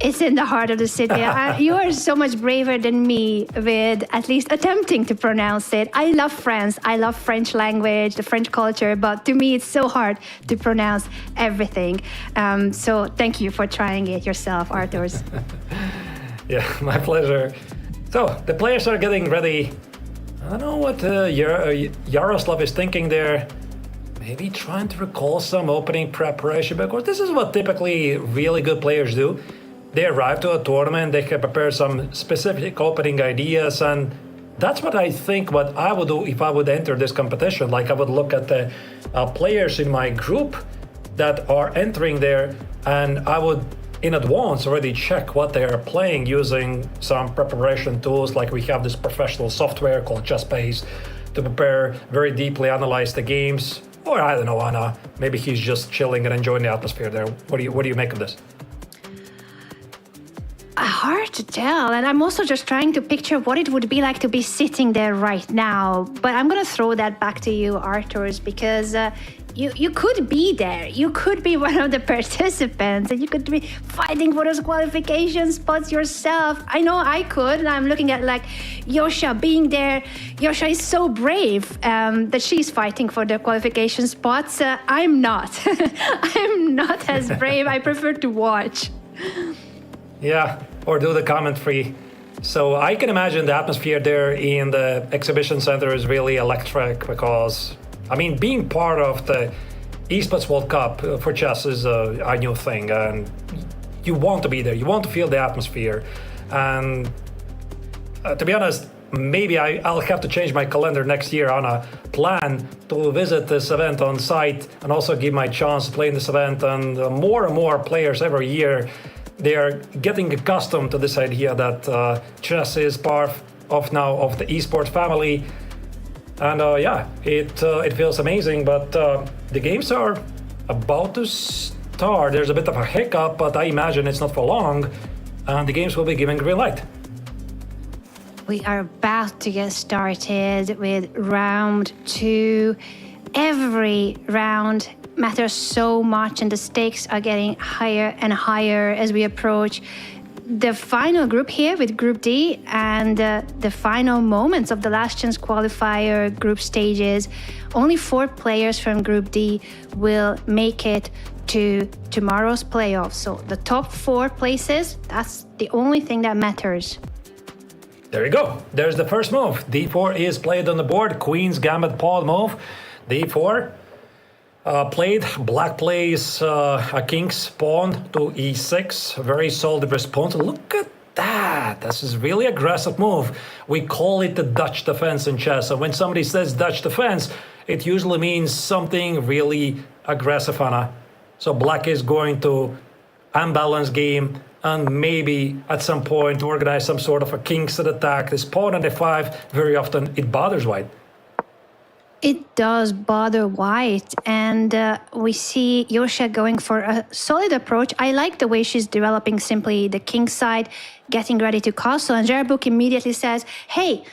G: It's in the heart of the city. You are so much braver than me with at least attempting to pronounce it. I love France. I love French language, the French culture, but to me, it's so hard to pronounce everything. So thank you for trying it yourself, Arturs.
H: Yeah, my pleasure. So the players are getting ready. I don't know what Yaroslav is thinking there. Maybe trying to recall some opening preparation, because this is what typically really good players do. They arrive to a tournament, they can prepare some specific opening ideas, and that's what I think what I would do if I would enter this competition. Like I would look at the players in my group that are entering there, and I would in advance already check what they are playing using some preparation tools. Like we have this professional software called ChessBase to prepare, very deeply analyze the games. Or I don't know, Anna, maybe he's just chilling and enjoying the atmosphere there. What do you make of this?
G: Hard to tell, and I'm also just trying to picture what it would be like to be sitting there right now. But I'm gonna throw that back to you, Arturs, because you could be there. You could be one of the participants, and you could be fighting for those qualification spots yourself. I know I could, and I'm looking at like Yosha being there. Yosha is so brave that she's fighting for the qualification spots. I'm not. I'm not as brave. I prefer to watch.
H: Yeah, or do the comment free. So I can imagine the atmosphere there in the exhibition center is really electric because, I mean, being part of the Esports World Cup for chess is a new thing, and you want to be there. You want to feel the atmosphere. And to be honest, maybe I'll have to change my calendar next year on a plan to visit this event on site and also give my chance to play in this event. And more and more players every year, they are getting accustomed to this idea that chess is part of now of the esports family. And yeah, it feels amazing, but the games are about to start. There's a bit of a hiccup, but I imagine it's not for long, and the games will be given green light.
G: We are about to get started with round 2. Every round matters so much, and the stakes are getting higher and higher as we approach the final group here with Group D and the final moments of the last chance qualifier group stages. Only 4 players from Group D will make it to tomorrow's playoffs. So the top 4 places, that's the only thing that matters.
H: There you go. There's the first move. D4 is played on the board. Queen's Gambit pawn move. D4 played. Black plays a king's pawn to E6. Very solid response. Look at that. This is really aggressive move. We call it the Dutch defense in chess. And when somebody says Dutch defense, it usually means something really aggressive, Anna. So black is going to unbalance game and maybe at some point organize some sort of a king's attack. This pawn on f5, very often it bothers white.
G: It does bother white, and we see Yosha going for a solid approach. I like the way she's developing simply the king side, getting ready to castle, and Zherbuk immediately says, hey,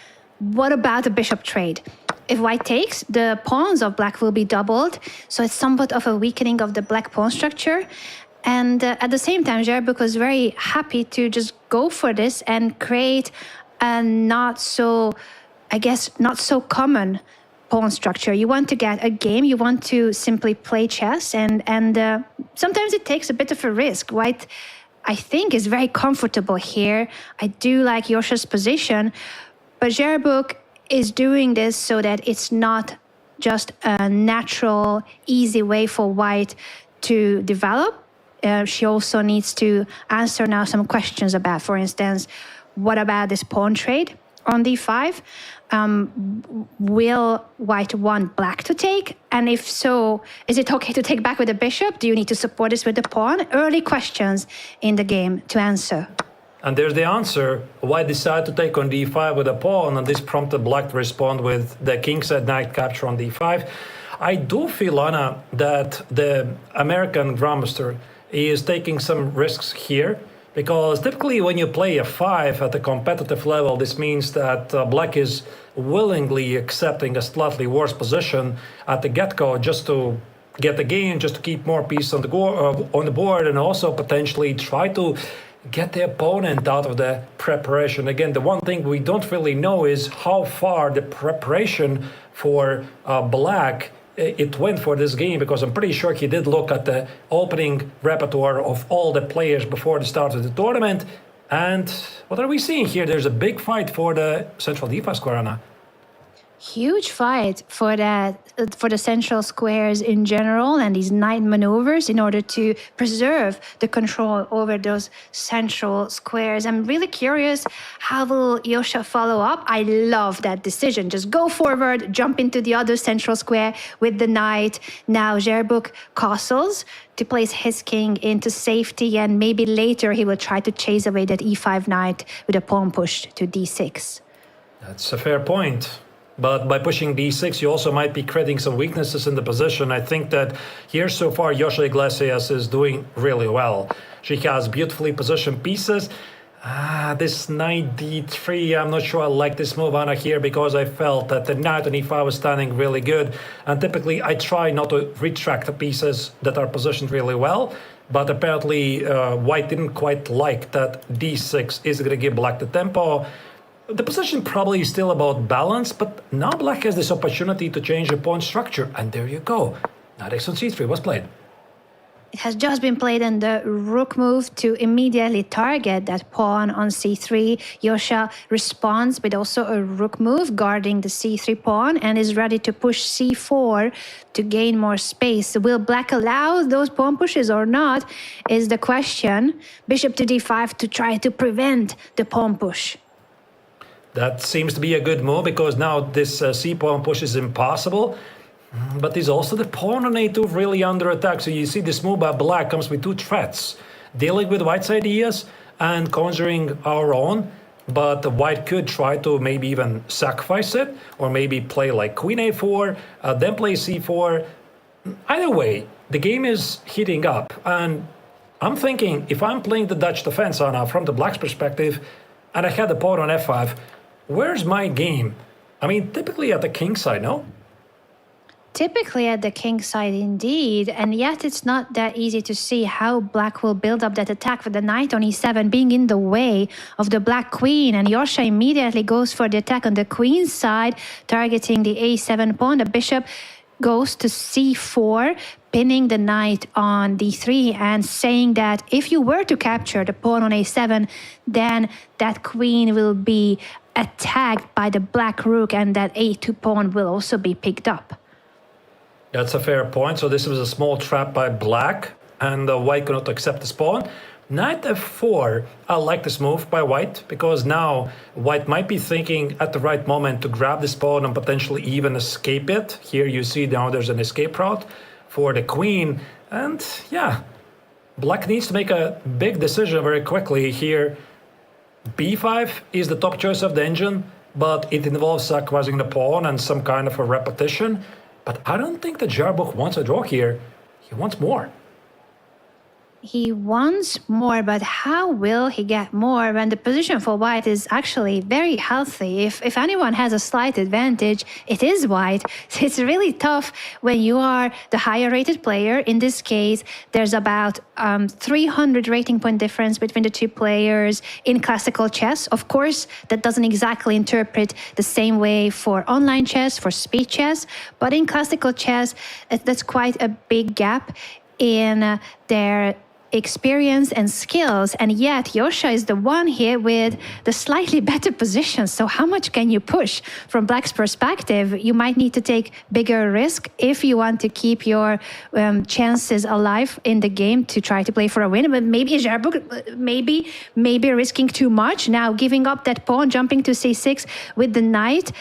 G: what about the bishop trade? If white takes, the pawns of black will be doubled, so it's somewhat of a weakening of the black pawn structure. And at the same time, Zherbuk was very happy to just go for this and create a not so common pawn structure. You want to get a game, you want to simply play chess, and sometimes it takes a bit of a risk. White, I think, is very comfortable here. I do like Yosha's position, but Zherbuk is doing this so that it's not just a natural, easy way for white to develop. She also needs to answer now some questions about, for instance, what about this pawn trade on d5? Will white want black to take? And if so, is it okay to take back with the bishop? Do you need to support this with the pawn? Early questions in the game to answer.
H: And there's the answer. White decided to take on d5 with a pawn, and this prompted black to respond with the kingside knight capture on d5. I do feel, Anna, that the American grandmaster is taking some risks here, because typically when you play a 5 at a competitive level, this means that black is willingly accepting a slightly worse position at the get-go just to get the game, just to keep more pieces on the board, and also potentially try to get the opponent out of the preparation. Again, the one thing we don't really know is how far the preparation for black it went for this game, because I'm pretty sure he did look at the opening repertoire of all the players before the start of the tournament. And what are we seeing here? There's a big fight for the central d5 square, Anna.
G: Huge fight for the central squares in general, and these knight maneuvers in order to preserve the control over those central squares. I'm really curious, how will Yosha follow up? I love that decision. Just go forward, jump into the other central square with the knight. Now Zherbuk castles to place his king into safety, and maybe later he will try to chase away that e5 knight with a pawn push to d6.
H: That's a fair point. But by pushing d6, you also might be creating some weaknesses in the position. I think that here so far, Yosha Iglesias is doing really well. She has beautifully positioned pieces. This knight d3, I'm not sure I like this move, Anna, here, because I felt that the knight on e5 was standing really good. And typically, I try not to retract the pieces that are positioned really well. But apparently, white didn't quite like that d6 is going to give black the tempo. The position probably is still about balance, but now black has this opportunity to change the pawn structure. And there you go. Knight x on c3 was played.
G: It has just been played, and the rook move to immediately target that pawn on c3. Yosha responds with also a rook move, guarding the c3 pawn, and is ready to push c4 to gain more space. Will black allow those pawn pushes or not is the question. Bishop to d5 to try to prevent the pawn push.
H: That seems to be a good move, because now this c-pawn push is impossible. But there's also the pawn on a2 really under attack. So you see this move by black comes with two threats. Dealing with white's ideas and conjuring our own. But the white could try to maybe even sacrifice it, or maybe play like queen a4, then play c4. Either way, the game is heating up. And I'm thinking, if I'm playing the Dutch defense, Anna, from the black's perspective, and I had the pawn on f5, where's my game? I mean, typically at the king side, no?
G: Typically at the king side indeed, and yet it's not that easy to see how black will build up that attack with the knight on e7 being in the way of the black queen, and Yosha immediately goes for the attack on the queen side, targeting the a7 pawn. The bishop goes to c4, pinning the knight on d3 and saying that if you were to capture the pawn on a7, then that queen will be attacked by the black rook, and that a2 pawn will also be picked up.
H: That's a fair point. So this was a small trap by black, and white could not accept this pawn. Knight f4, I like this move by white, because now white might be thinking at the right moment to grab this pawn and potentially even escape it. Here you see now there's an escape route for the queen, and yeah, black needs to make a big decision very quickly here. b5 is the top choice of the engine, but it involves sacrificing the pawn and some kind of a repetition. But I don't think that Jarbuk wants a draw here. He wants more.
G: He wants more, but how will he get more when the position for white is actually very healthy? If anyone has a slight advantage, it is white. It's really tough when you are the higher rated player. In this case, there's about 300 rating point difference between the two players in classical chess. Of course, that doesn't exactly interpret the same way for online chess, for speed chess, but in classical chess, that's quite a big gap in their experience and skills, and yet Yosha is the one here with the slightly better position. So how much can you push? From black's perspective, you might need to take bigger risk if you want to keep your chances alive in the game to try to play for a win. But maybe Jarbuk, maybe risking too much, now giving up that pawn, jumping to c6 with the knight.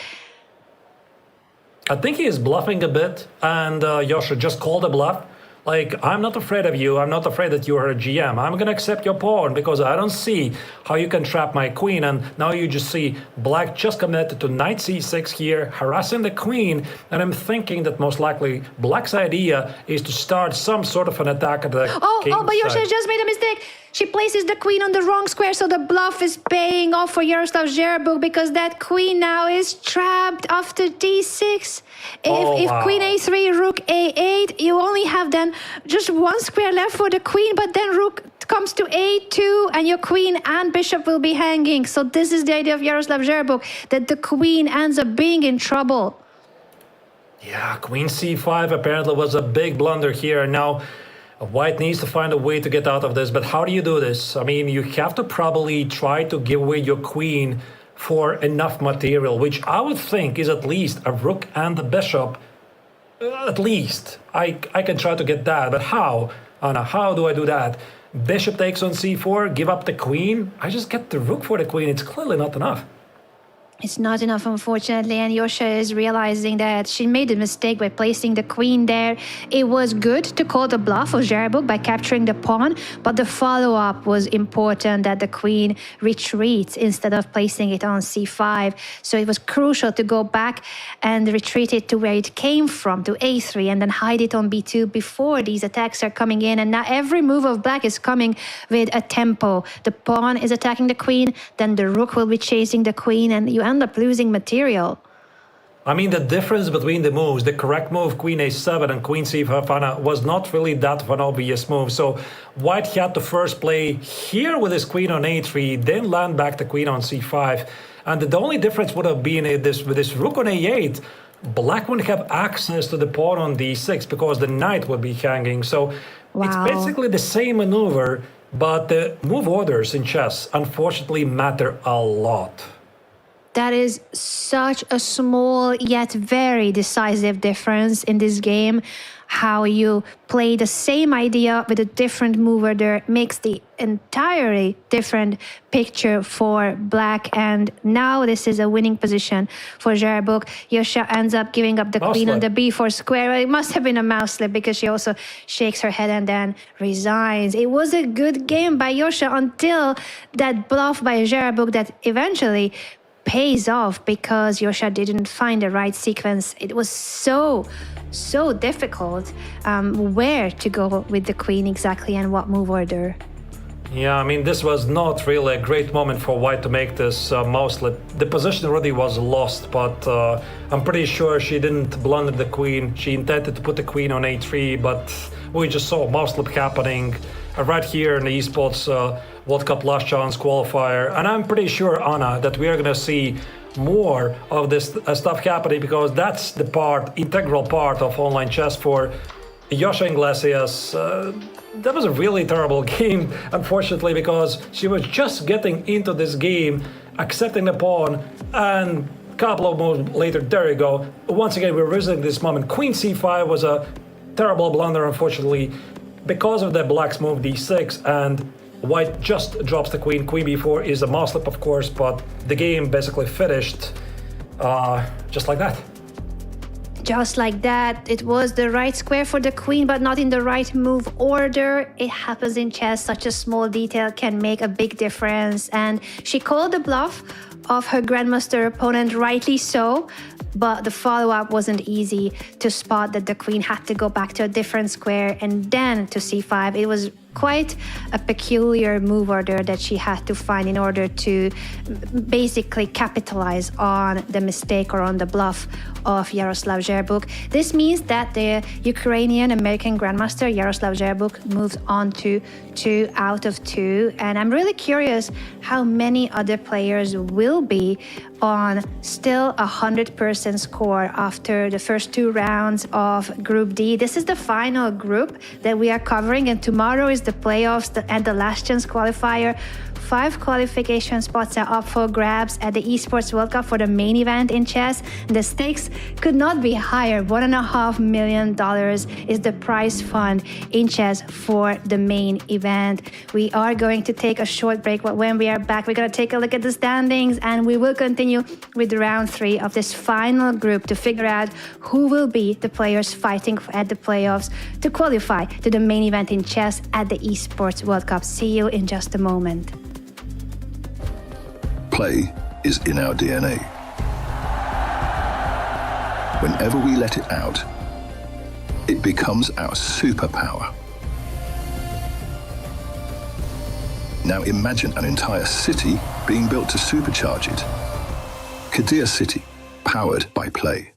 H: I think he is bluffing a bit, and Yosha just called a bluff. Like, I'm not afraid of you. I'm not afraid that you are a GM. I'm going to accept your pawn because I don't see how you can trap my queen. And now you just see black just committed to knight c6 here, harassing the queen. And I'm thinking that most likely black's idea is to start some sort of an attack at the king's
G: but Yosha
H: side.
G: just made a mistake. She places the queen on the wrong square, so the bluff is paying off for Yaroslav Jarbuk because that queen now is trapped after d6. If queen a3, rook a8, you only have then just one square left for the queen, but then rook comes to a2 and your queen and bishop will be hanging. So this is the idea of Yaroslav Jarbuk, that the queen ends up being in trouble.
H: Yeah, queen c5 apparently was a big blunder here. Now, white needs to find a way to get out of this, but how do you do this? I mean, you have to probably try to give away your queen for enough material, which I would think is at least a rook and a bishop. At least. I can try to get that, but how? Anna, how do I do that? Bishop takes on c4, give up the queen? I just get the rook for the queen. It's clearly not enough.
G: It's not enough, unfortunately, and Yosha is realizing that she made a mistake by placing the queen there. It was good to call the bluff of Jarbuk by capturing the pawn, but the follow-up was important, that the queen retreats instead of placing it on c5. So it was crucial to go back and retreat it to where it came from, to a3, and then hide it on b2 before these attacks are coming in. And now every move of black is coming with a tempo. The pawn is attacking the queen, then the rook will be chasing the queen, and you end up losing material.
H: I mean, the difference between the moves, the correct move, queen a7 and queen c5, was not really that of an obvious move. So white had to first play here with his queen on a3, then land back the queen on c5. And the only difference would have been with this rook on a8, black wouldn't have access to the pawn on d6 because the knight would be hanging. So it's basically the same maneuver, but the move orders in chess unfortunately matter a lot.
G: That is such a small yet very decisive difference in this game. How you play the same idea with a different move order makes the entirely different picture for black. And now this is a winning position for Jarbuk. Yosha ends up giving up the queen on the b4 square. It must have been a mouse slip because she also shakes her head and then resigns. It was a good game by Yosha until that bluff by Jarbuk that eventually pays off because Yosha didn't find the right sequence. It was so difficult where to go with the queen exactly and what move order.
H: Yeah, I mean, this was not really a great moment for white to make this mouse slip. The position already was lost, but I'm pretty sure she didn't blunder the queen. She intended to put the queen on a3, but we just saw a mouse slip happening right here in the Esports World Cup last chance qualifier. And I'm pretty sure, Anna, that we are going to see more of this stuff happening because that's the integral part of online chess for Yosha Iglesias. That was a really terrible game, unfortunately, because she was just getting into this game, accepting the pawn, and a couple of moves later, there you go. Once again, we're revisiting this moment. Queen c5 was a terrible blunder, unfortunately, because of the black's move d6, and White just drops the queen. Queen b4 is a mouse slip, of course, but the game basically finished just like that.
G: Just like that, it was the right square for the queen, but not in the right move order. It happens in chess. Such a small detail can make a big difference. And she called the bluff of her grandmaster opponent, rightly so. But the follow-up wasn't easy to spot that the queen had to go back to a different square and then to c5. It was quite a peculiar move order that she had to find in order to basically capitalize on the mistake or on the bluff of Yaroslav Zherbuk. This means that the Ukrainian-American grandmaster Yaroslav Zherbuk moves on to 2 out of 2. And I'm really curious how many other players will be on still 100% score after the first 2 rounds of Group D. This is the final group that we are covering, and tomorrow is the playoffs and the last chance qualifier. 5 qualification spots are up for grabs at the Esports World Cup for the main event in chess. The stakes could not be higher. $1.5 million is the prize fund in chess for the main event. We are going to take a short break, but when we are back, we're going to take a look at the standings, and we will continue with round 3 of this final group to figure out who will be the players fighting at the playoffs to qualify to the main event in chess at the Esports World Cup. See you in just a moment.
E: Play is in our DNA. Whenever we let it out, it becomes our superpower. Now imagine an entire city being built to supercharge it. Kadir City, powered by play.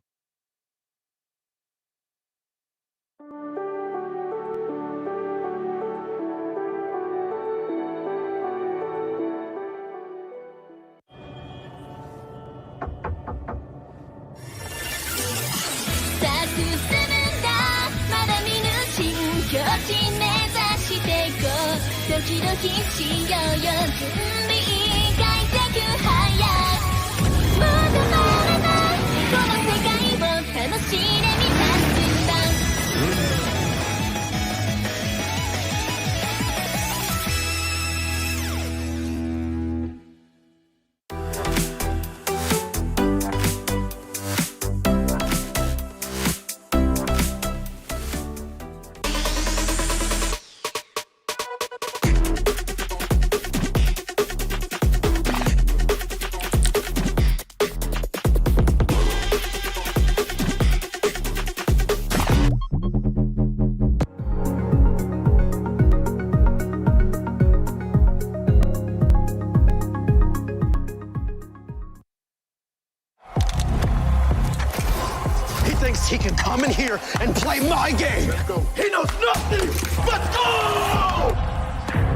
A: He can come in here and play my game. He knows nothing. Let's go!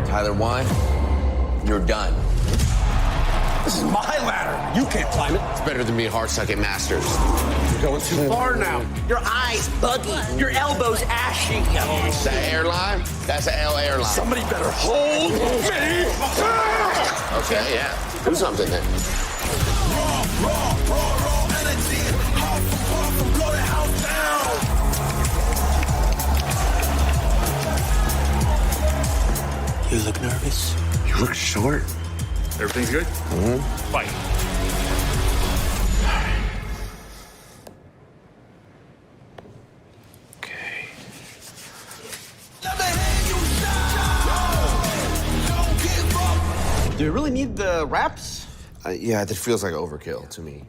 B: Tyler, why? You're done.
A: This is my ladder. You can't climb it.
B: It's better than being hard-sucking masters.
A: You're going too far now.
D: Your eyes buggy. Your elbows ashy.
B: That airline? That's an L airline.
A: Somebody better hold me.
B: Okay, yeah. Do something then.
A: Raw energy. Blow the house down.
B: You look nervous.
A: You look short.
J: Everything's good?
B: Mm-hmm.
J: Fight.
A: Okay.
F: Do you really need the wraps?
C: Yeah, that feels like overkill to me.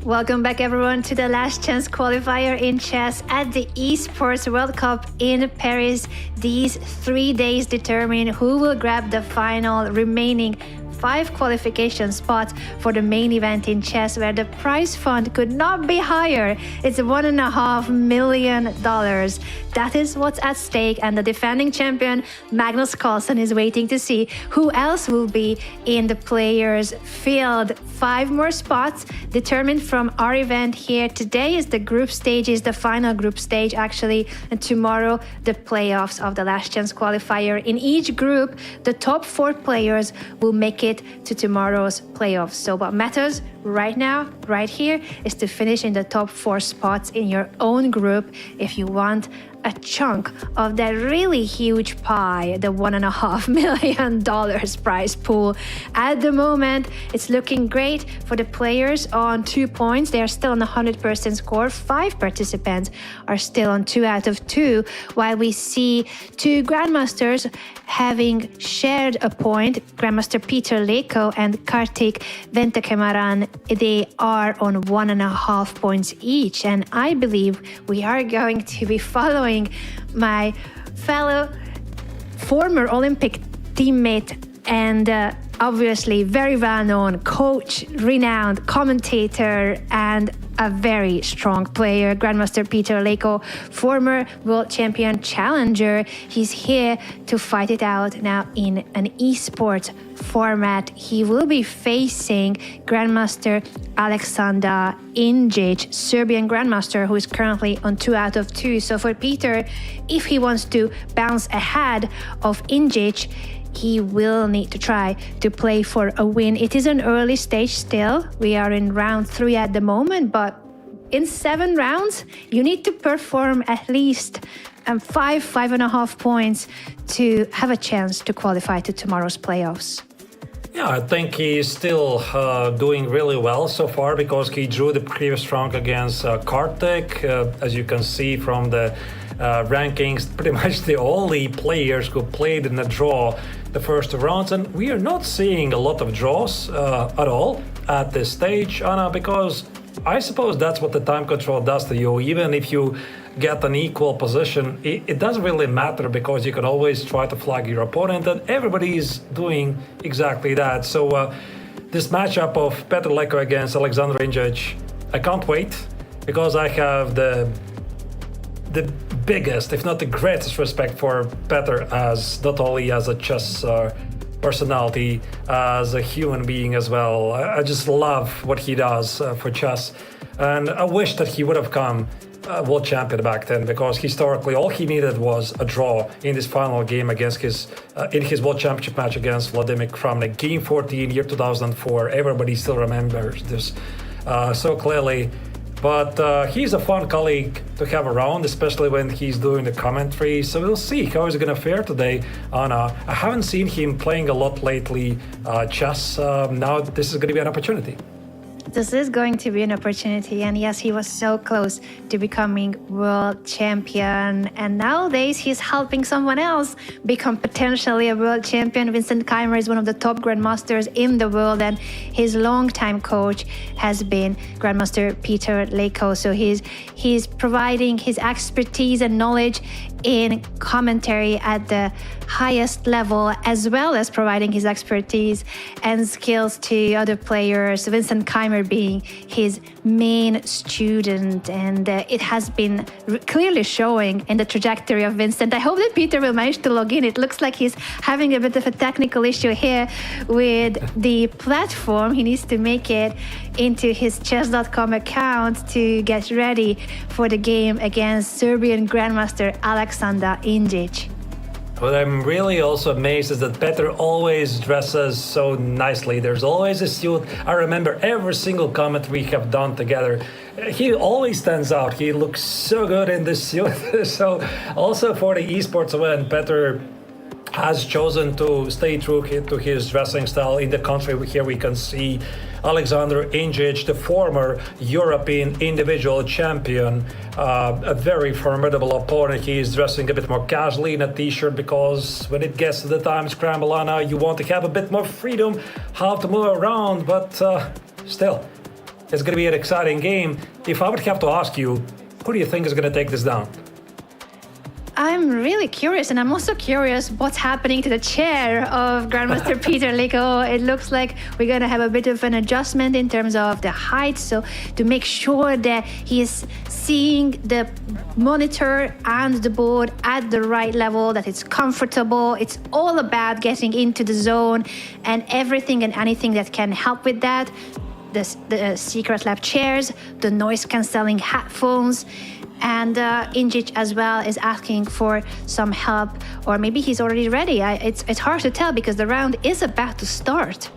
G: Welcome back, everyone, to the last chance qualifier in chess at the Esports World Cup in Paris. These 3 days determine who will grab the final remaining 5 qualification spots for the main event in chess, where the prize fund could not be higher. It's $1.5 million. That is what's at stake, and the defending champion Magnus Carlsen is waiting to see who else will be in the players' field. 5 more spots determined from our event here. Today is the group stage, is the final group stage actually, and tomorrow the playoffs of the last chance qualifier. In each group, the top 4 players will make it to tomorrow's playoffs. So what matters right now, right here, is to finish in the top 4 spots in your own group if you want a chunk of that really huge pie, the $1.5 million prize pool. At the moment, it's looking great for the players on 2 points. They are still on 100% score. 5 participants are still on 2 out of 2, while we see 2 grandmasters having shared a point. Grandmaster Peter Leko and Kartik Ventakamaran, they are on 1.5 points each. And I believe we are going to be following my fellow former Olympic teammate and obviously very well-known coach, renowned commentator, and a very strong player, Grandmaster Peter Leko, former world champion challenger. He's here to fight it out now in an esports format. He will be facing Grandmaster Aleksandar Injic, Serbian Grandmaster, who is currently on 2 out of 2. So for Peter, if he wants to bounce ahead of Injic, he will need to try to play for a win. It is an early stage still. We are in round 3 at the moment, but in 7 rounds, you need to perform at least 5.5 points to have a chance to qualify to tomorrow's playoffs.
H: Yeah, I think he's still doing really well so far because he drew the previous round against Kartik. As you can see from the rankings, pretty much the only players who played in a draw the first 2 rounds, and we are not seeing a lot of draws at all at this stage, Anna, because I suppose that's what the time control does to you. Even if you get an equal position, it doesn't really matter because you can always try to flag your opponent, and everybody is doing exactly that. So this matchup of Petr Leko against Aleksandar Injic, I can't wait because I have the biggest, if not the greatest, respect for Petr, as not only as a chess personality, as a human being as well. I just love what he does for chess, and I wish that he would have come world champion back then, because historically all he needed was a draw in this final game against his in his world championship match against Vladimir Kramnik, game 14, year 2004. Everybody still remembers this so clearly. But he's a fun colleague to have around, especially when he's doing the commentary. So we'll see how he's going to fare today. I haven't seen him playing a lot lately chess. Now this is going to be an opportunity.
G: This is going to be an opportunity, and yes, he was so close to becoming world champion, and nowadays he's helping someone else become potentially a world champion. Vincent Keimer is one of the top grandmasters in the world, and his longtime coach has been Grandmaster Peter Leko. So he's providing his expertise and knowledge in commentary at the highest level, as well as providing his expertise and skills to other players, Vincent Keimer being his main student, and it has been clearly showing in the trajectory of Vincent. I hope that Peter will manage to log in. It looks like he's having a bit of a technical issue here with the platform. He needs to make it into his chess.com account to get ready for the game against Serbian Grandmaster Aleksandar Injic.
H: What I'm really also amazed is that Petr always dresses so nicely. There's always a suit. I remember every single comment we have done together. He always stands out. He looks so good in this suit. So also for the esports event, Petr has chosen to stay true to his dressing style. In the country here we can see Aleksandar Injic, the former European individual champion, a very formidable opponent. He is dressing a bit more casually in a t-shirt because when it gets to the time scramble, Anna, you want to have a bit more freedom how to move around, but still, It's going to be an exciting game. If I would have to ask you, who do you think is going to take this down?
G: I'm really curious, and I'm also curious what's happening to the chair of Grandmaster Peter Leko. It looks like we're going to have a bit of an adjustment in terms of the height, so to make sure that he is seeing the monitor and the board at the right level, that it's comfortable. It's all about getting into the zone and everything and anything that can help with that. The Secret Lab chairs, the noise-cancelling headphones, and Injic as well is asking for some help, or maybe he's already ready. It's hard to tell because the round is about to start.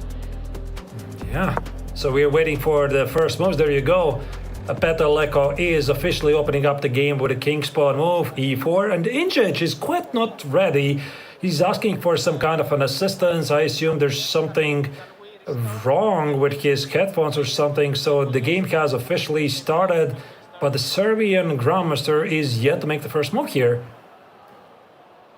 H: Yeah, so we're waiting for the first moves. There you go. Peter Leko is officially opening up the game with a king spawn move, e4, and Injic is quite not ready. He's asking for some kind of an assistance. I assume there's something wrong with his headphones or something, so the game has officially started. But the Serbian Grandmaster is yet to make the first move here.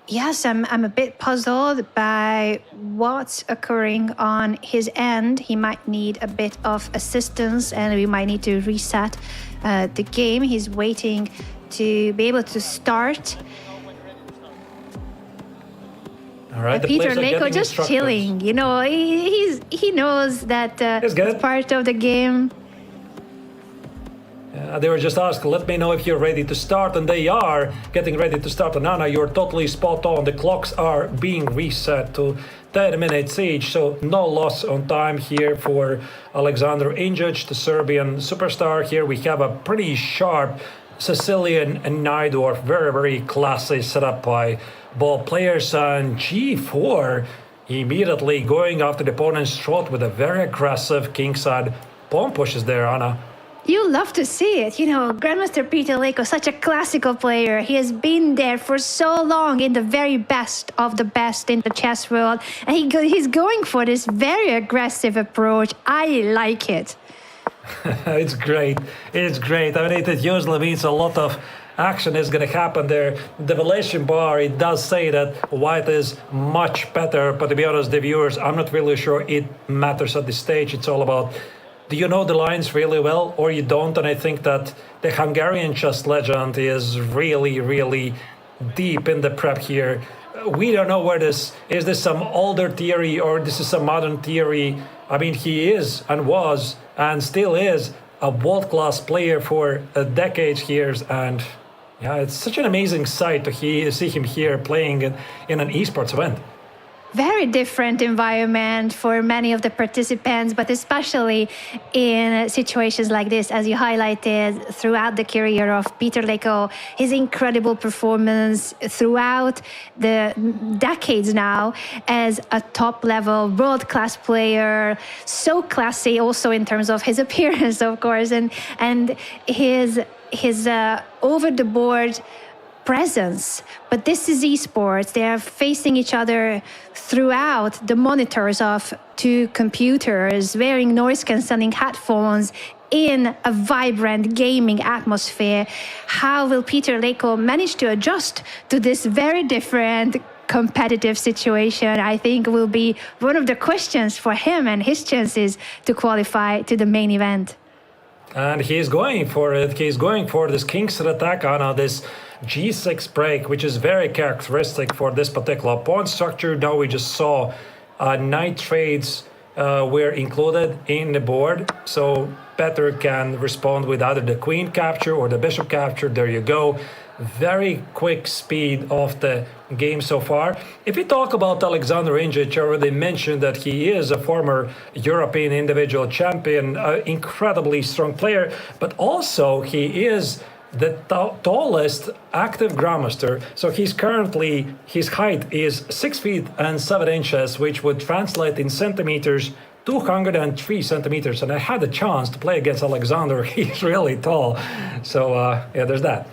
G: Yes, I'm a bit puzzled by what's occurring on his end. He might need a bit of assistance and we might need to reset the game. He's waiting to be able to start.
H: All right,
G: Peter Leko just chilling. You know, he knows that it's part of the game.
H: They were just asked, let me know if you're ready to start, and they are getting ready to start. And Anna, you're totally spot on. The clocks are being reset to 10 minutes each, so no loss on time here for Alexander Injic, the Serbian superstar. Here we have a pretty sharp Sicilian Najdorf, very, very classy setup by both players. And G4 immediately going after the opponent's throat with a very aggressive kingside pawn pushes there, Anna.
G: You love to see it. You know, Grandmaster Peter Leko, such a classical player. He has been there for so long in the very best of the best in the chess world. And he's going for this very aggressive approach. I like it.
H: It's great. It's great. I mean, it usually means a lot of action is going to happen there. The valuation bar, it does say that white is much better. But to be honest, the viewers, I'm not really sure it matters at this stage. It's all about, do you know the lines really well or you don't? And I think that the Hungarian chess legend is really, really deep in the prep here. We don't know where is this some older theory or this is some modern theory? I mean, he is and was and still is a world-class player for decades here. And yeah, it's such an amazing sight to see him here playing in an esports event.
G: Very different environment for many of the participants, but especially in situations like this, as you highlighted throughout the career of Peter Leko, his incredible performance throughout the decades now as a top-level world-class player, so classy also in terms of his appearance, of course, and his over-the-board presence. But this is esports. They are facing each other throughout the monitors of two computers, wearing noise-cancelling headphones in a vibrant gaming atmosphere. How will Peter Leko manage to adjust to this very different competitive situation? I think will be one of the questions for him and his chances to qualify to the main event.
H: And he's going for it. He's going for this kingside attack on this G6 break, which is very characteristic for this particular pawn structure. Now we just saw knight trades were included in the board, so Peter can respond with either the queen capture or the bishop capture. There you go. Very quick speed of the game so far. If we talk about Alexander Injic, I already mentioned that he is a former European individual champion, incredibly strong player, but also he is the tallest active grandmaster. So his height is 6 feet and 7 inches, which would translate in centimeters 203 centimeters. And I had a chance to play against Alexander. He's really tall. So yeah, there's that.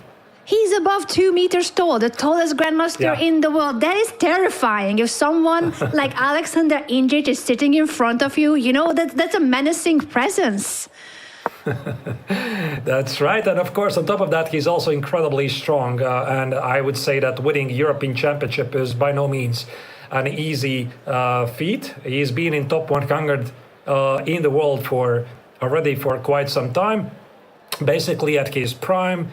G: He's above 2 meters tall, the tallest grandmaster in the world. That is terrifying. If someone like Alexander Injic is sitting in front of you, you know, that's a menacing presence.
H: That's right. And of course, on top of that, he's also incredibly strong. And I would say that winning European Championship is by no means an easy feat. He's been in top 100 in the world for already for quite some time, basically at his prime.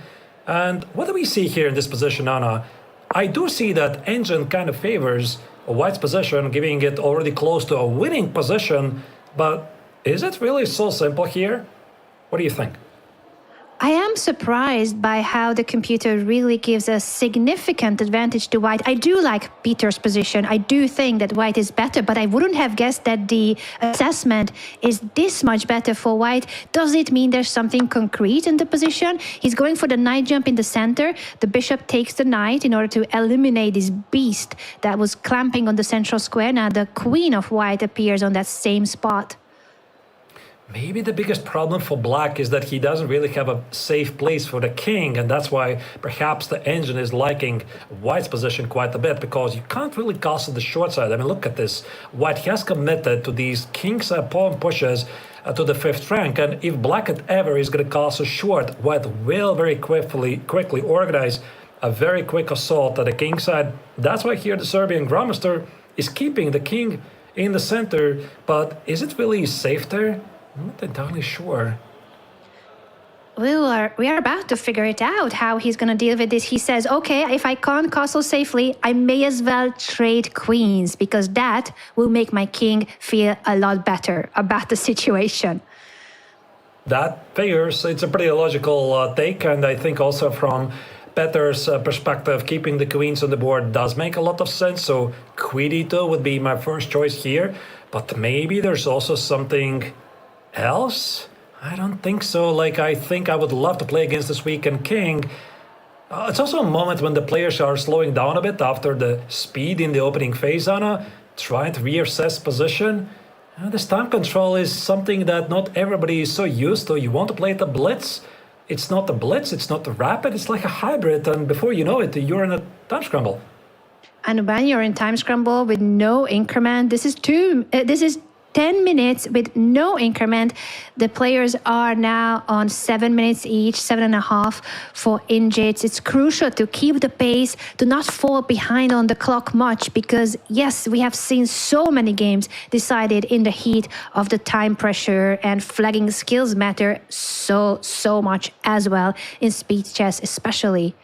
H: And what do we see here in this position, Anna? I do see that engine kind of favors white's position, giving it already close to a winning position. But is it really so simple here? What do you think?
G: I am surprised by how the computer really gives a significant advantage to white. I do like Peter's position. I do think that white is better, but I wouldn't have guessed that the assessment is this much better for white. Does it mean there's something concrete in the position? He's going for the knight jump in the center. The bishop takes the knight in order to eliminate this beast that was clamping on the central square. Now the queen of white appears on that same spot.
H: Maybe the biggest problem for black is that he doesn't really have a safe place for the king, and that's why perhaps the engine is liking white's position quite a bit, because you can't really castle the short side. I mean, look at this. White has committed to these kingside pawn pushes to the 5th rank, and if black at ever is going to castle short, white will very quickly organize a very quick assault at the kingside. That's why here the Serbian Grandmaster is keeping the king in the center, but is it really safe there? I'm not entirely sure.
G: We are about to figure it out, how he's going to deal with this. He says, okay, if I can't castle safely, I may as well trade queens, because that will make my king feel a lot better about the situation.
H: That figures. It's a pretty logical take, and I think also from Peter's perspective, keeping the queens on the board does make a lot of sense. So queen e2 would be my first choice here, but maybe there's also something else? I don't think so. Like, I think I would love to play against this weakened king. It's also a moment when the players are slowing down a bit after the speed in the opening phase, Anna, trying to reassess position. This time control is something that not everybody is so used to. You want to play the blitz. It's not the blitz, it's not the rapid, it's like a hybrid, and before you know it, you're in a time scramble.
G: And when you're in time scramble with no increment, this is 10 minutes with no increment. The players are now on 7 minutes each, 7.5 for injits. It's crucial to keep the pace, to not fall behind on the clock much, because yes, we have seen so many games decided in the heat of the time pressure, and flagging skills matter so much as well in speed chess especially.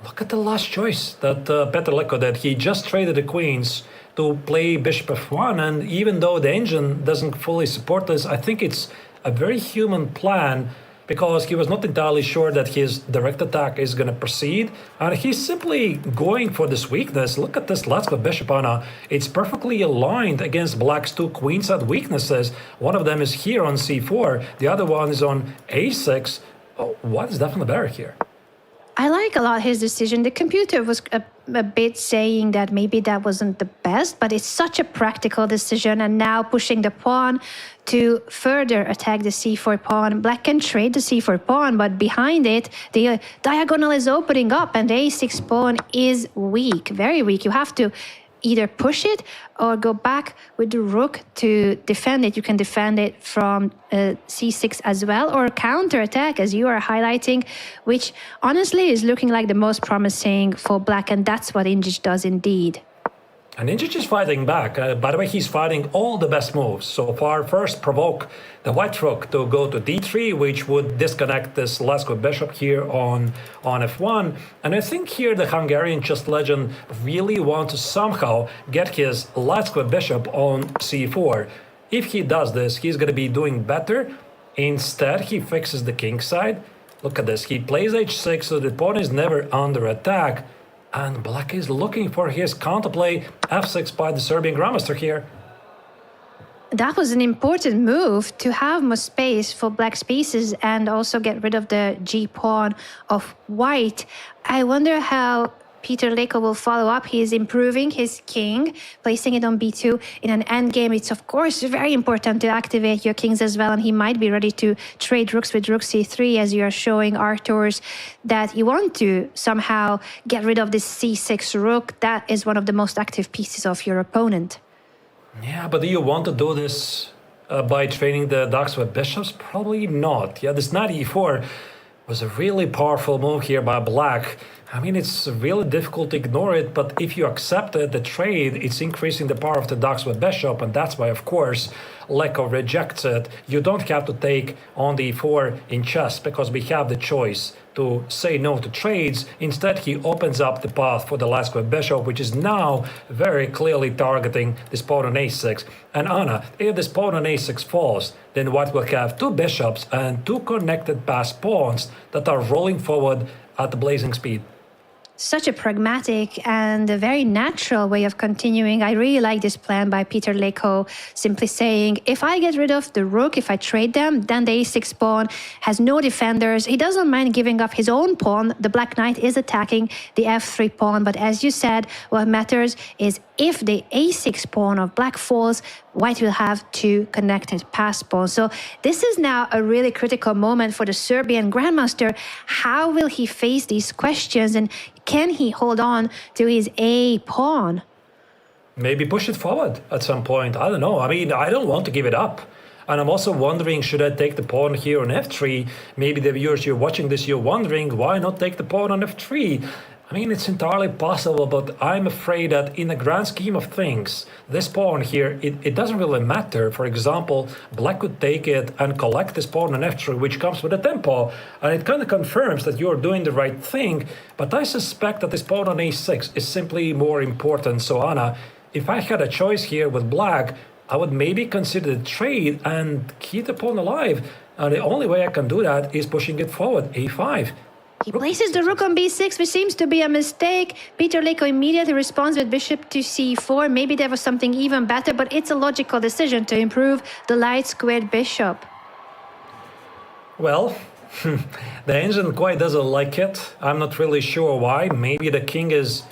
H: Look at the last choice that Petr Leko did. He just traded the queens to play bishop f1, and even though the engine doesn't fully support this, I think it's a very human plan, because he was not entirely sure that his direct attack is going to proceed, and he's simply going for this weakness. Look at this Latko bishop, Anna. It's perfectly aligned against black's 2 queenside weaknesses. One of them is here on c4, the other one is on a6. What is definitely better here?
G: I like a lot his decision. The computer was a bit saying that maybe that wasn't the best, but it's such a practical decision. And now pushing the pawn to further attack the c4 pawn. Black can trade the c4 pawn, but behind it, the diagonal is opening up, and the a6 pawn is weak, very weak. You have to either push it or go back with the rook to defend it. You can defend it from c6 as well, or counter-attack, as you are highlighting, which honestly is looking like the most promising for black, and that's what Injic does indeed.
H: And Injic is fighting back. By the way, he's fighting all the best moves so far. First, provoke the white rook to go to d3, which would disconnect this Latko bishop here on f1. And I think here the Hungarian chess legend really wants to somehow get his Latko bishop on c4. If he does this, he's going to be doing better. Instead, he fixes the king side. Look at this. He plays h6, so the pawn is never under attack. And black is looking for his counterplay f6 by the Serbian Grandmaster here.
G: That was an important move to have more space for black's pieces and also get rid of the g-pawn of white. I wonder how Petr Leko will follow up. He is improving his king, placing it on b2 in an endgame. It's of course very important to activate your kings as well, and he might be ready to trade rooks with rook c3, as you are showing, Arturs, that you want to somehow get rid of this c6 rook. That is one of the most active pieces of your opponent.
H: Yeah, but do you want to do this by trading the dogs with bishops? Probably not. Yeah, this knight e4 was a really powerful move here by black, I mean, it's really difficult to ignore it, but if you accept it, the trade, it's increasing the power of the Ducks with Bishop, and that's why, of course, Leko rejects it. You don't have to take on the e4 in chess, because we have the choice to say no to trades. Instead, he opens up the path for the last with Bishop, which is now very clearly targeting this pawn on a6. And Anna, if this pawn on a6 falls, then White will have two bishops and two connected passed pawns that are rolling forward at the blazing speed.
G: Such a pragmatic and a very natural way of continuing. I really like this plan by Peter Leko, simply saying, if I get rid of the rook, if I trade them, then the a6 pawn has no defenders. He doesn't mind giving up his own pawn. The black knight is attacking the f3 pawn, but as you said, what matters is if the a6 pawn of black falls, White will have two connected pass pawns. So this is now a really critical moment for the Serbian grandmaster. How will he face these questions, and can he hold on to his a pawn?
H: Maybe push it forward at some point. I don't know. I mean, I don't want to give it up. And I'm also wondering, should I take the pawn here on f3? Maybe the viewers, you're watching this, you're wondering, why not take the pawn on f3? I mean, it's entirely possible, but I'm afraid that in the grand scheme of things, this pawn here, it doesn't really matter. For example, black could take it and collect this pawn on f3, which comes with a tempo, and it kind of confirms that you're doing the right thing. But I suspect that this pawn on a6 is simply more important. So, Anna, if I had a choice here with black, I would maybe consider the trade and keep the pawn alive. And the only way I can do that is pushing it forward, a5.
G: He places the rook on b6, which seems to be a mistake. Peter Leko immediately responds with bishop to c4. Maybe there was something even better, but it's a logical decision to improve the light squared bishop.
H: Well, the engine quite doesn't like it. I'm not really sure why. Maybe the king is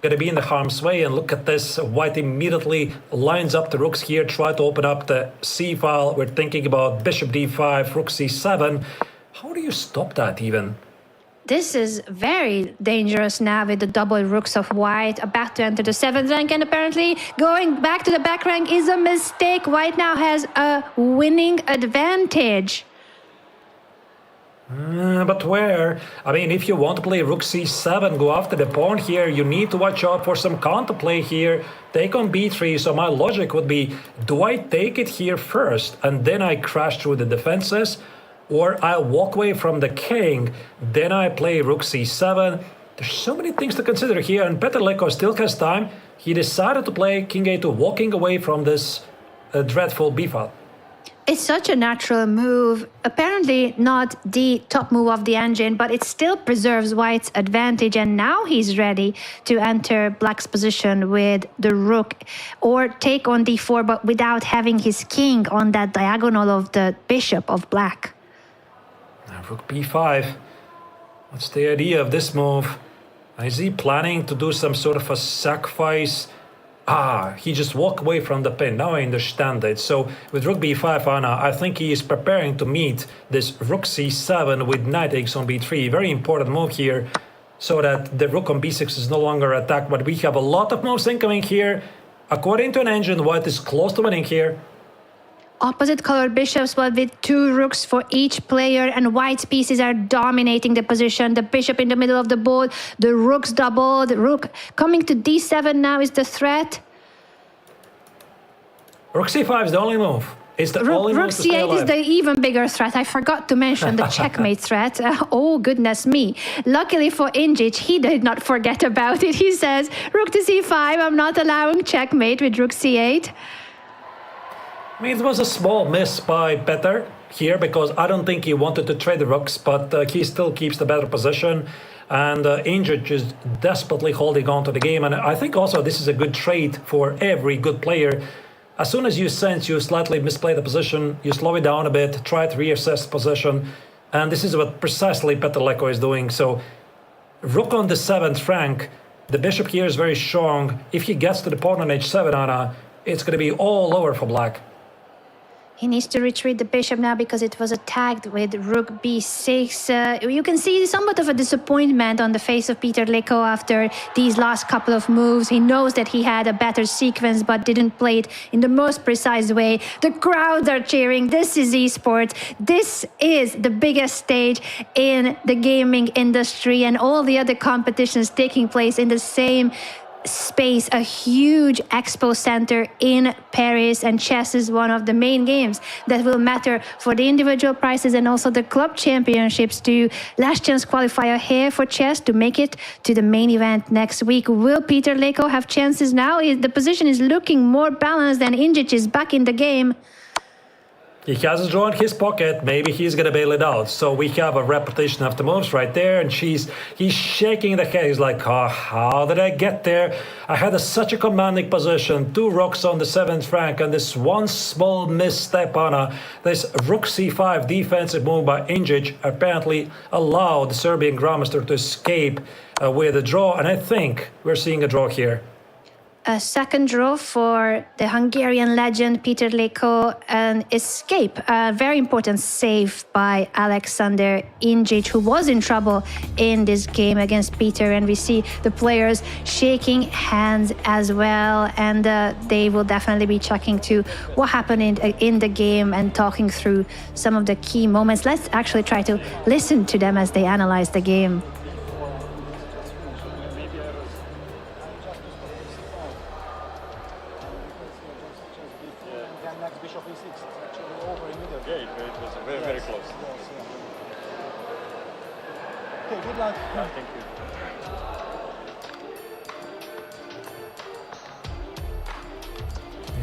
H: going to be in the harm's way, and look at this. White immediately lines up the rooks here, try to open up the c file. We're thinking about bishop d5, rook c7. How do you stop that even?
G: This is very dangerous now with the double rooks of White, about to enter the 7th rank, and apparently going back to the back rank is a mistake. White now has a winning advantage.
H: But where? I mean, if you want to play rook c7, go after the pawn here, you need to watch out for some counterplay here. Take on b3, so my logic would be, do I take it here first and then I crash through the defenses? Or I walk away from the king, then I play rook c7. There's so many things to consider here, and Peter Leko still has time. He decided to play king a2, walking away from this dreadful b file.
G: It's such a natural move. Apparently not the top move of the engine, but it still preserves White's advantage. And now he's ready to enter Black's position with the rook, or take on d4, but without having his king on that diagonal of the bishop of Black.
H: Now rook b5. What's the idea of this move? Is he planning to do some sort of a sacrifice? He just walked away from the pin. Now I understand it. So with rook b5, Anna, I think he is preparing to meet this rook c7 with knight takes on b3. Very important move here, so that the rook on b6 is no longer attacked. But we have a lot of moves incoming here. According to an engine, White is close to winning here.
G: Opposite colored bishops, but with two rooks for each player, and White's pieces are dominating the position. The bishop in the middle of the board, the rooks double, the rook coming to d7 now is the threat.
H: Rook c5 is the only move. It's the only move
G: Rook
H: to stay
G: c8
H: alive.
G: is the even bigger threat. I forgot to mention the checkmate threat. Oh, goodness me. Luckily for Injic, he did not forget about it. He says, rook to c5, I'm not allowing checkmate with rook c8.
H: I mean, it was a small miss by Peter here, because I don't think he wanted to trade the rooks, but he still keeps the better position. And Injic is desperately holding on to the game. And I think also this is a good trait for every good player. As soon as you sense you slightly misplay the position, you slow it down a bit, try to reassess the position. And this is what precisely Peter Leko is doing. So rook on the 7th rank, the bishop here is very strong. If he gets to the pawn on h7, Anna, it's going to be all over for Black.
G: He needs to retreat the bishop now because it was attacked with rook b6. You can see somewhat of a disappointment on the face of Peter Leko after these last couple of moves. He knows that he had a better sequence but didn't play it in the most precise way. The crowds are cheering. This is esports. This is the biggest stage in the gaming industry, and all the other competitions taking place in the same space, a huge expo center in Paris, and chess is one of the main games that will matter for the individual prizes and also the club championships too. Last chance qualifier here for chess to make it to the main event next week. Will Peter Leko have chances now? The position is looking more balanced and Ingic is back in the game.
H: He has a draw in his pocket. Maybe he's going to bail it out. So we have a repetition of the moves right there. And he's shaking the head. He's like, oh, how did I get there? I had such a commanding position. 2 rooks on the 7th rank. And this one small misstep on this rook c5 defensive move by Ingic apparently allowed the Serbian Grandmaster to escape with a draw. And I think we're seeing a draw here.
G: A second draw for the Hungarian legend Peter Leko, an escape, a very important save by Alexander Ingic, who was in trouble in this game against Peter. And we see the players shaking hands as well, and they will definitely be checking to what happened in the game and talking through some of the key moments. Let's actually try to listen to them as they analyze the game.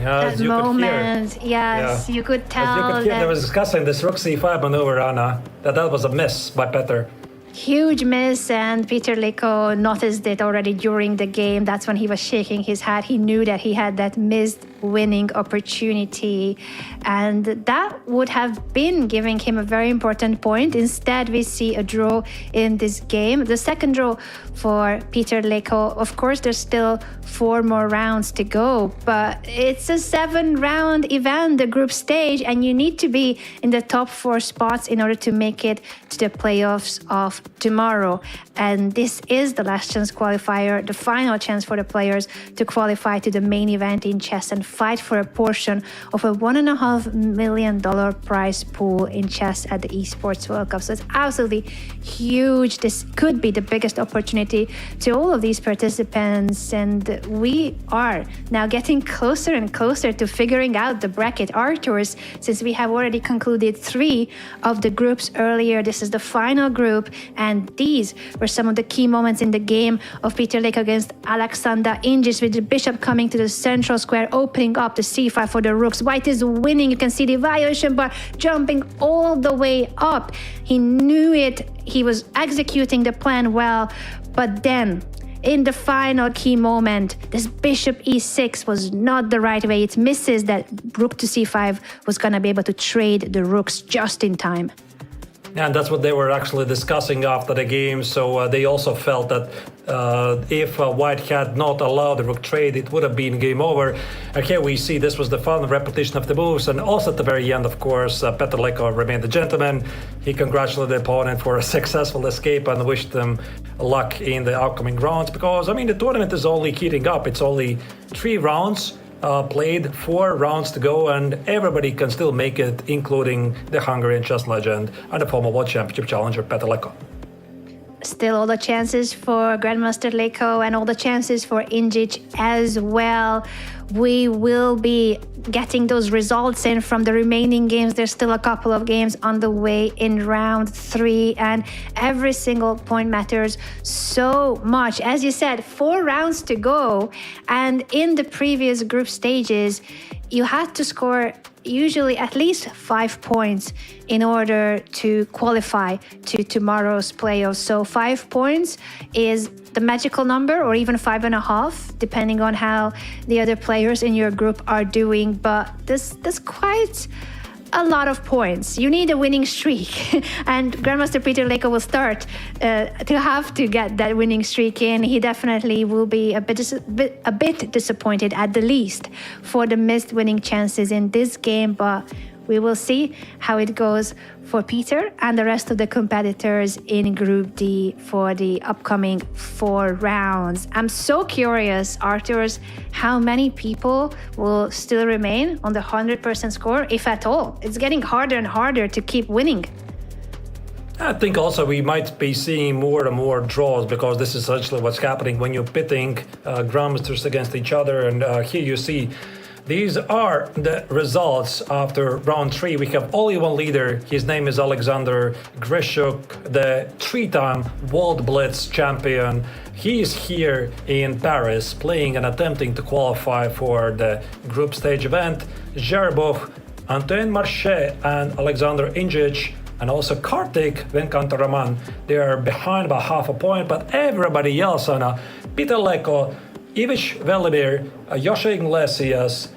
H: Yeah,
G: that moment, yes, you could tell.
H: As you could hear,
G: that
H: they were discussing this rook c5 maneuver, Anna. That was a miss by Peter.
G: Huge miss, and Peter Leko noticed it already during the game. That's when he was shaking his head. He knew that he had that missed winning opportunity, and that would have been giving him a very important point. Instead, we see a draw in this game. The second draw for Peter Leko. Of course, there's still 4 more rounds to go, but it's a 7-round event, the group stage, and you need to be in the top 4 spots in order to make it to the playoffs of tomorrow. And this is the last chance qualifier, the final chance for the players to qualify to the main event in chess and fight for a portion of a $1.5 million prize pool in chess at the Esports World Cup. So it's absolutely huge. This could be the biggest opportunity to all of these participants, and we are now getting closer and closer to figuring out the bracket. Arthurs, since we have already concluded 3 of the groups earlier, this is the final group, and these were some of the key moments in the game of Peter Leko against Alexander Ingic, with the bishop coming to the central square, opening up the c5 for the rooks. White is winning. You can see the evaluation bar jumping all the way up. He knew it. He was executing the plan well, but then in the final key moment, this bishop e6 was not the right way. It misses that rook to c5 was going to be able to trade the rooks just in time.
H: And that's what they were actually discussing after the game. So they also felt that if White had not allowed the rook trade, it would have been game over. And here we see this was the final repetition of the moves. And also at the very end, of course, Peter Leko remained a gentleman. He congratulated the opponent for a successful escape and wished them luck in the upcoming rounds. Because, I mean, the tournament is only heating up. It's only 3 rounds. Played 4 rounds to go, and everybody can still make it, including the Hungarian chess legend and the former World Championship challenger Peter Leko.
G: Still all the chances for Grandmaster Leko and all the chances for Ingic as well. We will be getting those results in from the remaining games. There's still a couple of games on the way in round 3, and every single point matters so much. As you said, 4 rounds to go, and in the previous group stages, you had to score usually at least 5 points in order to qualify to tomorrow's playoffs. So 5 points is the magical number, or even 5.5, depending on how the other players in your group are doing. But there's quite a lot of points. You need a winning streak, and Grandmaster Peter Leko will start to have to get that winning streak in. He definitely will be a bit disappointed, at the least, for the missed winning chances in this game, but we will see how it goes for Peter and the rest of the competitors in Group D for the upcoming 4 rounds. I'm so curious, Arturs, how many people will still remain on the 100% score, if at all. It's getting harder and harder to keep winning.
H: I think also we might be seeing more and more draws, because this is essentially what's happening when you're pitting grandmasters against each other. And here you see these are the results after round 3. We have only one leader. His name is Alexander Grishuk, the 3-time World Blitz champion. He is here in Paris playing and attempting to qualify for the group stage event. Zherebov, Antoine Marché and Alexander Injic and also Kartik Venkataraman, they are behind by half a point, but everybody else, Peter Leko, Ivic Velimir, José Iglesias,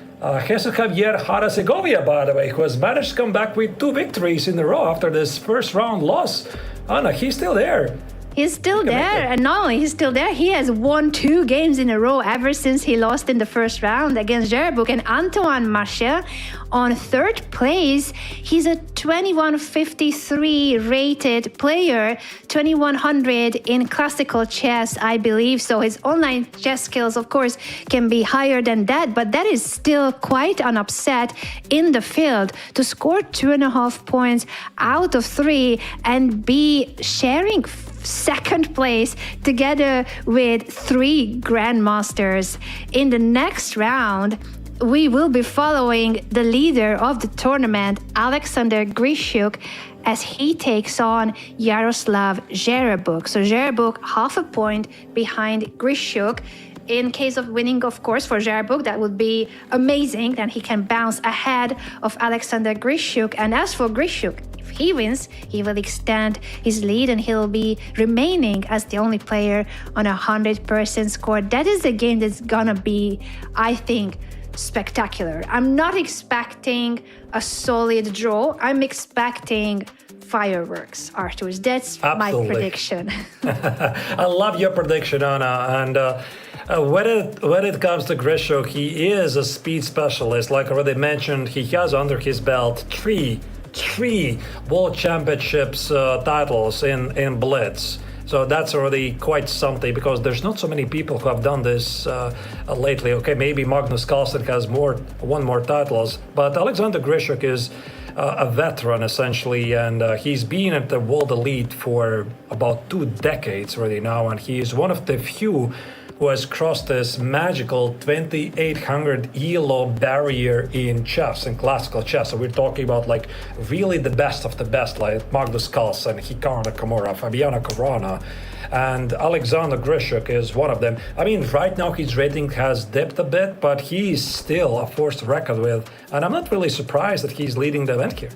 H: Jesus Javier Jara-Segovia, by the way, who has managed to come back with 2 victories in a row after this first round loss. Anna, he's still there.
G: He's still there, and not only he's still there, he has won 2 games in a row ever since he lost in the first round against Zherebov. And Antoine Marché on 3rd place. He's a 2153 rated player, 2100 in classical chess, I believe. So his online chess skills, of course, can be higher than that, but that is still quite an upset in the field to score 2.5 points out of 3 and be sharing 2nd place together with 3 grandmasters. In the next round, we will be following the leader of the tournament, Alexander Grishuk, as he takes on Yaroslav Zherebov. So Zherebov half a point behind Grishuk. In case of winning, of course, for Zherebov, that would be amazing. Then he can bounce ahead of Alexander Grishuk. And as for Grishuk, if he wins, he will extend his lead and he'll be remaining as the only player on 100% score. That is a game that's gonna be, I think, spectacular. I'm not expecting a solid draw. I'm expecting fireworks, Arturs. That's my prediction.
H: I love your prediction, Anna. And when it comes to Grishuk, he is a speed specialist. Like I already mentioned, he has under his belt three World Championships titles in Blitz. So that's already quite something, because there's not so many people who have done this lately. Okay, maybe Magnus Carlsen has won more titles, but Alexander Grishuk is a veteran essentially, and he's been at the world elite for about 2 decades already now, and he is one of the few who has crossed this magical 2800 ELO barrier in chess, in classical chess. So we're talking about like really the best of the best, like Magnus Carlsen, Hikaru Nakamura, Fabiano Caruana, and Alexander Grishuk is one of them. I mean, right now his rating has dipped a bit, but he's still a force to reckon with, and I'm not really surprised that he's leading the event here.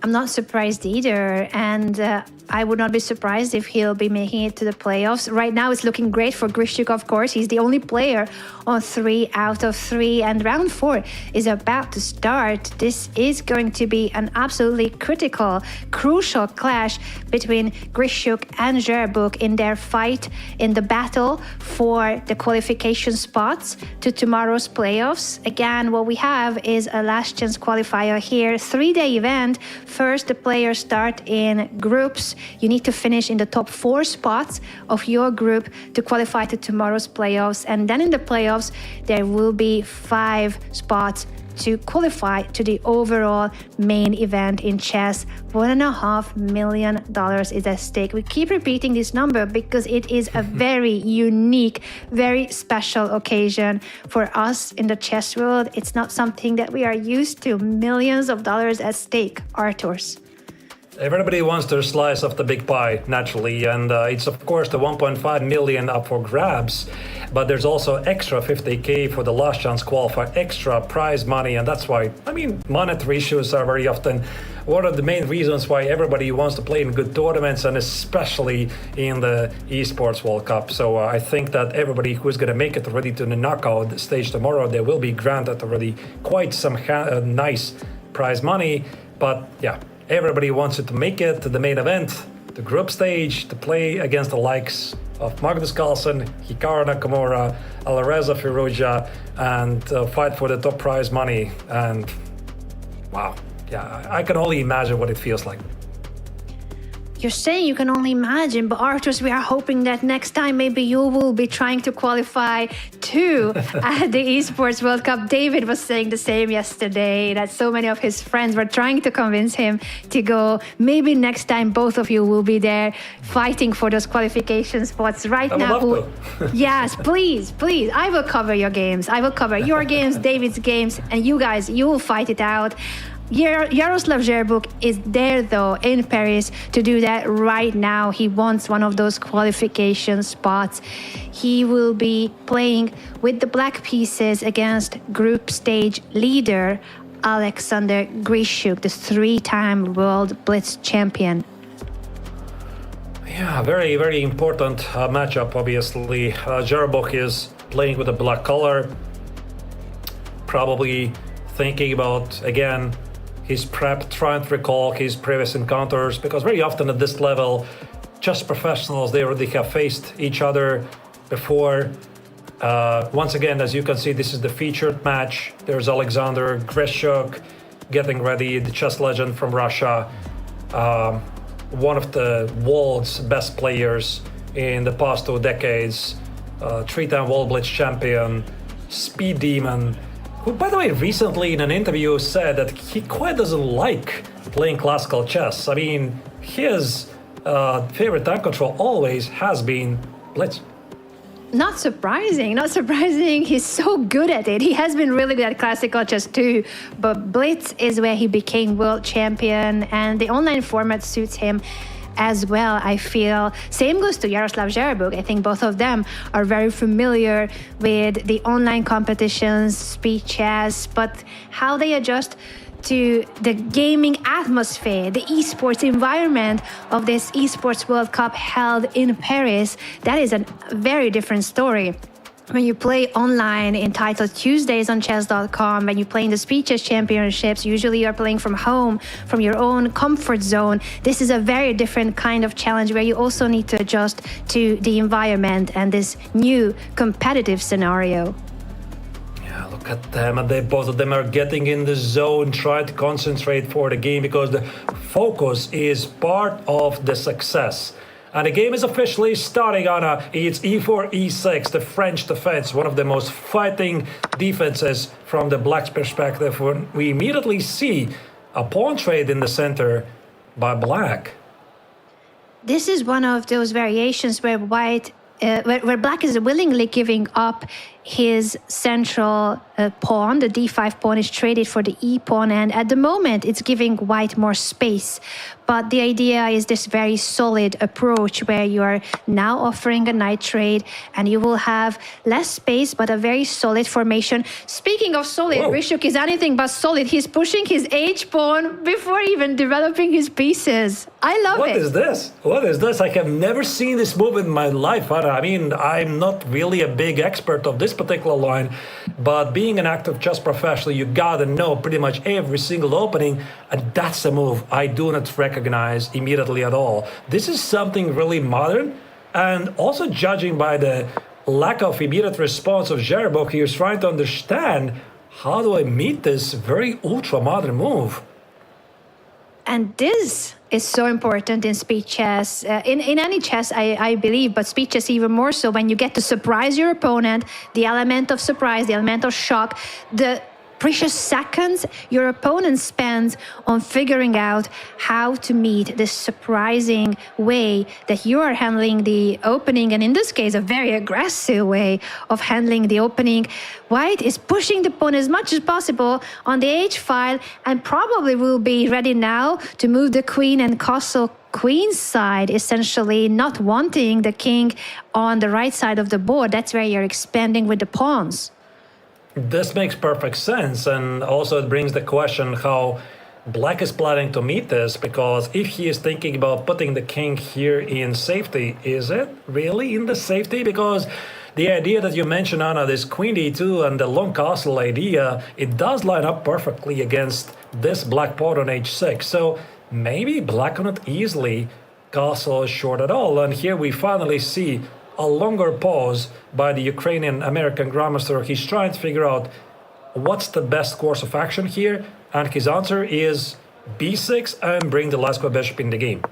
G: I'm not surprised either, and I would not be surprised if he'll be making it to the playoffs. Right now, it's looking great for Grishuk, of course. He's the only player on 3 out of 3, and round 4 is about to start. This is going to be an absolutely critical, crucial clash between Grishuk and Zherebov in their fight in the battle for the qualification spots to tomorrow's playoffs. Again, what we have is a last chance qualifier here, 3-day event. First, the players start in groups. You need to finish in the top 4 spots of your group to qualify to tomorrow's playoffs. And then in the playoffs, there will be 5 spots to qualify to the overall main event in chess. $1.5 million is at stake. We keep repeating this number because it is a very unique, very special occasion for us in the chess world. It's not something that we are used to. Millions of dollars at stake, Arturs.
H: Everybody wants their slice of the big pie, naturally, and it's of course the 1.5 million up for grabs, but there's also extra 50k for the last chance qualifier, extra prize money, and that's why, I mean, monetary issues are very often one of the main reasons why everybody wants to play in good tournaments, and especially in the Esports World Cup. So I think that everybody who's going to make it already to the knockout stage tomorrow, they will be granted already quite some nice prize money, but yeah, everybody wants to make it to the main event, the group stage, to play against the likes of Magnus Carlsen, Hikaru Nakamura, Alireza Firouzja, and fight for the top prize money. And wow, yeah, I can only imagine what it feels like.
G: You're saying you can only imagine, but Arthurs, we are hoping that next time maybe you will be trying to qualify too at the Esports World Cup. David was saying the same yesterday, that so many of his friends were trying to convince him to go. Maybe next time both of you will be there fighting for those qualification spots. Right now, yes, please, please. I will cover your games. I will cover your games, David's games, and you guys, you will fight it out. Jaroslav Žerbuk is there, though, in Paris to do that right now. He wants one of those qualification spots. He will be playing with the black pieces against group stage leader Alexander Grishuk, the 3-time World Blitz champion.
H: Yeah, very, very important matchup, obviously. Žerbuk is playing with a black color, probably thinking about, again, his prep, trying to recall his previous encounters, because very often at this level, chess professionals, they already have faced each other before. Once again, as you can see, this is the featured match. There's Alexander Grishuk getting ready, the chess legend from Russia, one of the world's best players in the past 2 decades, 3-time World Blitz champion, speed demon, who, by the way, recently in an interview said that he quite doesn't like playing classical chess. I mean, his favorite time control always has been Blitz.
G: Not surprising, not surprising. He's so good at it. He has been really good at classical chess too, but Blitz is where he became world champion, and the online format suits him as well, I feel. Same goes to Jaroslav Žerbuk. I think both of them are very familiar with the online competitions, speed chess, but how they adjust to the gaming atmosphere, the esports environment of this Esports World Cup held in Paris, that is a very different story. When you play online in Title Tuesdays on chess.com, when you play in the Speed Chess Championships, usually you're playing from home, from your own comfort zone. This is a very different kind of challenge where you also need to adjust to the environment and this new competitive scenario.
H: Yeah, look at them, and both of them are getting in the zone, trying to concentrate for the game, because the focus is part of the success. And the game is officially starting, Anna. It's e4, e6, the French defense, one of the most fighting defenses from the Black's perspective, when we immediately see a pawn trade in the center by Black.
G: This is one of those variations where where Black is willingly giving up his central pawn. The d5 pawn is traded for the e pawn, and at the moment it's giving White more space. But the idea is this very solid approach where you are now offering a knight trade, and you will have less space but a very solid formation. Speaking of solid, Grishuk is anything but solid. He's pushing his h pawn before even developing his pieces. I love it.
H: What is this? What is this? I have never seen this move in my life, Anna. I mean, I'm not really a big expert of this particular line, but being an active chess professional, you gotta know pretty much every single opening, and that's a move I do not recognize immediately at all. This is something really modern, and also judging by the lack of immediate response of Žerbuk, he was trying to understand, how do I meet this very ultra-modern move?
G: And this is so important in speed chess, in any chess, I believe, but speed chess even more so, when you get to surprise your opponent, the element of surprise, the element of shock, the precious seconds your opponent spends on figuring out how to meet this surprising way that you are handling the opening, and in this case a very aggressive way of handling the opening. White is pushing the pawn as much as possible on the h file, and probably will be ready now to move the queen and castle queen side, essentially not wanting the king on the right side of the board. That's where you're expanding with the pawns.
H: This makes perfect sense, and also it brings the question how Black is planning to meet this, because if he is thinking about putting the king here in safety, is it really in the safety? Because the idea that you mentioned, Anna, this queen d2 and the long castle idea, it does line up perfectly against this black pawn on h6. So maybe Black cannot easily castle short at all, and here we finally see a longer pause by the Ukrainian-American grandmaster. He's trying to figure out what's the best course of action here. And his answer is b6 and bring the last square bishop in the game.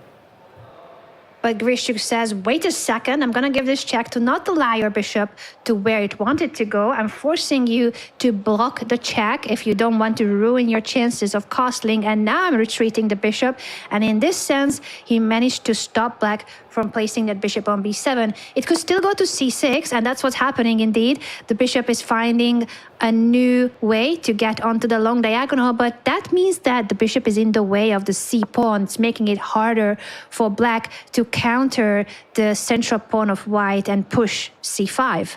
G: But Grishuk says, wait a second, I'm going to give this check to not allow your bishop to where it wanted to go. I'm forcing you to block the check if you don't want to ruin your chances of castling. And now I'm retreating the bishop. And in this sense, he managed to stop black from placing that bishop on b7. It could still go to c6, and that's what's happening indeed. The bishop is finding a new way to get onto the long diagonal, but that means that the bishop is in the way of the c pawn. It's making it harder for black to counter the central pawn of white and push c5.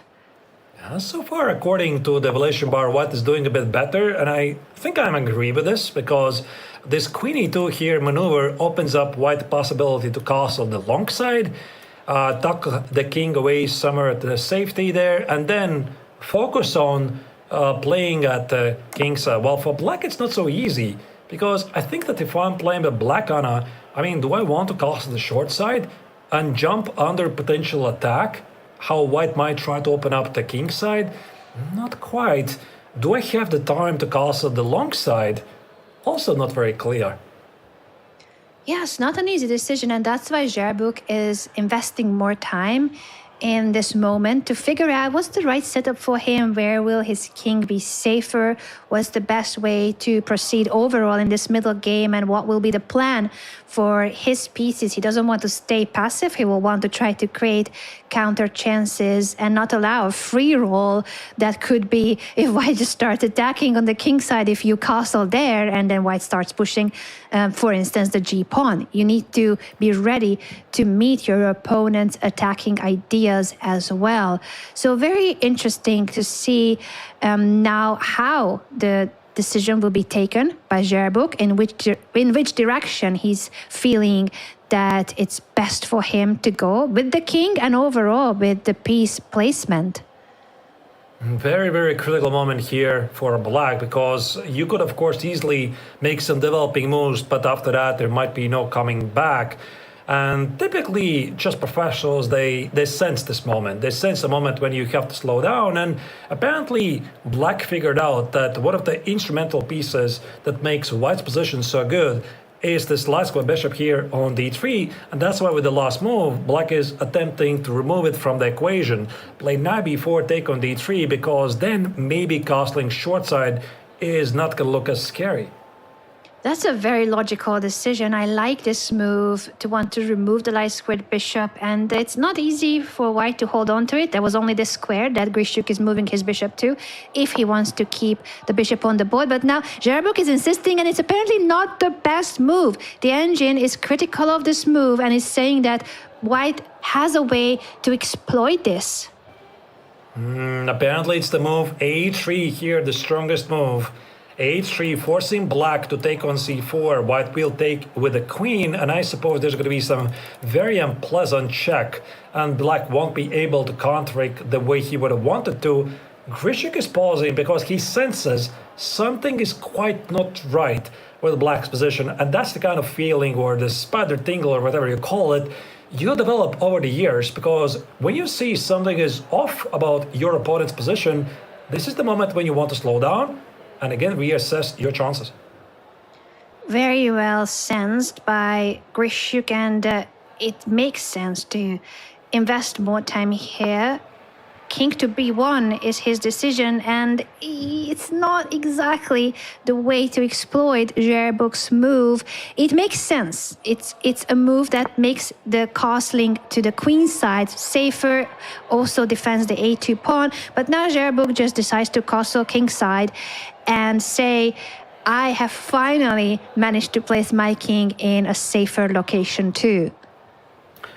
H: So far, according to the evaluation bar, white is doing a bit better, and I think I agree with this, because this queen e2 here maneuver opens up white the possibility to castle the long side, tuck the king away somewhere at the safety there, and then focus on playing at the king side. Well, for black, it's not so easy, because I think that if I'm playing with black Anna, I mean, do I want to castle the short side and jump under potential attack? How white might try to open up the king side? Not quite. Do I have the time to castle the long side? Also not very clear.
G: Yes, not an easy decision, and that's why Zherbuk is investing more time in this moment to figure out what's the right setup for him, where will his king be safer, what's the best way to proceed overall in this middle game, and what will be the plan for his pieces. He doesn't want to stay passive. He will want to try to create counter chances and not allow a free roll that could be if white just starts attacking on the king side, if you castle there and then white starts pushing, for instance, the g pawn. You need to be ready to meet your opponent's attacking ideas as well. So very interesting to see now how the decision will be taken by Zherbuk, in which direction he's feeling that it's best for him to go with the king and overall with the piece placement.
H: Very, very critical moment here for black, because you could, of course, easily make some developing moves, but after that, there might be no coming back. And typically, just professionals, they sense this moment. They sense a moment when you have to slow down. And apparently, black figured out that one of the instrumental pieces that makes white's position so good is this last square bishop here on d3, and that's why with the last move, black is attempting to remove it from the equation. Play knight b4, take on d3, because then maybe castling short side is not going to look as scary.
G: That's a very logical decision. I like this move to want to remove the light squared bishop, and it's not easy for white to hold on to it. There was only this square that Grishuk is moving his bishop to if he wants to keep the bishop on the board. But now Zherbuk is insisting, and it's apparently not the best move. The engine is critical of this move and is saying that white has a way to exploit this.
H: Apparently it's the move a3 here, the strongest move. a3, forcing black to take on c4. White will take with the queen, and I suppose there's going to be some very unpleasant check, and black won't be able to counter it the way he would have wanted to. Grishuk is pausing because he senses something is quite not right with black's position, and that's the kind of feeling, or the spider tingle, or whatever you call it, you develop over the years, because when you see something is off about your opponent's position, this is the moment when you want to slow down and again reassess your chances.
G: Very well sensed by Grishuk, and it makes sense to invest more time here. King to b1 is his decision, and it's not exactly the way to exploit Zherbuk's move. It makes sense. It's a move that makes the castling to the queen side safer, also defends the a2 pawn. But now Zherbuk just decides to castle king side and say, I have finally managed to place my king in a safer location too.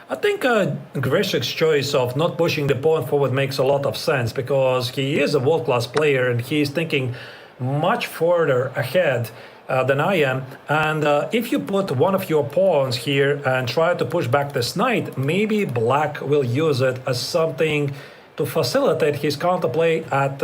H: I think Grishuk's choice of not pushing the pawn forward makes a lot of sense, because he is a world-class player and he is thinking much further ahead than I am. And if you put one of your pawns here and try to push back this knight, maybe black will use it as something to facilitate his counterplay at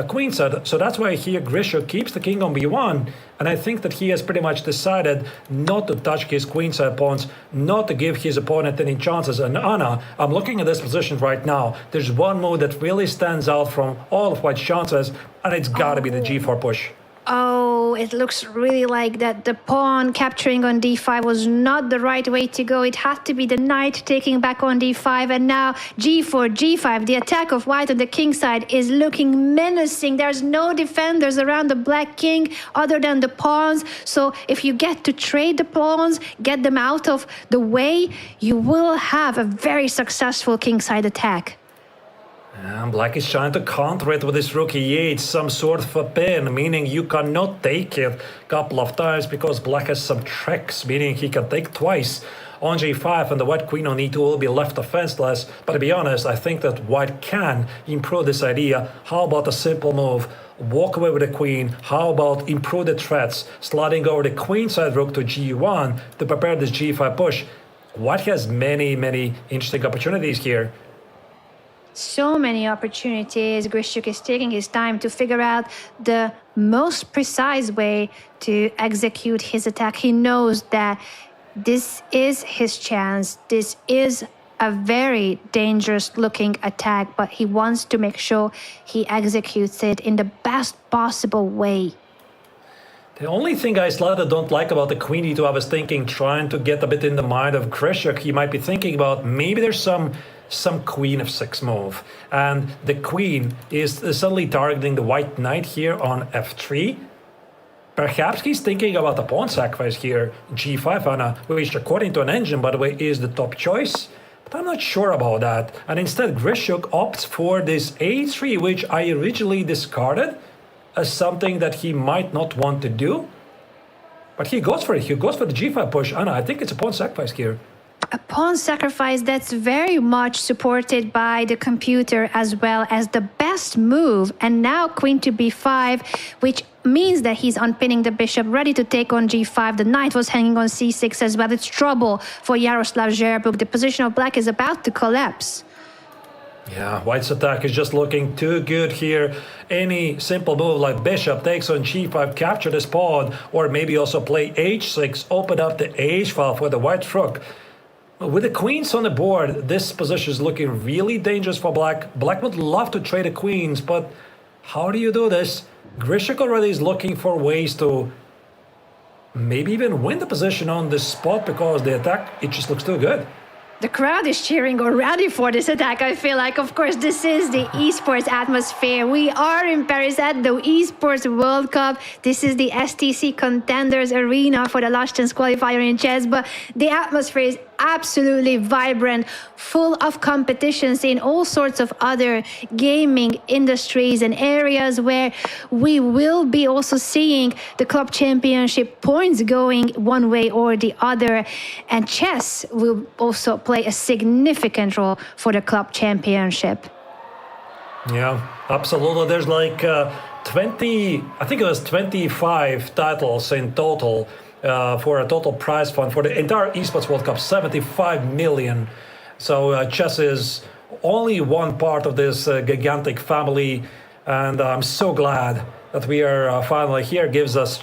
H: queenside. So that's why here Grishuk keeps the king on b1, and I think that he has pretty much decided not to touch his queenside pawns, not to give his opponent any chances. And Anna, I'm looking at this position right now. There's one move that really stands out from all of white's chances, and it's got to be the g4 push.
G: Oh, it looks really like that the pawn capturing on d5 was not the right way to go. It had to be the knight taking back on d5, and now g4, g5. The attack of white on the king side is looking menacing. There's no defenders around the black king other than the pawns. So if you get to trade the pawns, get them out of the way, you will have a very successful kingside attack.
H: And black is trying to counter it with his rook e8, some sort of a pin, meaning you cannot take it a couple of times because black has some tricks, meaning he can take twice on g5 and the white queen on e2 will be left defenseless. But to be honest, I think that white can improve this idea. How about a simple move? Walk away with the queen. How about improve the threats, sliding over the queenside rook to g1 to prepare this g5 push? White has many interesting opportunities here.
G: So many opportunities. Grishuk is taking his time to figure out the most precise way to execute his attack. He knows that this is his chance. This is a very dangerous looking attack, but he wants to make sure he executes it in the best possible way.
H: The only thing I slightly don't like about the queen e2, I was thinking, trying to get a bit in the mind of Grishuk, he might be thinking about maybe there's some queen f6 move, and the queen is suddenly targeting the white knight here on f3. Perhaps he's thinking about a pawn sacrifice here, g5, Anna, which according to an engine, by the way, is the top choice. But I'm not sure about that. And instead, Grishuk opts for this a3, which I originally discarded as something that he might not want to do. But he goes for it. He goes for the g5 push. Anna, I think it's a pawn sacrifice here.
G: A pawn sacrifice that's very much supported by the computer as well as the best move. And now queen to b5, which means that he's unpinning the bishop, ready to take on g5. The knight was hanging on c6 as well. It's trouble for Yaroslav Zherbuk. The position of black is about to collapse.
H: Yeah, white's attack is just looking too good here. Any simple move like bishop takes on g5, capture this pawn, or maybe also play h6, open up the h file for the white rook. With the queens on the board, this position is looking really dangerous for black. Black would love to trade the queens, but how do you do this? Grishuk already is looking for ways to maybe even win the position on this spot because the attack, it just looks too good.
G: The crowd is cheering already for this attack. I feel like, of course, this is the esports atmosphere. We are in Paris at the Esports World Cup. This is the STC Contenders Arena for the Last Chance qualifier in chess. But the atmosphere is absolutely vibrant, full of competitions in all sorts of other gaming industries and areas where we will be also seeing the club championship points going one way or the other. And chess will also play a significant role for the club championship.
H: Yeah, absolutely. There's like 20, I think it was 25 titles in total. For a total prize fund for the entire Esports World Cup, 75 million. So chess is only one part of this gigantic family, and I'm so glad that we are finally here. Gives us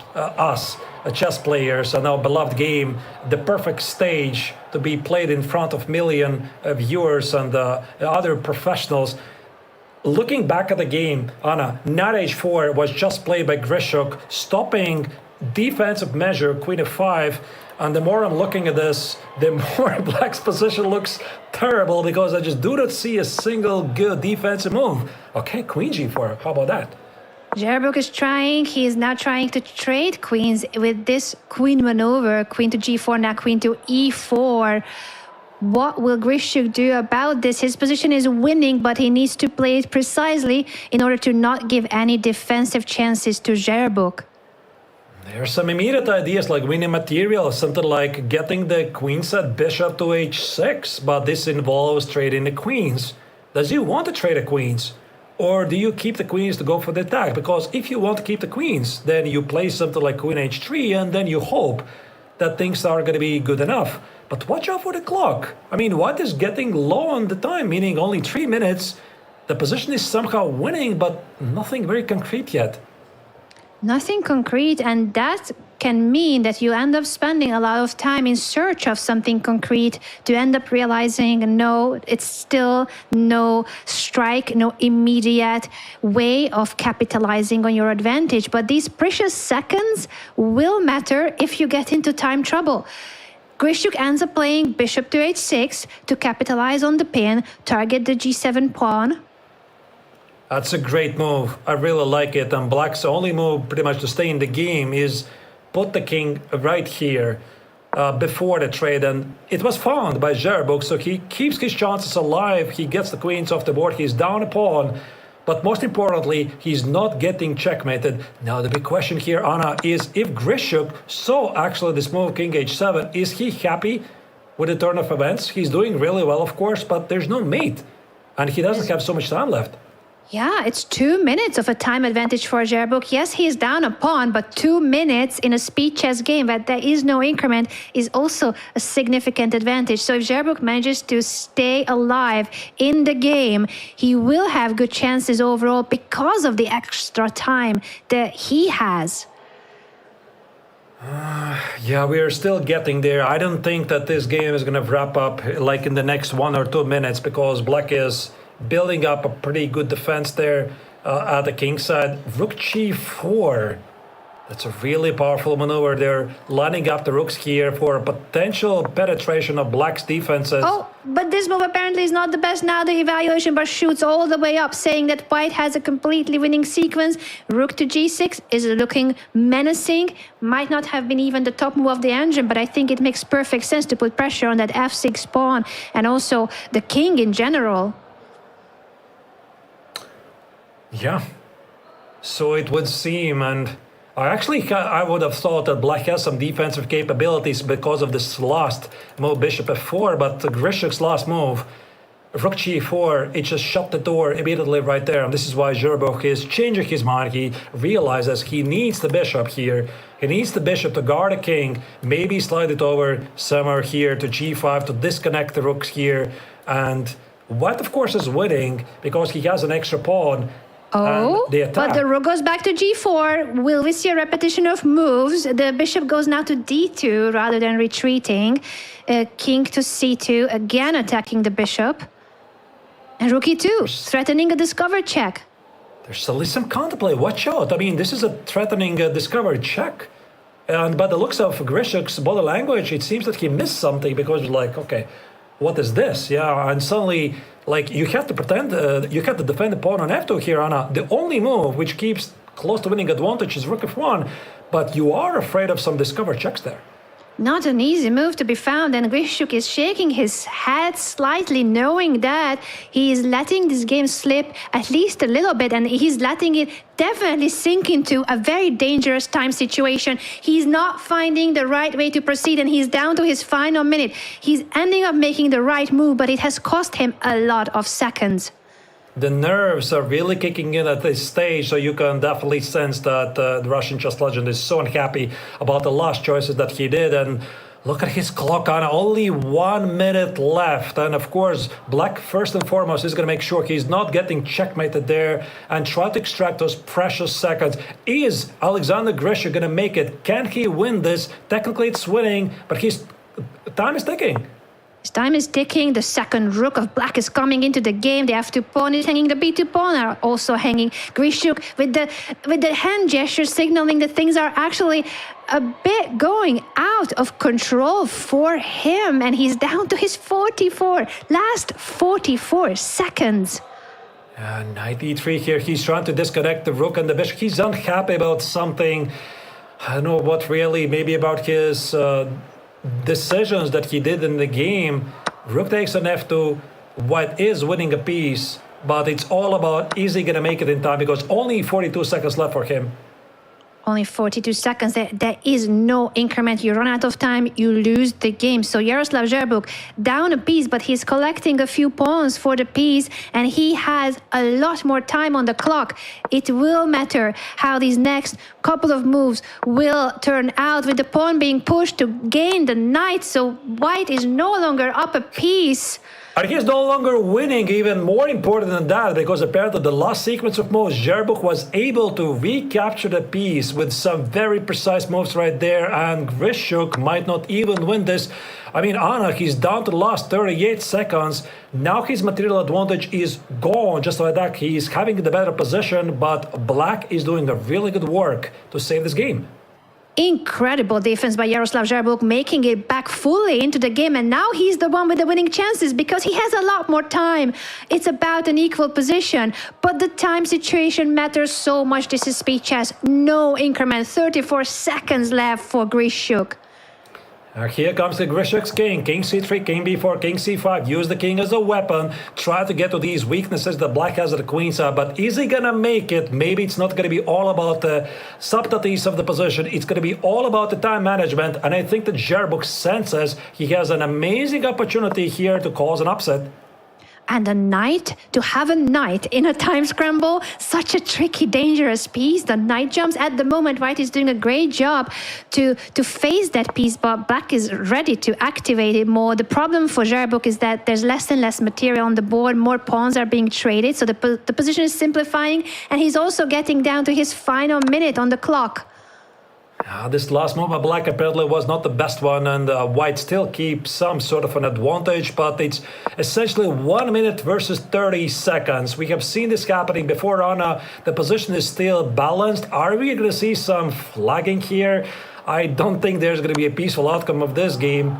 H: chess players and our beloved game the perfect stage to be played in front of million viewers and other professionals. Looking back at the game, Anna, knight h4 was just played by Grishuk, stopping defensive measure, queen f5, and the more I'm looking at this, the more black's position looks terrible because I just do not see a single good defensive move. Okay, queen g4, how about that?
G: Zherbuk is trying. He is now trying to trade queens with this queen maneuver. Queen to g4, now queen to e4. What will Grishuk do about this? His position is winning, but he needs to play it precisely in order to not give any defensive chances to Zherbuk.
H: There are some immediate ideas like winning material, something like getting the queenside bishop to h6, but this involves trading the queens. Does he want to trade the queens? Or do you keep the queens to go for the attack? Because if you want to keep the queens, then you play something like queen h3 and then you hope that things are going to be good enough. But watch out for the clock. I mean, white is getting low on the time, meaning only 3 minutes. The position is somehow winning, but nothing very concrete yet.
G: Nothing concrete, and that can mean that you end up spending a lot of time in search of something concrete to end up realizing, no, it's still no strike, no immediate way of capitalizing on your advantage. But these precious seconds will matter if you get into time trouble. Grishuk ends up playing bishop to h6 to capitalize on the pin, target the g7 pawn.
H: That's a great move. I really like it. And Black's only move pretty much to stay in the game is put the king right here before the trade. And it was found by Zherbuk, so he keeps his chances alive. He gets the queens off the board. He's down a pawn. But most importantly, he's not getting checkmated. Now, the big question here, Anna, is if Grishuk saw actually this move, king h7, is he happy with the turn of events? He's doing really well, of course, but there's no mate. And he doesn't have so much time left.
G: Yeah, it's 2 minutes of a time advantage for Zherbuk. Yes, he's down a pawn, but 2 minutes in a speed chess game where there is no increment is also a significant advantage. So if Zherbuk manages to stay alive in the game, he will have good chances overall because of the extra time that he has.
H: Yeah, we are still getting there. I don't think that this game is going to wrap up like in the next 1 or 2 minutes because Black is building up a pretty good defense there at the king side. Rook g4. That's a really powerful maneuver. They're lining up the rooks here for a potential penetration of Black's defenses.
G: Oh, but this move apparently is not the best. Now the evaluation bar shoots all the way up, saying that White has a completely winning sequence. Rook to g6 is looking menacing. Might not have been even the top move of the engine, but I think it makes perfect sense to put pressure on that f6 pawn and also the king in general.
H: Yeah, so it would seem, and I would have thought that Black has some defensive capabilities because of this last move, bishop f4, but Grishuk's last move, rook g4, it just shut the door immediately right there, and this is why Zherbuk is changing his mind. He realizes he needs the bishop here. He needs the bishop to guard the king, maybe slide it over somewhere here to g5 to disconnect the rooks here, and White, of course, is winning because he has an extra pawn.
G: Oh, but the rook goes back to g4. Will we see a repetition of moves? The bishop goes now to d2 rather than retreating. King to c2, again attacking the bishop. And rook e2, threatening a discover check.
H: There's still some counterplay. Watch out. I mean, this is a threatening discover check. And by the looks of Grishuk's body language, it seems that he missed something because it's like, okay, what is this? Yeah, and suddenly, like, you have to pretend, you have to defend the pawn on f2 here, Anna. The only move which keeps close to winning advantage is rook f1, but you are afraid of some discover checks there.
G: Not an easy move to be found, and Grishuk is shaking his head slightly, knowing that he is letting this game slip at least a little bit, and he's letting it definitely sink into a very dangerous time situation. He's not finding the right way to proceed, and he's down to his final minute. He's ending up making the right move, but it has cost him a lot of seconds.
H: The nerves are really kicking in at this stage, so you can definitely sense that the Russian chess legend is so unhappy about the last choices that he did. And look at his clock, on only 1 minute left. And of course, Black, first and foremost, is going to make sure he's not getting checkmated there and try to extract those precious seconds. Is Alexander Grishuk going to make it? Can he win this? Technically, it's winning, but his time is ticking.
G: His time is ticking. The second rook of Black is coming into the game. The f2 pawn is hanging. The b2 pawn are also hanging. Grishuk with the hand gesture signaling that things are actually a bit going out of control for him, and he's down to his last 44 seconds.
H: Knight e3 here. He's trying to disconnect the rook and the bishop. He's unhappy about something. I don't know what really. Maybe about his decisions that he did in the game. Rook takes an f2. White is winning a piece, but it's all about is he going to make it in time, because only 42 seconds left for him.
G: Only 42 seconds. There is no increment. You run out of time, you lose the game. So Yaroslav Zherbuk down a piece, but he's collecting a few pawns for the piece, and he has a lot more time on the clock. It will matter how these next couple of moves will turn out, with the pawn being pushed to gain the knight. So White is no longer up a piece.
H: And he's no longer winning, even more important than that, because apparently the last sequence of moves, Zherbuk was able to recapture the piece with some very precise moves right there, and Grishuk might not even win this. I mean, Anna, he's down to the last 38 seconds. Now his material advantage is gone, just like that. He's having the better position, but Black is doing a really good work to save this game.
G: Incredible defense by Yaroslav Zherbuk, making it back fully into the game, and now he's the one with the winning chances because he has a lot more time. It's about an equal position, but the time situation matters so much. This is speed chess, no increment, 34 seconds left for Grishuk.
H: Here comes the Grishuk's king. King c3, king b4, king c5. Use the king as a weapon. Try to get to these weaknesses that Black has at the queen side. But is he going to make it? Maybe it's not going to be all about the subtleties of the position. It's going to be all about the time management. And I think that Zherbuk senses he has an amazing opportunity here to cause an upset.
G: And a knight, to have a knight in a time scramble, such a tricky, dangerous piece. The knight jumps at the moment, White is doing a great job to face that piece, but Black is ready to activate it more. The problem for Zherbuk is that there's less and less material on the board, more pawns are being traded, so the position is simplifying, and he's also getting down to his final minute on the clock.
H: This last move by Black apparently was not the best one, and White still keeps some sort of an advantage, but it's essentially 1 minute versus 30 seconds. We have seen this happening before, Anna. The position is still balanced. Are we going to see some flagging here? I don't think there's going to be a peaceful outcome of this game.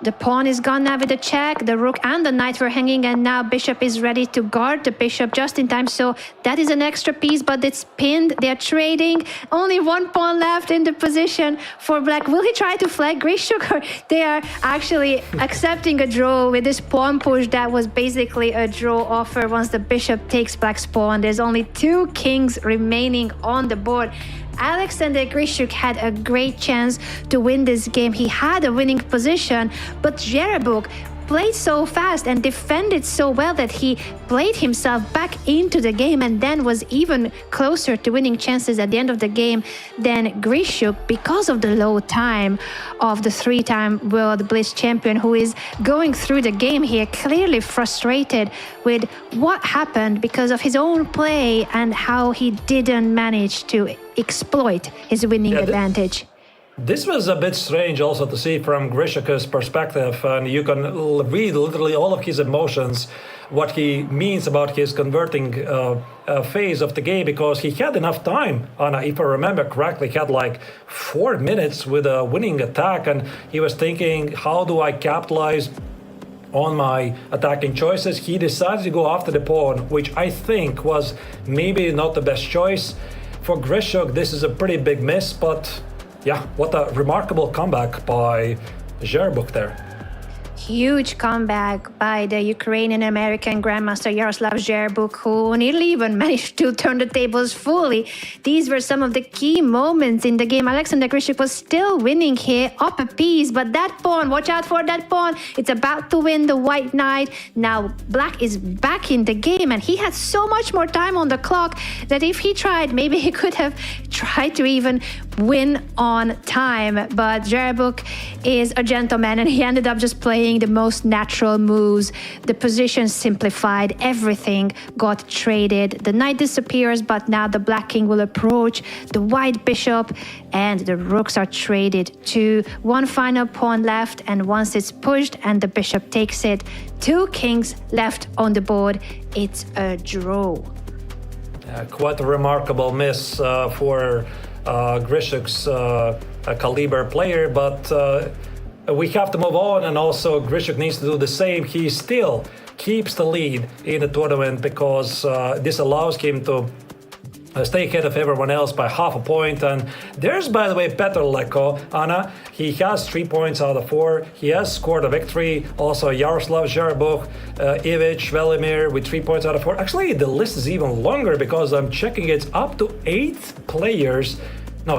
G: The pawn is gone now with the check. The rook and the knight were hanging, and now bishop is ready to guard the bishop just in time. So that is an extra piece, but it's pinned. They're trading. Only one pawn left in the position for Black. Will he try to flag Grishuk, or they are actually accepting a draw with this pawn push that was basically a draw offer once the bishop takes Black's pawn? There's only 2 kings remaining on the board. Alexander Grishuk had a great chance to win this game. He had a winning position, but Zherbuk played so fast and defended so well that he played himself back into the game and then was even closer to winning chances at the end of the game than Grishuk, because of the low time of the 3-time World Blitz champion, who is going through the game here clearly frustrated with what happened because of his own play and how he didn't manage to exploit his winning advantage.
H: This was a bit strange also to see from Grishuk's perspective, and you can read literally all of his emotions, what he means about his converting phase of the game, because he had enough time. And if I remember correctly, he had like 4 minutes with a winning attack, and he was thinking, how do I capitalize on my attacking choices? He decided to go after the pawn, which I think was maybe not the best choice. For Grishuk, this is a pretty big miss, but yeah, what a remarkable comeback by Zherbuk there.
G: Huge comeback by the Ukrainian-American Grandmaster Yaroslav Zherbuk, who nearly even managed to turn the tables fully. These were some of the key moments in the game. Alexander Grishuk was still winning here, up a piece, but that pawn, watch out for that pawn. It's about to win the white knight. Now Black is back in the game, and he had so much more time on the clock that if he tried, maybe he could have tried to even win on time. But Zherbuk is a gentleman, and he ended up just playing the most natural moves. The position simplified, everything got traded. The knight disappears, but now the Black king will approach the white bishop, and the rooks are traded to one final pawn left, and once it's pushed and the bishop takes it, 2 kings left on the board. It's a draw.
H: Quite a remarkable miss for Grishuk's caliber player, but we have to move on, and also Grishuk needs to do the same. He still keeps the lead in the tournament because this allows him to stay ahead of everyone else by half a point. And there's, by the way, Petr Leko, Anna. He has 3 points out of 4. He has scored a victory. Also Yaroslav Zherbuk, Ivic, Velimir with 3 points out of 4. Actually, the list is even longer because I'm checking it's up to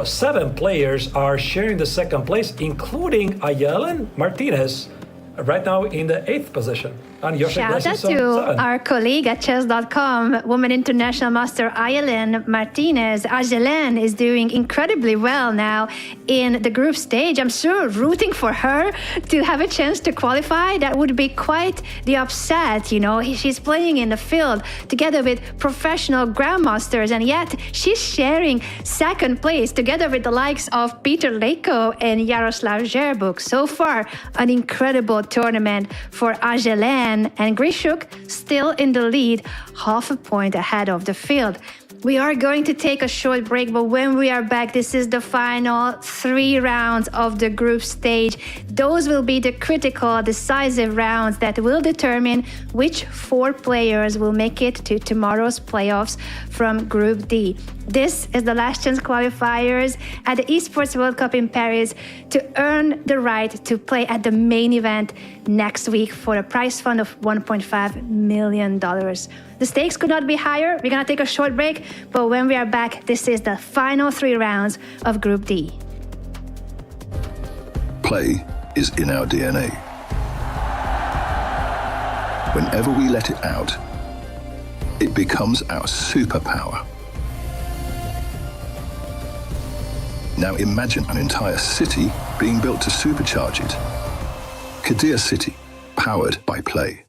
H: 7 players are sharing the second place, including Ayelen Martinez, right now in the 8th position. And your
G: Shout out to our colleague at chess.com, Women International Master Ayelen Martinez. Ayelen is doing incredibly well now in the group stage. I'm sure rooting for her to have a chance to qualify. That would be quite the upset, you know. She's playing in the field together with professional grandmasters, and yet she's sharing second place together with the likes of Peter Leko and Yaroslav Zherbuk. So far, an incredible tournament for Ayelen. And Grishuk still in the lead, half a point ahead of the field. We are going to take a short break, but when we are back, this is the final 3 rounds of the group stage. Those will be the critical, decisive rounds that will determine which 4 players will make it to tomorrow's playoffs from Group D. This is the last chance qualifiers at the Esports World Cup in Paris to earn the right to play at the main event next week for a prize fund of $1.5 million. The stakes could not be higher. We're going to take a short break, but when we are back, this is the final 3 rounds of Group D.
E: Play is in our DNA. Whenever we let it out, it becomes our superpower. Now imagine an entire city being built to supercharge it. Kadir City, powered by play.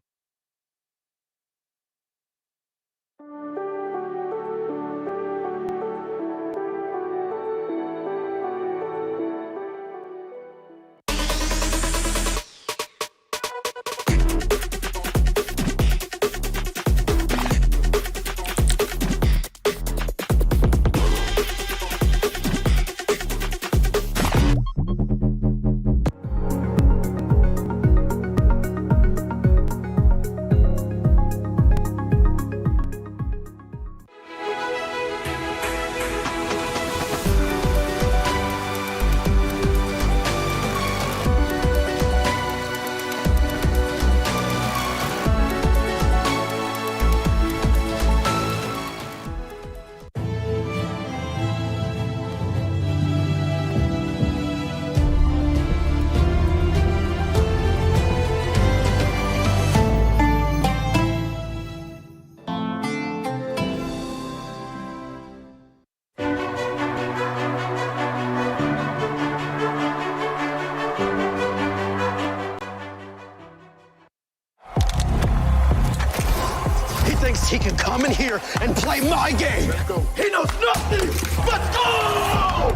A: He can come in here and play my game. He knows nothing but go!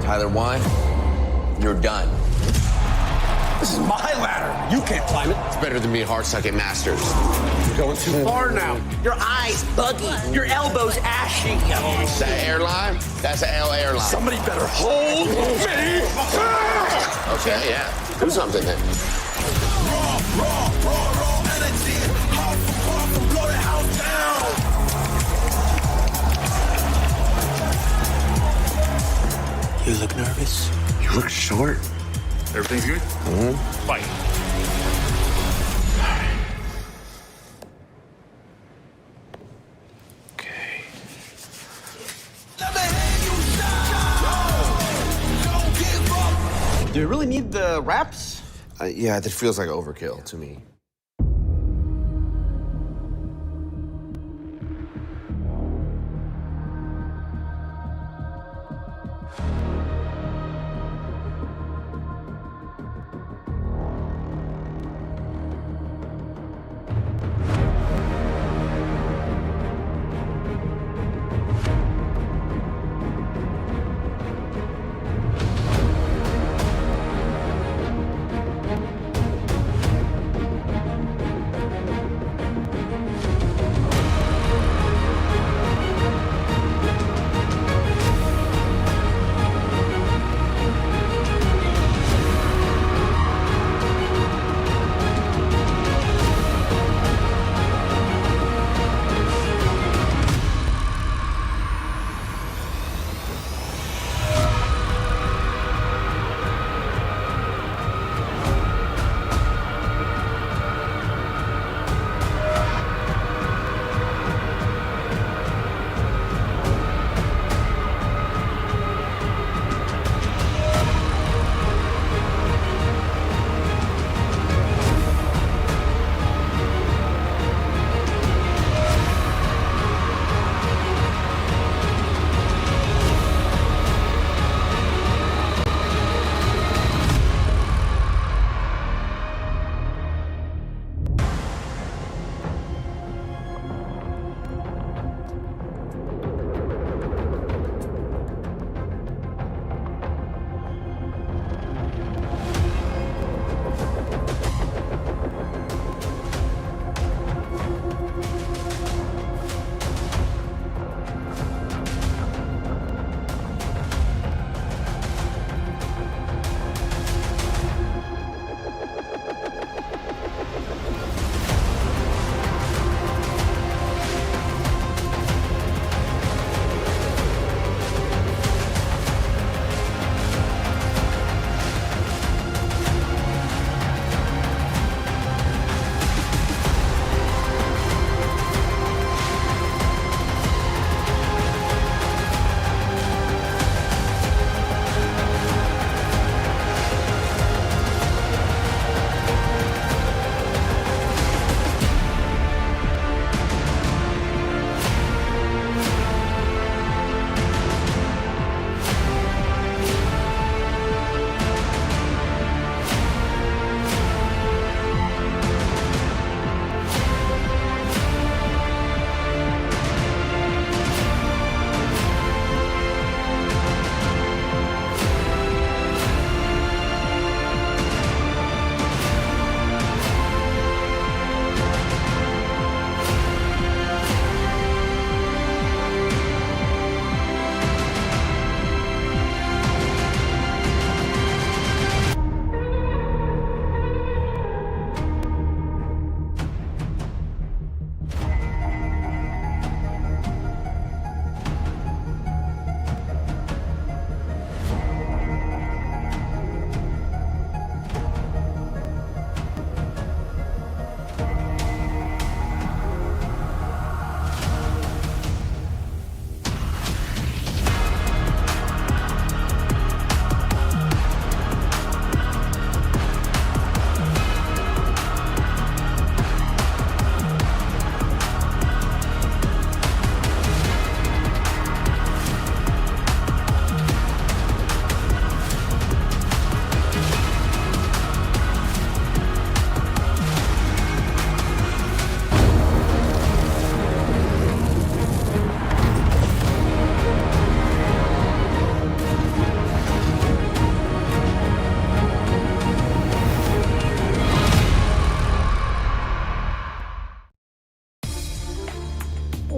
B: Tyler Wine, you're done.
A: This is my ladder. You can't climb it.
B: It's better than being hard-sucking masters.
A: You're going too far now.
D: Your eyes buggy. Your elbows ashy.
B: That airline? That's an L airline.
A: Somebody better hold me.
B: Okay, yeah. Do something then.
A: Raw energy. Hard from blow the house down.
B: You look nervous.
C: You look short.
J: Everything's good?
C: Mm-hmm.
J: Fight.
F: Do you really need the wraps?
C: Yeah, that feels like overkill to me.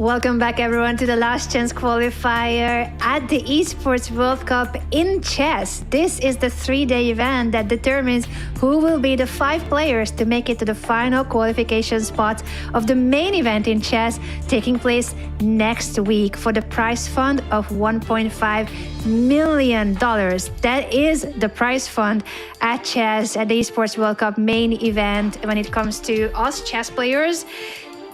G: Welcome back, everyone, to the last chance qualifier at the Esports World Cup in chess. This is the 3-day event that determines who will be the 5 players to make it to the final qualification spots of the main event in chess, taking place next week for the prize fund of $1.5 million. That is the prize fund at chess at the Esports World Cup main event. When it comes to us chess players,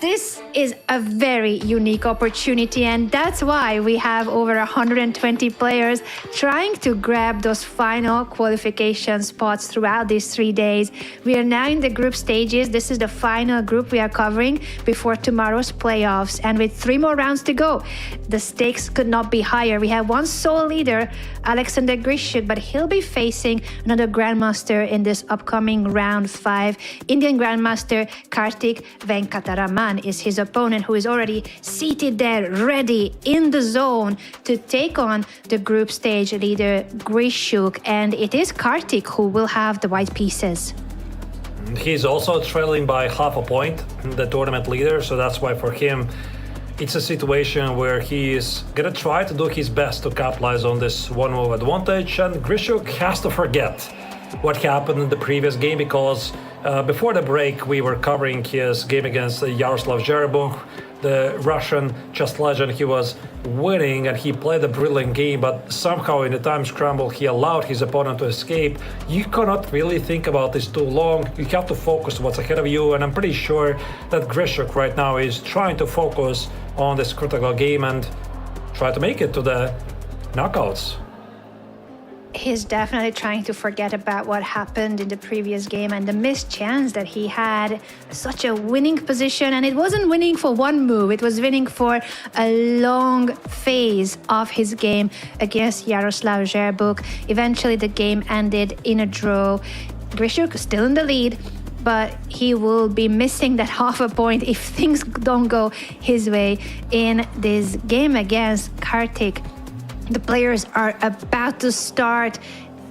G: this is a very unique opportunity, and that's why we have over 120 players trying to grab those final qualification spots throughout these 3 days. We are now in the group stages. This is the final group we are covering before tomorrow's playoffs, and with 3 more rounds to go, the stakes could not be higher. We have one sole leader, Alexander Grishuk, but he'll be facing another grandmaster in this upcoming round 5. Indian grandmaster Kartik Venkataraman is his opponent, who is already seated there, ready in the zone to take on the group stage leader Grishuk, and it is Kartik who will have the white pieces.
H: He's also trailing by half a point, the tournament leader, so that's why for him it's a situation where he is gonna try to do his best to capitalize on this one move advantage, and Grishuk has to forget what happened in the previous game, because before the break we were covering his game against Yaroslav Zherebuk, the Russian chess legend. He was winning and he played a brilliant game, but somehow in the time scramble he allowed his opponent to escape. You cannot really think about this too long. You have to focus what's ahead of you, and I'm pretty sure that Grishuk right now is trying to focus on this critical game and try to make it to the knockouts.
G: He's definitely trying to forget about what happened in the previous game and the missed chance that he had. Such a winning position, and it wasn't winning for one move, it was winning for a long phase of his game against Yaroslav Zherebuk. Eventually the game ended in a draw. Grishuk still in the lead, but he will be missing that half a point if things don't go his way in this game against Kartik. The players are about to start,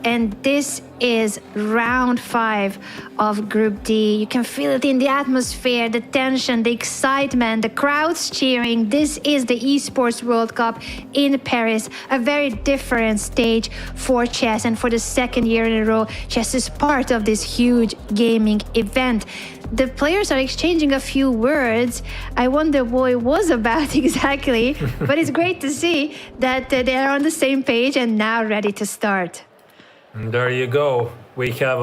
G: and this is round 5 of Group D. You can feel it in the atmosphere, the tension, the excitement, the crowds cheering. This is the Esports World Cup in Paris, a very different stage for chess, and for the second year in a row, chess is part of this huge gaming event. The players are exchanging a few words. I wonder what it was about exactly, but it's great to see that they are on the same page and now ready to start.
H: There you go. We have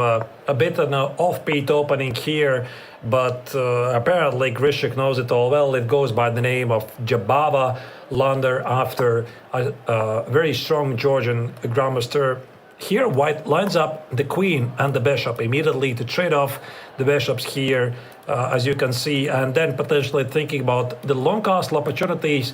H: a bit of an offbeat opening here, but apparently Grishuk knows it all well. It goes by the name of Jabava Lander after a very strong Georgian grandmaster. Here white lines up the queen and the bishop immediately to trade off the bishops here, as you can see, and then potentially thinking about the long castle opportunities.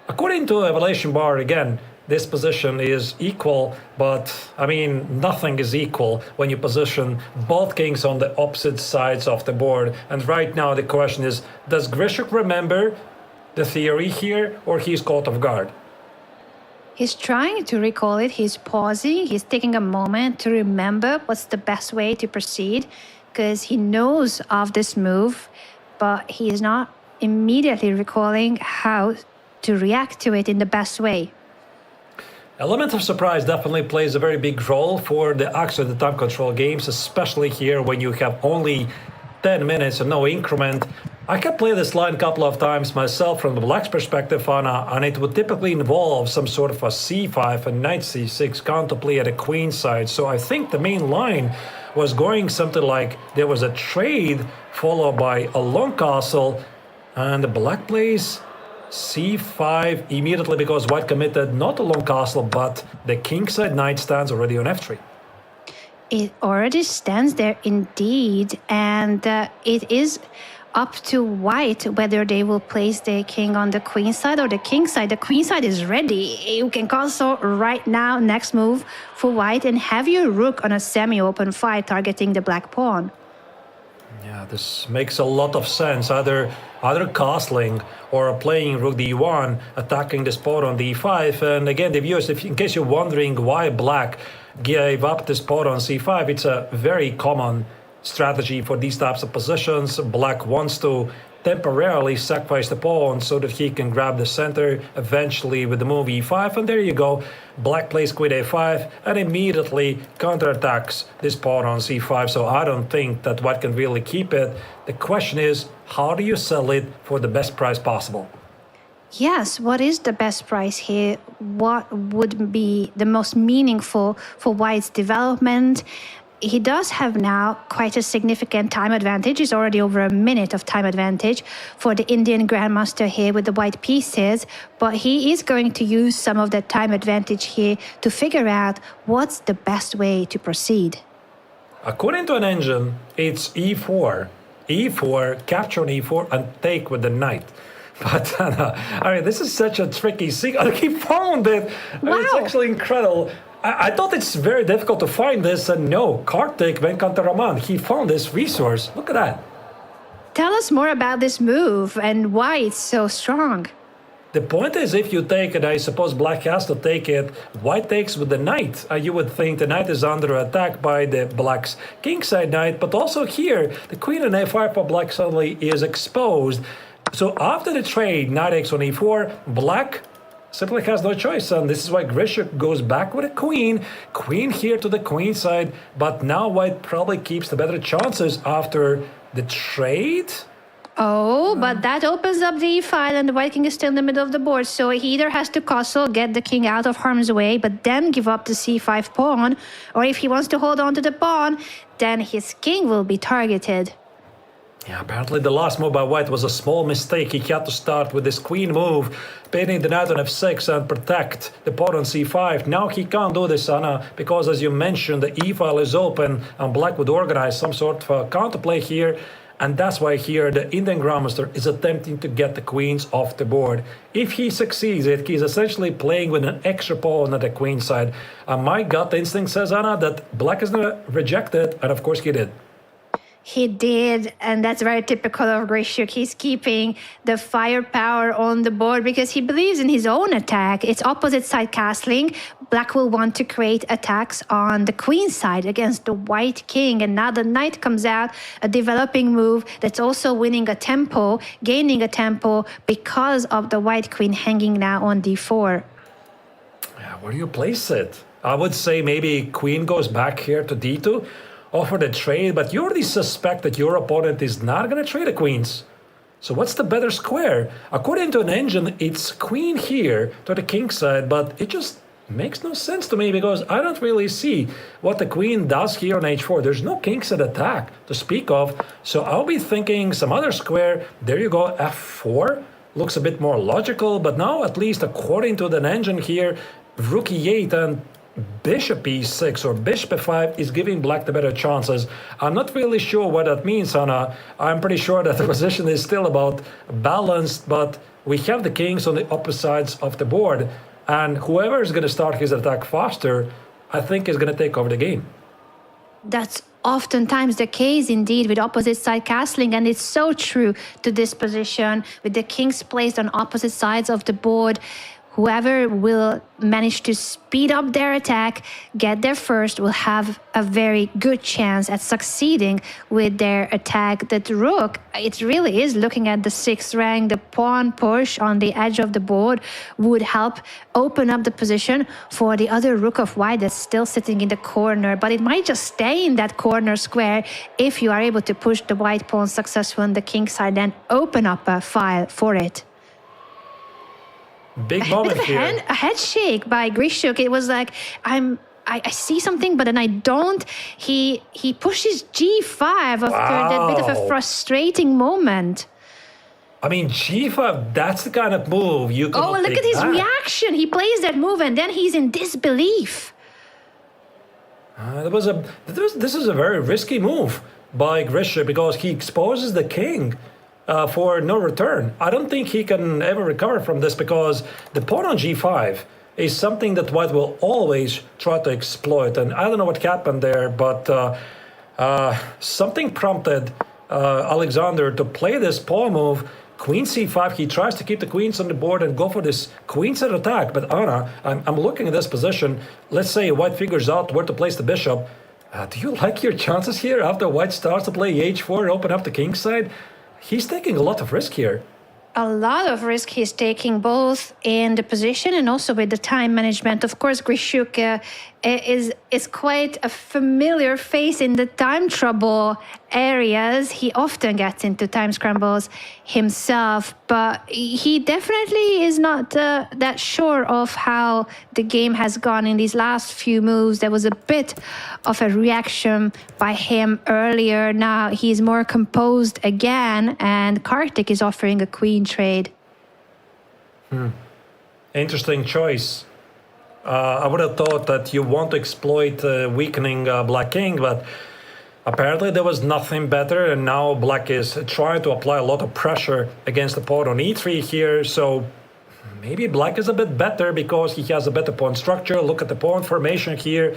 H: According to Evaluation Bar, again, this position is equal, but I mean, nothing is equal when you position both kings on the opposite sides of the board. And right now the question is, does Grishuk remember the theory here, or he's caught off guard?
G: He's trying to recall it, he's pausing, he's taking a moment to remember what's the best way to proceed, because he knows of this move, but he is not immediately recalling how to react to it in the best way.
H: Element of surprise definitely plays a very big role for the action the time control games, especially here when you have only 10 minutes and no increment. I can play this line a couple of times myself from the black's perspective, Anna, and it would typically involve some sort of a c5 and knight c6 counterplay at the queen side. So I think the main line was going something like there was a trade followed by a long castle, and the black plays c5 immediately because white committed not a long castle, but the kingside knight stands already on f3.
G: It already stands there indeed, and it is up to white whether they will place the king on the queen side or the king side. The queen side is ready. You can castle right now, next move for white, and have your rook on a semi-open fight targeting the black pawn.
H: Yeah, this makes a lot of sense. Either castling or playing rook d1, attacking the spot on d5. And again, the viewers, in case you're wondering why black gave up the spot on c5, it's a very common strategy for these types of positions. Black wants to temporarily sacrifice the pawn so that he can grab the center eventually with the move e5, and there you go. Black plays queen a5 and immediately counterattacks this pawn on c5, so I don't think that white can really keep it. The question is, how do you sell it for the best price possible?
G: Yes, what is the best price here? What would be the most meaningful for white's development? He does have now quite a significant time advantage. It's already over a minute of time advantage for the Indian Grandmaster here with the white pieces. But he is going to use some of that time advantage here to figure out what's the best way to proceed.
H: According to an engine, it's e4. E4, capture on e4, and take with the knight. But I mean, this is such a tricky sequence. He found it.
G: Wow.
H: It's actually incredible. I thought it's very difficult to find this, and no, Kartik Venkataraman, he found this resource. Look at that.
G: Tell us more about this move and why it's so strong.
H: The point is, if you take it, I suppose black has to take it. White takes with the knight. You would think the knight is under attack by the black's kingside knight, but also here, the queen and a5 for black suddenly is exposed. So after the trade, knight takes on e4, black simply has no choice, and this is why Grisha goes back with a queen. Queen here to the queen side, but now white probably keeps the better chances after the trade.
G: Oh, but that opens up the e-file, and the white king is still in the middle of the board, so he either has to castle, get the king out of harm's way, but then give up the c5 pawn, or if he wants to hold on to the pawn, then his king will be targeted.
H: Yeah, apparently the last move by white was a small mistake. He had to start with this queen move, pinning the knight on f6 and protect the pawn on c5. Now he can't do this, Anna, because as you mentioned, the e-file is open and black would organize some sort of counterplay here. And that's why here the Indian Grandmaster is attempting to get the queens off the board. If he succeeds it, he's essentially playing with an extra pawn at the queen side. And my gut instinct says, Anna, that black is going to reject it, and of course he did.
G: He did, and that's very typical of Grishuk. He's keeping the firepower on the board because he believes in his own attack. It's opposite side castling. Black will want to create attacks on the queen side against the white king, and now the knight comes out, a developing move that's also winning a tempo, gaining a tempo because of the white queen hanging now on d4.
H: Yeah, where do you place it? I would say maybe queen goes back here to d2. Offer the trade, but you already suspect that your opponent is not going to trade the queens. So what's the better square? According to an engine, it's queen here to the king side, but it just makes no sense to me because I don't really see what the queen does here on h4. There's no kingside attack to speak of, so I'll be thinking some other square. There you go, f4. Looks a bit more logical, but now at least according to the engine here, rook e8 and bishop e6 or bishop f5 is giving black the better chances. I'm not really sure what that means, Anna. I'm pretty sure that the position is still about balanced, but we have the kings on the opposite sides of the board, and whoever is going to start his attack faster, I think is going to take over the game.
G: That's oftentimes the case indeed with opposite side castling, and it's so true to this position with the kings placed on opposite sides of the board. Whoever will manage to speed up their attack, get there first, will have a very good chance at succeeding with their attack. That rook, it really is looking at the sixth rank. The pawn push on the edge of the board would help open up the position for the other rook of white that's still sitting in the corner. But it might just stay in that corner square if you are able to push the white pawn successfully on the king side, then open up a file for it.
H: Big moment here.
G: A head shake by Grishuk. It was like, I see something, but then I don't. He pushes g5 after that bit of a frustrating moment.
H: I mean, g5, that's the kind of move you can.
G: Oh, look at his reaction. He plays that move and then he's in disbelief.
H: This is a very risky move by Grishuk because he exposes the king. For no return. I don't think he can ever recover from this because the pawn on g5 is something that white will always try to exploit. And I don't know what happened there, but something prompted Alexander to play this pawn move. Queen c5, he tries to keep the queens on the board and go for this queenside attack. But Anna, I'm looking at this position. Let's say white figures out where to place the bishop. Do you like your chances here after white starts to play h4 and open up the king side? he's taking a lot of risk here.
G: A lot of risk he's taking, both in the position and also with the time management. Of course, Grishuk is quite a familiar face in the time trouble areas. He often gets into time scrambles himself, but he definitely is not that sure of how the game has gone in these last few moves. There was a bit of a reaction by him earlier. Now he's more composed again, and Kartik is offering a queen trade.
H: Interesting choice. I would have thought that you want to exploit weakening Black King, but apparently there was nothing better, and now Black is trying to apply a lot of pressure against the pawn on e3 here, so maybe Black is a bit better because he has a better pawn structure. Look at the pawn formation here.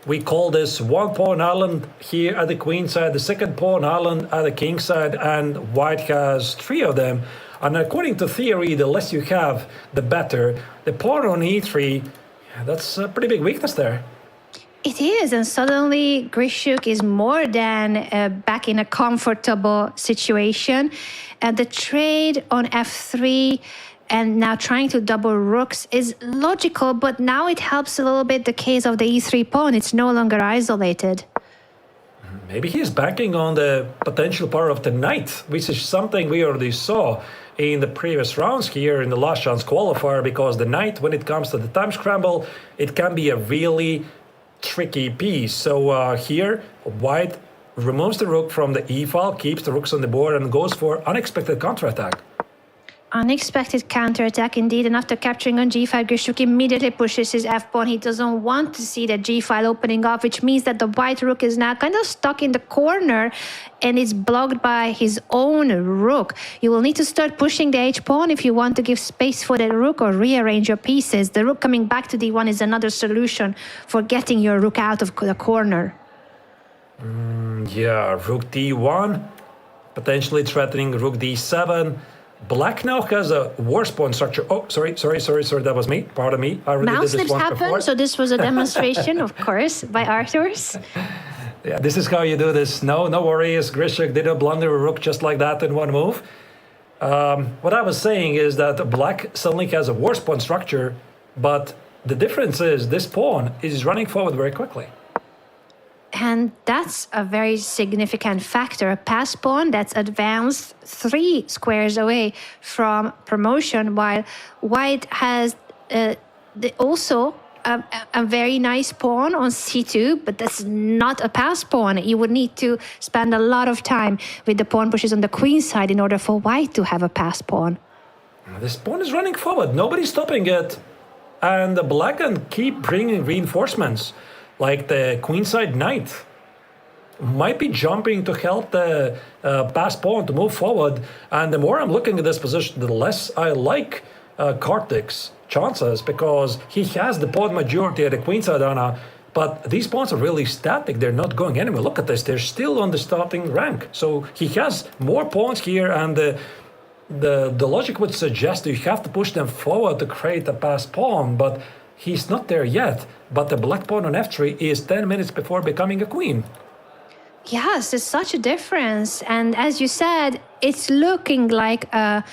H: We call this one pawn island here at the queen side, the second pawn island at the king side, and White has 3 of them. And according to theory, the less you have, the better. The pawn on e3, that's a pretty big weakness there.
G: It is, and suddenly Grishuk is more than back in a comfortable situation. And the trade on f3 and now trying to double rooks is logical, but now it helps a little bit the case of the e3 pawn. It's no longer isolated.
H: Maybe he's banking on the potential power of the knight, which is something we already saw in the previous rounds here in the last chance qualifier, because the knight, when it comes to the time scramble, it can be a really tricky piece. So here, White removes the rook from the e-file, keeps the rooks on the board, and goes for unexpected counterattack.
G: Unexpected counterattack indeed, and after capturing on g5, Grishuk immediately pushes his f-pawn. He doesn't want to see the g-file opening up, which means that the white rook is now kind of stuck in the corner and is blocked by his own rook. You will need to start pushing the h-pawn if you want to give space for the rook or rearrange your pieces. The rook coming back to d1 is another solution for getting your rook out of the corner.
H: Yeah, rook d1, potentially threatening rook d7. Black now has a worse pawn structure. Oh, sorry, that was me. Pardon me. I already
G: Mouse
H: did this
G: slips
H: once
G: happen,
H: before.
G: so this was a demonstration, of course, by Arthurs.
H: Yeah, this is how you do this. No worries. Grishuk did a blunder a rook just like that in one move. What I was saying is that Black suddenly has a worse pawn structure, but the difference is this pawn is running forward very quickly.
G: And that's a very significant factor. A pass pawn that's advanced 3 squares away from promotion, while White has also a very nice pawn on c2, but that's not a pass pawn. You would need to spend a lot of time with the pawn pushes on the queen side in order for White to have a pass pawn.
H: This pawn is running forward. Nobody's stopping it. And the Black can keep bringing reinforcements. Like the queenside knight might be jumping to help the pass pawn to move forward. And the more I'm looking at this position, the less I like Kartik's chances, because he has the pawn majority at the queenside Anna, but these pawns are really static. They're not going anywhere. Look at this. They're still on the starting rank. So he has more pawns here, and the logic would suggest that you have to push them forward to create a pass pawn, but he's not there yet. But the black pawn on f3 is 10 minutes before becoming a queen.
G: Yes, it's such a difference. And as you said, it's looking like a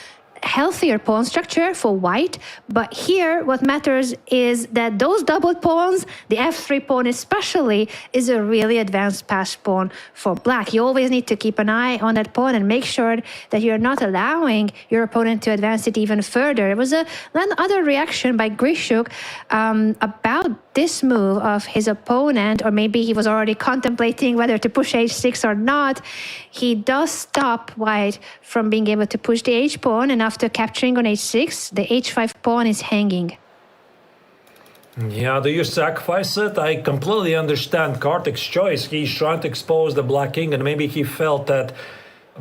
G: healthier pawn structure for White. But here, what matters is that those doubled pawns, the f3 pawn especially, is a really advanced pass pawn for Black. You always need to keep an eye on that pawn and make sure that you're not allowing your opponent to advance it even further. There was another reaction by Grishuk about this move of his opponent, or maybe he was already contemplating whether to push h6 or not. He does stop White from being able to push the h-pawn, and after capturing on h6, the h5 pawn is hanging.
H: Yeah, do you sacrifice it? I completely understand Kartik's choice. He's trying to expose the black king, and maybe he felt that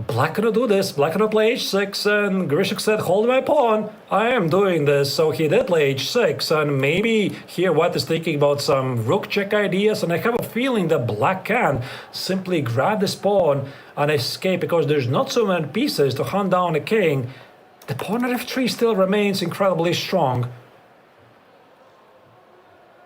H: Black cannot do this. Black cannot play h6, and Grishuk said, hold my pawn. I am doing this. So he did play h6, and maybe here White is thinking about some rook check ideas, and I have a feeling that Black can simply grab this pawn and escape, because there's not so many pieces to hunt down a king. The pawn at f3 still remains incredibly strong.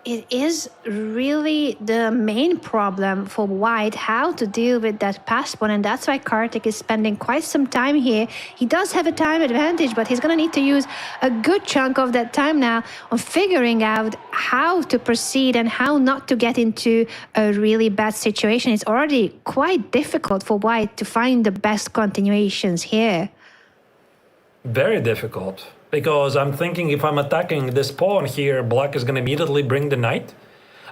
G: It is really the main problem for White, how to deal with that pass pawn, and that's why Kartik is spending quite some time here. He does have a time advantage, but he's going to need to use a good chunk of that time now on figuring out how to proceed and how not to get into a really bad situation. It's already quite difficult for White to find the best continuations here.
H: Very difficult. Because I'm thinking if I'm attacking this pawn here, Black is going to immediately bring the knight.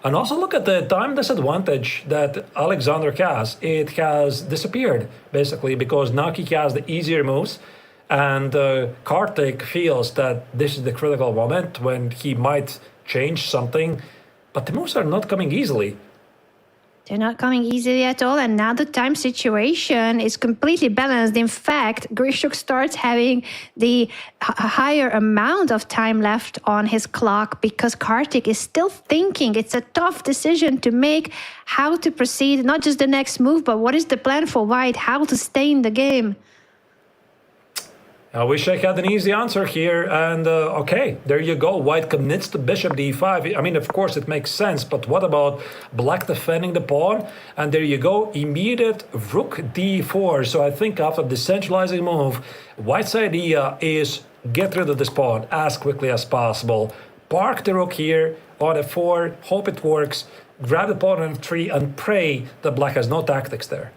H: And also look at the time disadvantage that Alexander has. It has disappeared, basically, because now he has the easier moves. And Kartik feels that this is the critical moment when he might change something. But the moves are not coming easily.
G: They're not coming easily at all, and now the time situation is completely balanced. In fact, Grishuk starts having the higher amount of time left on his clock because Kartik is still thinking. It's a tough decision to make how to proceed, not just the next move, but what is the plan for White, how to stay in the game.
H: I wish I had an easy answer here, and okay, there you go. White commits to bishop d5. I mean, of course, it makes sense, but what about Black defending the pawn? And there you go, immediate rook d4. So I think after the centralizing move, White's idea is get rid of this pawn as quickly as possible. Park the rook here on f4, hope it works, grab the pawn on f3, and pray that Black has no tactics there.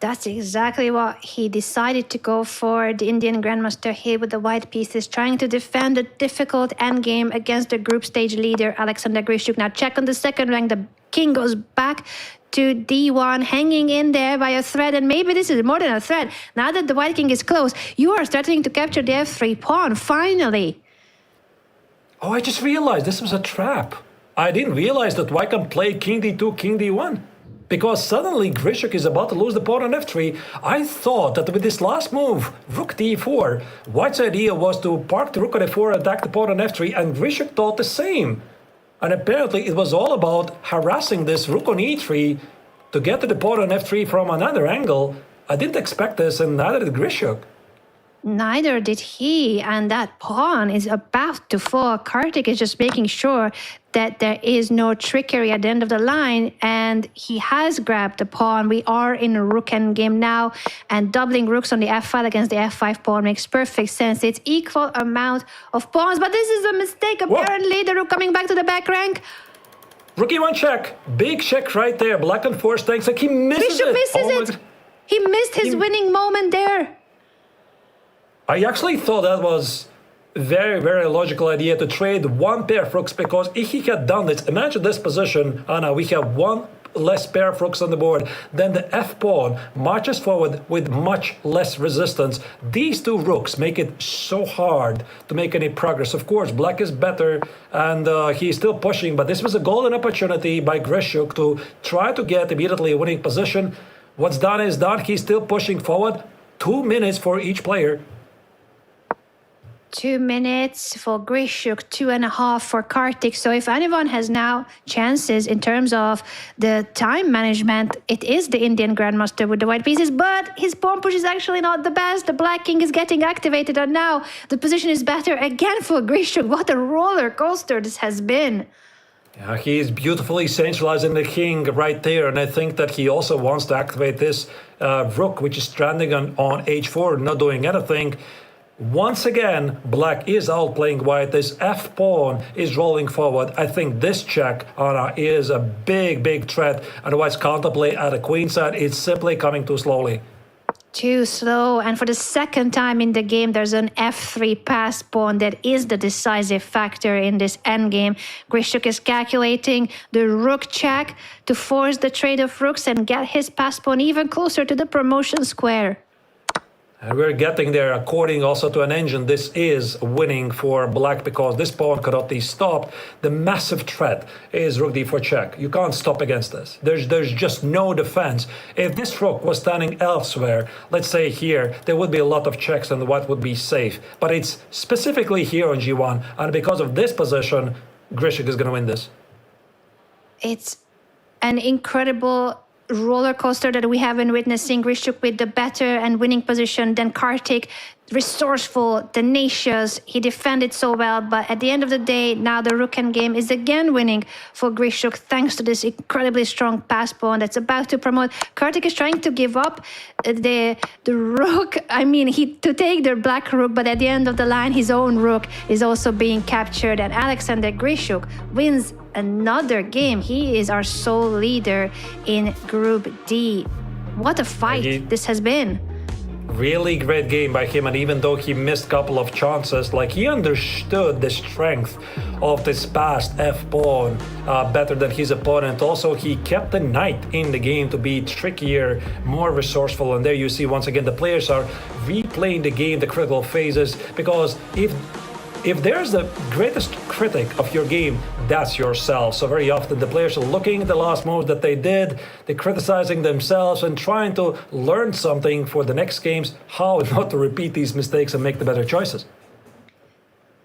G: That's exactly what he decided to go for. The Indian Grandmaster here with the white pieces, trying to defend a difficult endgame against the group stage leader, Alexander Grishuk. Now check on the second rank. The king goes back to d1, hanging in there by a thread. And maybe this is more than a thread. Now that the white king is close, you are starting to capture the f3 pawn, finally.
H: Oh, I just realized this was a trap. I didn't realize that white can play king d2, king d1. Because suddenly Grishuk is about to lose the pawn on f3. I thought that with this last move, rook d4, White's idea was to park the rook on f4, attack the pawn on f3, and Grishuk thought the same. And apparently it was all about harassing this rook on e3 to get to the pawn on f3 from another angle. I didn't expect this, and neither did Grishuk.
G: Neither did he, and that pawn is about to fall. Kartik is just making sure that there is no trickery at the end of the line, and he has grabbed the pawn. We are in a rook endgame now, and doubling rooks on the f file against the f5 pawn makes perfect sense. It's equal amount of pawns, but this is a mistake. Apparently, the rook coming back to the back rank.
H: Rook e1 check. Big check right there. Black on 4 stacks, like he misses
G: Bishop
H: it.
G: misses it. He missed his winning moment there.
H: I actually thought that was a very, very logical idea to trade one pair of rooks, because if he had done this, imagine this position, Anna, we have one less pair of rooks on the board, then the f-pawn marches forward with much less resistance. These two rooks make it so hard to make any progress. Of course, Black is better, and he's still pushing, but this was a golden opportunity by Grishuk to try to get immediately a winning position. What's done is done. He's still pushing forward. 2 minutes for each player.
G: 2 minutes for Grishuk, 2.5 for Kartik. So if anyone has now chances in terms of the time management, it is the Indian Grandmaster with the white pieces, but his pawn push is actually not the best. The black king is getting activated, and now the position is better again for Grishuk. What a roller coaster this has been.
H: Yeah, he's beautifully centralizing the king right there, and I think that he also wants to activate this rook, which is stranding on h4, not doing anything. Once again, Black is outplaying White. This f-pawn is rolling forward. I think this check, Anna, is a big, big threat. Otherwise, counterplay at the queenside is simply coming too slowly.
G: Too slow, and for the second time in the game, there's an f3 pass pawn that is the decisive factor in this endgame. Grishuk is calculating the rook check to force the trade of rooks and get his pass pawn even closer to the promotion square.
H: And we're getting there. According also to an engine, this is winning for Black because this pawn cannot be stopped. The massive threat is rook d4 check. You can't stop against this. There's just no defense. If this rook was standing elsewhere, let's say here, there would be a lot of checks and the white would be safe. But it's specifically here on g1, and because of this position, Grishuk is going to win this.
G: It's an incredible roller coaster that we have been witnessing. Grishuk with the better and winning position, then Kartik resourceful, tenacious. He defended so well, but at the end of the day, now the Rukn game is again winning for Grishuk thanks to this incredibly strong pass pawn that's about to promote. Kartik is trying to give up the rook. I mean, to take their black rook, but at the end of the line, his own rook is also being captured, and Alexander Grishuk wins another game. He is our sole leader in Group D. What a fight this has been.
H: Really great game by him, and even though he missed a couple of chances, like he understood the strength of this past f-pawn better than his opponent. Also, he kept the knight in the game to be trickier, more resourceful, and there you see once again the players are replaying the game, the critical phases, because if there's the greatest critic of your game, that's yourself. So very often the players are looking at the last moves that they did, they're criticizing themselves and trying to learn something for the next games, how not to repeat these mistakes and make the better choices.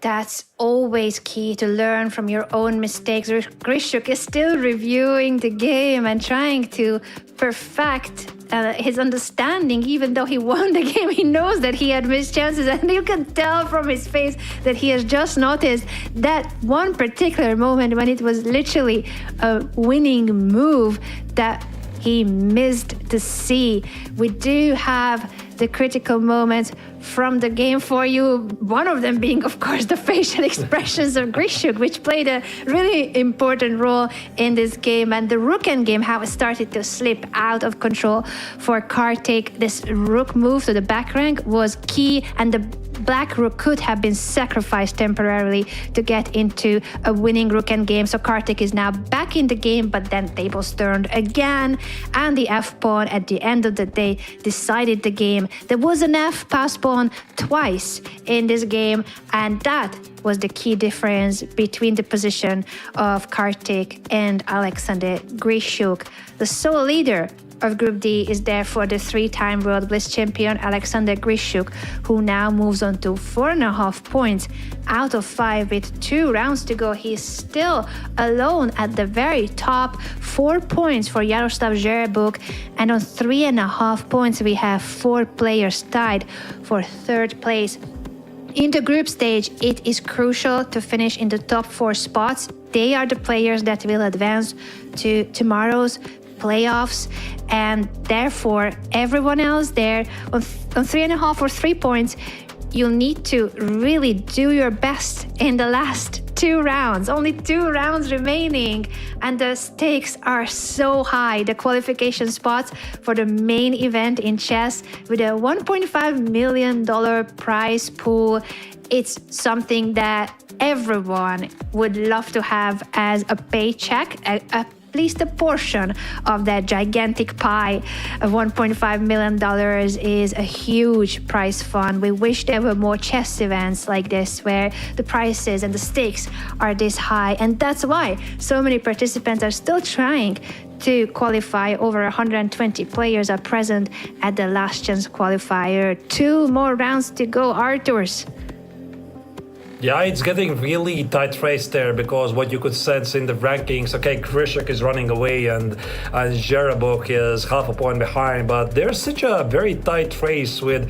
G: That's always key, to learn from your own mistakes. Grishuk is still reviewing the game and trying to perfect his understanding. Even though he won the game, he knows that he had missed chances, and you can tell from his face that he has just noticed that one particular moment when it was literally a winning move that he missed to see. We do have the critical moments from the game for you. One of them being, of course, the facial expressions of Grishuk, which played a really important role in this game. And the Rukn game, how it started to slip out of control for Kartik. This rook move to the back rank was key, and the black rook could have been sacrificed temporarily to get into a winning Rukn game. So Kartik is now back in the game, but then tables turned again, and the f-pawn at the end of the day decided the game. There was an f-pass pawn twice in this game, and that was the key difference between the position of Kartik and Alexander Grishuk. The sole leader of Group D is therefore the three-time World Blitz champion Alexander Grishuk, who now moves on to 4.5 points out of 5 with 2 rounds to go. He's still alone at the very top. 4 points for Yaroslav Zherebuk, and on 3.5 points we have 4 players tied for third place. In the group stage, it is crucial to finish in the top 4 spots. They are the players that will advance to tomorrow's playoffs, and therefore everyone else there on 3.5 or 3 points, you'll need to really do your best in the last 2 rounds. Only 2 rounds remaining, and the stakes are so high. The qualification spots for the main event in chess with a $1.5 million prize pool, it's something that everyone would love to have as a paycheck, at least a portion of that gigantic pie of $1.5 million is a huge prize fund. We wish there were more chess events like this where the prizes and the stakes are this high, and that's why so many participants are still trying to qualify. Over 120 players are present at the last chance qualifier. 2 more rounds to go, Arturs.
H: Yeah, it's getting really tight race there, because what you could sense in the rankings, okay, Grishuk is running away and Zherebuk is half a point behind, but there's such a very tight race with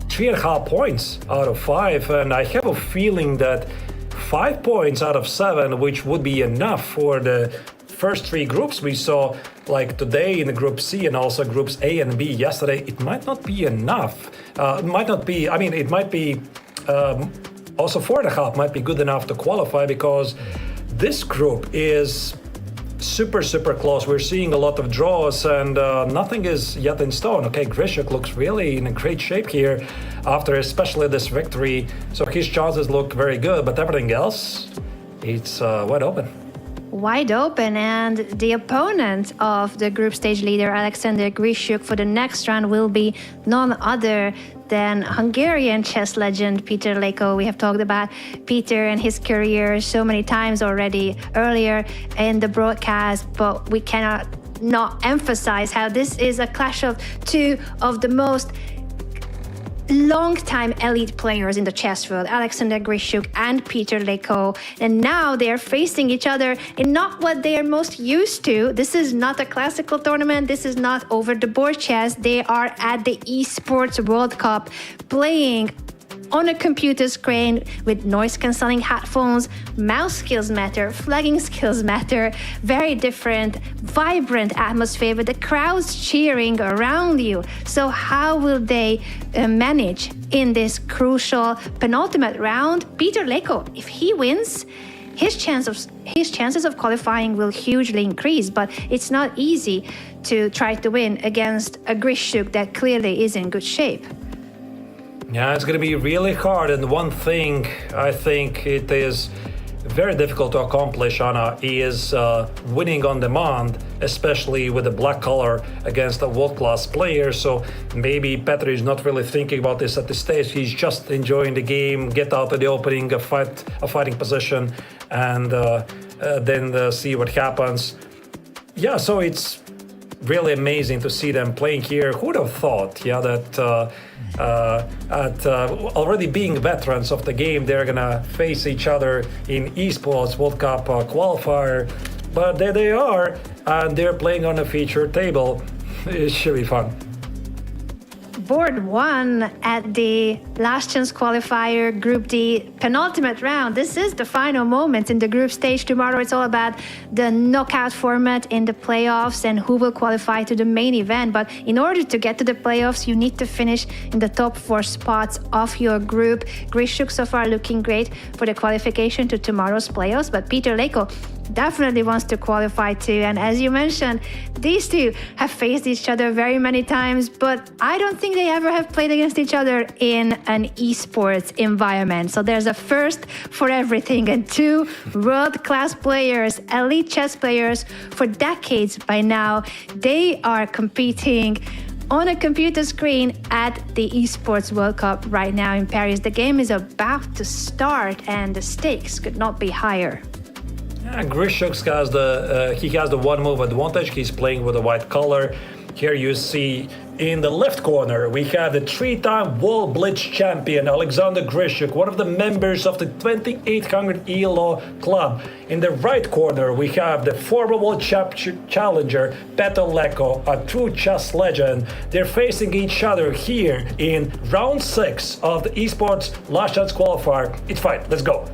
H: 3.5 points out of 5, and I have a feeling that 5 points out of 7, which would be enough for the first 3 groups we saw, like today in the Group C and also Groups A and B yesterday, it might not be enough. It might be also 4.5 might be good enough to qualify, because this group is super close. We're seeing a lot of draws, and nothing is yet in stone. Okay, Grishuk looks really in a great shape here after especially this victory, so his chances look very good, but everything else, it's wide open.
G: Wide open, and the opponent of the group stage leader Alexander Grishuk for the next round will be none other than Hungarian chess legend Peter Leko. We have talked about Peter and his career so many times already earlier in the broadcast, but we cannot not emphasize how this is a clash of 2 of the most long-time elite players in the chess world, Alexander Grishuk and Peter Leko, and now they're facing each other in not what they are most used to. This is not a classical tournament. This is not over-the-board chess. They are at the Esports World Cup, playing on a computer screen with noise cancelling headphones. Mouse skills matter, flagging skills matter. Very different, vibrant atmosphere with the crowds cheering around you. So how will they manage in this crucial penultimate round? Peter Leko, if he wins, his chances of qualifying will hugely increase, but it's not easy to try to win against a Grishuk that clearly is in good shape.
H: Yeah, it's going to be really hard, and one thing I think it is very difficult to accomplish, Anna, is winning on demand, especially with the black color against a world-class player. So maybe Petr is not really thinking about this at this stage. He's just enjoying the game, get out of the opening, a fighting position, and then see what happens. Yeah, so it's really amazing to see them playing here. Who would have thought, that already being veterans of the game, they're gonna face each other in Esports World Cup qualifier. But there they are, and they're playing on a feature table. It should be fun.
G: Board 1 at the last chance qualifier, Group D, penultimate round. This is the final moment in the group stage. Tomorrow it's all about the knockout format in the playoffs and who will qualify to the main event. But in order to get to the playoffs, you need to finish in the top 4 spots of your group. Grishuk so far looking great for the qualification to tomorrow's playoffs, but Peter Leko definitely wants to qualify too. And as you mentioned, these two have faced each other very many times, but I don't think they ever have played against each other in an esports environment. So there's a first for everything, and two world-class players, elite chess players for decades by now. They are competing on a computer screen at the Esports World Cup right now in Paris. The game is about to start and the stakes could not be higher.
H: Grishuk has the one move advantage. He's playing with a white color. Here you see in the left corner we have the 3-time World Blitz champion Alexander Grishuk, one of the members of the 2800 ELO club. In the right corner we have the former world challenger Petr Leko, a true chess legend. They're facing each other here in round 6 of the Esports Last Chance qualifier. It's fine. Let's go.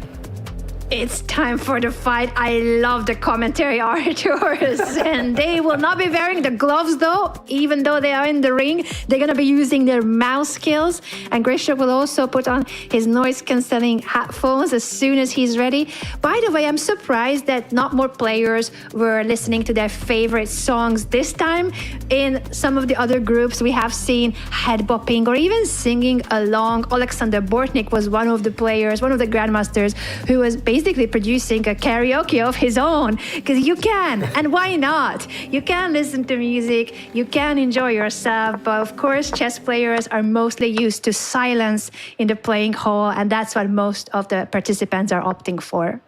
G: It's time for the fight. I love the commentary archers. And they will not be wearing the gloves though, even though they are in the ring. They're going to be using their mouse skills. And Grishuk will also put on his noise cancelling headphones as soon as he's ready. By the way, I'm surprised that not more players were listening to their favorite songs this time. In some of the other groups, we have seen head bopping or even singing along. Alexander Bortnik was one of the players, one of the grandmasters, who was basically producing a karaoke of his own, because you can, and why not? You can listen to music, you can enjoy yourself, but of course chess players are mostly used to silence in the playing hall, and that's what most of the participants are opting for.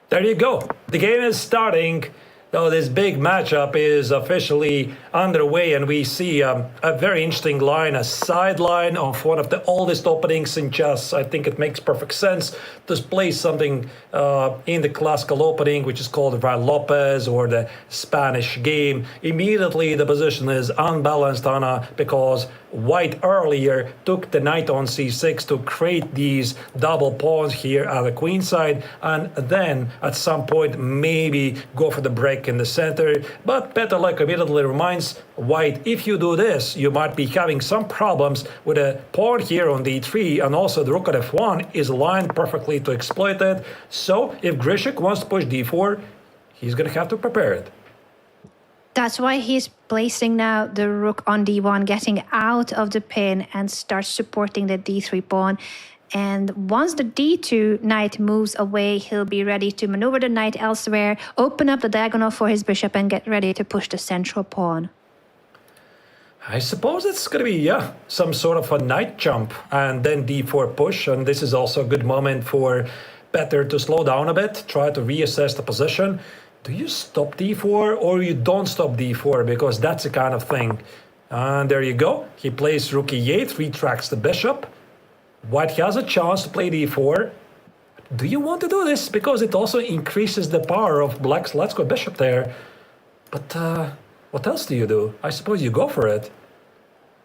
H: There you go. The game is starting. So this big matchup is officially underway, and we see a very interesting line, a sideline of one of the oldest openings in chess. I think it makes perfect sense to play something in the classical opening, which is called Val Lopez or the Spanish game. Immediately the position is unbalanced, Anna, because white earlier took the knight on c6 to create these double pawns here at the queen side, and then at some point maybe go for the break in the center. But Petr Leko immediately reminds white, if you do this, you might be having some problems with a pawn here on d3, and also the rook at f1 is aligned perfectly to exploit it. So if Grishuk wants to push d4, he's going to have to prepare it.
G: That's why he's placing now the rook on d1, getting out of the pin and starts supporting the d3 pawn. And once the d2 knight moves away, he'll be ready to maneuver the knight elsewhere, open up the diagonal for his bishop, and get ready to push the central pawn.
H: I suppose it's going to be, some sort of a knight jump and then d4 push. And this is also a good moment for Petr to slow down a bit, try to reassess the position. Do you stop d4 or you don't stop d4? Because that's the kind of thing. And there you go. He plays rook e8, retracts the bishop. White has a chance to play d4. Do you want to do this? Because it also increases the power of black's let's go bishop there. But what else do you do? I suppose you go for it.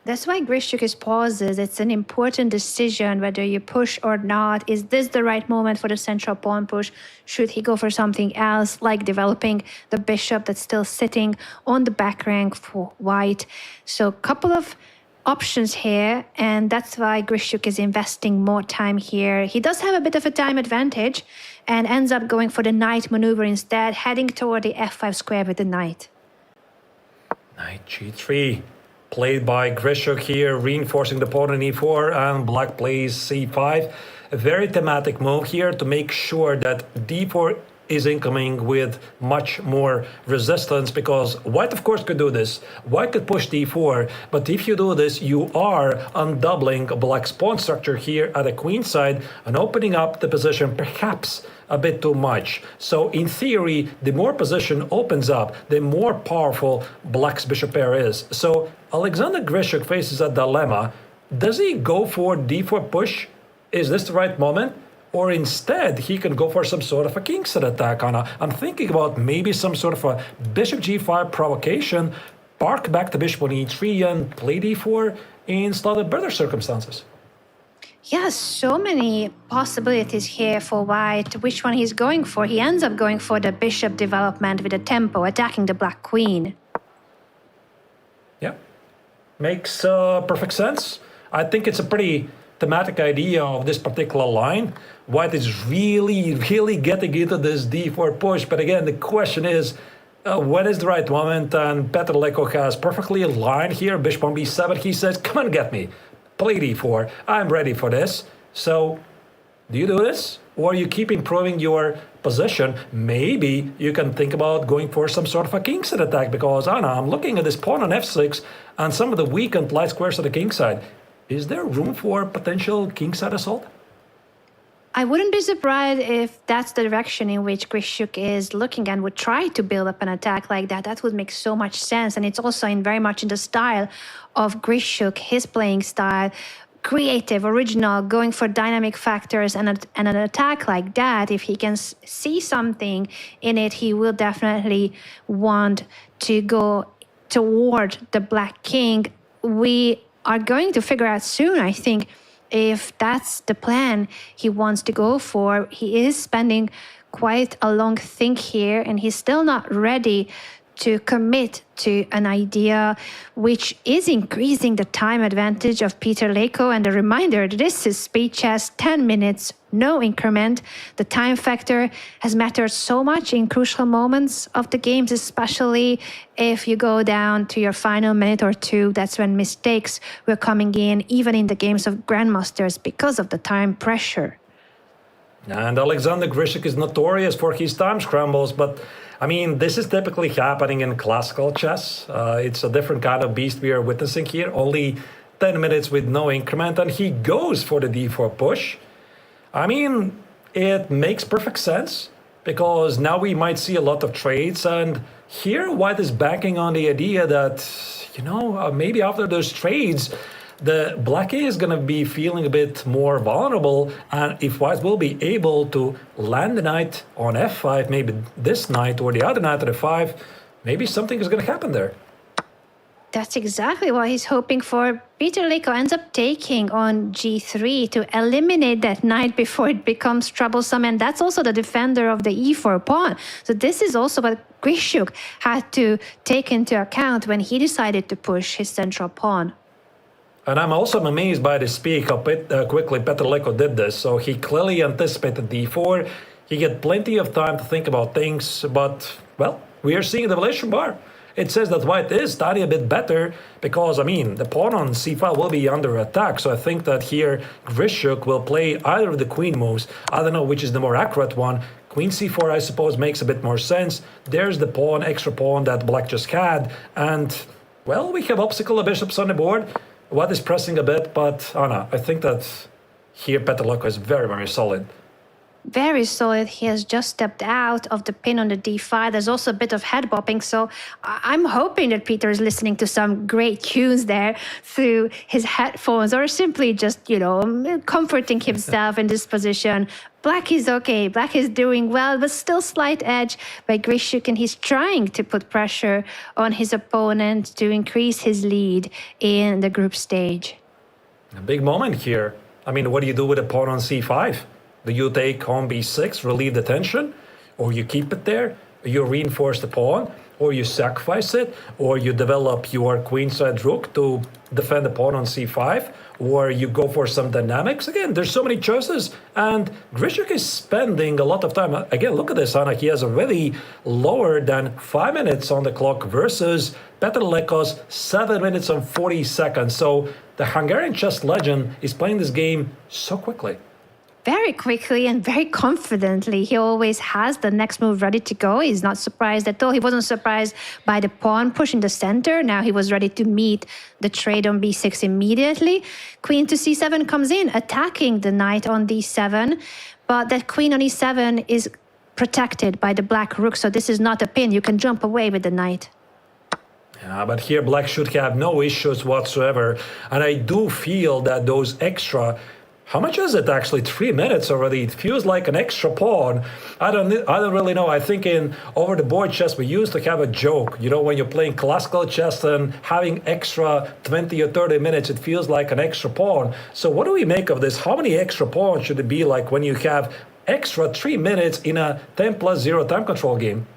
G: That's why Grishuk pauses. It's an important decision whether you push or not. Is this the right moment for the central pawn push? Should he go for something else, like developing the bishop that's still sitting on the back rank for white? So a couple of options here, and that's why Grishuk is investing more time here. He does have a bit of a time advantage and ends up going for the knight maneuver instead, heading toward the f5 square with the knight.
H: Knight g3. Played by Grishuk here, reinforcing the pawn on e4, and black plays c5. A very thematic move here to make sure that d4 is incoming with much more resistance, because white, of course, could do this. White could push d4, but if you do this, you are undoubling black's pawn structure here at the queen side and opening up the position perhaps a bit too much. So in theory, the more position opens up, the more powerful black's bishop pair is. So Alexander Grishuk faces a dilemma. Does he go for d4 push? Is this the right moment? Or instead, he can go for some sort of a kingside attack. I'm thinking about maybe some sort of a bishop g5 provocation, park back the bishop on e3 and play d4 in slightly better circumstances.
G: Yeah, so many possibilities here for white. Which one he's going for? He ends up going for the bishop development with the tempo, attacking the black queen.
H: Yeah, makes perfect sense. I think it's a pretty thematic idea of this particular line. White is really getting into this d4 push, but again, the question is, when is the right moment? And Petr Leko has perfectly aligned here, bishop on b7. He says, come on, get me. Play d4. I'm ready for this. So, do you do this? Or you keep improving your position? Maybe you can think about going for some sort of a kingside attack, because I'm looking at this pawn on f6 and some of the weakened light squares to the kingside. Is there room for potential kingside assault?
G: I wouldn't be surprised if that's the direction in which Grishuk is looking and would try to build up an attack like that. That would make so much sense. And it's also very much in the style of Grishuk, his playing style. Creative, original, going for dynamic factors, and an attack like that, if he can see something in it, he will definitely want to go toward the black king. We are going to figure out soon, I think, if that's the plan he wants to go for. He is spending quite a long think here, and he's still not ready to commit to an idea which is increasing the time advantage of Petr Leko. And a reminder, this is speed chess, 10 minutes, no increment. The time factor has mattered so much in crucial moments of the games, especially if you go down to your final minute or two. That's when mistakes were coming in, even in the games of Grandmasters, because of the time pressure.
H: And Alexander Grishuk is notorious for his time scrambles, but I mean, this is typically happening in classical chess. It's a different kind of beast we are witnessing here. Only 10 minutes with no increment, and he goes for the d4 push. I mean, it makes perfect sense, because now we might see a lot of trades, and here white is banking on the idea that, maybe after those trades, the black is going to be feeling a bit more vulnerable, and if white will be able to land the knight on f5, maybe this knight or the other knight at f5, maybe something is going to happen there.
G: That's exactly what he's hoping for. Petr Leko ends up taking on g3 to eliminate that knight before it becomes troublesome, and that's also the defender of the e4 pawn. So this is also what Grishuk had to take into account when he decided to push his central pawn.
H: And I'm also amazed by the speed how quickly Petr Leko did this. So he clearly anticipated d4. He had plenty of time to think about things, but, well, we are seeing the evaluation bar. It says that white is tiny a bit better because, the pawn on c5 will be under attack. So I think that here Grishuk will play either of the queen moves. I don't know which is the more accurate one. Queen c4, I suppose, makes a bit more sense. There's the pawn, extra pawn that black just had. And, well, we have obstacle bishops on the board. White is pressing a bit, but I think that here Petr Leko is very, very solid.
G: Very solid. He has just stepped out of the pin on the D5. There's also a bit of head bopping. So I'm hoping that Peter is listening to some great tunes there through his headphones, or simply just, comforting himself in this position. Black is okay. Black is doing well, but still slight edge by Grishuk, and he's trying to put pressure on his opponent to increase his lead in the group stage.
H: A big moment here. I mean, what do you do with a pawn on c5? Do you take on b6, relieve the tension, or you keep it there, or you reinforce the pawn, or you sacrifice it, or you develop your queenside rook to defend the pawn on c5, or you go for some dynamics? Again, there's so many choices, and Grishuk is spending a lot of time. Again, look at this, Anna. He has already lower than 5 minutes on the clock versus Petr Leko's 7 minutes and 40 seconds. So the Hungarian chess legend is playing this game so quickly.
G: Very quickly and very confidently. He always has the next move ready to go. He's not surprised at all. He wasn't surprised by the pawn push in the center. Now he was ready to meet the trade on b6 immediately. Queen to c7 comes in, attacking the knight on d7. But that queen on e7 is protected by the black rook. So this is not a pin. You can jump away with the knight.
H: Yeah, but here black should have no issues whatsoever. And I do feel that those extra... How much is it actually? 3 minutes already. It feels like an extra pawn. I don't really know. I think in over the board chess we used to have a joke. When you're playing classical chess and having extra 20 or 30 minutes, it feels like an extra pawn. So what do we make of this? How many extra pawns should it be like when you have extra 3 minutes in a 10+0 time control game?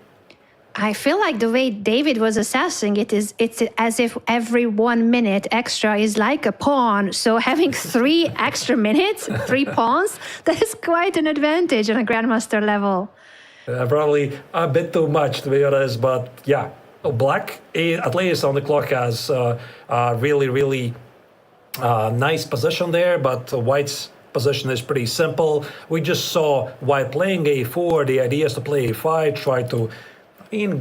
G: I feel like the way David was assessing it's as if every 1 minute extra is like a pawn. So having 3 extra minutes, 3 pawns, that is quite an advantage on a grandmaster level.
H: Probably a bit too much, to be honest. But yeah, black, at least on the clock, has really, really nice position there. But white's position is pretty simple. We just saw white playing a4. The idea is to play a5, try to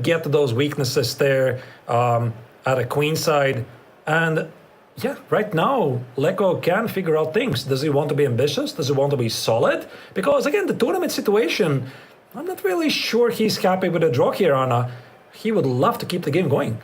H: get those weaknesses there at a queen side. And yeah, right now Leko can figure out things. Does he want to be ambitious? Does he want to be solid? Because again, the tournament situation, I'm not really sure he's happy with a draw here, Anna. He would love to keep the game going.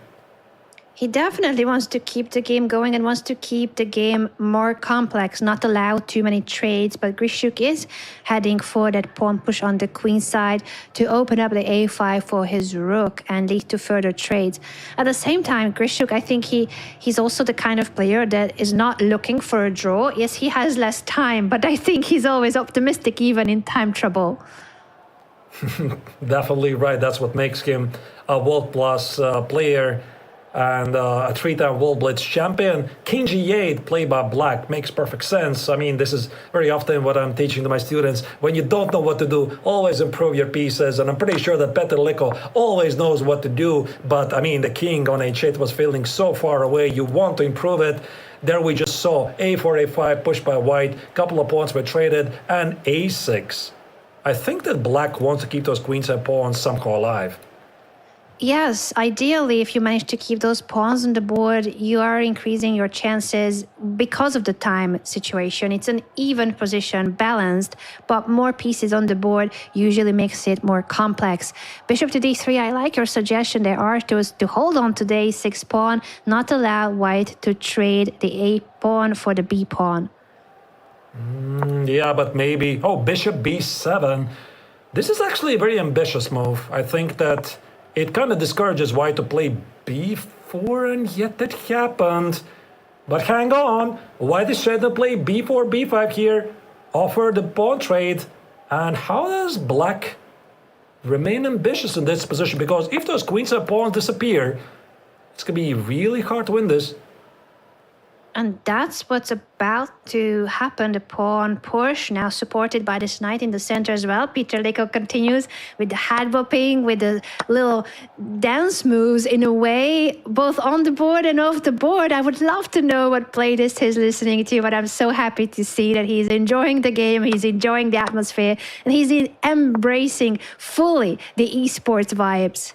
G: He definitely wants to keep the game going and wants to keep the game more complex, not allow too many trades. But Grishuk is heading for that pawn push on the queen side to open up the a5 for his rook and lead to further trades. At the same time, Grishuk, I think he's also the kind of player that is not looking for a draw. Yes, he has less time, but I think he's always optimistic even in time trouble.
H: Definitely right. That's what makes him a world-class player. And a 3-time World Blitz champion. King G8 played by black makes perfect sense. I mean, this is very often what I'm teaching to my students. When you don't know what to do, always improve your pieces. And I'm pretty sure that Petr Leko always knows what to do. But I mean, the king on h8 was feeling so far away. You want to improve it. There we just saw a4, a5 pushed by white. Couple of pawns were traded. And a6. I think that black wants to keep those queenside pawns somehow alive.
G: Yes, ideally, if you manage to keep those pawns on the board, you are increasing your chances because of the time situation. It's an even position, balanced, but more pieces on the board usually makes it more complex. Bishop to d3, I like your suggestion there, Artus, to hold on to the a6 pawn, not allow white to trade the a pawn for the b pawn.
H: Yeah, but maybe... Oh, bishop b7. This is actually a very ambitious move. I think that... It kind of discourages white to play b4, and yet it happened. But hang on, white is trying to play b4, b5 here, offer the pawn trade. And how does black remain ambitious in this position? Because if those queenside pawns disappear, it's going to be really hard to win this.
G: And that's what's about to happen. The pawn push, now supported by this knight in the center as well. Petr Leko continues with the head bopping, with the little dance moves in a way, both on the board and off the board. I would love to know what playlist he's listening to, but I'm so happy to see that he's enjoying the game, he's enjoying the atmosphere, and he's embracing fully the esports vibes.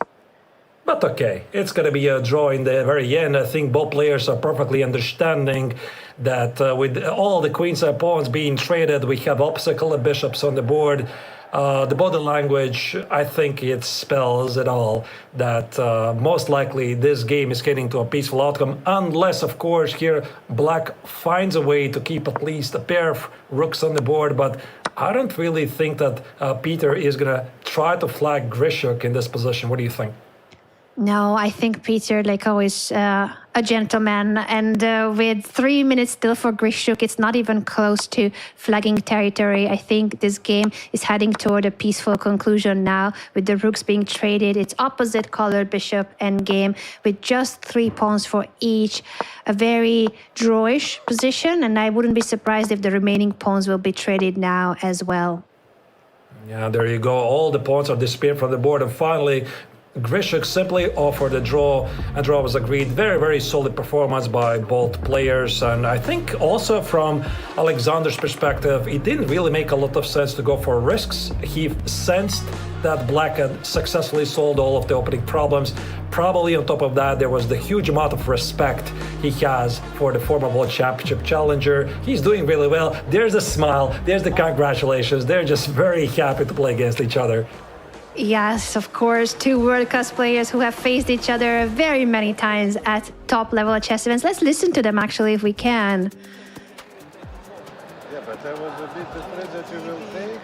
H: But okay, it's going to be a draw in the very end. I think both players are perfectly understanding that with all the queenside pawns being traded, we have obstacle and bishops on the board. The body language, I think it spells it all, that most likely this game is getting to a peaceful outcome, unless, of course, here Black finds a way to keep at least a pair of rooks on the board. But I don't really think that Peter is going to try to flag Grishuk in this position. What do you think?
G: No, I think Peter, like always, a gentleman. And with 3 minutes still for Grishuk, it's not even close to flagging territory. I think this game is heading toward a peaceful conclusion now, with the rooks being traded. It's opposite colored bishop endgame with just 3 pawns for each. A very drawish position, and I wouldn't be surprised if the remaining pawns will be traded now as well.
H: Yeah, there you go. All the pawns are disappearing from the board, and finally Grishuk simply offered a draw. A draw was agreed. Very, very solid performance by both players. And I think also from Alexander's perspective, it didn't really make a lot of sense to go for risks. He sensed that Black had successfully solved all of the opening problems. Probably on top of that, there was the huge amount of respect he has for the former World Championship challenger. He's doing really well. There's a smile. There's the congratulations. They're just very happy to play against each other.
G: Yes, of course, 2 world-class players who have faced each other very many times at top-level chess events. Let's listen to them, actually, if we can.
N: Yeah, but I was a bit afraid that you will take.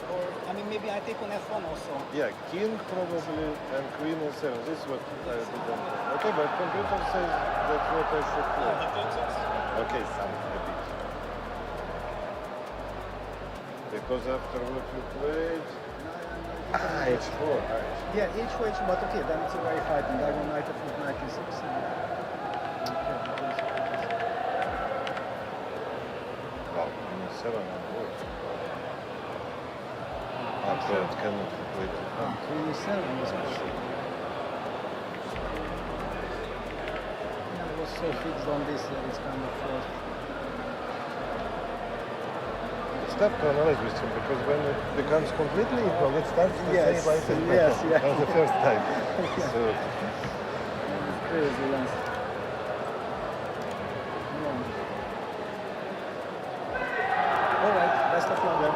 O: Or, I mean, maybe I take on F1 also.
N: Yeah, king probably and queen e7. This is what I didn't know. Okay, but computer says that's what I should play. Okay, some a bit. Because after what you played... H4.
O: Yeah, H4, but okay, then it's a very fighting. Diagonal knight of knight e6.
N: Wow, e7 on board. After it cannot be played.
O: Queen e7 was possible. Yeah, it was so fixed on this that it's kind of forced.
N: It's tough to analyze with him because when it becomes completely equal, it starts to say white is better.
O: Yes, yeah.
N: That's the first time. So,
O: crazy, yes. All right, best of luck there.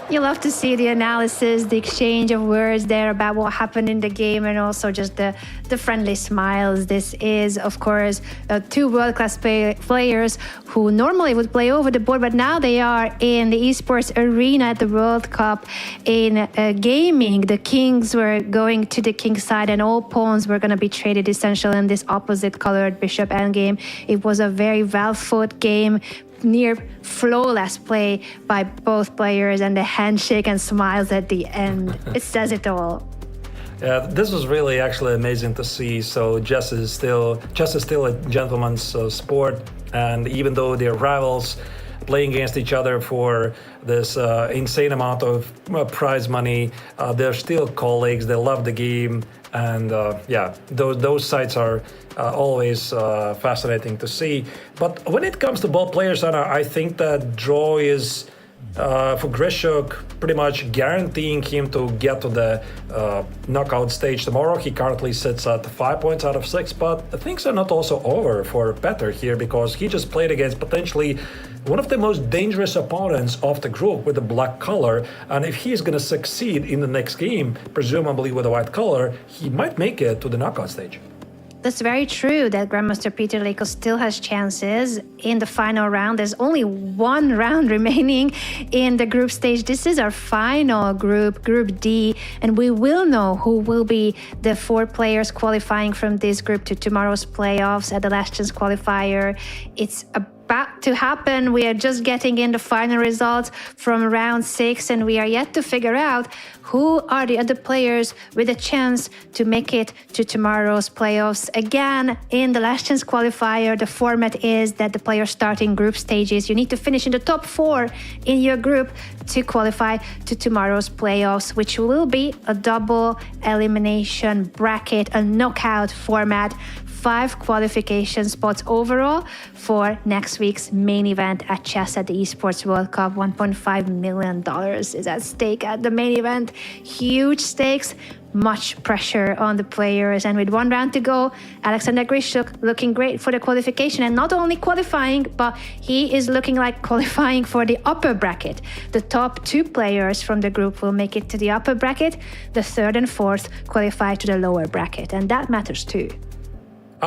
G: You love to see the analysis, the exchange of words there about what happened in the game, and also just the friendly smiles. This is, of course, 2 world-class players who normally would play over the board, but now they are in the esports arena at the World Cup in gaming. The kings were going to the king side, and all pawns were going to be traded essentially in this opposite-colored bishop endgame. It was a very well-fought game, near flawless play by both players, and the handshake and smiles at the end. It says it all.
H: Yeah, this was really actually amazing to see. So chess is still a gentleman's sport, and even though they're rivals playing against each other for this insane amount of prize money, they're still colleagues. They love the game, and yeah, those sides are always fascinating to see. But when it comes to both players, Anna, I think that draw is for Grishuk pretty much guaranteeing him to get to the knockout stage tomorrow. He currently sits at 5 points out of 6, but things are not also over for Petr here, because he just played against potentially one of the most dangerous opponents of the group with the black color, and if he's going to succeed in the next game, presumably with a white color, he might make it to the knockout stage.
G: That's very true that Grandmaster Peter Leko still has chances in the final round. There's only 1 round remaining in the group stage. This is our final group, Group D, and we will know who will be the 4 players qualifying from this group to tomorrow's playoffs at the Last Chance qualifier. It's about to happen. We are just getting in the final results from round 6, and we are yet to figure out who are the other players with a chance to make it to tomorrow's playoffs. Again, in the Last Chance qualifier, the format is that the players start in group stages. You need to finish in the top 4 in your group to qualify to tomorrow's playoffs, which will be a double elimination bracket, a knockout format. 5 qualification spots overall for next week's main event at chess at the Esports World Cup. $1.5 million is at stake at the main event. Huge stakes, much pressure on the players. And with one round to go, Alexander Grishuk looking great for the qualification. And not only qualifying, but he is looking like qualifying for the upper bracket. The top 2 players from the group will make it to the upper bracket. The 3rd and 4th qualify to the lower bracket. And that matters too.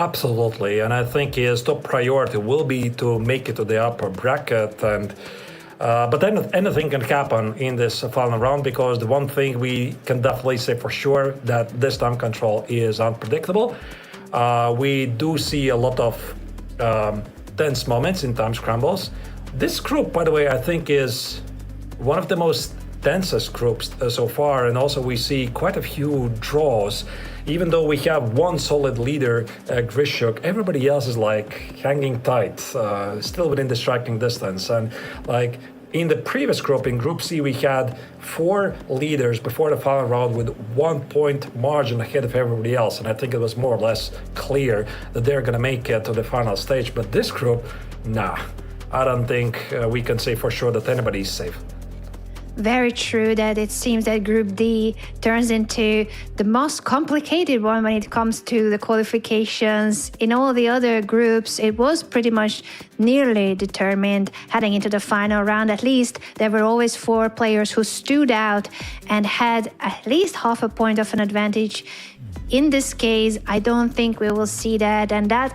H: Absolutely, and I think his top priority will be to make it to the upper bracket. And but then anything can happen in this final round, because the one thing we can definitely say for sure that this time control is unpredictable. We do see a lot of tense moments in time scrambles. This group, by the way, I think is one of the most tensest groups so far, and also we see quite a few draws. Even though we have one solid leader, Grishuk, everybody else is like hanging tight, still within the striking distance. And like in the previous group, in Group C, we had 4 leaders before the final round with 1 point margin ahead of everybody else. And I think it was more or less clear that they're going to make it to the final stage. But this group, nah, I don't think we can say for sure that anybody's safe.
G: Very true that it seems that Group D turns into the most complicated one when it comes to the qualifications. In all the other groups, it was pretty much nearly determined heading into the final round. At least there were always 4 players who stood out and had at least half a point of an advantage. In this case, I don't think we will see that, and that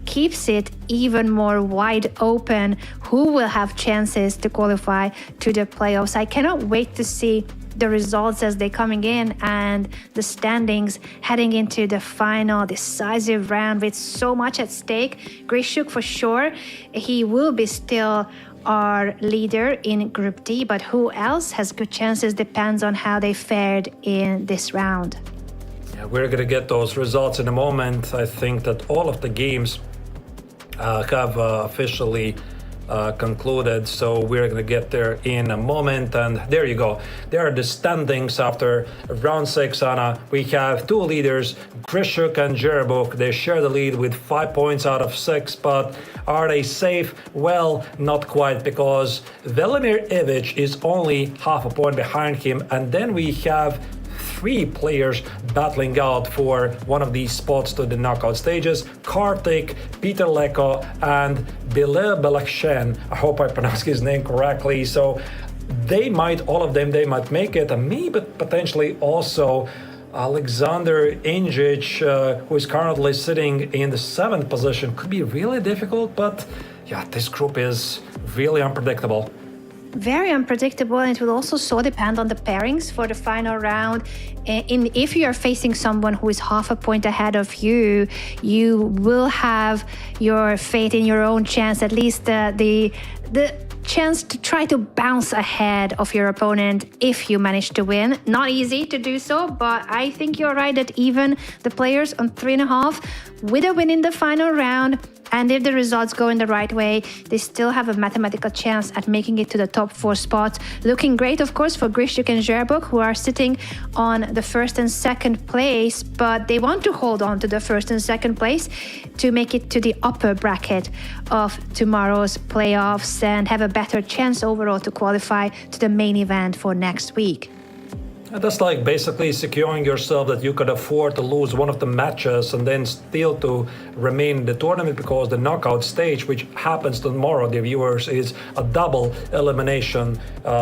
G: keeps it even more wide open who will have chances to qualify to the playoffs. I cannot wait to see the results as they're coming in and the standings heading into the final decisive round with so much at stake. Grishuk for sure, he will be still our leader in Group D, but who else has good chances depends on how they fared in this round.
H: Yeah, we're going to get those results in a moment. I think that all of the games have officially concluded, so we're going to get there in a moment. And there you go. There are the standings after round 6, Anna. We have 2 leaders, Grishuk and Jerebuk. They share the lead with 5 points out of 6, but are they safe? Well, not quite, because Velimir Ivic is only half a point behind him, and then we have 3 players battling out for one of these spots to the knockout stages: Kartik, Peter Leko, and Bilal Belakshen. I hope I pronounced his name correctly. So all of them might make it, and maybe potentially also Alexander Injic, who is currently sitting in the 7th position. Could be really difficult, but yeah, this group is really unpredictable.
G: Very unpredictable, and it will also so depend on the pairings for the final round. If you are facing someone who is half a point ahead of you, you will have your fate in your own chance, at least the chance to try to bounce ahead of your opponent if you manage to win. Not easy to do so, but I think you're right that even the players on 3.5 with a win in the final round, and if the results go in the right way, they still have a mathematical chance at making it to the top 4 spots. Looking great, of course, for Grishuk and Jerebuk, who are sitting on the 1st and 2nd place, but they want to hold on to the 1st and 2nd place to make it to the upper bracket of tomorrow's playoffs and have a better chance overall to qualify to the main event for next week.
H: That's like basically securing yourself that you could afford to lose one of the matches and then still to remain in the tournament, because the knockout stage, which happens tomorrow, the viewers, is a double elimination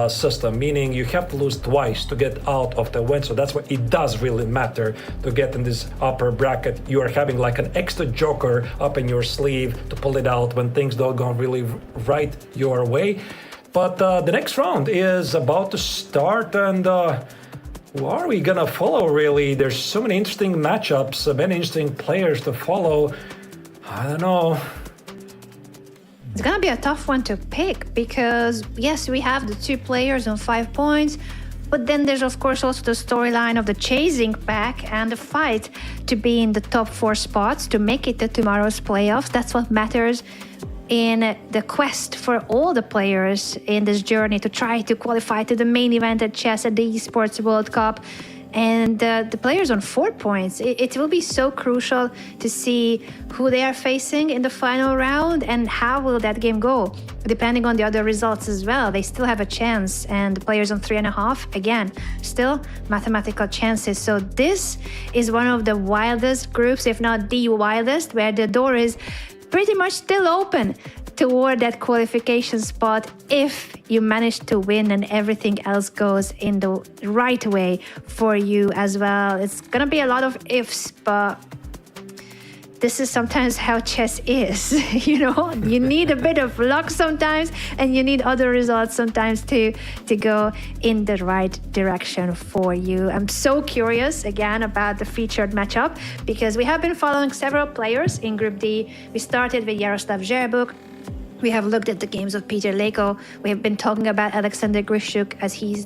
H: system, meaning you have to lose twice to get out of the win. So that's why it does really matter to get in this upper bracket. You are having like an extra joker up in your sleeve to pull it out when things don't go really right your way. But the next round is about to start, and who are we gonna follow, really? There's so many interesting matchups, many interesting players to follow. I don't know.
G: It's gonna be a tough one to pick, because yes, we have the 2 players on 5 points, but then there's of course also the storyline of the chasing pack and the fight to be in the top 4 spots to make it to tomorrow's playoffs. That's what matters in the quest for all the players in this journey to try to qualify to the main event at chess at the Esports World Cup. and the players on 4 points. It will be so crucial to see who they are facing in the final round and how will that game go. Depending on the other results as well, they still have a chance. And the players on 3.5, again, still mathematical chances. So this is one of the wildest groups, if not the wildest, where the door is pretty much still open toward that qualification spot if you manage to win and everything else goes in the right way for you as well. It's gonna be a lot of ifs, but this is sometimes how chess is. You need a bit of luck sometimes, and you need other results sometimes to go in the right direction for you. I'm so curious again about the featured matchup because we have been following several players in Group D. We started with Jaroslav Žerbuk. We have looked at the games of Peter Leko. We have been talking about Alexander Grishuk as was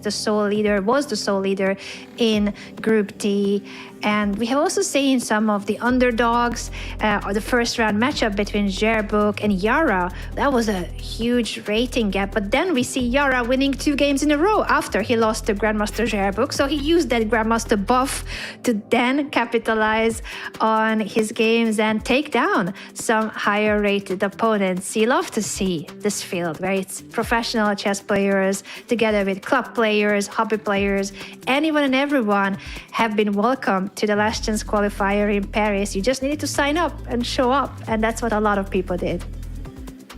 G: the sole leader in Group D. And we have also seen some of the underdogs, or the first round matchup between Žerbuk and Yara. That was a huge rating gap. But then we see Yara winning 2 games in a row after he lost to Grandmaster Žerbuk. So he used that Grandmaster buff to then capitalize on his games and take down some higher rated opponents. You love to see this field where it's professional chess players together with club players, hobby players, anyone and everyone have been welcomed to the Last Chance qualifier in Paris. You just needed to sign up and show up, and that's what a lot of people did.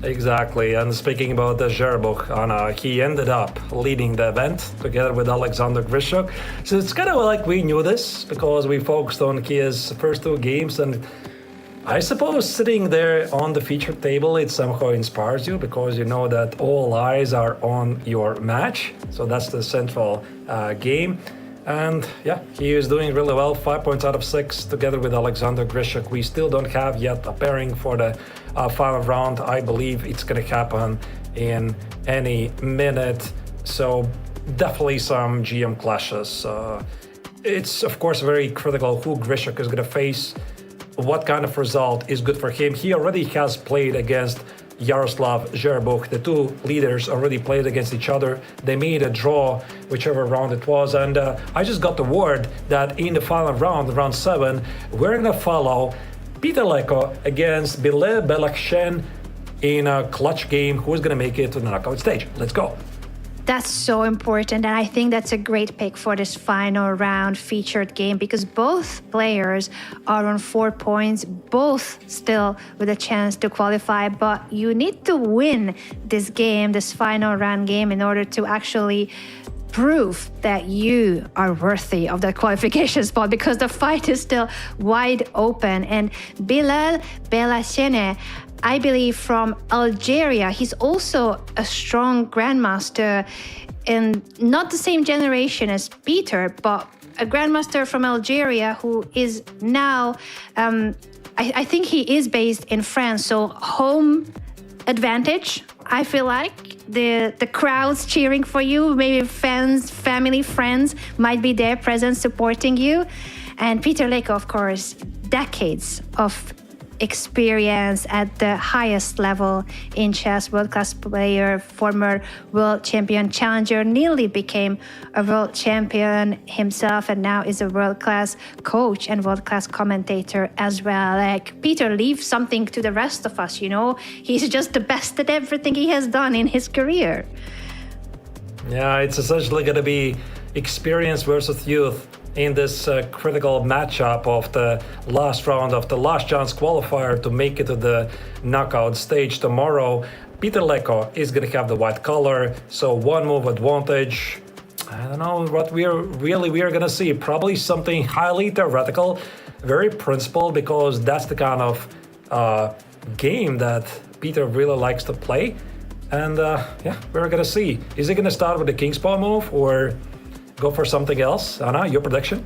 H: Exactly, and speaking about the Žerbuk, Anna, he ended up leading the event together with Alexander Grishuk. So it's kind of like we knew this because we focused on his first 2 games, and I suppose sitting there on the feature table, it somehow inspires you because you know that all eyes are on your match. So that's the central game. And yeah, he is doing really well, 5 points out of 6 together with Alexander Grishuk. We still don't have yet a pairing for the final round. I believe it's going to happen in any minute. So definitely some GM clashes. It's of course very critical who Grishuk is going to face, what kind of result is good for him. He already has played against Jaroslav Žerbuk. The 2 leaders already played against each other. They made a draw, whichever round it was. And I just got the word that in the final round, round 7, we're going to follow Peter Leko against Bile Belakhshen in a clutch game. Who's going to make it to the knockout stage? Let's go.
G: That's so important, and I think that's a great pick for this final round featured game because both players are on 4 points, both still with a chance to qualify, but you need to win this game, this final round game, in order to actually prove that you are worthy of that qualification spot because the fight is still wide open. And Bilal Belakhshen, I believe from Algeria, he's also a strong grandmaster and not the same generation as Peter, but a grandmaster from Algeria who is now, I think he is based in France, so home advantage. I feel like the crowds cheering for you, maybe fans, family, friends might be there present supporting you. And Peter Leko, of course, decades of experience at the highest level in chess, world-class player, former world champion, challenger, nearly became a world champion himself, and now is a world-class coach and world-class commentator as well. Like, Peter leaves something to the rest of us, He's just the best at everything he has done in his career.
H: Yeah, it's essentially going to be experience versus youth in this critical matchup of the last round of the Last Chance qualifier to make it to the knockout stage tomorrow. Peter Leko is going to have the white color, so 1 move advantage. I don't know what we are going to see. Probably something highly theoretical, very principled, because that's the kind of game that Peter really likes to play. And we're going to see. Is he going to start with the King's Pawn move or go for something else? Anna, your prediction?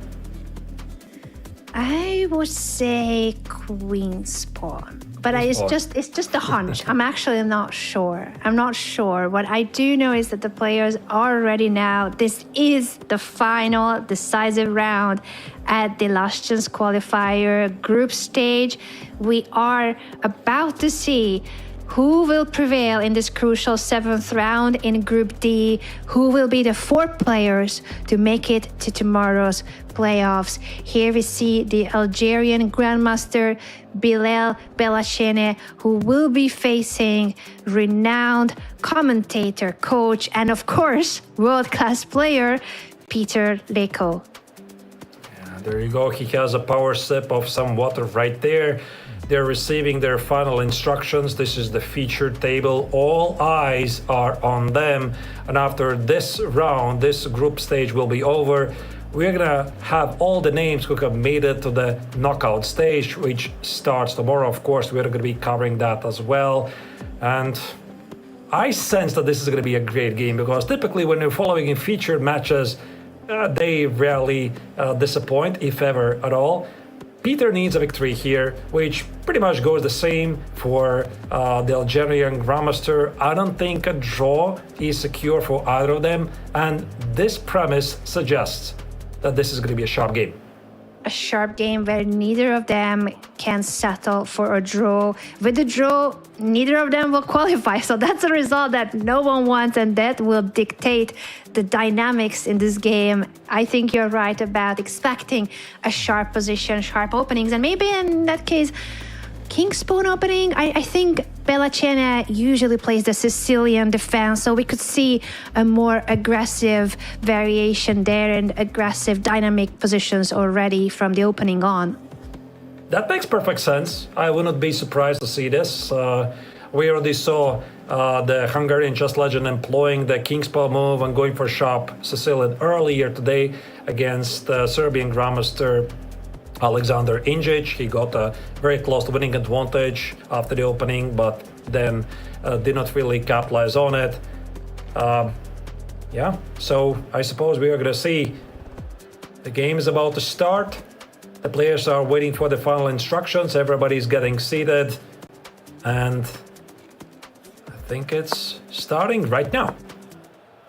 G: I would say Queen's Pawn, but it's just a hunch. I'm actually not sure. I'm not sure. What I do know is that the players are ready now. This is the final decisive round at the Last Chance qualifier group stage. We are about to see who will prevail in this crucial 7th round in Group D? Who will be the 4 players to make it to tomorrow's playoffs? Here we see the Algerian Grandmaster Bilal Belachene, who will be facing renowned commentator, coach, and of course, world-class player, Peter Leko.
H: Yeah, there you go. He has a power sip of some water right there. They're receiving their final instructions. This is the featured table. All eyes are on them. And after this round, this group stage will be over. We're gonna have all the names who have made it to the knockout stage, which starts tomorrow. Of course, we're gonna be covering that as well. And I sense that this is gonna be a great game, because typically when you're following in featured matches, they rarely disappoint, if ever at all. Peter needs a victory here, which pretty much goes the same for the Algerian Grandmaster. I don't think a draw is secure for either of them, and this premise suggests that this is going to be a sharp game.
G: A sharp game where neither of them can settle for a draw. With the draw, neither of them will qualify. So that's a result that no one wants, and that will dictate the dynamics in this game. I think you're right about expecting a sharp position, sharp openings, and maybe in that case, King's Pawn opening. I think Belachene usually plays the Sicilian defense, so we could see a more aggressive variation there and aggressive dynamic positions already from the opening on.
H: That makes perfect sense. I wouldn't be surprised to see this. We already saw the Hungarian chess legend employing the King's Pawn move and going for sharp Sicilian earlier today against Serbian Grandmaster Alexander Injic. He got a very close to winning advantage after the opening, but then did not really capitalize on it. Yeah, so I suppose we are going to see the game is about to start. The players are waiting for the final instructions. Everybody's getting seated, and I think it's starting right now.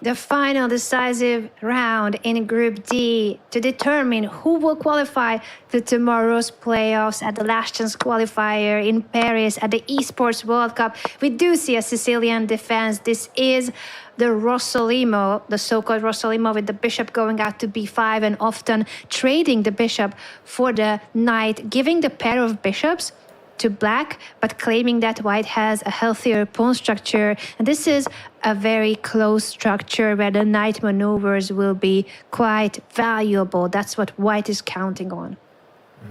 G: The final decisive round in Group D to determine who will qualify to tomorrow's playoffs at the last chance qualifier in Paris at the Esports World Cup. We do see a Sicilian defense. This is the Rossolimo, the so-called Rossolimo, with the bishop going out to b5 and often trading the bishop for the knight, giving the pair of bishops to black, but claiming that white has a healthier pawn structure. And this is a very close structure where the knight maneuvers will be quite valuable. That's what white is counting on.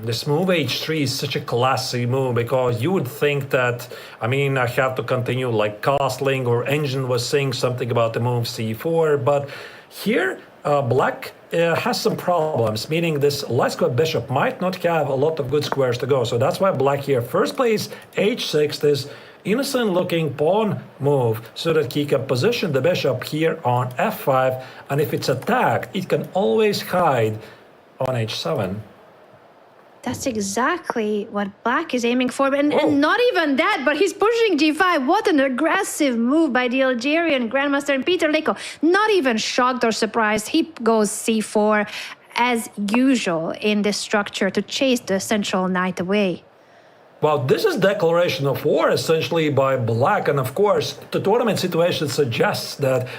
H: This move h3 is such a classy move, because you would think that, I mean, I have to continue like castling, or Engine was saying something about the move c4, but here black has some problems, meaning this light square bishop might not have a lot of good squares to go. So that's why black here first plays h6, this innocent looking pawn move, so that he can position the bishop here on f5, and if it's attacked, it can always hide on h7.
G: That's exactly what black is aiming for. And not even that, but he's pushing g5. What an aggressive move by the Algerian Grandmaster. And Peter Leko, not even shocked or surprised. He goes c4 as usual in this structure to chase the central knight away.
H: Well, this is declaration of war essentially by black. And of course, the tournament situation suggests that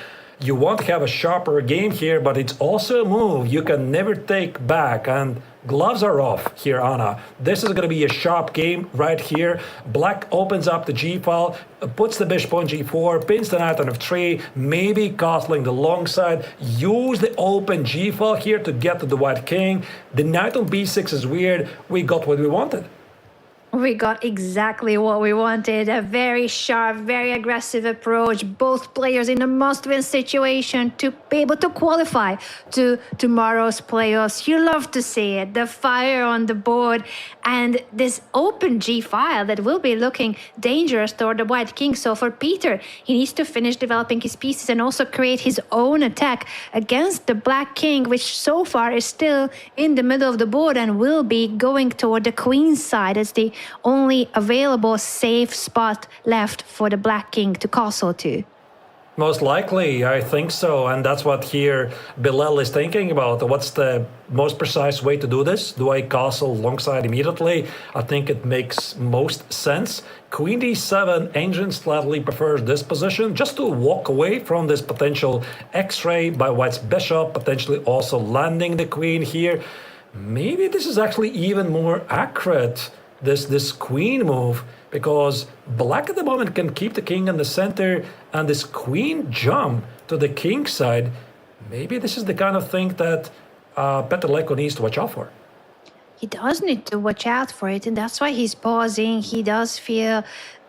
H: you want to have a sharper game here, but it's also a move you can never take back. And gloves are off here, Anna. This is going to be a sharp game right here. Black opens up the g file, puts the bishop on g4, pins the knight on f3, maybe castling the long side, use the open g file here to get to the white king. The knight on b6 is weird. We got what we wanted.
G: We got exactly what we wanted. A very sharp, very aggressive approach. Both players in a must-win situation to be able to qualify to tomorrow's playoffs. You love to see it. The fire on the board and this open g file that will be looking dangerous toward the white king. So for Peter, he needs to finish developing his pieces and also create his own attack against the black king, which so far is still in the middle of the board and will be going toward the queen's side. It's the only available safe spot left for the black king to castle to.
H: Most likely, I think so. And that's what here Bilal is thinking about. What's the most precise way to do this? Do I castle longside immediately? I think it makes most sense. Queen d7, Ancient slightly prefers this position just to walk away from this potential x-ray by white's bishop, potentially also landing the queen here. Maybe this is actually even more accurate, this queen move, because black at the moment can keep the king in the center, and this queen jump to the king side. Maybe this is the kind of thing that Petr Leko needs to watch out for.
G: He does need to watch out for it, and that's why he's pausing. He does feel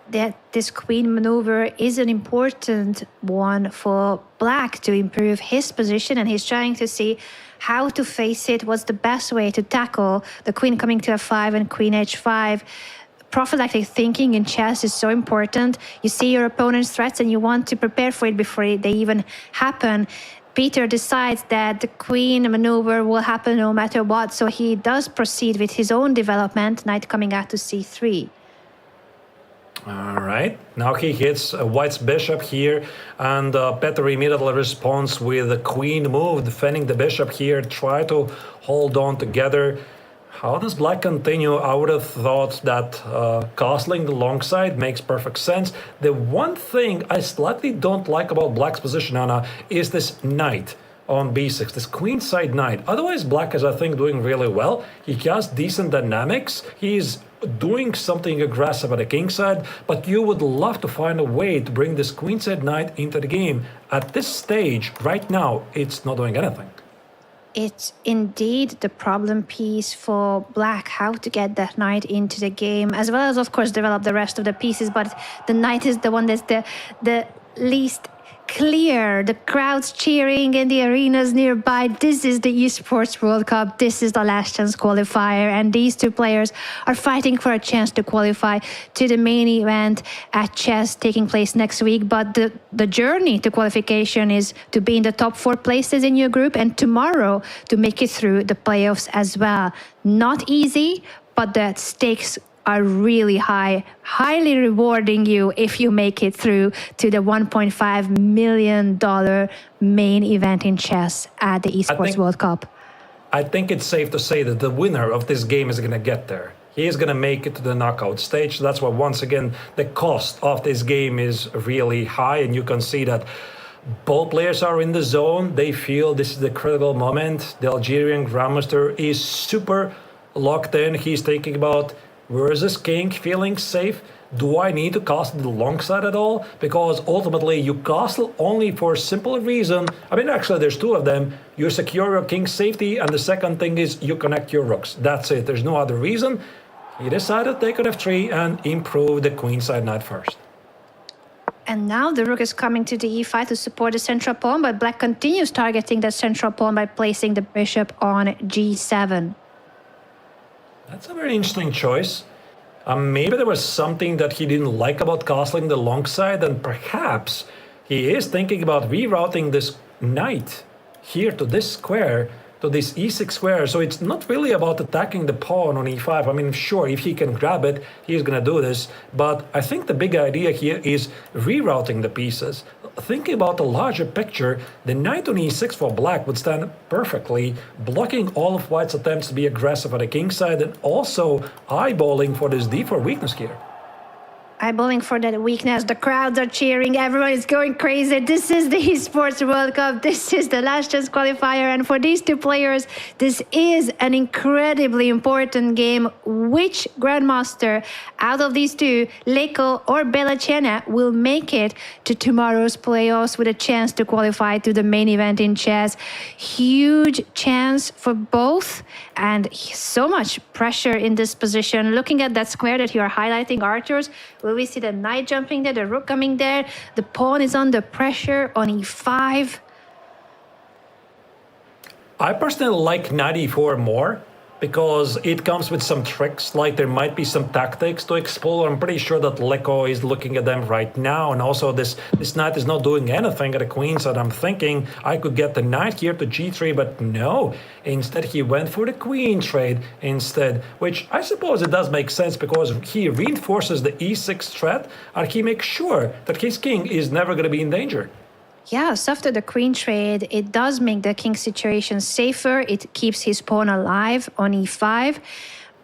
G: that this queen maneuver is an important one for black to improve his position, and he's trying to see how to face it, what's the best way to tackle the queen coming to f5 and queen h5. Prophylactic thinking in chess is so important. You see your opponent's threats and you want to prepare for it before they even happen. Peter decides that the queen maneuver will happen no matter what, so he does proceed with his own development, knight coming out to c3.
H: All right, now he hits white's bishop here, and Petr immediately responds with a queen move, defending the bishop here, try to hold on together. How does black continue? I would have thought that castling the long side makes perfect sense. The one thing I slightly don't like about black's position, Anna, is this knight on b6, this queenside knight. Otherwise, black is, I think, doing really well. He has decent dynamics. He's doing something aggressive at the king side, but you would love to find a way to bring this queenside knight into the game. At this stage, right now, it's not doing anything.
G: It's indeed the problem piece for black, how to get that knight into the game, as well as, of course, develop the rest of the pieces. But the knight is the one that's the least clear. The crowd's cheering in the arenas nearby. This is the Esports World Cup. This is the last chance qualifier. And these two players are fighting for a chance to qualify to the main event at chess taking place next week. But the journey to qualification is to be in the top 4 places in your group, and tomorrow to make it through the playoffs as well. Not easy, but the stakes are really high, highly rewarding you if you make it through to the $1.5 million main event in chess at the Esports World Cup.
H: I think it's safe to say that the winner of this game is going to get there. He is going to make it to the knockout stage. That's why, once again, the cost of this game is really high, and you can see that both players are in the zone. They feel this is the critical moment. The Algerian Grandmaster is super locked in. He's thinking about, where is this king feeling safe? Do I need to castle the long side at all? Because ultimately you castle only for a simple reason. I mean, actually there's 2 of them. You secure your king's safety, and the second thing is you connect your rooks. That's it. There's no other reason. He decided to take on f3 and improve the queenside knight first.
G: And now the rook is coming to the e5 to support the central pawn, but black continues targeting the central pawn by placing the bishop on g7.
H: That's a very interesting choice. Maybe there was something that he didn't like about castling the long side, and perhaps he is thinking about rerouting this knight here to this square, to this e6 square. So it's not really about attacking the pawn on e5. I mean, sure, if he can grab it, he's going to do this. But I think the big idea here is rerouting the pieces. Thinking about the larger picture, the knight on e6 for black would stand perfectly, blocking all of white's attempts to be aggressive at the king side, and also eyeballing for this d4 weakness here.
G: Eyeballing for that weakness. The crowds are cheering. Everyone is going crazy. This is the Esports World Cup. This is the last chance qualifier. And for these 2 players, this is an incredibly important game. Which grandmaster out of these 2, Leko or Belacena, will make it to tomorrow's playoffs with a chance to qualify to the main event in chess? Huge chance for both, and so much pressure in this position. Looking at that square that you are highlighting, Arthurs, will we see the knight jumping there, the rook coming there? The pawn is under pressure on e5.
H: I personally like knight e4 more, because it comes with some tricks, like there might be some tactics to explore. I'm pretty sure that Leko is looking at them right now, and also this knight is not doing anything at the queen side. I'm thinking I could get the knight here to g3, but no. Instead, he went for the queen trade instead, which I suppose it does make sense, because he reinforces the e6 threat, and he makes sure that his king is never going to be in danger.
G: Yes, after the queen trade, it does make the king situation safer. It keeps his pawn alive on e5.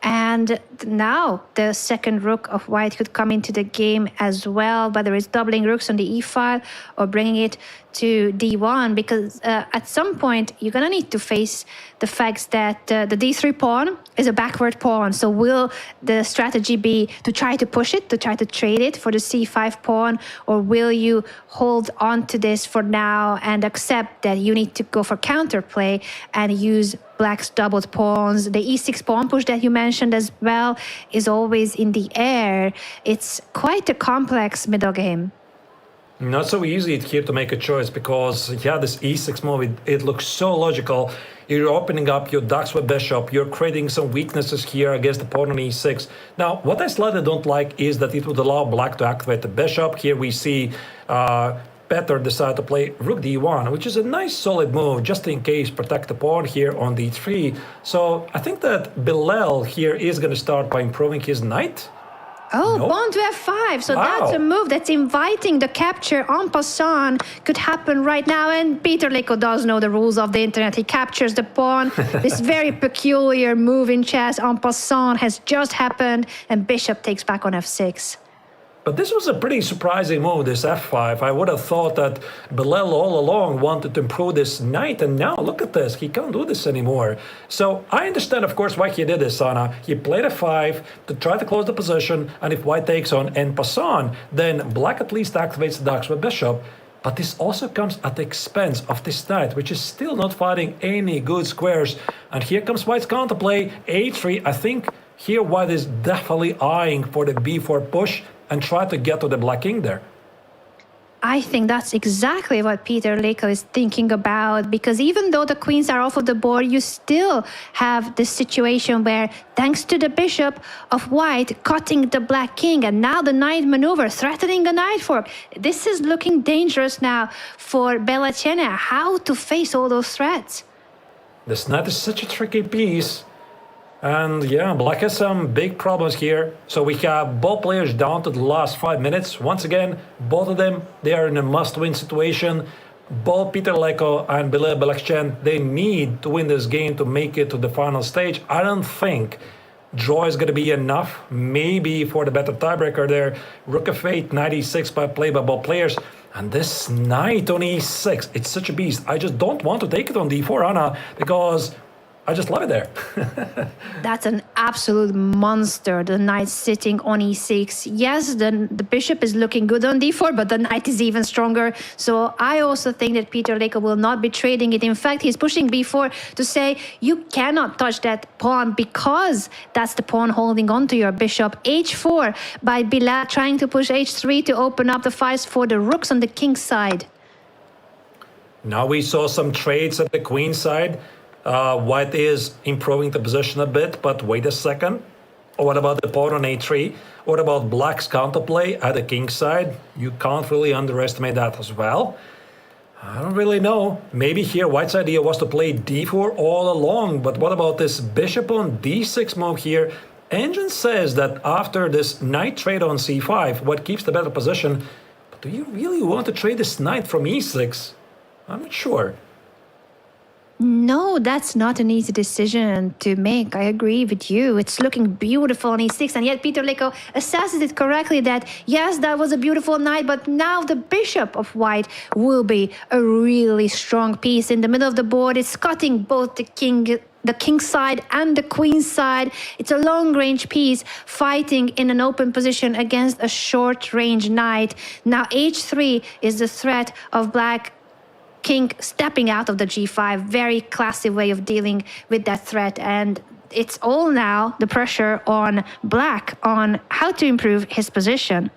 G: And now the second rook of white could come into the game as well, whether it's doubling rooks on the e file or bringing it to d1, because at some point you're going to need to face the fact that the d3 pawn is a backward pawn. So will the strategy be to try to push it, to try to trade it for the c5 pawn, or will you hold on to this for now and accept that you need to go for counterplay and use black's doubled pawns? The e6 pawn push that you mentioned as well is always in the air. It's quite a complex middle game.
H: Not so easy here to make a choice because, yeah, this e6 move, it looks so logical. You're opening up your ducks with bishop. You're creating some weaknesses here against the pawn on e6. Now, what I slightly don't like is that it would allow black to activate the bishop. Here we see Petter decide to play rook d1, which is a nice solid move, just in case protect the pawn here on d3. So I think that Bilal here is going to start by improving his knight.
G: Oh, pawn to f5. So
H: Wow.
G: that's a move that's inviting the capture en passant. Could happen right now. And Peter Leko does know the rules of the internet. He captures the pawn. This very peculiar move in chess en passant has just happened. And bishop takes back on f6.
H: But this was a pretty surprising move, this f5. I would have thought that Bilal all along wanted to improve this knight, and now look at this, he can't do this anymore. So I understand, of course, why he did this, Anna. He played f5 to try to close the position, and if white takes on en passant, then black at least activates the ducks with bishop. But this also comes at the expense of this knight, which is still not fighting any good squares. And here comes white's counterplay, a3. I think here white is definitely eyeing for the b4 push and try to get to the black king there.
G: I think that's exactly what Peter Leko is thinking about, because even though the queens are off of the board, you still have this situation where, thanks to the bishop of white cutting the black king, and now the knight maneuver, threatening a knight fork. This is looking dangerous now for Belacena. How to face all those threats?
H: This knight is such a tricky piece. And yeah, black has some big problems here. So we have both players down to the last 5 minutes. Once again, both of them, they are in a must-win situation. Both Peter Leko and Bilal Belakchen, they need to win this game to make it to the final stage. I don't think draw is going to be enough. Maybe for the better tiebreaker there. Rook f8, knight e6 by play by both players. And this knight on e6, it's such a beast. I just don't want to take it on d4, Anna, because I just love it there.
G: That's an absolute monster, the knight sitting on e6. Yes, the bishop is looking good on d4, but the knight is even stronger. So I also think that Peter Leko will not be trading it. In fact, he's pushing b4 to say you cannot touch that pawn because that's the pawn holding on to your bishop. h4 by Bilal trying to push h3 to open up the files for the rooks on the king's side.
H: Now we saw some trades at the queen side. White is improving the position a bit, but wait a second. What about the pawn on a3? What about black's counterplay at the king side? You can't really underestimate that as well. I don't really know. Maybe here white's idea was to play d4 all along, but what about this bishop on d6 move here? Engine says that after this knight trade on c5, what keeps the better position. But do you really want to trade this knight from e6? I'm not sure.
G: No, that's not an easy decision to make. I agree with you. It's looking beautiful on e6, and yet Peter Leko assesses it correctly that, yes, that was a beautiful knight, but now the bishop of white will be a really strong piece in the middle of the board. It's cutting both the king side and the queen side. It's a long-range piece fighting in an open position against a short-range knight. Now h3 is the threat of black king stepping out of the g5. Very classy way of dealing with that threat, and it's all now the pressure on black on how to improve his position.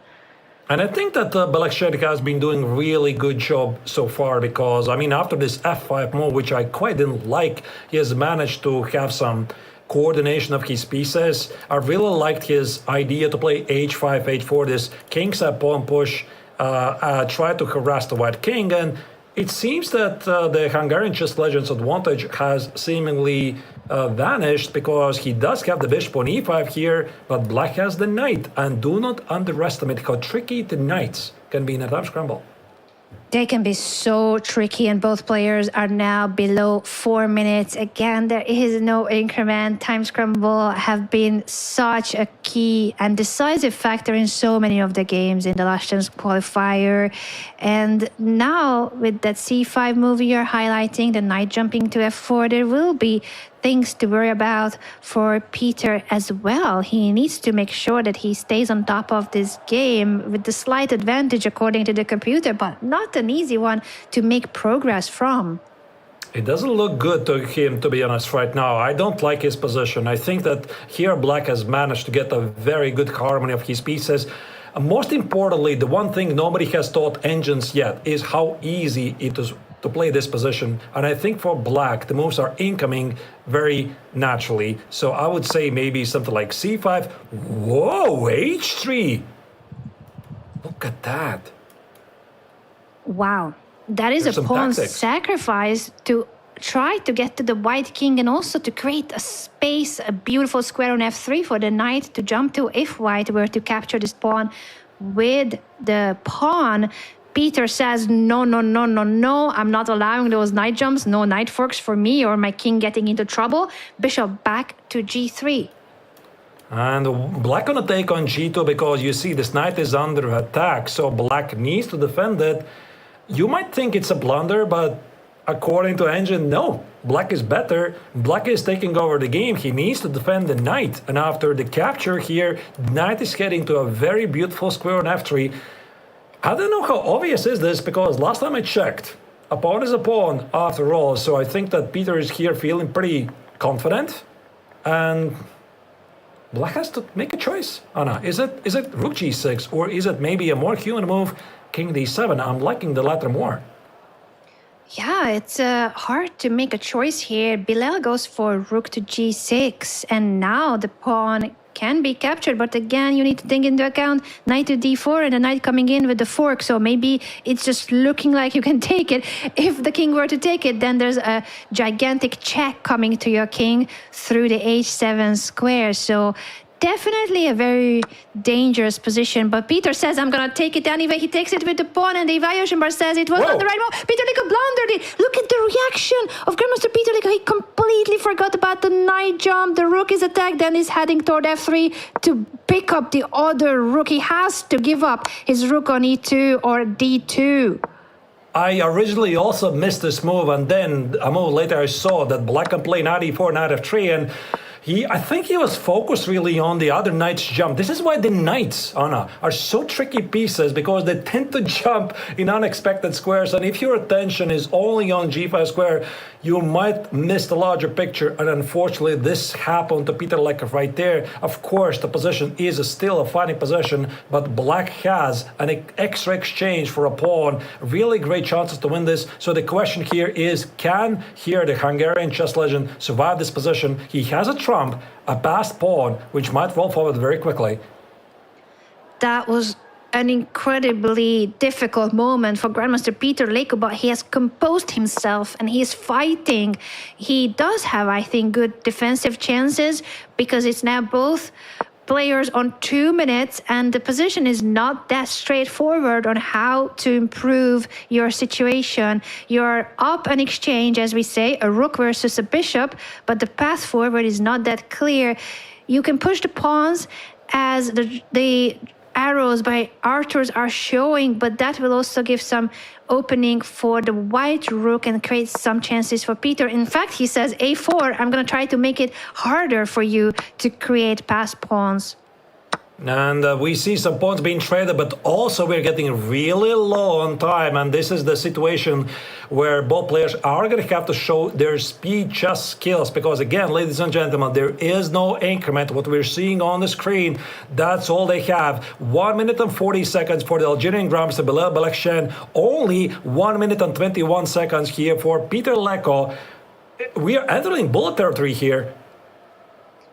H: And I think that Belakchen has been doing a really good job so far because, I mean, after this f5 move, which I quite didn't like, he has managed to have some coordination of his pieces. I really liked his idea to play h5, h4, this kingside pawn push, try to harass the white king, and it seems that the Hungarian chess legend's advantage has seemingly vanished because he does have the bishop on e5 here, but black has the knight. And do not underestimate how tricky the knights can be in a time scramble.
G: They can be so tricky, and both players are now below 4 minutes. Again, there is no increment. Time scramble have been such a key and decisive factor in so many of the games in the last chance qualifier. And now with that C5 move you're highlighting, the knight jumping to F4, there will be things to worry about for Peter as well. He needs to make sure that he stays on top of this game with the slight advantage according to the computer, but not an easy one to make progress from.
H: It doesn't look good to him, to be honest, right now. I don't like his position. I think that here Black has managed to get a very good harmony of his pieces. And most importantly, the one thing nobody has taught engines yet is how easy it is to play this position. And I think for Black, the moves are incoming very naturally. So I would say maybe something like C5. Whoa, H3. Look at that.
G: Wow. That is
H: There's
G: a
H: some
G: pawn
H: tactics.
G: sacrifice to try to get to the white king and also to create a space, a beautiful square on F3 for the knight to jump to if white were to capture this pawn with the pawn. Peter says, no, I'm not allowing those knight jumps, no knight forks for me or my king getting into trouble. Bishop back to G3.
H: And Black gonna take on G2 because you see this knight is under attack, so Black needs to defend it. You might think it's a blunder, but according to engine, no. Black is better. Black is taking over the game. He needs to defend the knight. And after the capture here, knight is getting to a very beautiful square on F3. I don't know how obvious is this, because last time I checked, a pawn is a pawn after all. So I think that Peter is here feeling pretty confident. And Black has to make a choice. Anna, is it rook G6, or is it maybe a more human move, King D7? I'm liking the latter more.
G: Yeah, it's hard to make a choice here. Bilal goes for rook to G6, and now the pawn can be captured, but again, you need to take into account knight to D4 and the knight coming in with the fork, so maybe it's just looking like you can take it. If the king were to take it, then there's a gigantic check coming to your king through the H7 square, so definitely a very dangerous position, but Peter says, I'm gonna take it anyway. He takes it with the pawn, and the evaluation bar says it was not the right move. Peter Lico blundered it. Look at the reaction of Grandmaster Peter Lico. He completely forgot about the knight jump. The rook is attacked, then he's heading toward F3 to pick up the other rook. He has to give up his rook on E2 or D2.
H: I originally also missed this move, and then a move later I saw that Black can play knight E4, knight F3, and I think he was focused really on the other knight's jump. This is why the knights, Anna, are so tricky pieces, because they tend to jump in unexpected squares. And if your attention is only on G5 square, you might miss the larger picture. And unfortunately, this happened to Peter Lekov right there. Of course, the position is still a fighting position, but Black has an extra exchange for a pawn. Really great chances to win this. So the question here is, can here the Hungarian chess legend survive this position? He has a trump, a passed pawn, which might roll forward very quickly.
G: That was an incredibly difficult moment for Grandmaster Peter Leko, but he has composed himself and he is fighting. He does have, I think, good defensive chances, because it's now both players on 2 minutes, and the position is not that straightforward on how to improve your situation. You're up an exchange, as we say, a rook versus a bishop, but the path forward is not that clear. You can push the pawns as the arrows by Arthurs are showing, but that will also give some opening for the white rook and create some chances for Peter. In fact, he says A4, I'm going to try to make it harder for you to create passed pawns.
H: And we see some pawns being traded, but also we're getting really low on time. And this is the situation where both players are going to have to show their speed chess skills. Because again, ladies and gentlemen, there is no increment. What we're seeing on the screen, that's all they have. 1 minute and 40 seconds for the Algerian Grandmaster Bilal Balakhshan. Only 1 minute and 21 seconds here for Peter Leko. We are entering bullet territory here.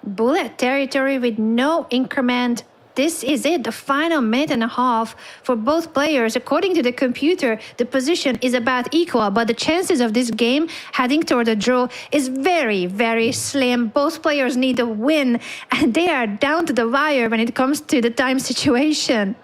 G: Bullet territory with no increment. This is it, the final minute and a half for both players. According to the computer, the position is about equal, but the chances of this game heading toward a draw is very, very slim. Both players need a win, and they are down to the wire when it comes to the time situation.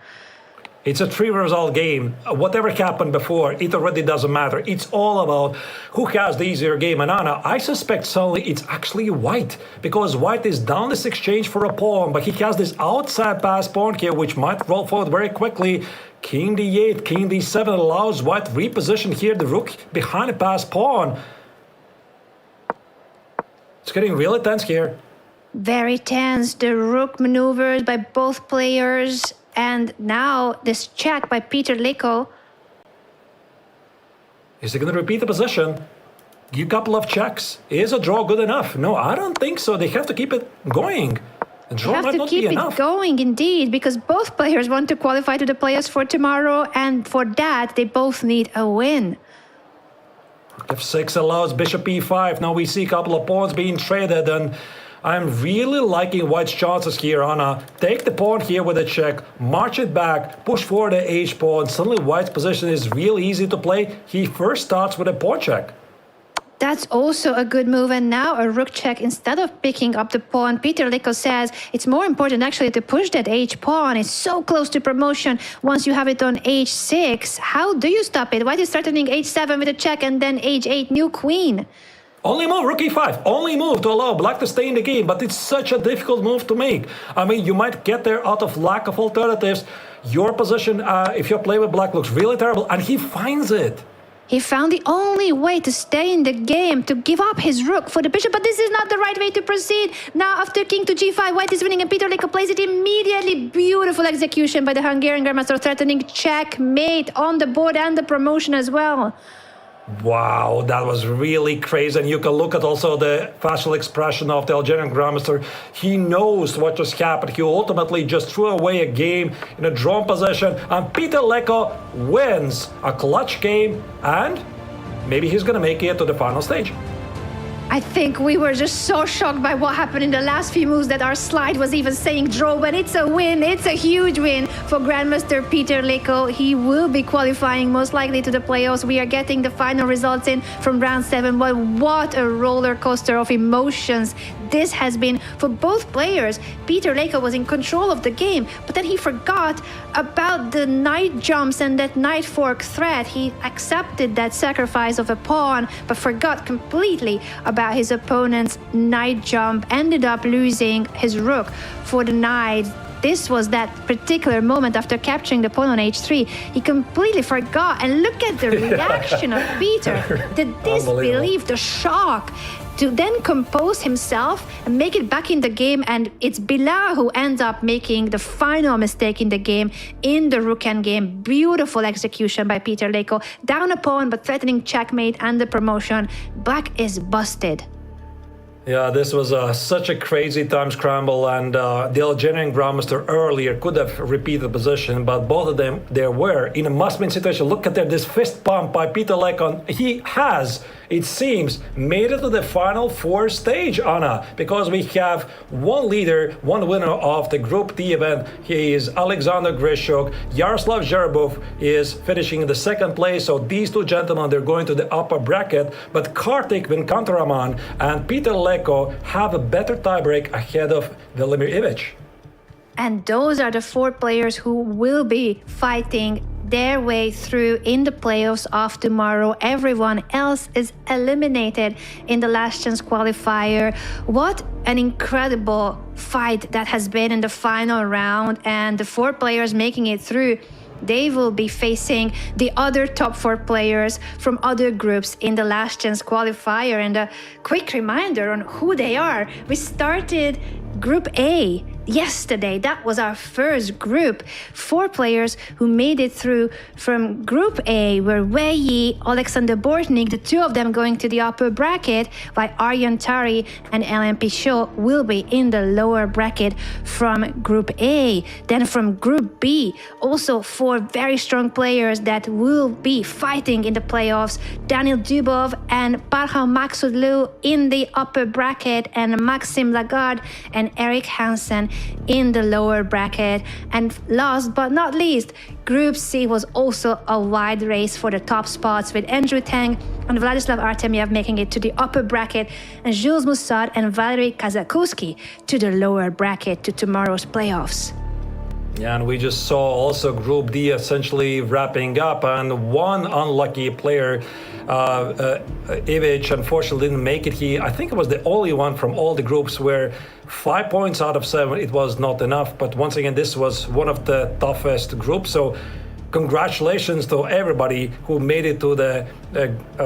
H: It's a 3-result game. Whatever happened before, it already doesn't matter. It's all about who has the easier game. And Anna, I suspect suddenly it's actually White, because White is down this exchange for a pawn, but he has this outside pass pawn here, which might roll forward very quickly. King d8, king d7 allows White reposition here, the rook behind the pass pawn. It's getting really tense here.
G: Very tense. The rook maneuvers by both players. And now this check by Peter Leko.
H: Is he going to repeat the position? Give a couple of checks. Is a draw good enough? No, I don't think so. They have to keep it going. A draw
G: They have to keep it going, indeed, because both players want to qualify to the playoffs for tomorrow, and for that, they both need a win.
H: F6 allows bishop e5. Now we see a couple of pawns being traded, and I'm really liking White's chances here, Anna. Take the pawn here with a check, march it back, push forward the h pawn. Suddenly White's position is really easy to play. He first starts with a pawn check.
G: That's also a good move, and now a rook check instead of picking up the pawn. Peter Leko says it's more important actually to push that h-pawn. It's so close to promotion once you have it on h6. How do you stop it? White is threatening h7 with a check and then h8, new queen.
H: Only move, rook e5. Only move to allow black to stay in the game, but it's such a difficult move to make. I mean, you might get there out of lack of alternatives. Your position, if you're playing with black, looks really terrible, and he finds it.
G: He found the only way to stay in the game, to give up his rook for the bishop, but this is not the right way to proceed. Now, after king to g5, White is winning, and Peter Leko plays it immediately. Beautiful execution by the Hungarian grandmaster, threatening checkmate on the board and the promotion as well.
H: Wow, that was really crazy. And you can look at also the facial expression of the Algerian grandmaster. He knows what just happened. He ultimately just threw away a game in a drawn position. And Peter Leko wins a clutch game. And maybe he's going to make it to the final stage.
G: I think we were just so shocked by what happened in the last few moves that our slide was even saying draw, but it's a win. It's a huge win for Grandmaster Peter Leko. He will be qualifying most likely to the playoffs. We are getting the final results in from round 7, but what a roller coaster of emotions this has been for both players. Peter Leko was in control of the game, but then he forgot about the knight jumps and that knight fork threat. He accepted that sacrifice of a pawn, but forgot completely about his opponent's knight jump, ended up losing his rook for the knight. This was that particular moment after capturing the pawn on h3. He completely forgot, and look at the reaction of Peter, the disbelief, the shock, to then compose himself and make it back in the game. And it's Bilal who ends up making the final mistake in the game, in the rook endgame. Beautiful execution by Peter Leko. Down a pawn, but threatening checkmate and the promotion. Black is busted.
H: Yeah, this was such a crazy time scramble, and the Algerian grandmaster earlier could have repeated the position, but both of them there were in a must-win situation. Look at this fist pump by Peter Leko. He has, it seems, made it to the final 4 stage, Anna, because we have one leader, one winner of the Group D event. He is Alexander Grishuk. Yaroslav Zherebov is finishing in the 2nd place, so these two gentlemen, they're going to the upper bracket, but Kartik Venkataraman and Peter Leko have a better tiebreak ahead of Velimir Ivic.
G: And those are the 4 players who will be fighting their way through in the playoffs of tomorrow. Everyone else is eliminated in the last chance qualifier. What an incredible fight that has been in the final round, and the 4 players making it through, they will be facing the other top 4 players from other groups in the last chance qualifier. And a quick reminder on who they are. We started Group A yesterday. That was our first group. 4 players who made it through from Group A were Wei Yi, Alexander Bortnik, the 2 of them going to the upper bracket, while Aryan Tari and Ellen Pichot will be in the lower bracket from Group A. Then from Group B, also 4 very strong players that will be fighting in the playoffs. Daniel Dubov and Parham Maksudlu in the upper bracket, and Maxim Lagarde and Eric Hansen in the lower bracket. And last but not least, Group C was also a wide race for the top spots, with Andrew Tang and Vladislav Artemyev making it to the upper bracket, and Jules Moussad and Valery Kazakowski to the lower bracket to tomorrow's playoffs.
H: Yeah, and we just saw also Group D essentially wrapping up, and one unlucky player, Ivic, unfortunately didn't make it. I think it was the only one from all the groups where 5 points out of 7, it was not enough. But once again, this was one of the toughest groups. So congratulations to everybody who made it to the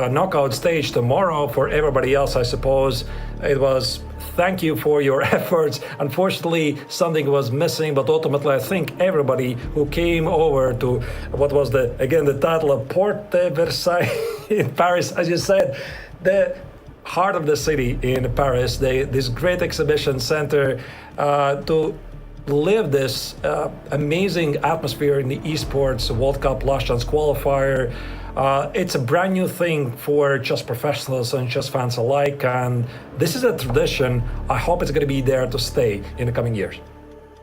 H: knockout stage tomorrow. For everybody else, I suppose, it was thank you for your efforts. Unfortunately, something was missing, but ultimately, I think everybody who came over to what was the title of Porte Versailles in Paris, as you said, the heart of the city in Paris, this great exhibition center, to live this amazing atmosphere in the Esports World Cup Last Chance qualifier. It's a brand new thing for chess professionals and chess fans alike, and this is a tradition. I hope it's going to be there to stay in the coming years.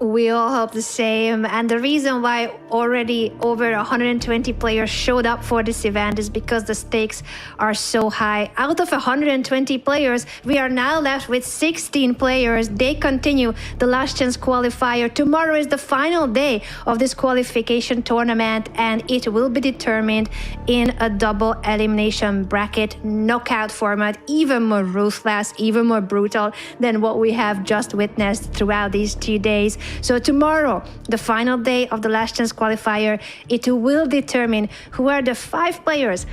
G: We all hope the same. And the reason why already over 120 players showed up for this event is because the stakes are so high. Out of 120 players, we are now left with 16 players. They continue the last chance qualifier. Tomorrow is the final day of this qualification tournament, and it will be determined in a double elimination bracket knockout format, even more ruthless, even more brutal than what we have just witnessed throughout these 2 days. So tomorrow, the final day of the last chance qualifier, it will determine who are the 5 players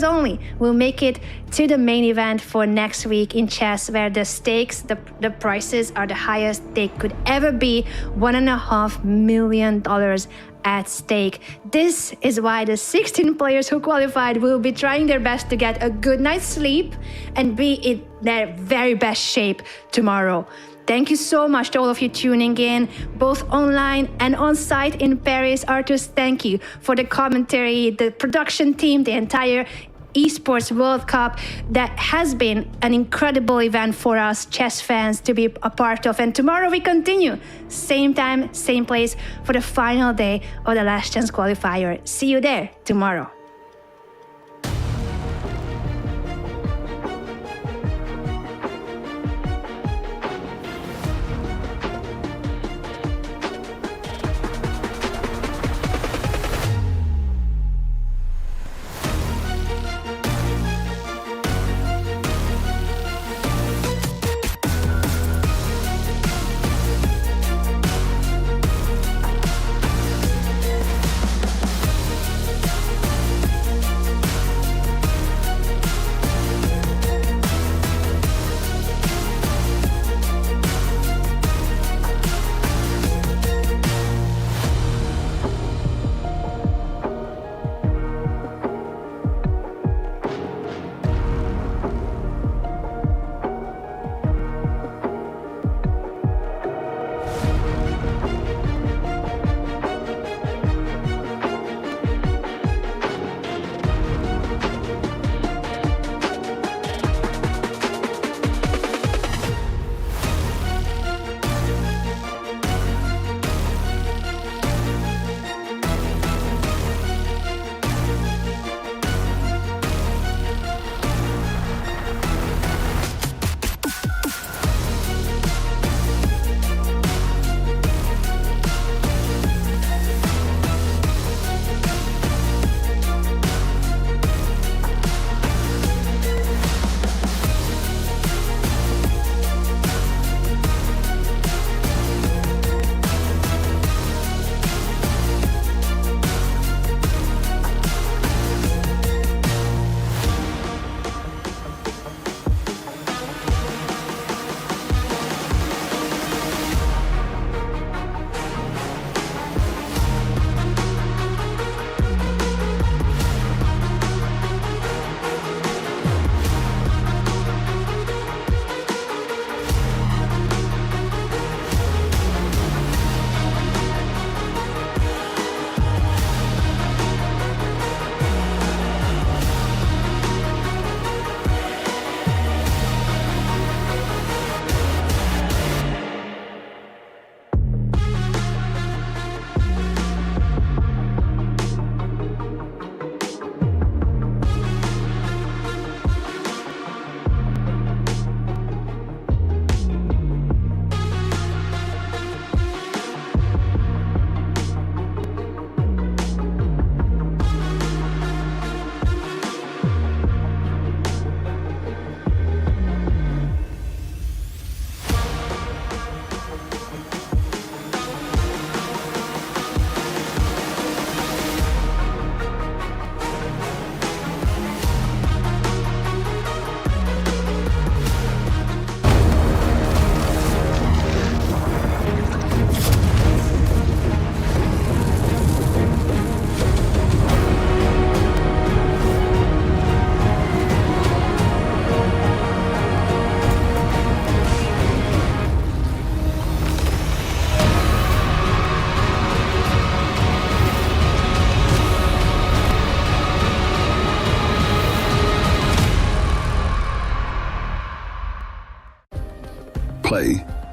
G: only, will make it to the main event for next week in chess, where the stakes, the prices are the highest they could ever be, $1.5 million at stake. This is why the 16 players who qualified will be trying their best to get a good night's sleep and be in their very best shape tomorrow. Thank you so much to all of you tuning in, both online and on site in Paris. Artus, thank you for the commentary, the production team, the entire Esports World Cup. That has been an incredible event for us chess fans to be a part of. And tomorrow we continue, same time, same place, for the final day of the last chance qualifier. See you there tomorrow.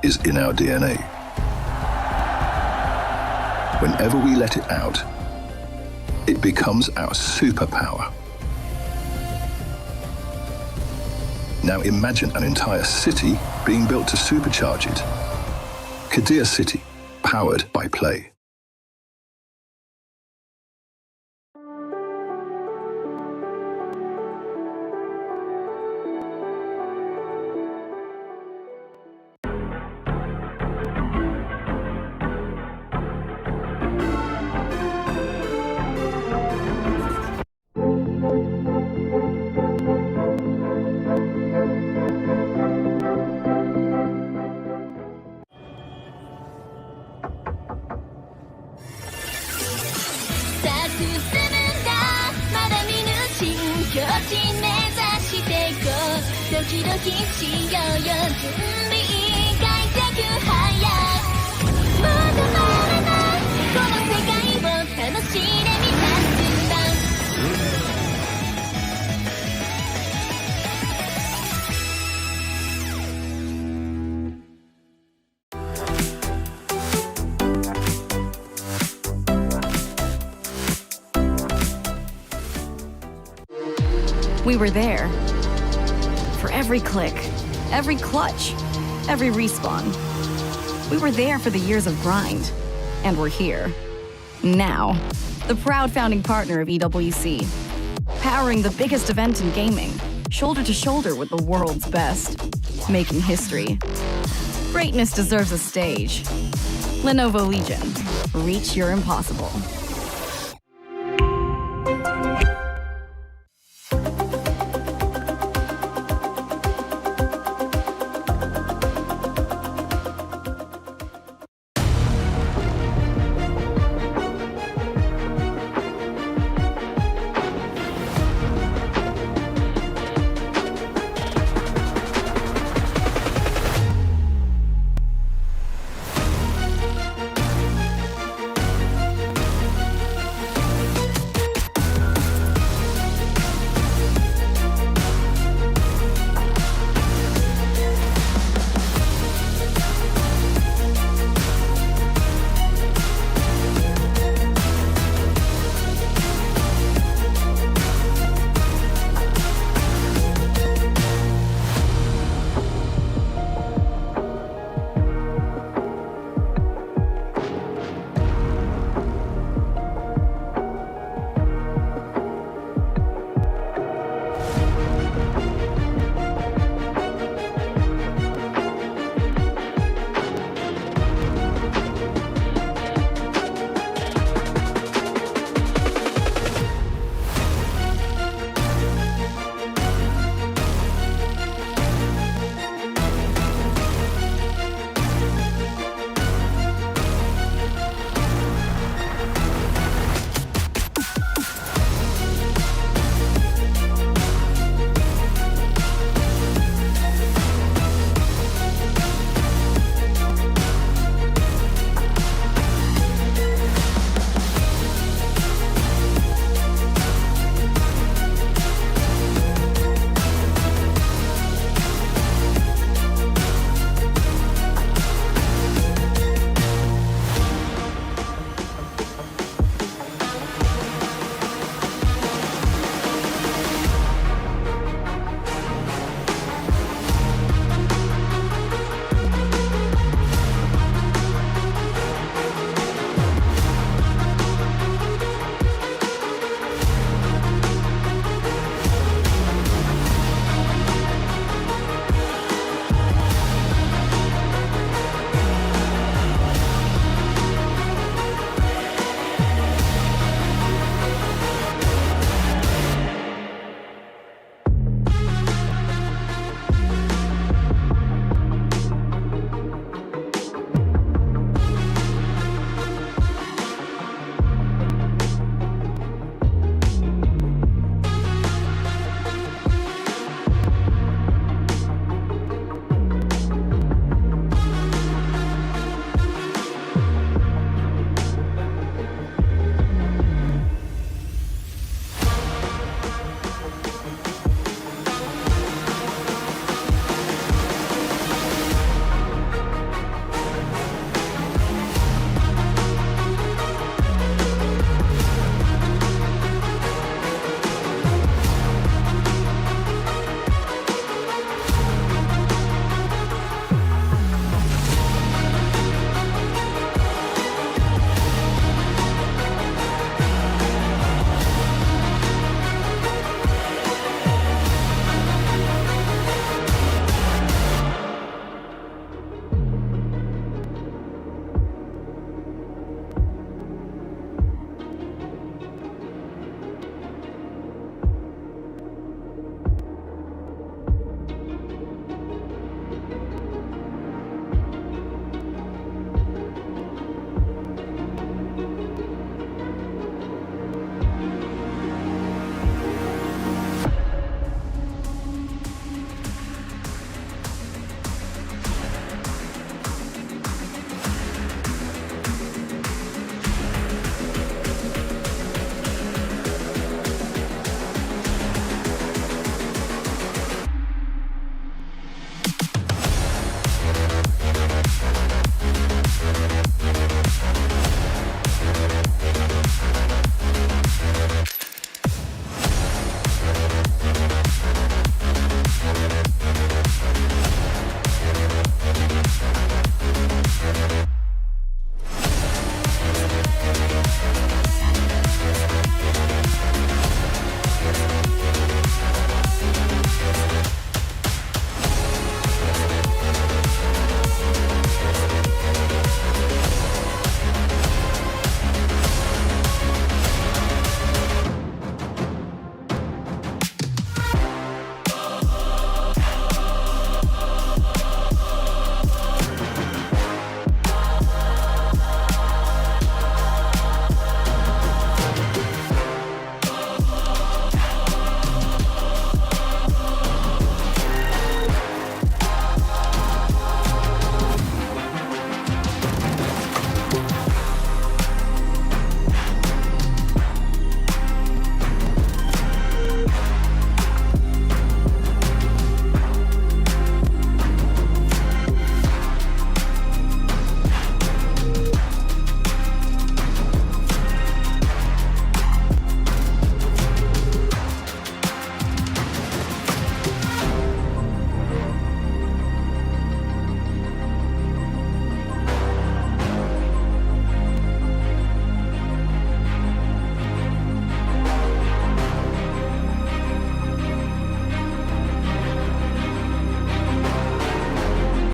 E: is in our DNA. Whenever we let it out, it becomes our superpower. Now imagine an entire city being built to supercharge it. Kadir City, powered by play.
M: We were there for every click, every clutch, every respawn. We were there for the years of grind, and we're here. Now, the proud founding partner of EWC, powering the biggest event in gaming, shoulder to shoulder with the world's best, making history. Greatness deserves a stage. Lenovo Legion, reach your impossible.